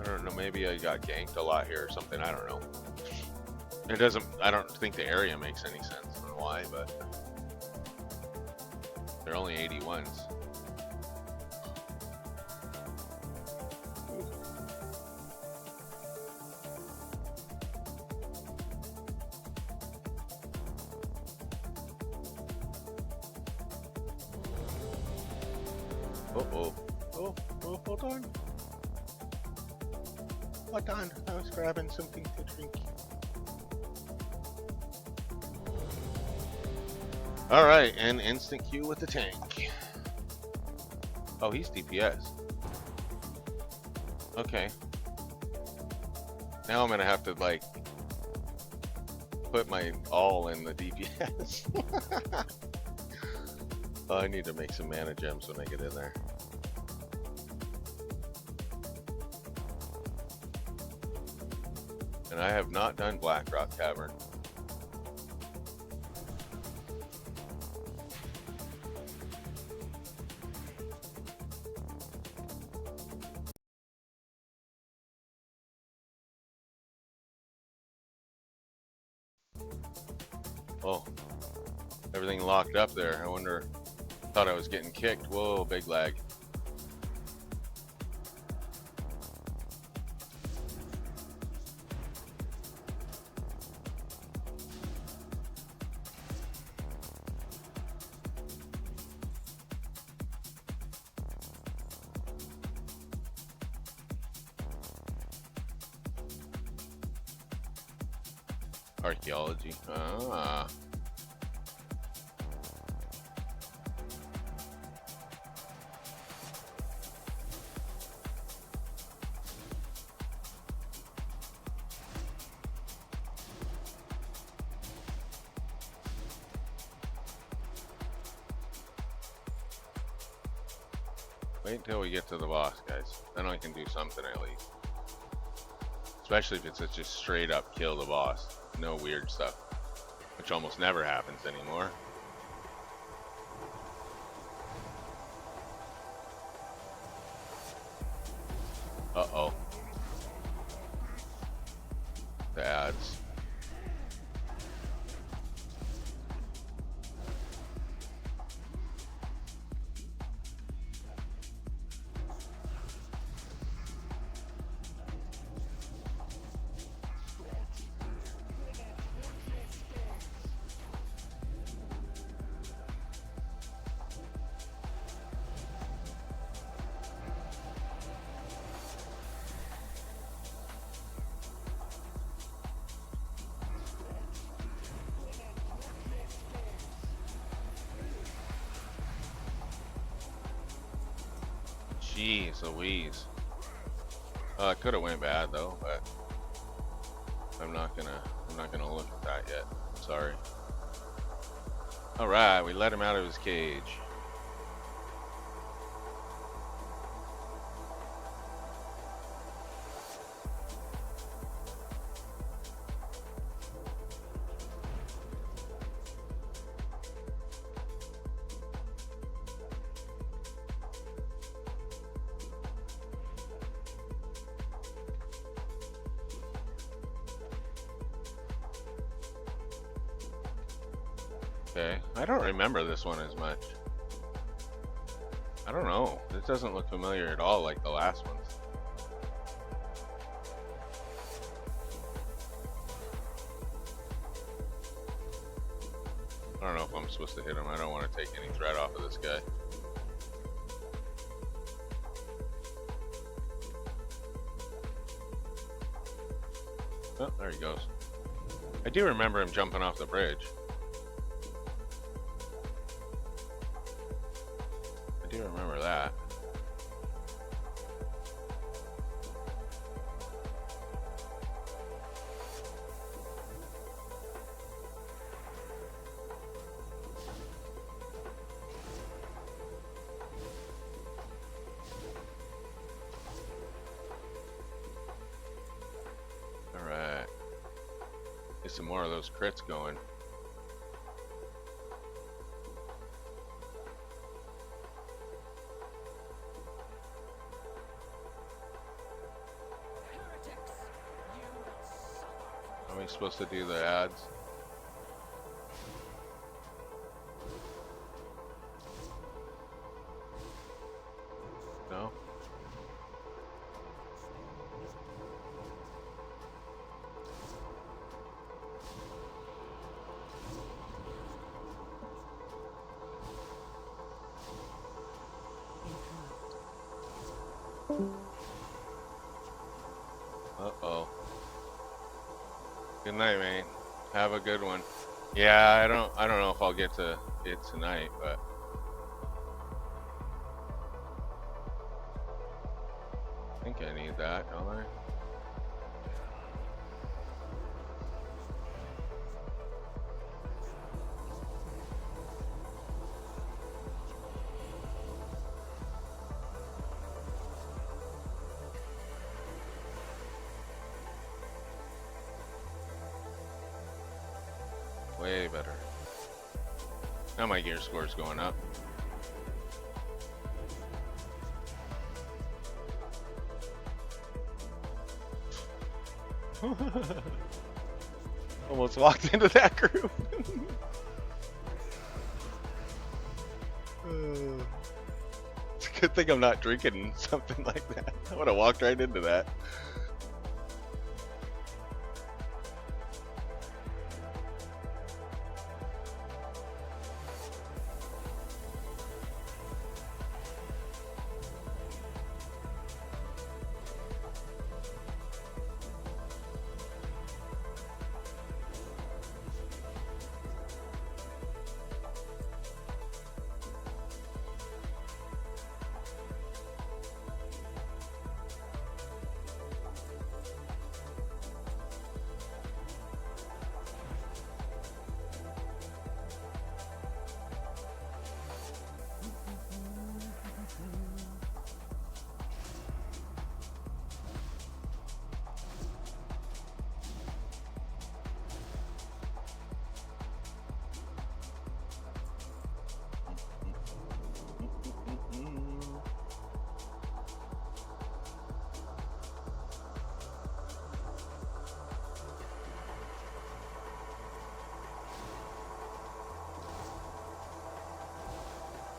I don't know, maybe I got ganked a lot here or something, I don't know. It doesn't, I don't think the area makes any sense on why, but they're only 81s. Uh-oh. Oh, hold on. Hold on, I was grabbing something to drink. Alright, and instant Q with the tank. Oh, he's DPS. Okay. Now I'm gonna have to, like, put my all in the DPS. Oh, I need to make some mana gems when I get in there. And I have not done Blackrock Cavern. Oh, everything locked up there. I wonder, thought I was getting kicked. Whoa, big lag. Archaeology. Ah. Wait until we get to the boss, guys. Then I can do something at least. Especially if it's just straight up kill the boss. No weird stuff. Which almost never happens anymore. Uh-oh. The ads. Jeez Louise. It could have went bad though, but I'm not gonna look at that yet. Sorry. All right, we let him out of his cage. Okay, I don't remember this one as much. I don't know. This doesn't look familiar at all like the last ones. I don't know if I'm supposed to hit him. I don't want to take any threat off of this guy. Oh, there he goes. I do remember him jumping off the bridge. I do remember that. All right. Get some more of those crits going. Are we supposed to do the ads? No? Uh-oh. Good night, mate. Have a good one. Yeah, I don't know if I'll get to it tonight, but I think I need that, don't I? Way better. Now my gear score's going up. Almost walked into that group. It's a good thing I'm not drinking something like that. I would have walked right into that.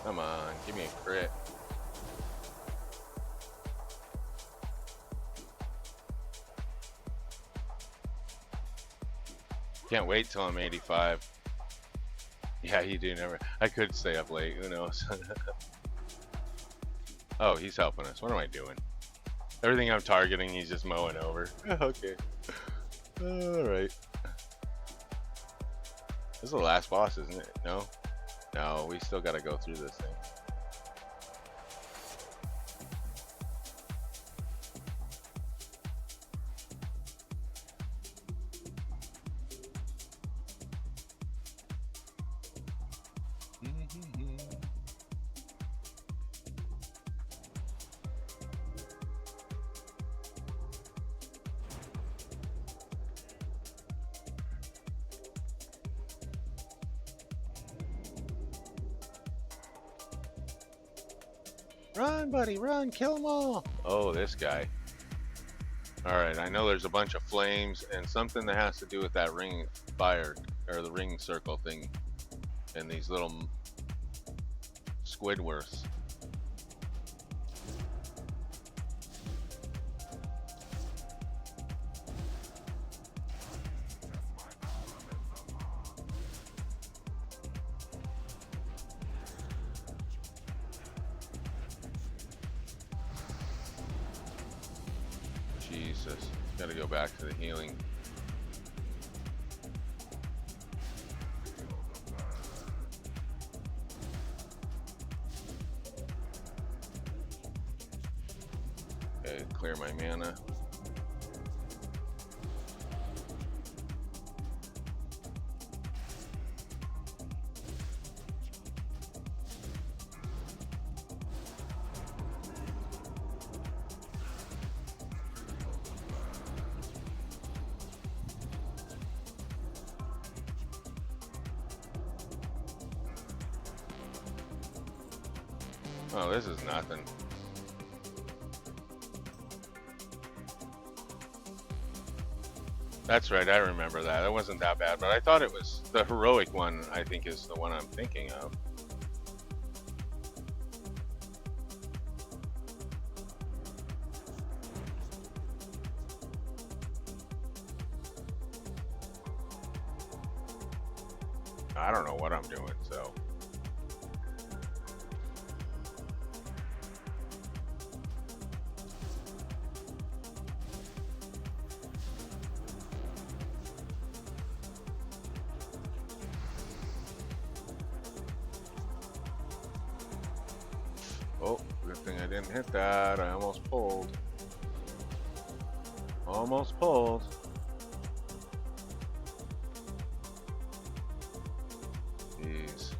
Come on, give me a crit. Can't wait till I'm 85. Yeah, you do never. I could stay up late, who knows? Oh, he's helping us. What am I doing? Everything I'm targeting, he's just mowing over. Okay. Alright. This is the last boss, isn't it? No? No, we still gotta go through this thing. Run, buddy, run, kill them all. Oh, this guy. All right, I know there's a bunch of flames and something that has to do with that ring fire, or the ring circle thing, and these little Squidworths. Jesus, gotta go back to the healing. Okay, clear my mana. Oh, this is nothing. That's right, I remember that. It wasn't that bad, but I thought it was the heroic one, I think is the one I'm thinking of. I don't know what I'm doing, so. Oh, good thing I didn't hit that. I almost pulled. Almost pulled. Jeez.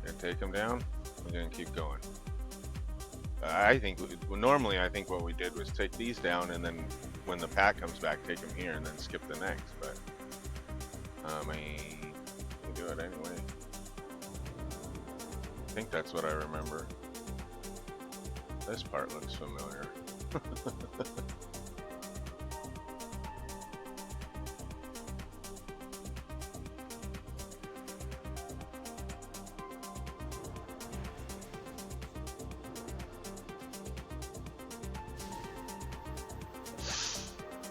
Gonna take him down. We're gonna keep going. I think normally I think what we did was take these down, and then when the pack comes back, take them here, and then skip the next. But I mean, we do it anyway. I think that's what I remember. This part looks familiar.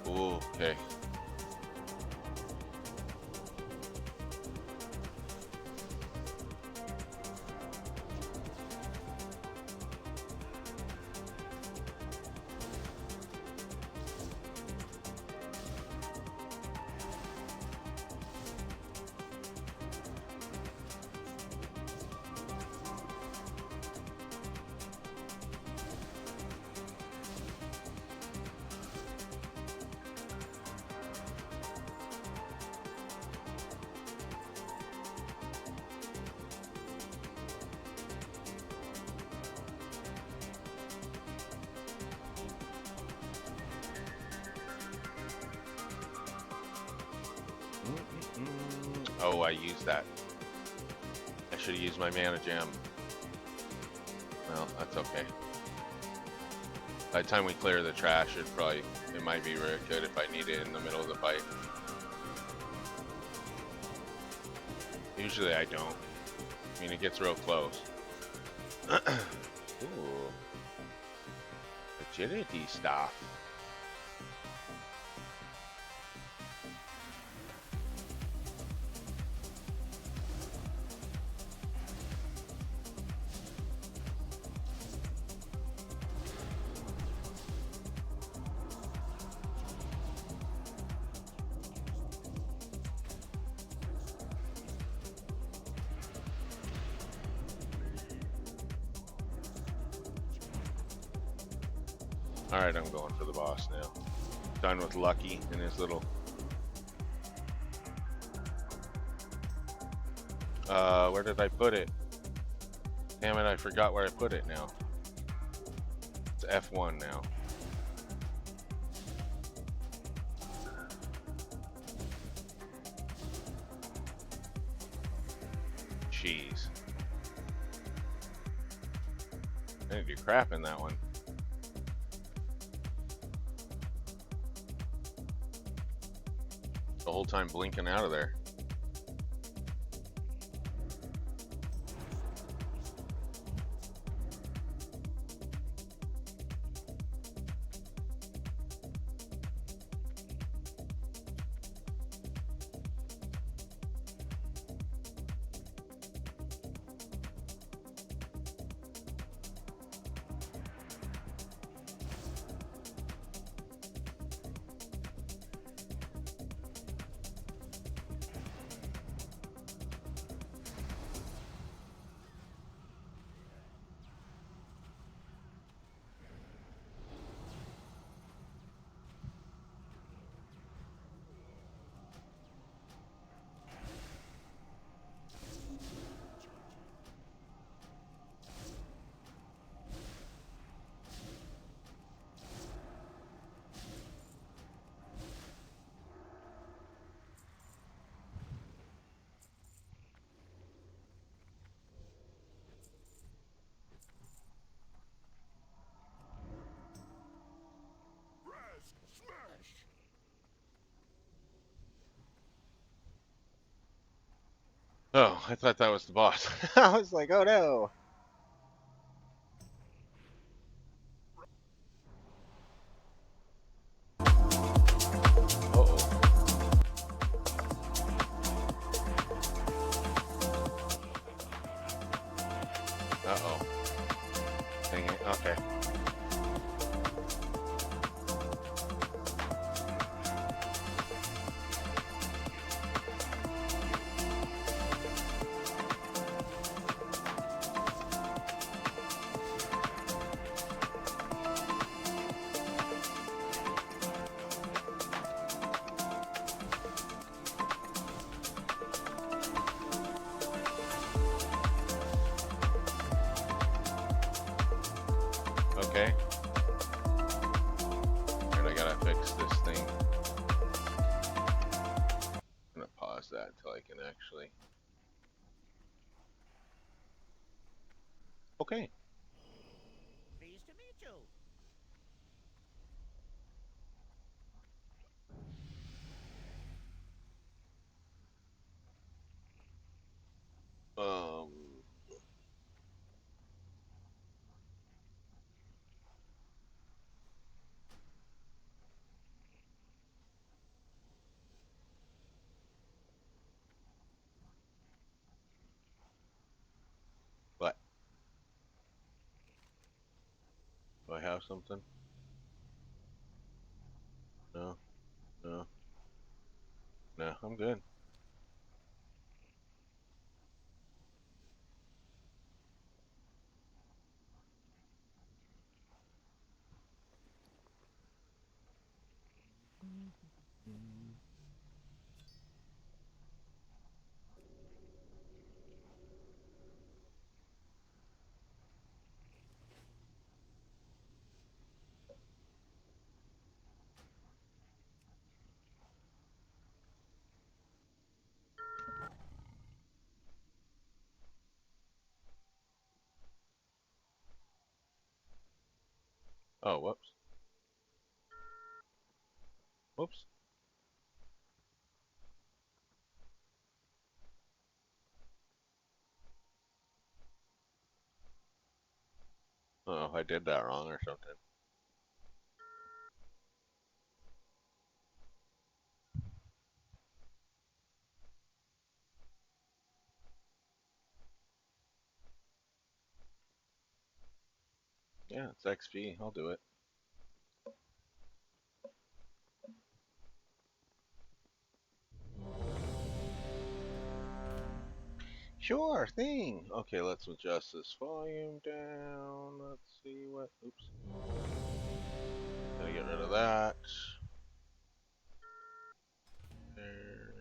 Ooh, okay. Oh, I used that. I should have used my mana gem. Well, that's okay. By the time we clear the trash, it might be really good if I need it in the middle of the fight. Usually I don't. I mean, it gets real close. Ooh. Agility stuff. Alright, I'm going for the boss now. Done with Lucky and his little... where did I put it? Damn it, I forgot where I put it now. It's F1 now. cheese. I didn't do crap in that one. The whole time blinking out of there. Oh, I thought that was the boss. I was like, oh no. Uh-oh. Uh-oh. Dang it. Okay. Okay. And I gotta fix this thing. I'm gonna pause that until I can actually. Okay. Pleased to meet you. Um. What? Do I have something? No. No. No. I'm good. Oh, whoops. Whoops. Oh, I did that wrong or something. Yeah, it's XP. I'll do it. Sure thing. Okay, let's adjust this volume down. Let's see what. Oops. Gotta get rid of that. There.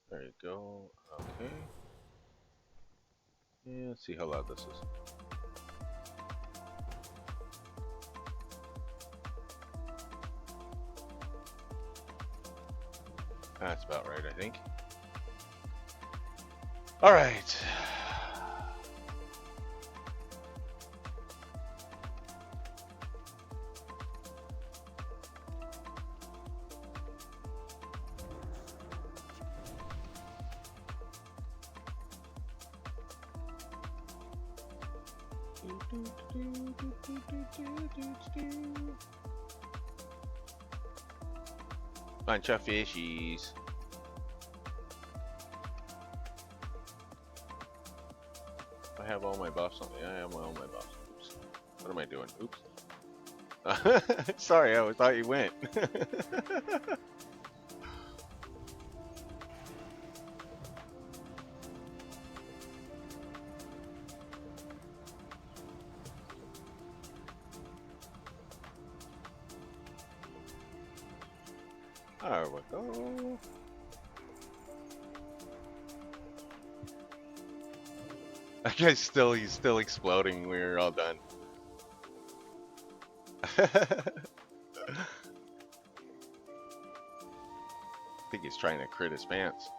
There you go. Okay. Yeah, let's see how loud this is. That's about right, I think. All right. Bunch of fishies. I have all my buffs on me. I have all my buffs. Oops. What am I doing? Oops. Sorry, I thought you went. There we go. That guy's he's still exploding. We're all done. I think he's trying to crit his pants.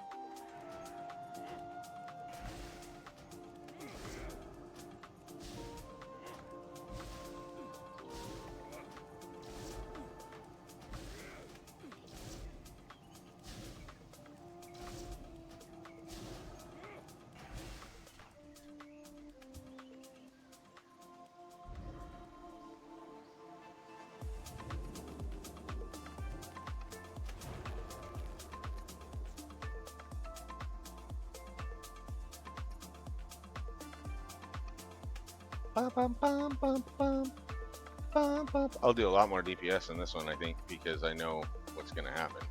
I'll do a lot more DPS in this one, I think, because I know what's going to happen.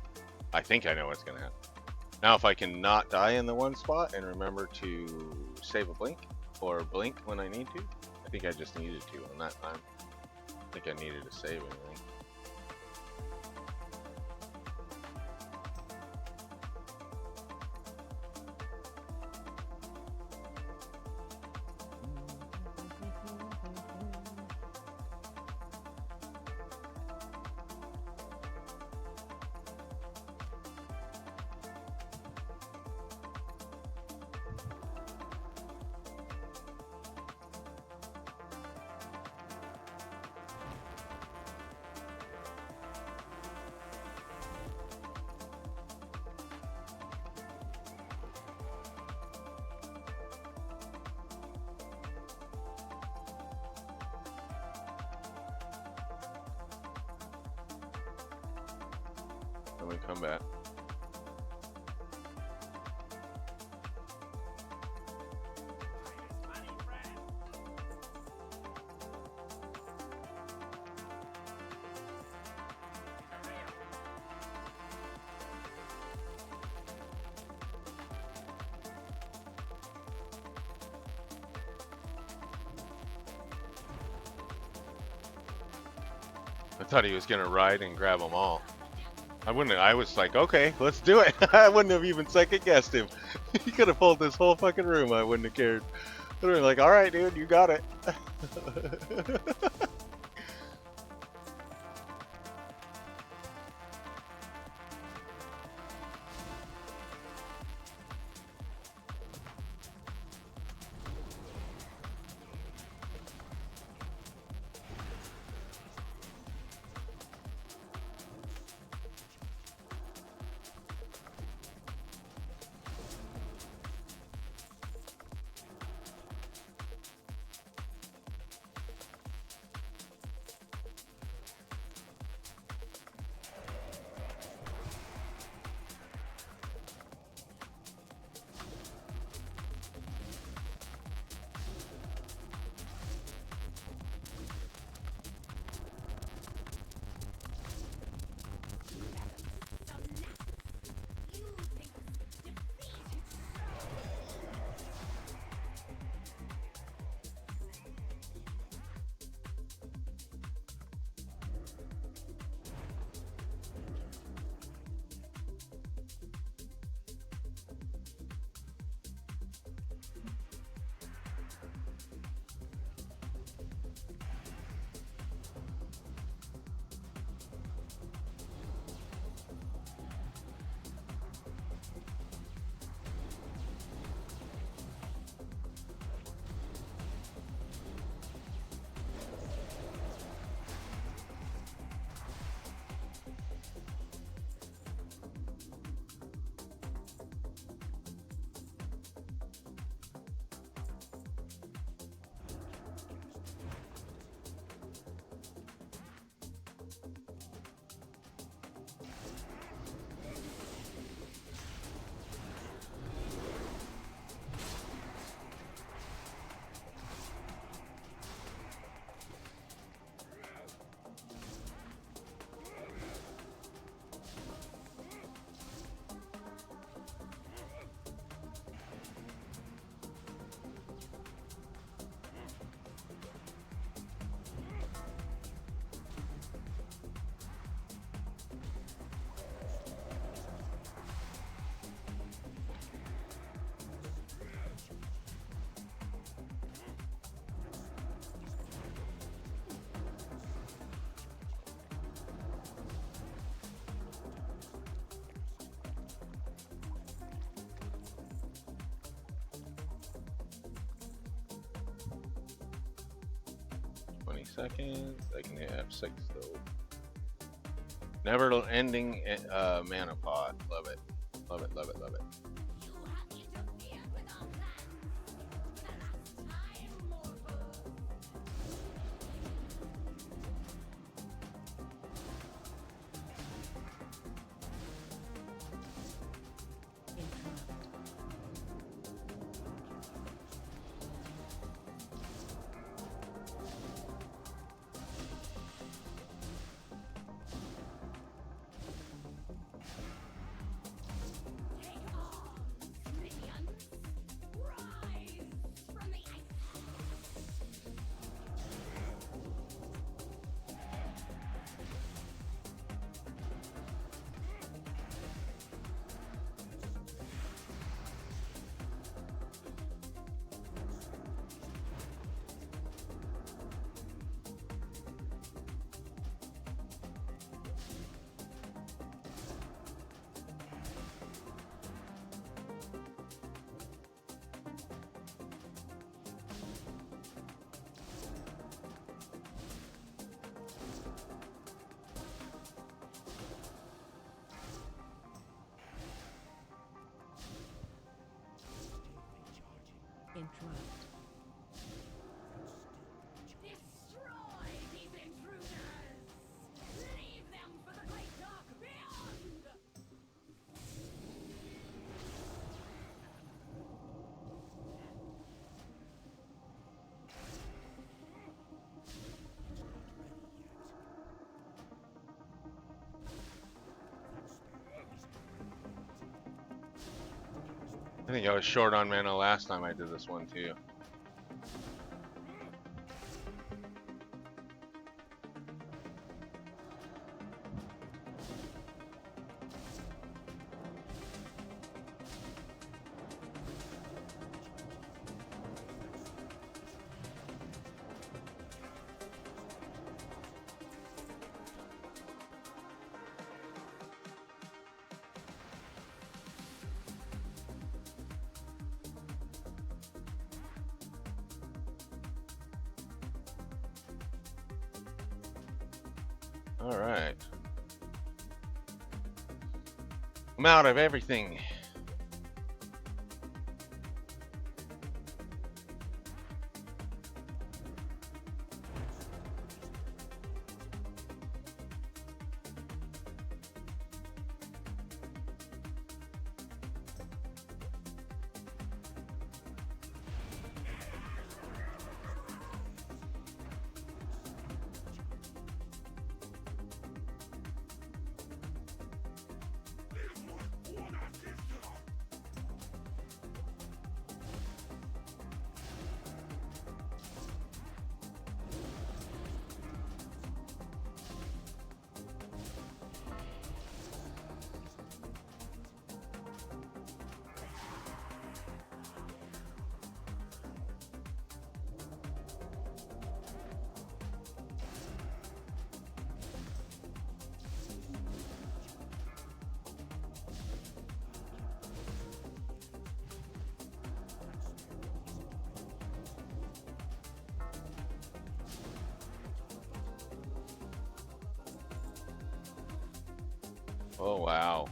I think I know what's going to happen. Now, if I can not die in the one spot and remember to save a blink or blink when I need to, I think I just needed to on that time. I think I needed to save anything. Then we come back. I thought he was gonna ride and grab them all. I was like, okay, let's do it. I wouldn't have even second guessed him. He could have pulled this whole fucking room. I wouldn't have cared. Literally like, all right, dude, you got it. 20 seconds. I can have 6 though. Never ending mana pot. Love it. Love it, love it, love it. You have interfered with our plans. The last time, mortals. Interrupt. Take arms, minions. Rise from the ice. Interrupt. Destroy these intruders. Leave them for the great dark beyond. I think I was short on mana last time I did this one too. All right. I'm out of everything. Oh, wow.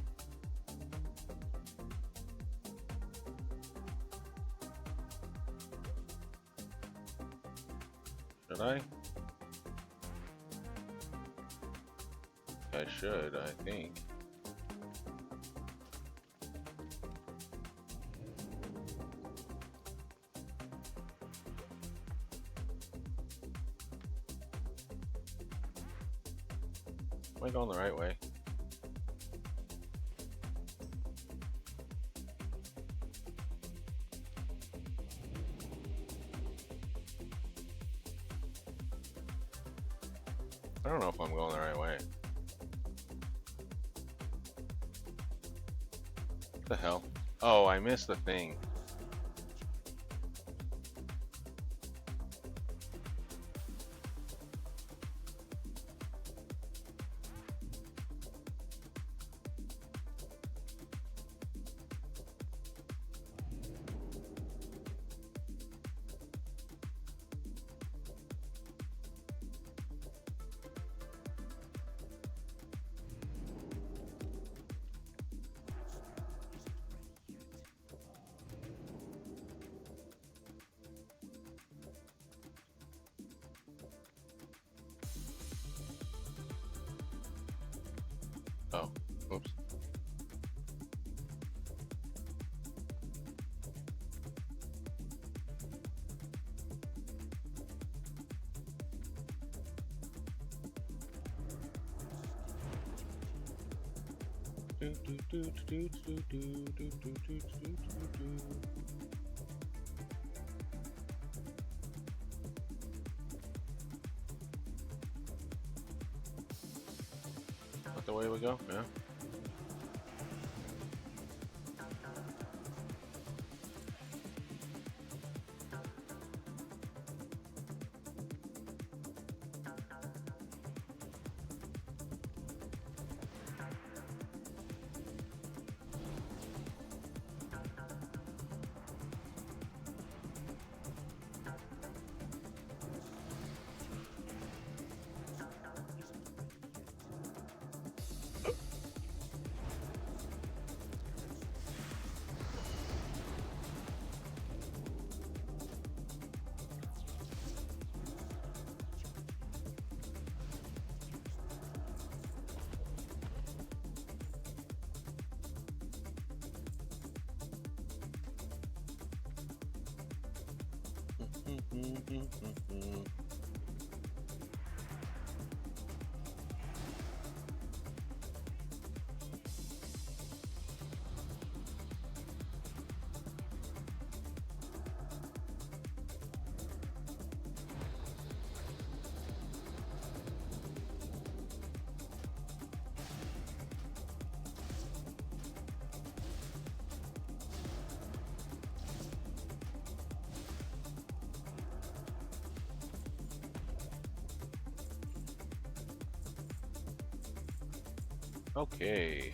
Should I? I should, I think. Am I going the right way? I don't know if I'm going the right way. What the hell? Oh, I missed the thing. Not the way we go? Yeah. Okay.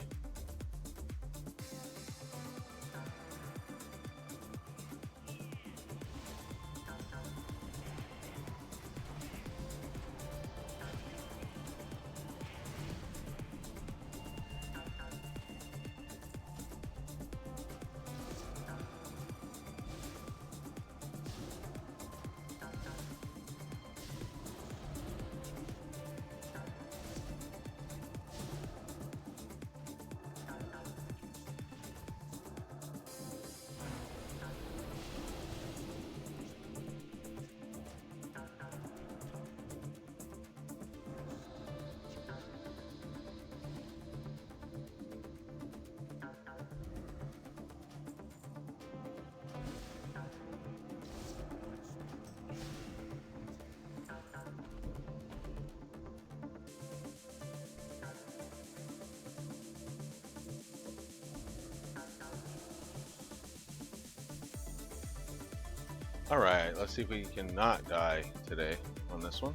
All right, let's see if we can not die today on this one.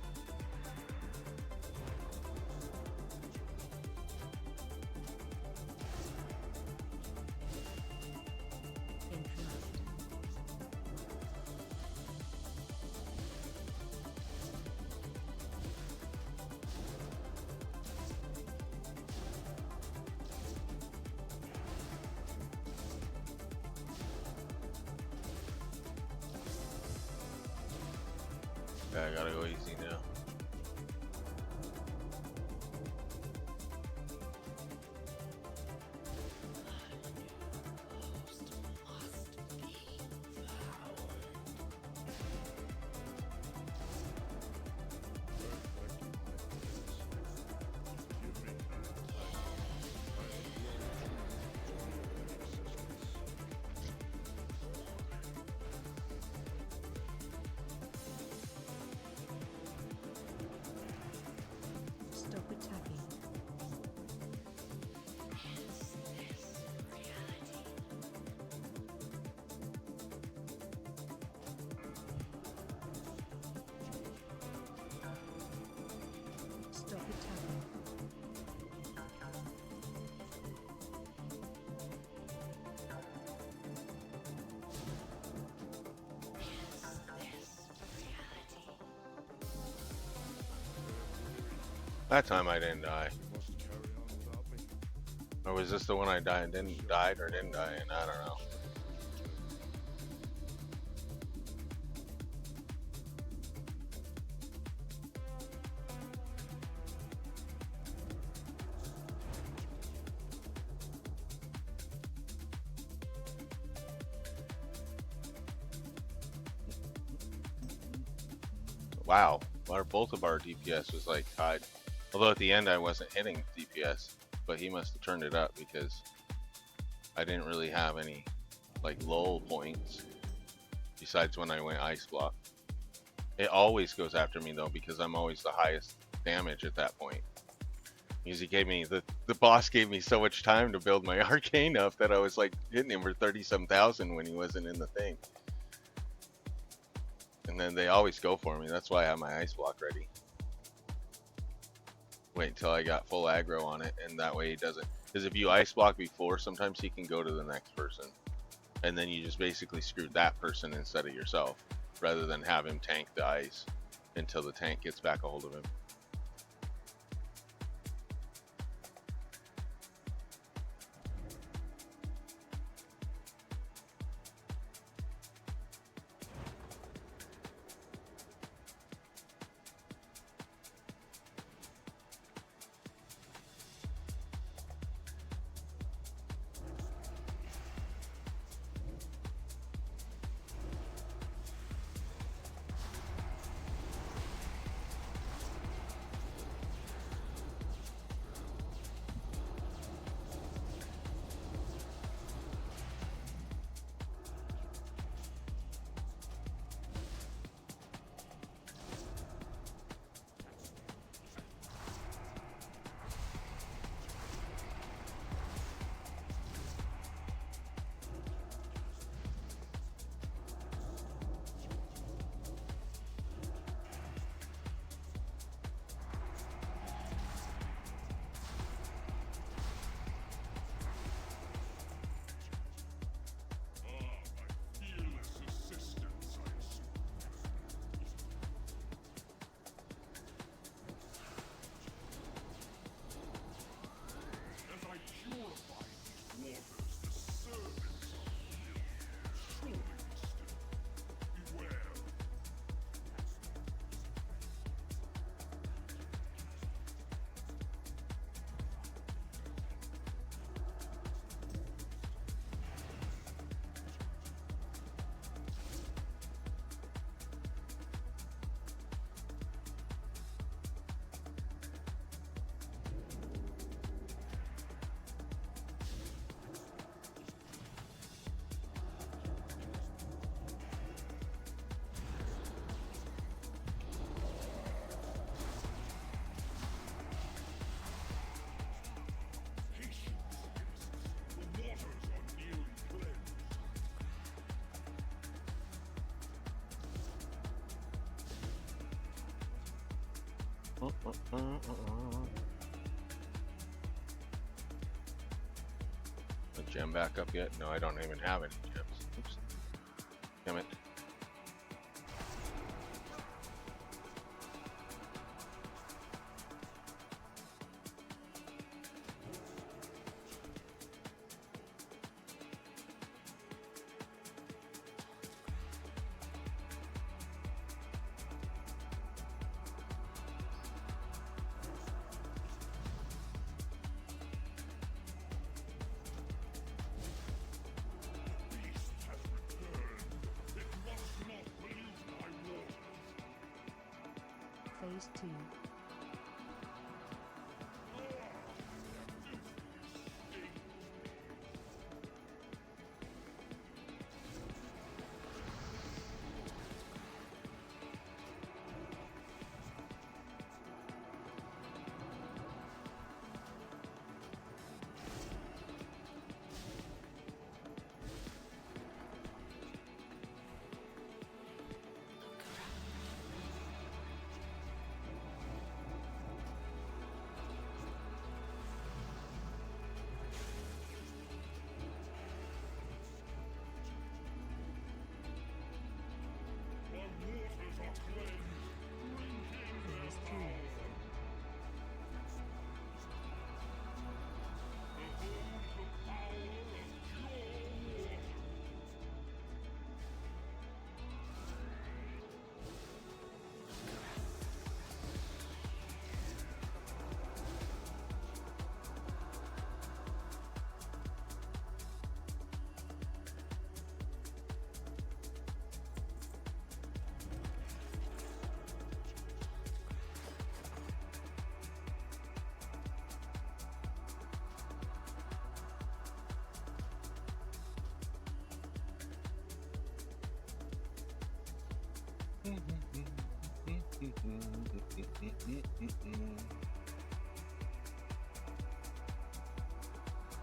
Interrupt. Okay, I gotta go easy now. Stop attacking. Stop attacking. That time I didn't die. You must carry on without me. Or was this the one I died and died or didn't die? And I don't know. Wow, both of our DPS was like tied. Although at the end I wasn't hitting DPS, but he must have turned it up because I didn't really have any like lull points besides when I went ice block. It always goes after me though because I'm always the highest damage at that point. Because he gave me the boss gave me so much time to build my arcane up that I was like hitting him for 30-some-thousand when he wasn't in the thing. And then they always go for me. That's why I have my ice block ready. Wait until I got full aggro on it, and that way he doesn't. Because if you ice block before, sometimes he can go to the next person, and then you just basically screwed that person instead of yourself, rather than have him tank the ice until the tank gets back a hold of him. The gem back up yet? No, I don't even have any gems. Oops. Damn it. Phase 2.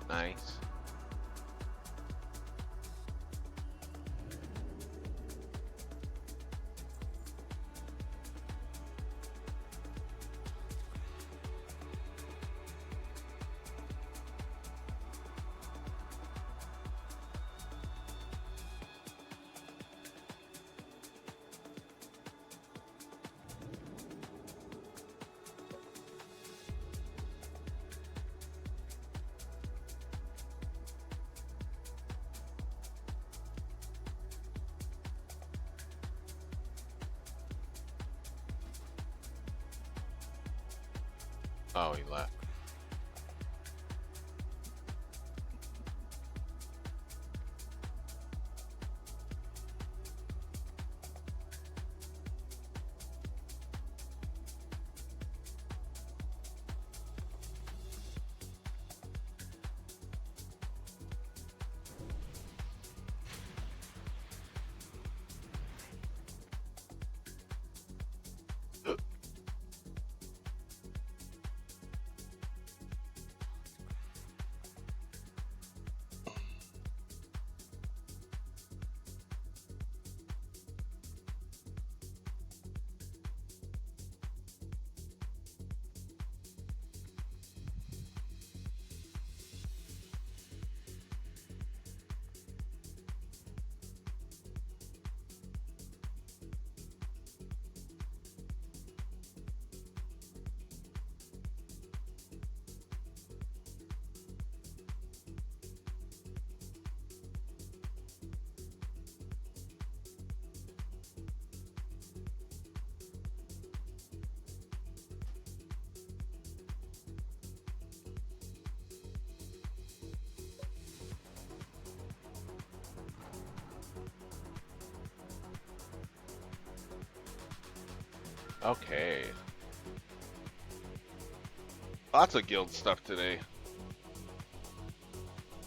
Nice. Oh, he left. Okay. Lots of guild stuff today.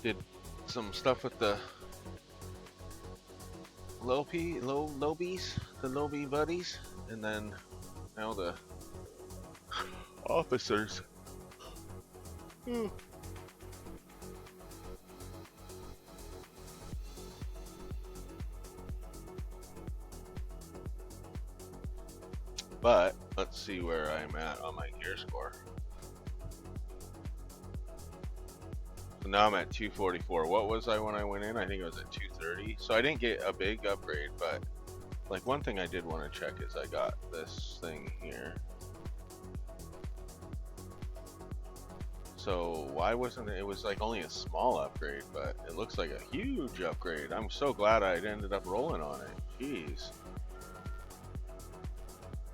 Did some stuff with the lobies, the lobby buddies, and then now the officers. But let's see where I'm at on my gear score. So now I'm at 244. What was I when I went in? I think it was at 230. So I didn't get a big upgrade, but like one thing I did want to check is I got this thing here. So why wasn't it? It was like only a small upgrade, but it looks like a huge upgrade. I'm so glad I ended up rolling on it. Jeez.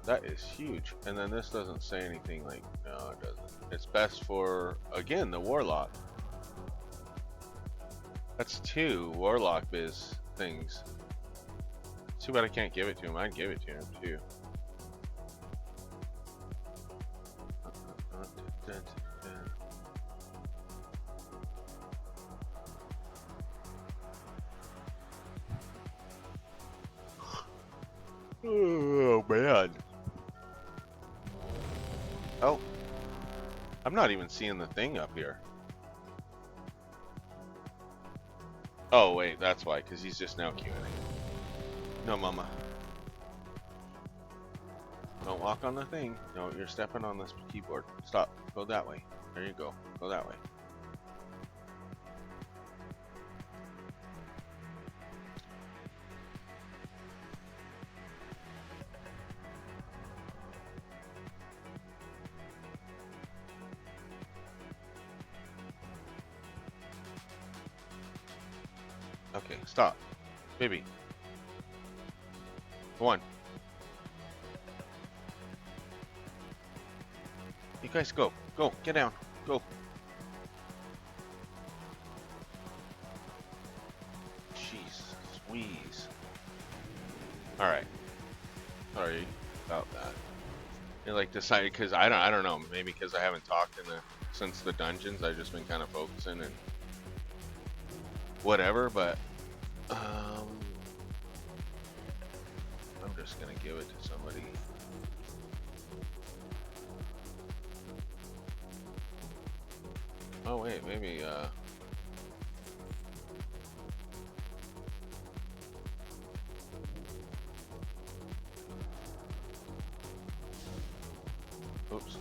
That is huge. And then this doesn't say anything like, no, it doesn't. It's best for, again, the Warlock. That's 2 Warlock biz things. Too bad I can't give it to him. I'd give it to him too. Oh man. Oh. I'm not even seeing the thing up here. Oh wait, that's why, because he's just now queuing. No, mama. Don't walk on the thing. No, you're stepping on this keyboard. Stop. Go that way. There you go. Go that way. Okay, stop. Baby. Go on. You guys go. Go. Get down. Go. Jeez. Squeeze. Alright. Sorry about that. You like decided because I don't know. Maybe because I haven't talked since the dungeons. I've just been kind of focusing and whatever, but I'm just gonna give it to somebody. Oh wait, maybe oops.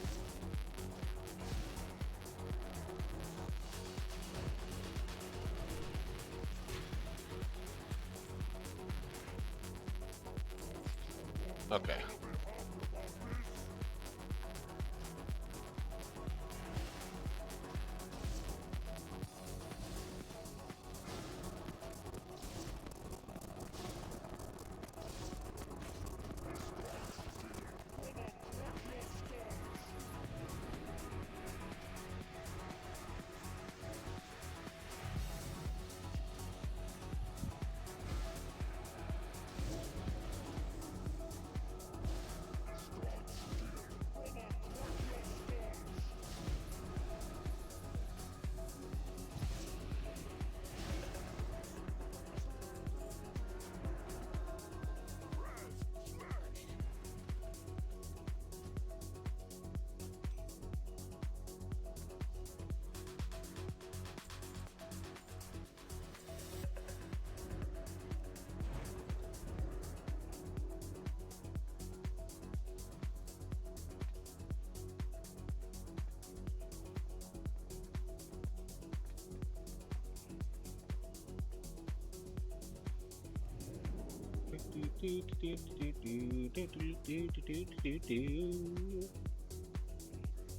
Okay.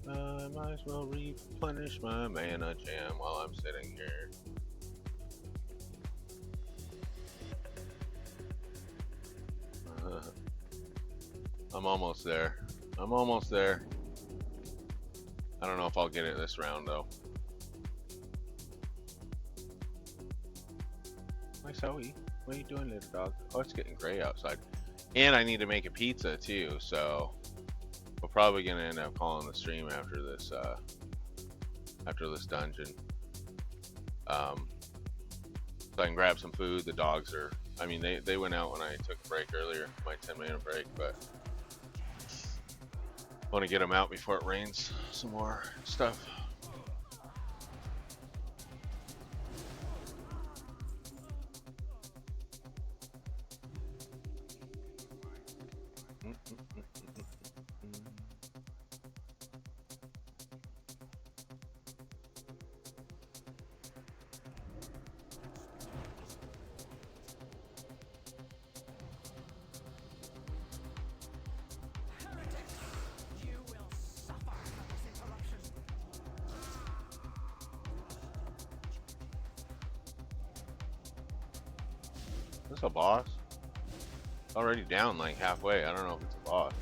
I might as well replenish my mana gem while I'm sitting here. I'm almost there. I'm almost there. I don't know if I'll get it this round though. Hi Zoe, what are you doing, little dog? Oh, it's getting gray outside. And I need to make a pizza too, so we're probably gonna end up calling the stream after this dungeon. So I can grab some food. The dogs are, I mean, they went out when I took a break earlier, my 10-minute break, but I want to get them out before it rains some more stuff. Is this a boss? Already down like halfway. I don't know if it's a boss.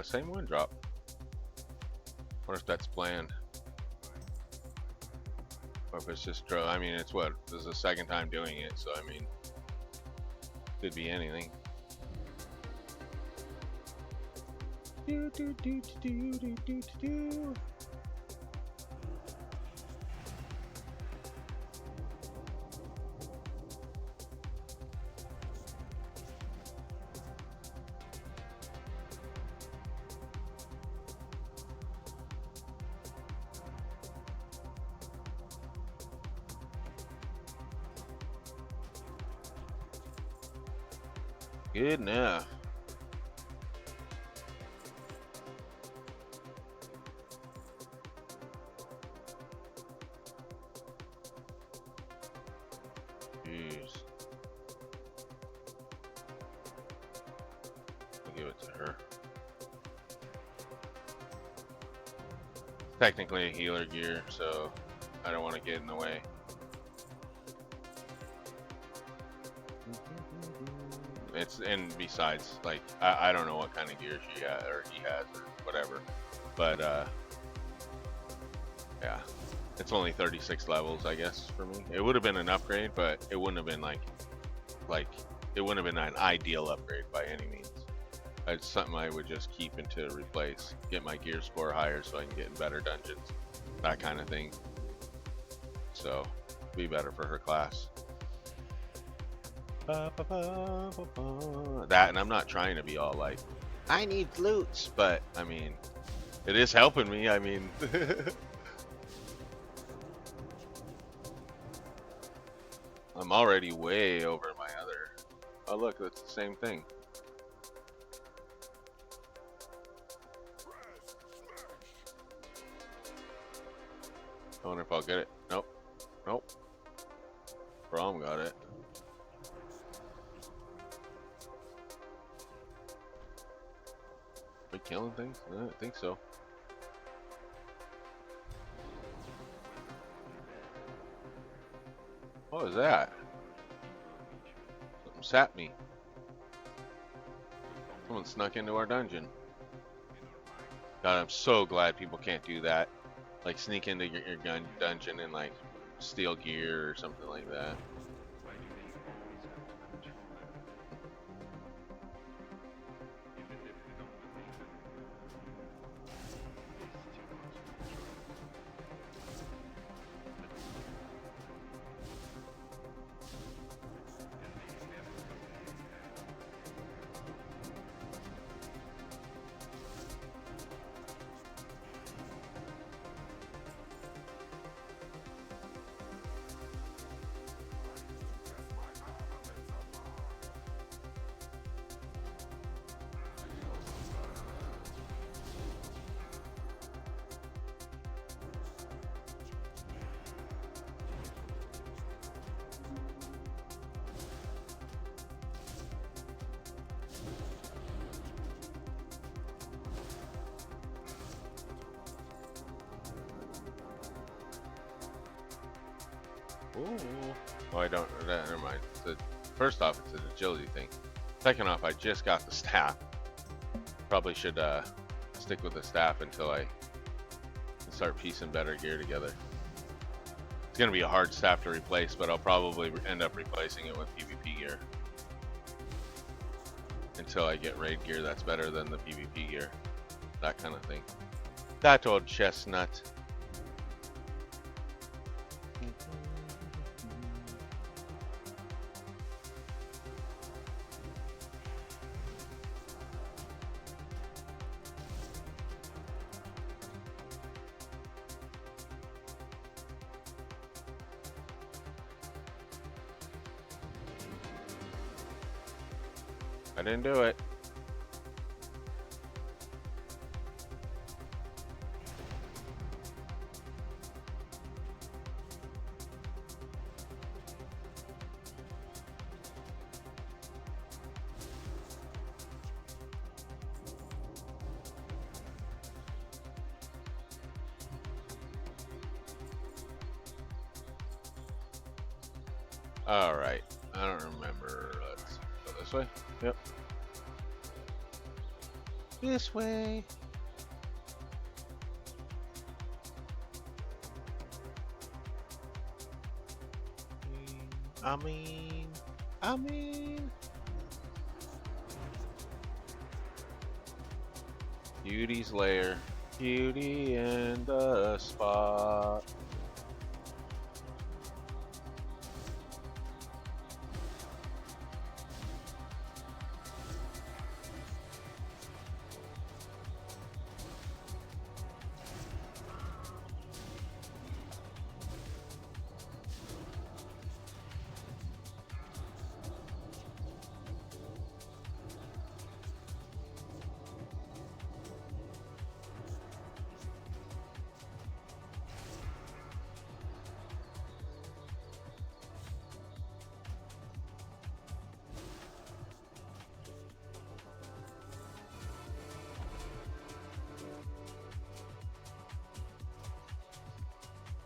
Same one drop. Wonder if that's planned. Or if it's just, I mean, it's what? This is the second time doing it, so I mean, could be anything. Good enough. Jeez. I'll give it to her. Technically a healer gear, so I don't want to get in the way. It's, and besides, like, I don't know what kind of gear she has or he has or whatever, but yeah, it's only 36 levels, I guess, for me. It would have been an upgrade, but it wouldn't have been like it wouldn't have been an ideal upgrade by any means. It's something I would just keep into replace. Get my gear score higher so I can get in better dungeons. That kind of thing. So, be better for her class. That, and I'm not trying to be all like, I need loots, but I mean, it is helping me. I mean, I'm already way over my other. Oh, look, that's the same thing. I wonder if I'll get it. Nope. Nope. Brom got it. Are we killing things? I don't think so. What was that? Something sapped me. Someone snuck into our dungeon. God, I'm so glad people can't do that. Like sneak into your gun dungeon and like steal gear or something like that. Ooh. Oh, I don't. Never mind. First off, it's an agility thing. Second off, I just got the staff. Probably should stick with the staff until I can start piecing better gear together. It's gonna be a hard staff to replace, but I'll probably end up replacing it with PvP gear until I get raid gear that's better than the PvP gear. That kind of thing. That old chestnut. I didn't do it. All right. I don't remember. Let's go this way. Yep. This way. I mean. Beauty's lair. Beauty in the spot.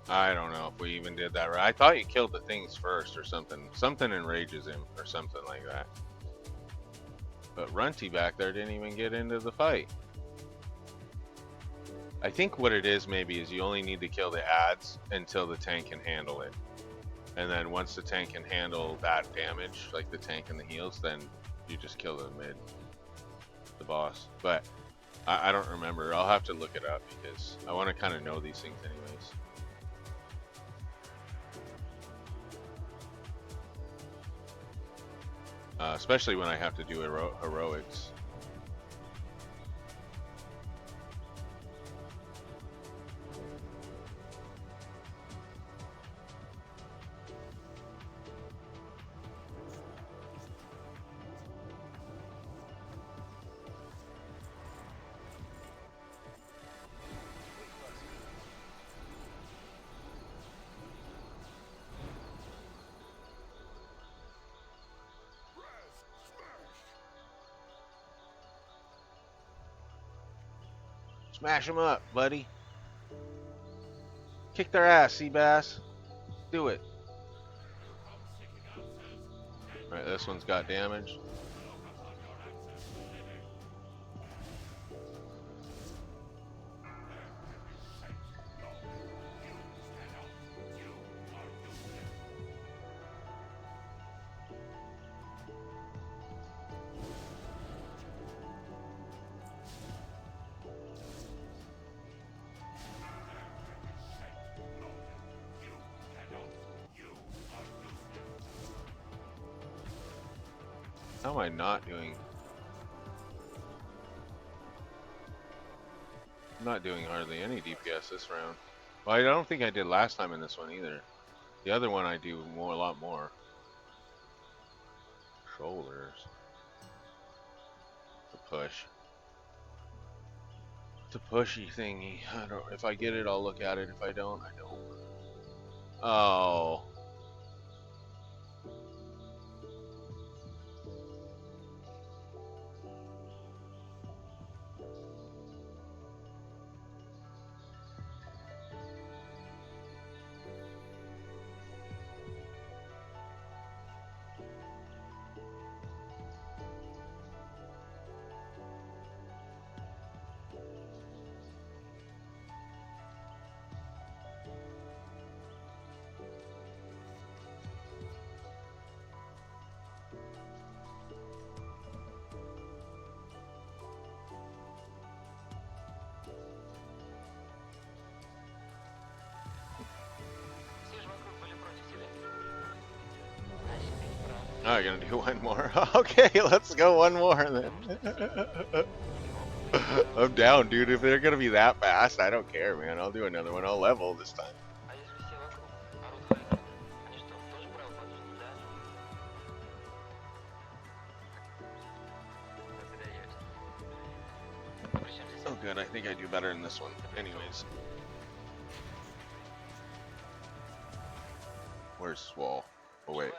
I don't know if we even did that right. I thought you killed the things first or something. Something enrages him or something like that. But Runty back there didn't even get into the fight. I think what it is maybe is you only need to kill the ads until the tank can handle it. And then once the tank can handle that damage, like the tank and the heals, then you just kill the mid. the boss, but I don't remember. I'll have to look it up because I want to kind of know these things anyways. Especially when I have to do heroics. Smash them up, buddy. Kick their ass, Seabass. Do it. Alright, this one's got damage. How am I not doing? I'm not doing hardly any DPS this round. Well, I don't think I did last time in this one either. The other one I do more, a lot more. Shoulders. The push. It's a pushy thingy. I don't. If I get it, I'll look at it. If I don't, I don't. Oh. Oh, you're gonna do one more? Okay, let's go one more then. I'm down, dude. If they're gonna be that fast, I don't care, man. I'll do another one. I'll level this time. Oh, good. I think I do better in this one. Anyways. Where's Swall? Oh, wait.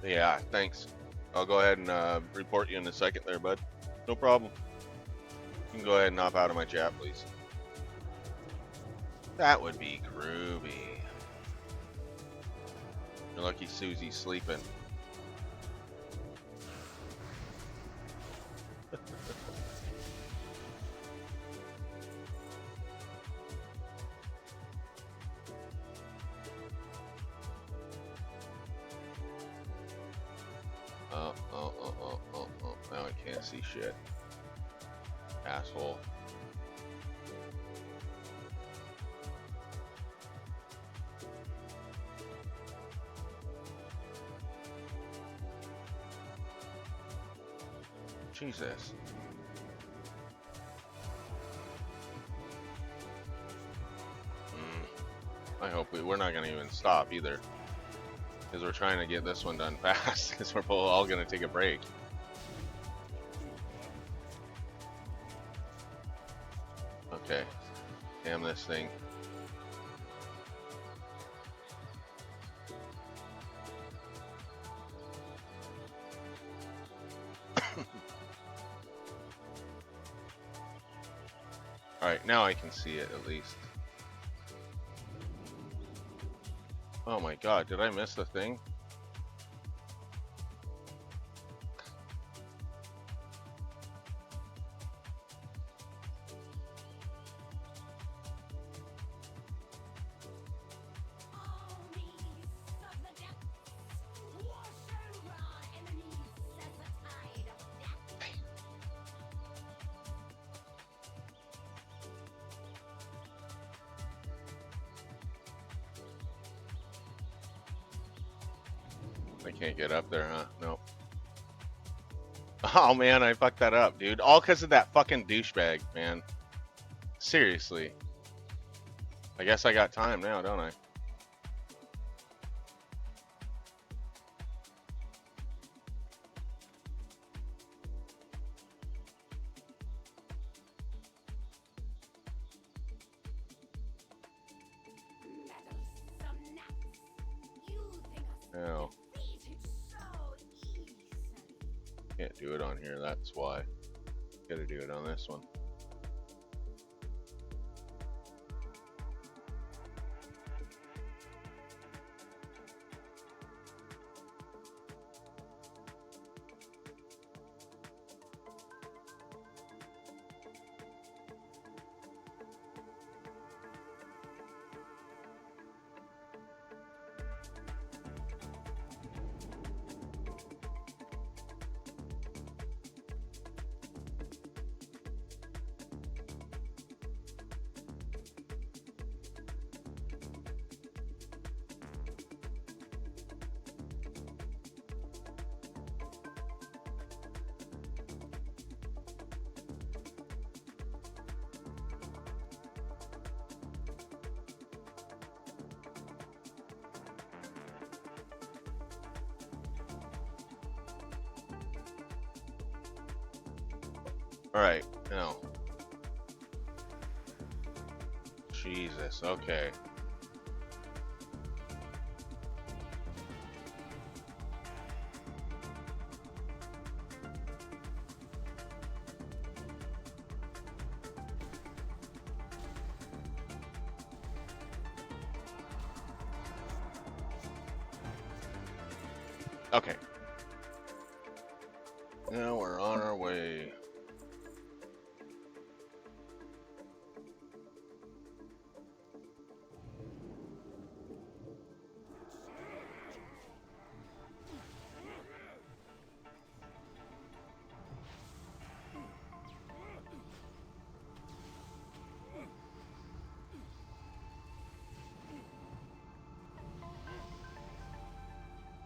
Yeah, thanks. I'll go ahead and report you in a second there, bud. No problem. You can go ahead and hop out of my chat, please. That would be groovy. You're lucky Susie's sleeping. Oh. Now I can't see shit. Asshole. Jesus. I hope we're not gonna even stop either. Because we're trying to get this one done fast, because we're all going to take a break. Okay. Damn this thing. Alright, now I can see it at least. Oh my god, did I miss the thing? I can't get up there, huh? Nope. Oh man, I fucked that up, dude. All because of that fucking douchebag, man. Seriously. I guess I got time now, don't I? Meddlesome nuts. You think us No, defeated so easily. can't do it on here. That's why. Gotta do it on this one. All right, now. Jesus, okay. Okay. Now we're on our way.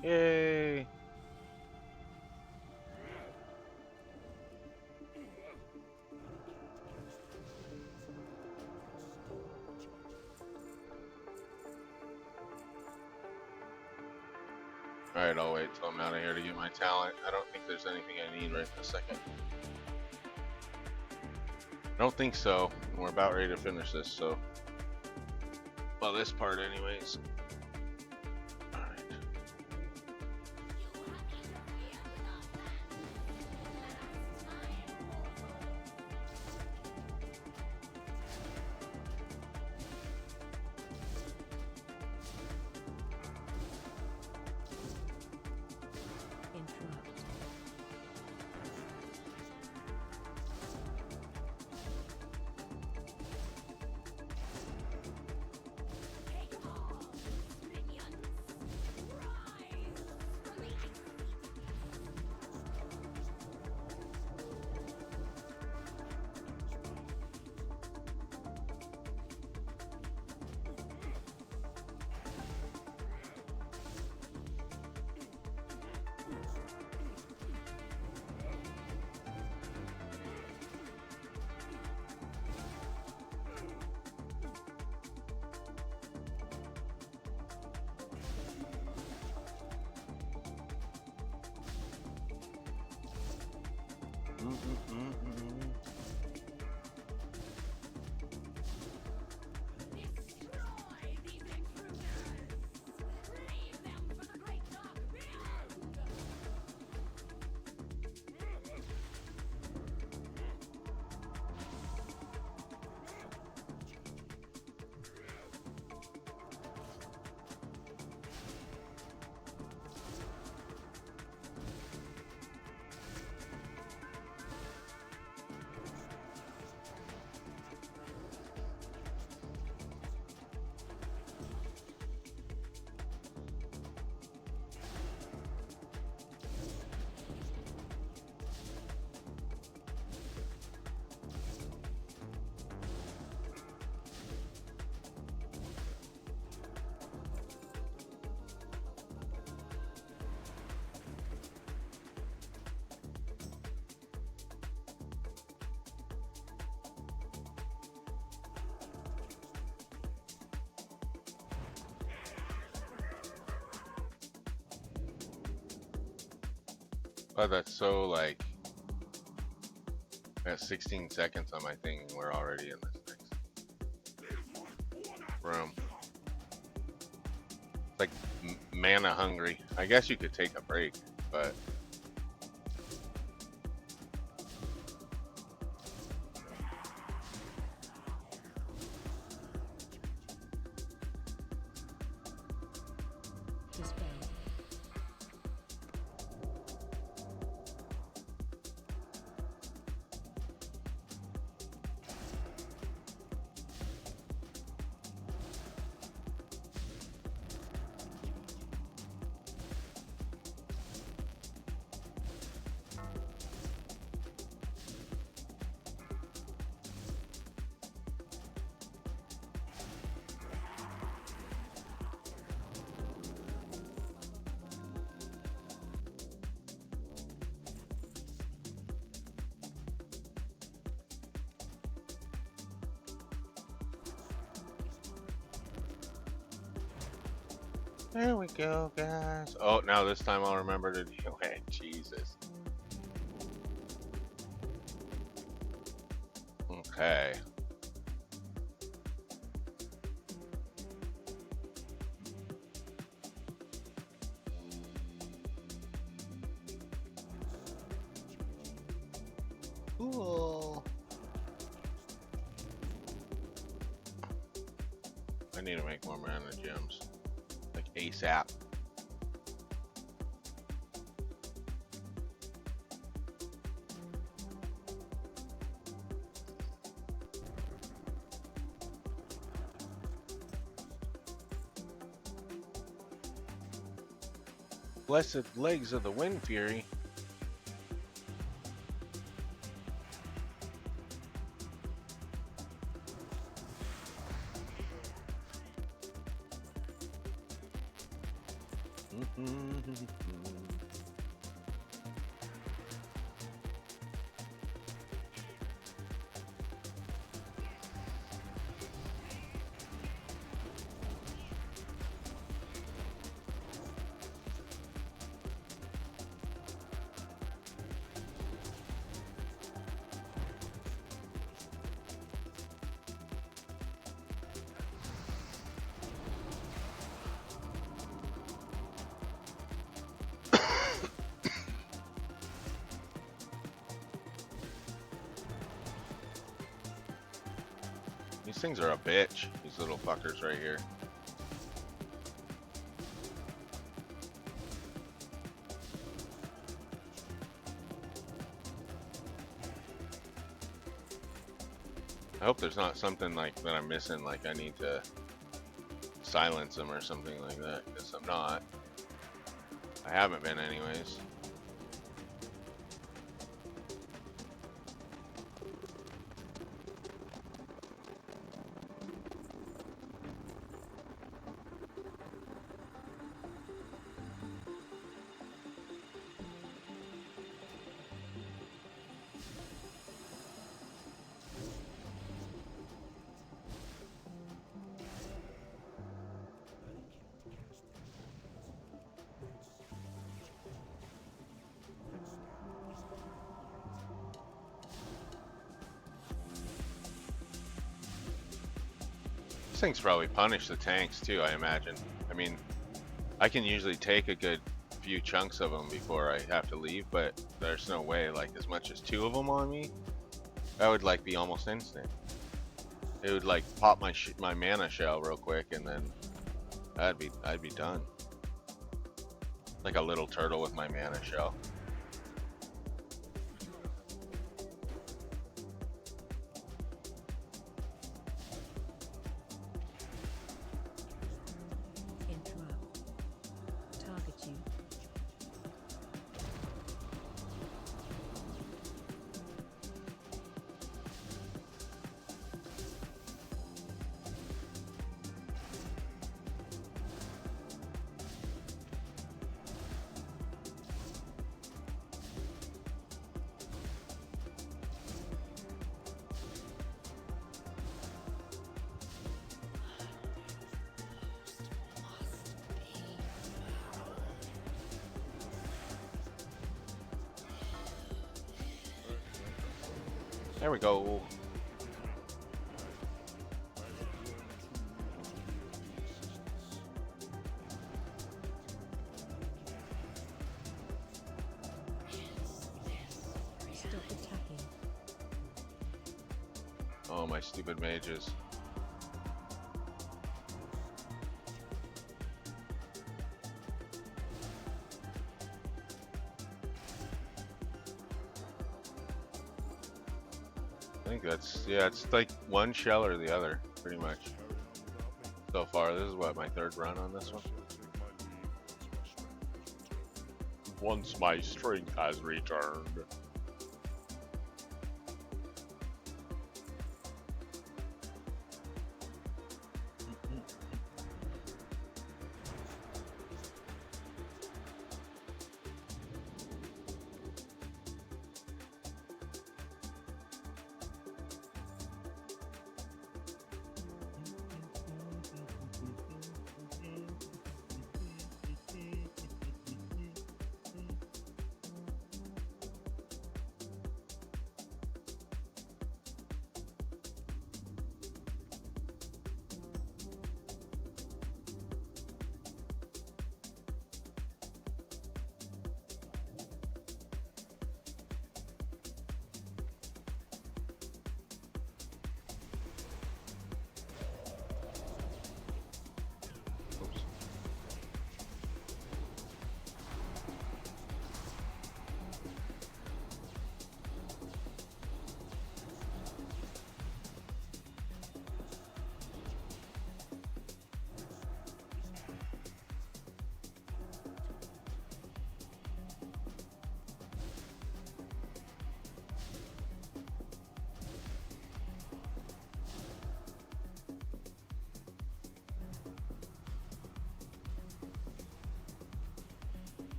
Yay. Alright, I'll wait till I'm out of here to get my talent. I don't think there's anything I need right this second. I don't think so. We're about ready to finish this, so. Well, this part anyways. Alright. Interrupt. Take 'em all. But that's so like, I got 16 seconds on my thing and we're already in this next room. It's like mana hungry. I guess you could take a break, but Dispel. there we go, guys. Oh, now this time I'll remember to deal it. Jesus. Okay. Cool. I need to make more mana gems. Like ASAP. Blessed legs of the Wind Fury. These things are a bitch, these little fuckers right here. I hope there's not something like that I'm missing, like I need to silence them or something like that, because I'm not. I haven't been anyways. These things probably punish the tanks too, I imagine. I mean, I can usually take a good few chunks of them before I have to leave, but there's no way, like as much as 2 of them on me, that would like be almost instant. It would like pop my mana shell real quick and then I'd be done. Like a little turtle with my mana shell. Interrupt. Target you. There we go. Stop attacking. Oh, my stupid mages. I think that's, yeah, it's like one shell or the other, pretty much. So far, this is what, my third run on this one? Once my strength has returned. Oops.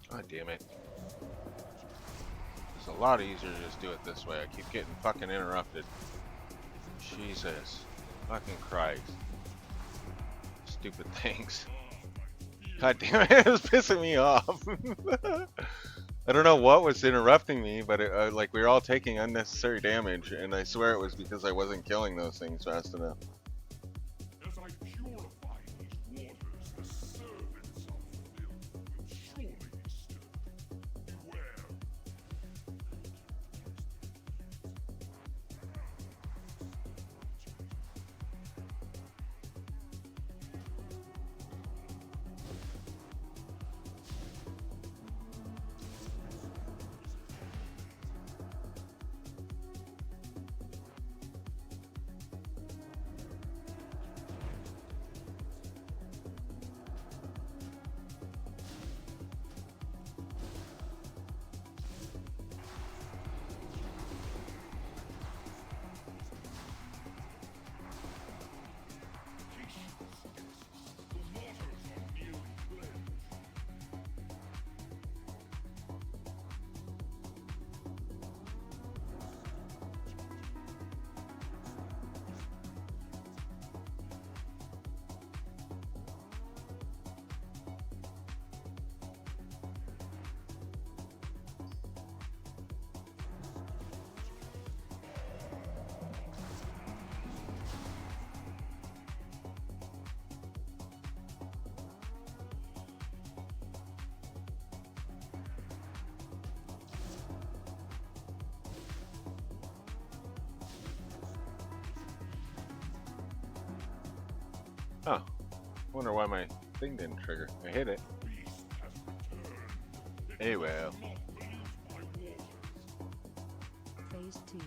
God damn it. It's a lot easier to just do it this way. I keep getting fucking interrupted. Jesus. Fucking Christ. Stupid things. God damn it, it was pissing me off. I don't know what was interrupting me, but it, like we were all taking unnecessary damage, and I swear it was because I wasn't killing those things fast enough. As I purify these waters, the servants of filth will surely be stirred. Beware. Huh. Wonder why my thing didn't trigger. I hit it. Hey, well. Phase 2.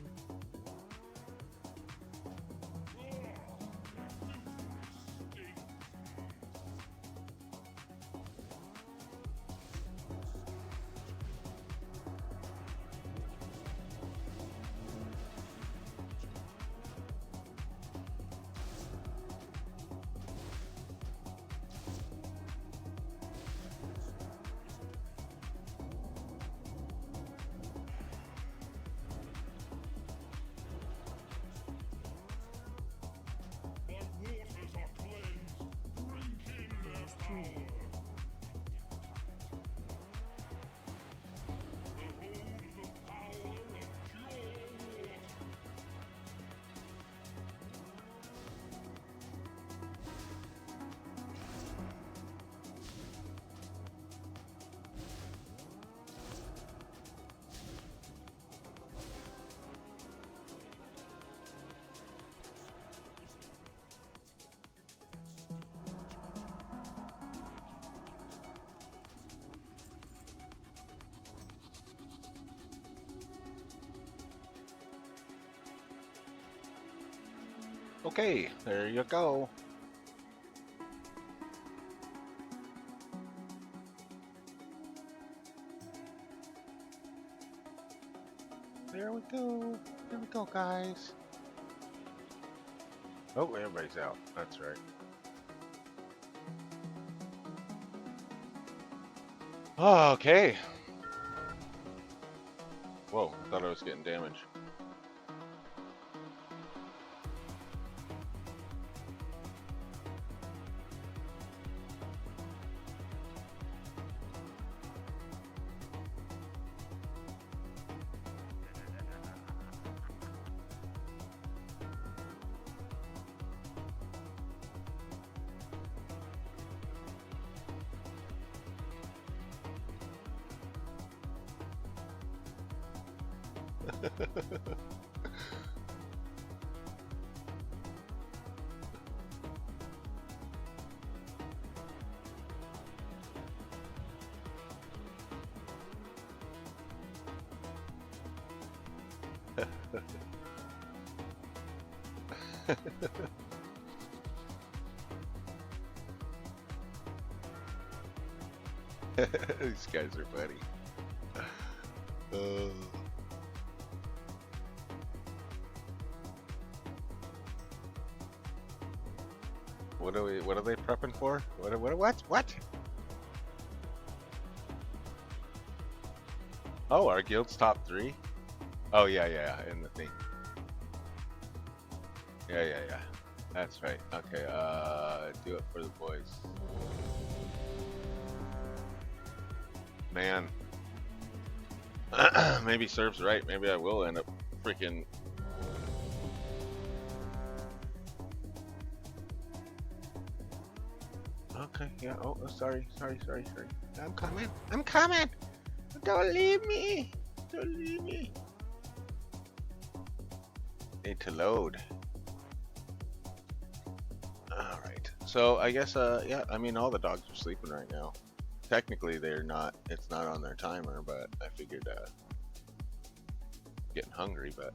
Okay, there you go. There we go. There we go, guys. Oh, everybody's out. That's right. Oh, okay. Whoa, I thought I was getting damage. These guys are funny. What are they prepping for? What? Oh, our guild's top 3? Oh yeah, in the thing. Yeah. That's right. Okay, do it for the boys. Man. Maybe Serve's right. Maybe I will end up freaking... Okay, yeah, oh, sorry. I'm coming! Don't leave me! Need to load. Alright, so I guess, yeah, I mean, all the dogs are sleeping right now. Technically, they're not, it's not on their timer, but I figured, getting hungry, but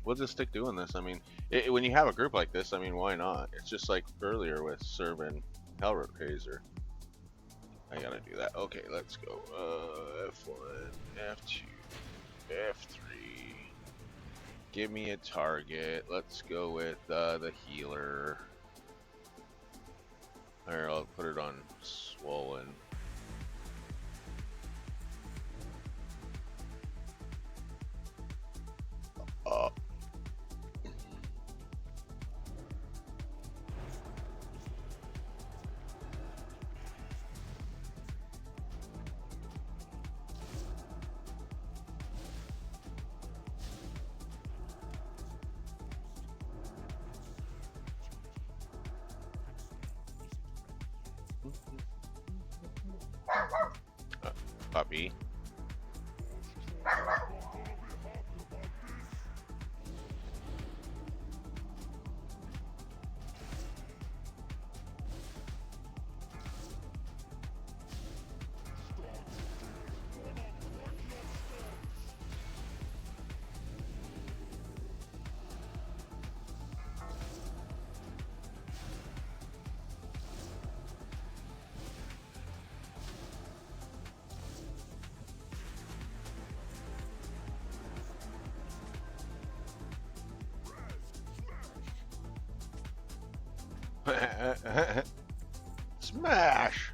we'll just stick doing this. I mean, when you have a group like this, I mean, why not? It's just like earlier with Serve and Hellraiser. I gotta do that. Okay, let's go. F1, F2, F3. Give me a target. Let's go with the healer. Or I'll put it on swollen. Puppy. Smash!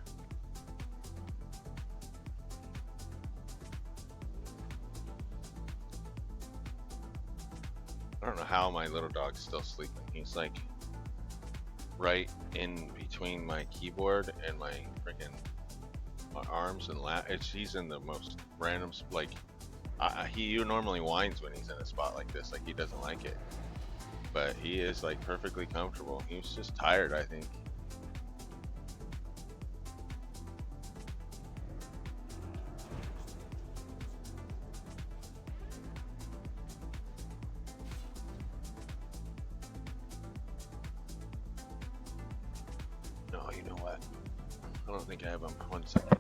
I don't know how my little dog's still sleeping. He's like right in between my keyboard and my freaking arms and lap. He's in the most random, like, he normally whines when he's in a spot like this, like he doesn't like it. But he is like perfectly comfortable. He's just tired, I think. No, you know what? I don't think I have him. 1 second.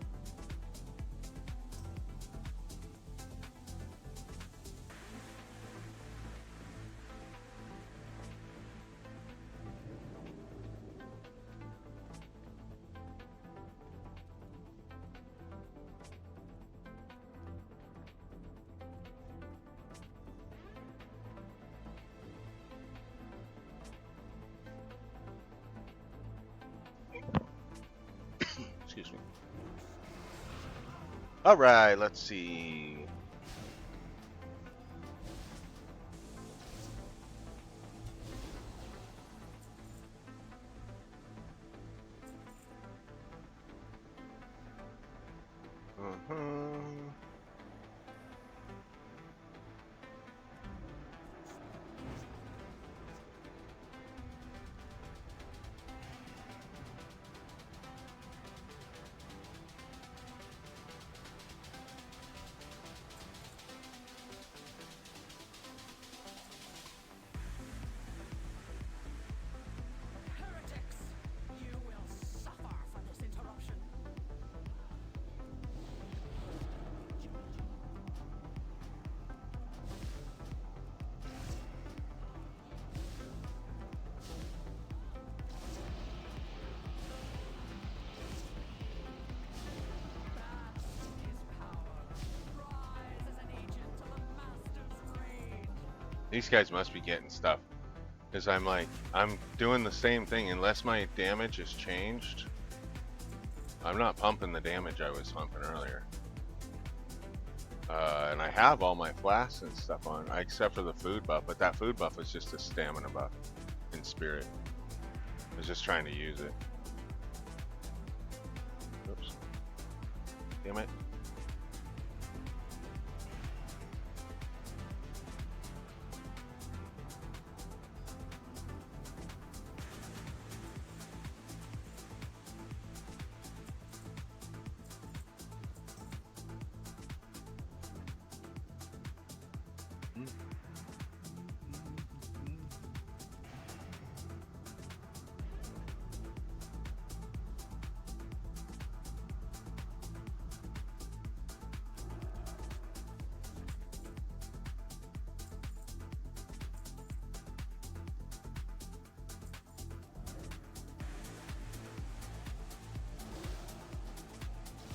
All right, let's see. Mhm. Heretics, you will suffer for this interruption. That is power. Rise as an agent of the Master's reign. These guys must be getting stuff. Because I'm doing the same thing. Unless my damage has changed, I'm not pumping the damage I was pumping earlier. And I have all my flasks and stuff on, except for the food buff. But that food buff was just a stamina buff in spirit. I was just trying to use it. Oops. Damn it.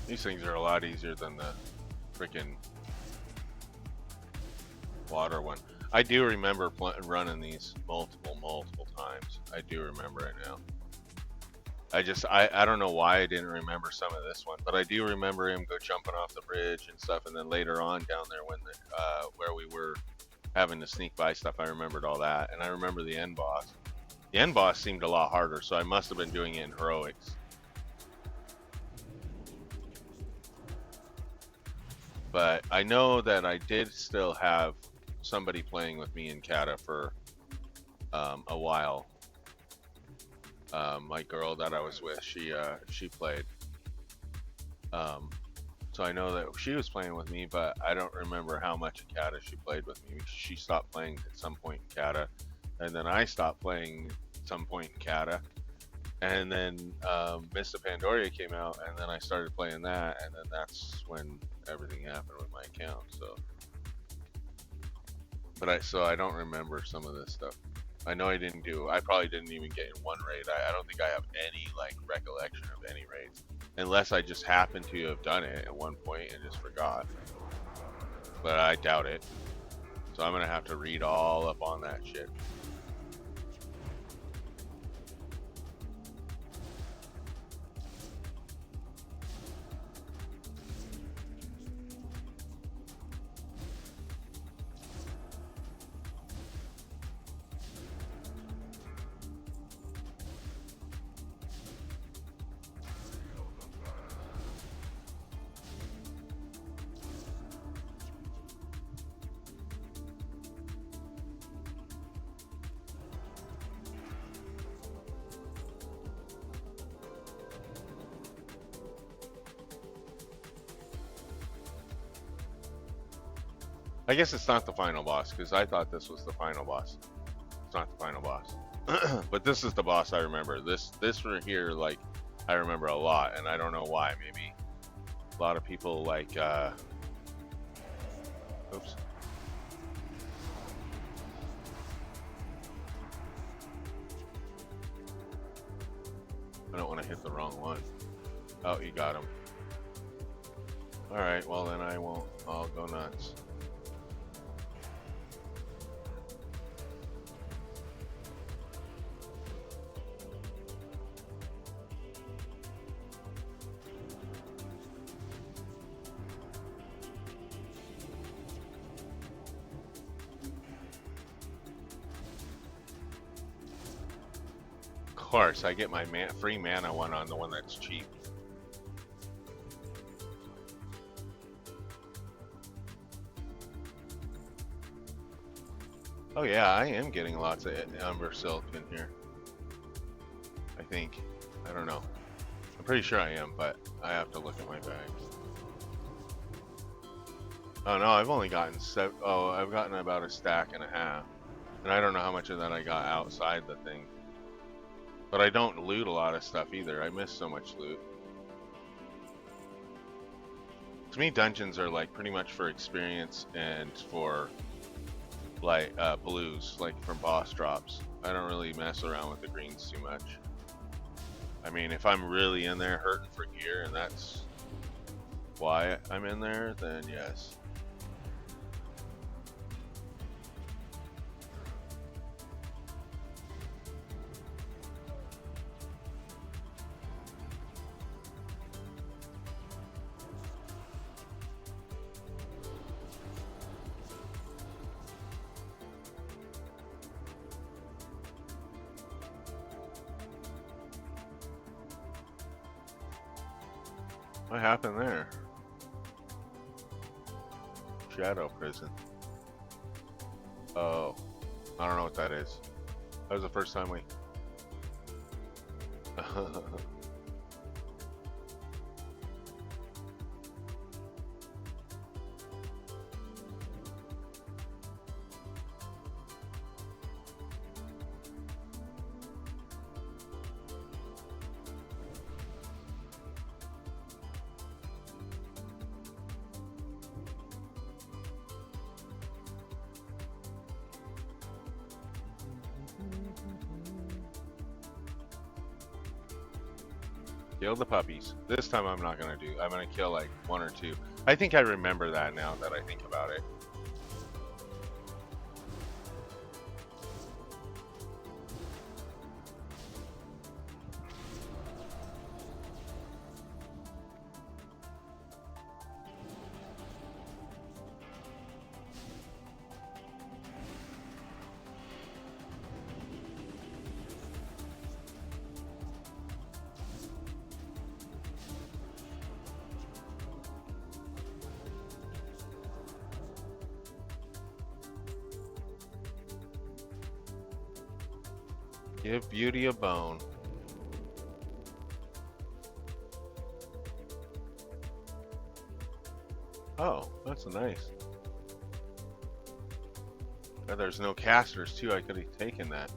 These things are a lot easier than the freaking water one. I do remember running these multiple times. I do remember it now. I don't know why I didn't remember some of this one, but I do remember him go jumping off the bridge and stuff, and then later on down there when where we were having to sneak by stuff, I remembered all that, and I remember the end boss. The end boss seemed a lot harder, so I must have been doing it in heroics. But I know that I did still have somebody playing with me in Cata for a while. My girl that I was with, she played. So I know that she was playing with me, but I don't remember how much in Cata she played with me. She stopped playing at some point in Cata, and then I stopped playing at some point in Cata. And then Mists of Pandoria came out, and then I started playing that, and then that's when everything happened with my account. So I don't remember some of this stuff. I know I probably didn't even get in one raid. I don't think I have any like recollection of any raids, unless I just happened to have done it at one point and just forgot. But I doubt it. So I'm gonna have to read all up on that shit. I guess it's not the final boss, because I thought this was the final boss. It's not the final boss. But this is the boss I remember. This right here, like, I remember a lot, and I don't know why. Maybe a lot of people like, oops. I don't want to hit the wrong one. Oh, you got him. Alright, well then I won't. I'll go nuts. course, I get my free mana one on the one that's cheap. Oh yeah, I am getting lots of Umber Silk in here. I think. I don't know. I'm pretty sure I am, but I have to look at my bag. Oh no, I've only gotten I've gotten about a stack and a half. And I don't know how much of that I got outside the thing. But I don't loot a lot of stuff either. I miss so much loot. To me, dungeons are like pretty much for experience and for like blues, like from boss drops. I don't really mess around with the greens too much. I mean, if I'm really in there hurting for gear and that's why I'm in there, then yes. What happened there? Shadow prison. Oh, I don't know what that is. That was the first time we... Kill the puppies. This time I'm not gonna do. I'm gonna kill like one or two. I think I remember that now that I think about it. Give beauty a bone. Oh, that's nice. And there's no casters too. I could have taken that.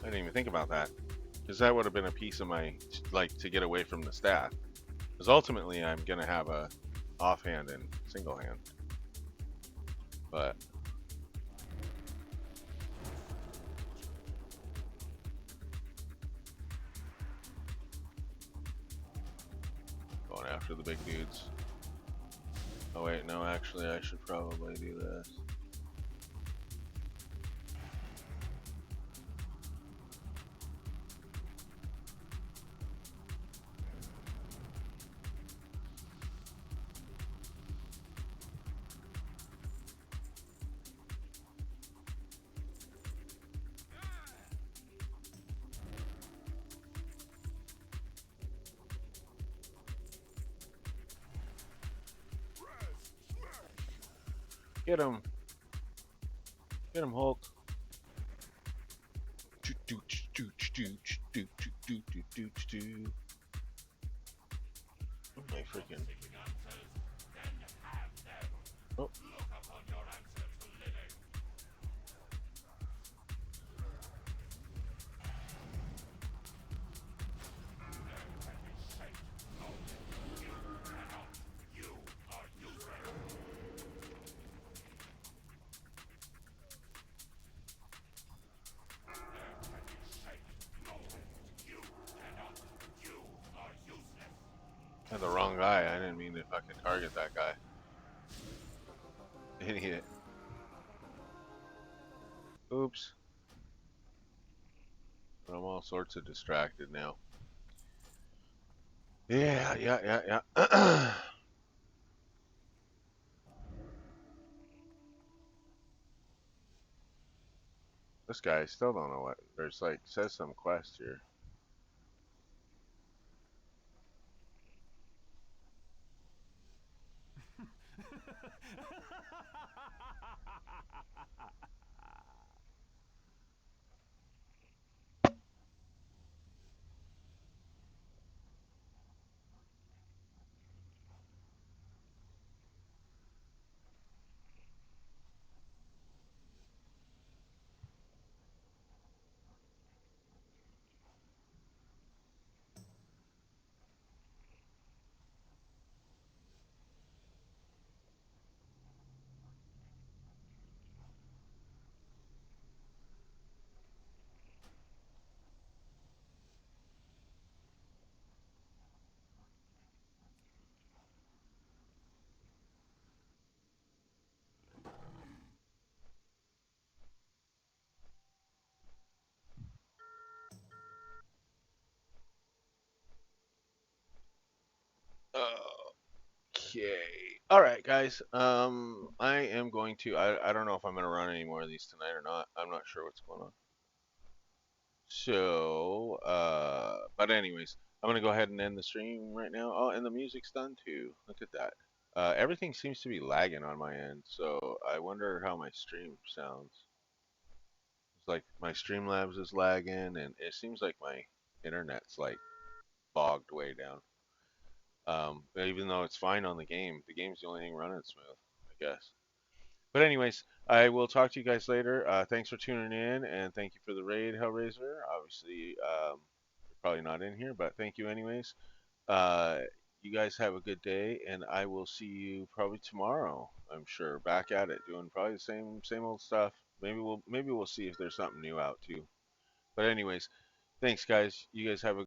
I didn't even think about that. Because that would have been a piece of my, like, to get away from the staff. Because ultimately I'm going to have a offhand and single hand. But... going after the big dudes. Oh wait, no, actually I should probably do this. Get him! Get him, Hulk! Oh my freaking! Oh! I had the wrong guy. I didn't mean to fucking target that guy. Idiot. Oops. I'm all sorts of distracted now. Yeah. This guy, I still don't know what. There's like, says some quest here. Okay. All right, guys. I am going to. I don't know if I'm gonna run any more of these tonight or not. I'm not sure what's going on. So, but anyways, I'm gonna go ahead and end the stream right now. Oh, and the music's done too. Look at that. Everything seems to be lagging on my end, so I wonder how my stream sounds. It's like my Streamlabs is lagging, and it seems like my internet's like bogged way down. Even though it's fine on the game's the only thing running smooth, I guess. But anyways, I will talk to you guys later. Thanks for tuning in, and thank you for the raid, Hellraiser. Obviously, you're probably not in here, but thank you anyways. Uh, you guys have a good day, and I will see you probably tomorrow. I'm sure back at it, doing probably the same old stuff. Maybe we'll see if there's something new out too. But anyways, thanks guys. You guys have a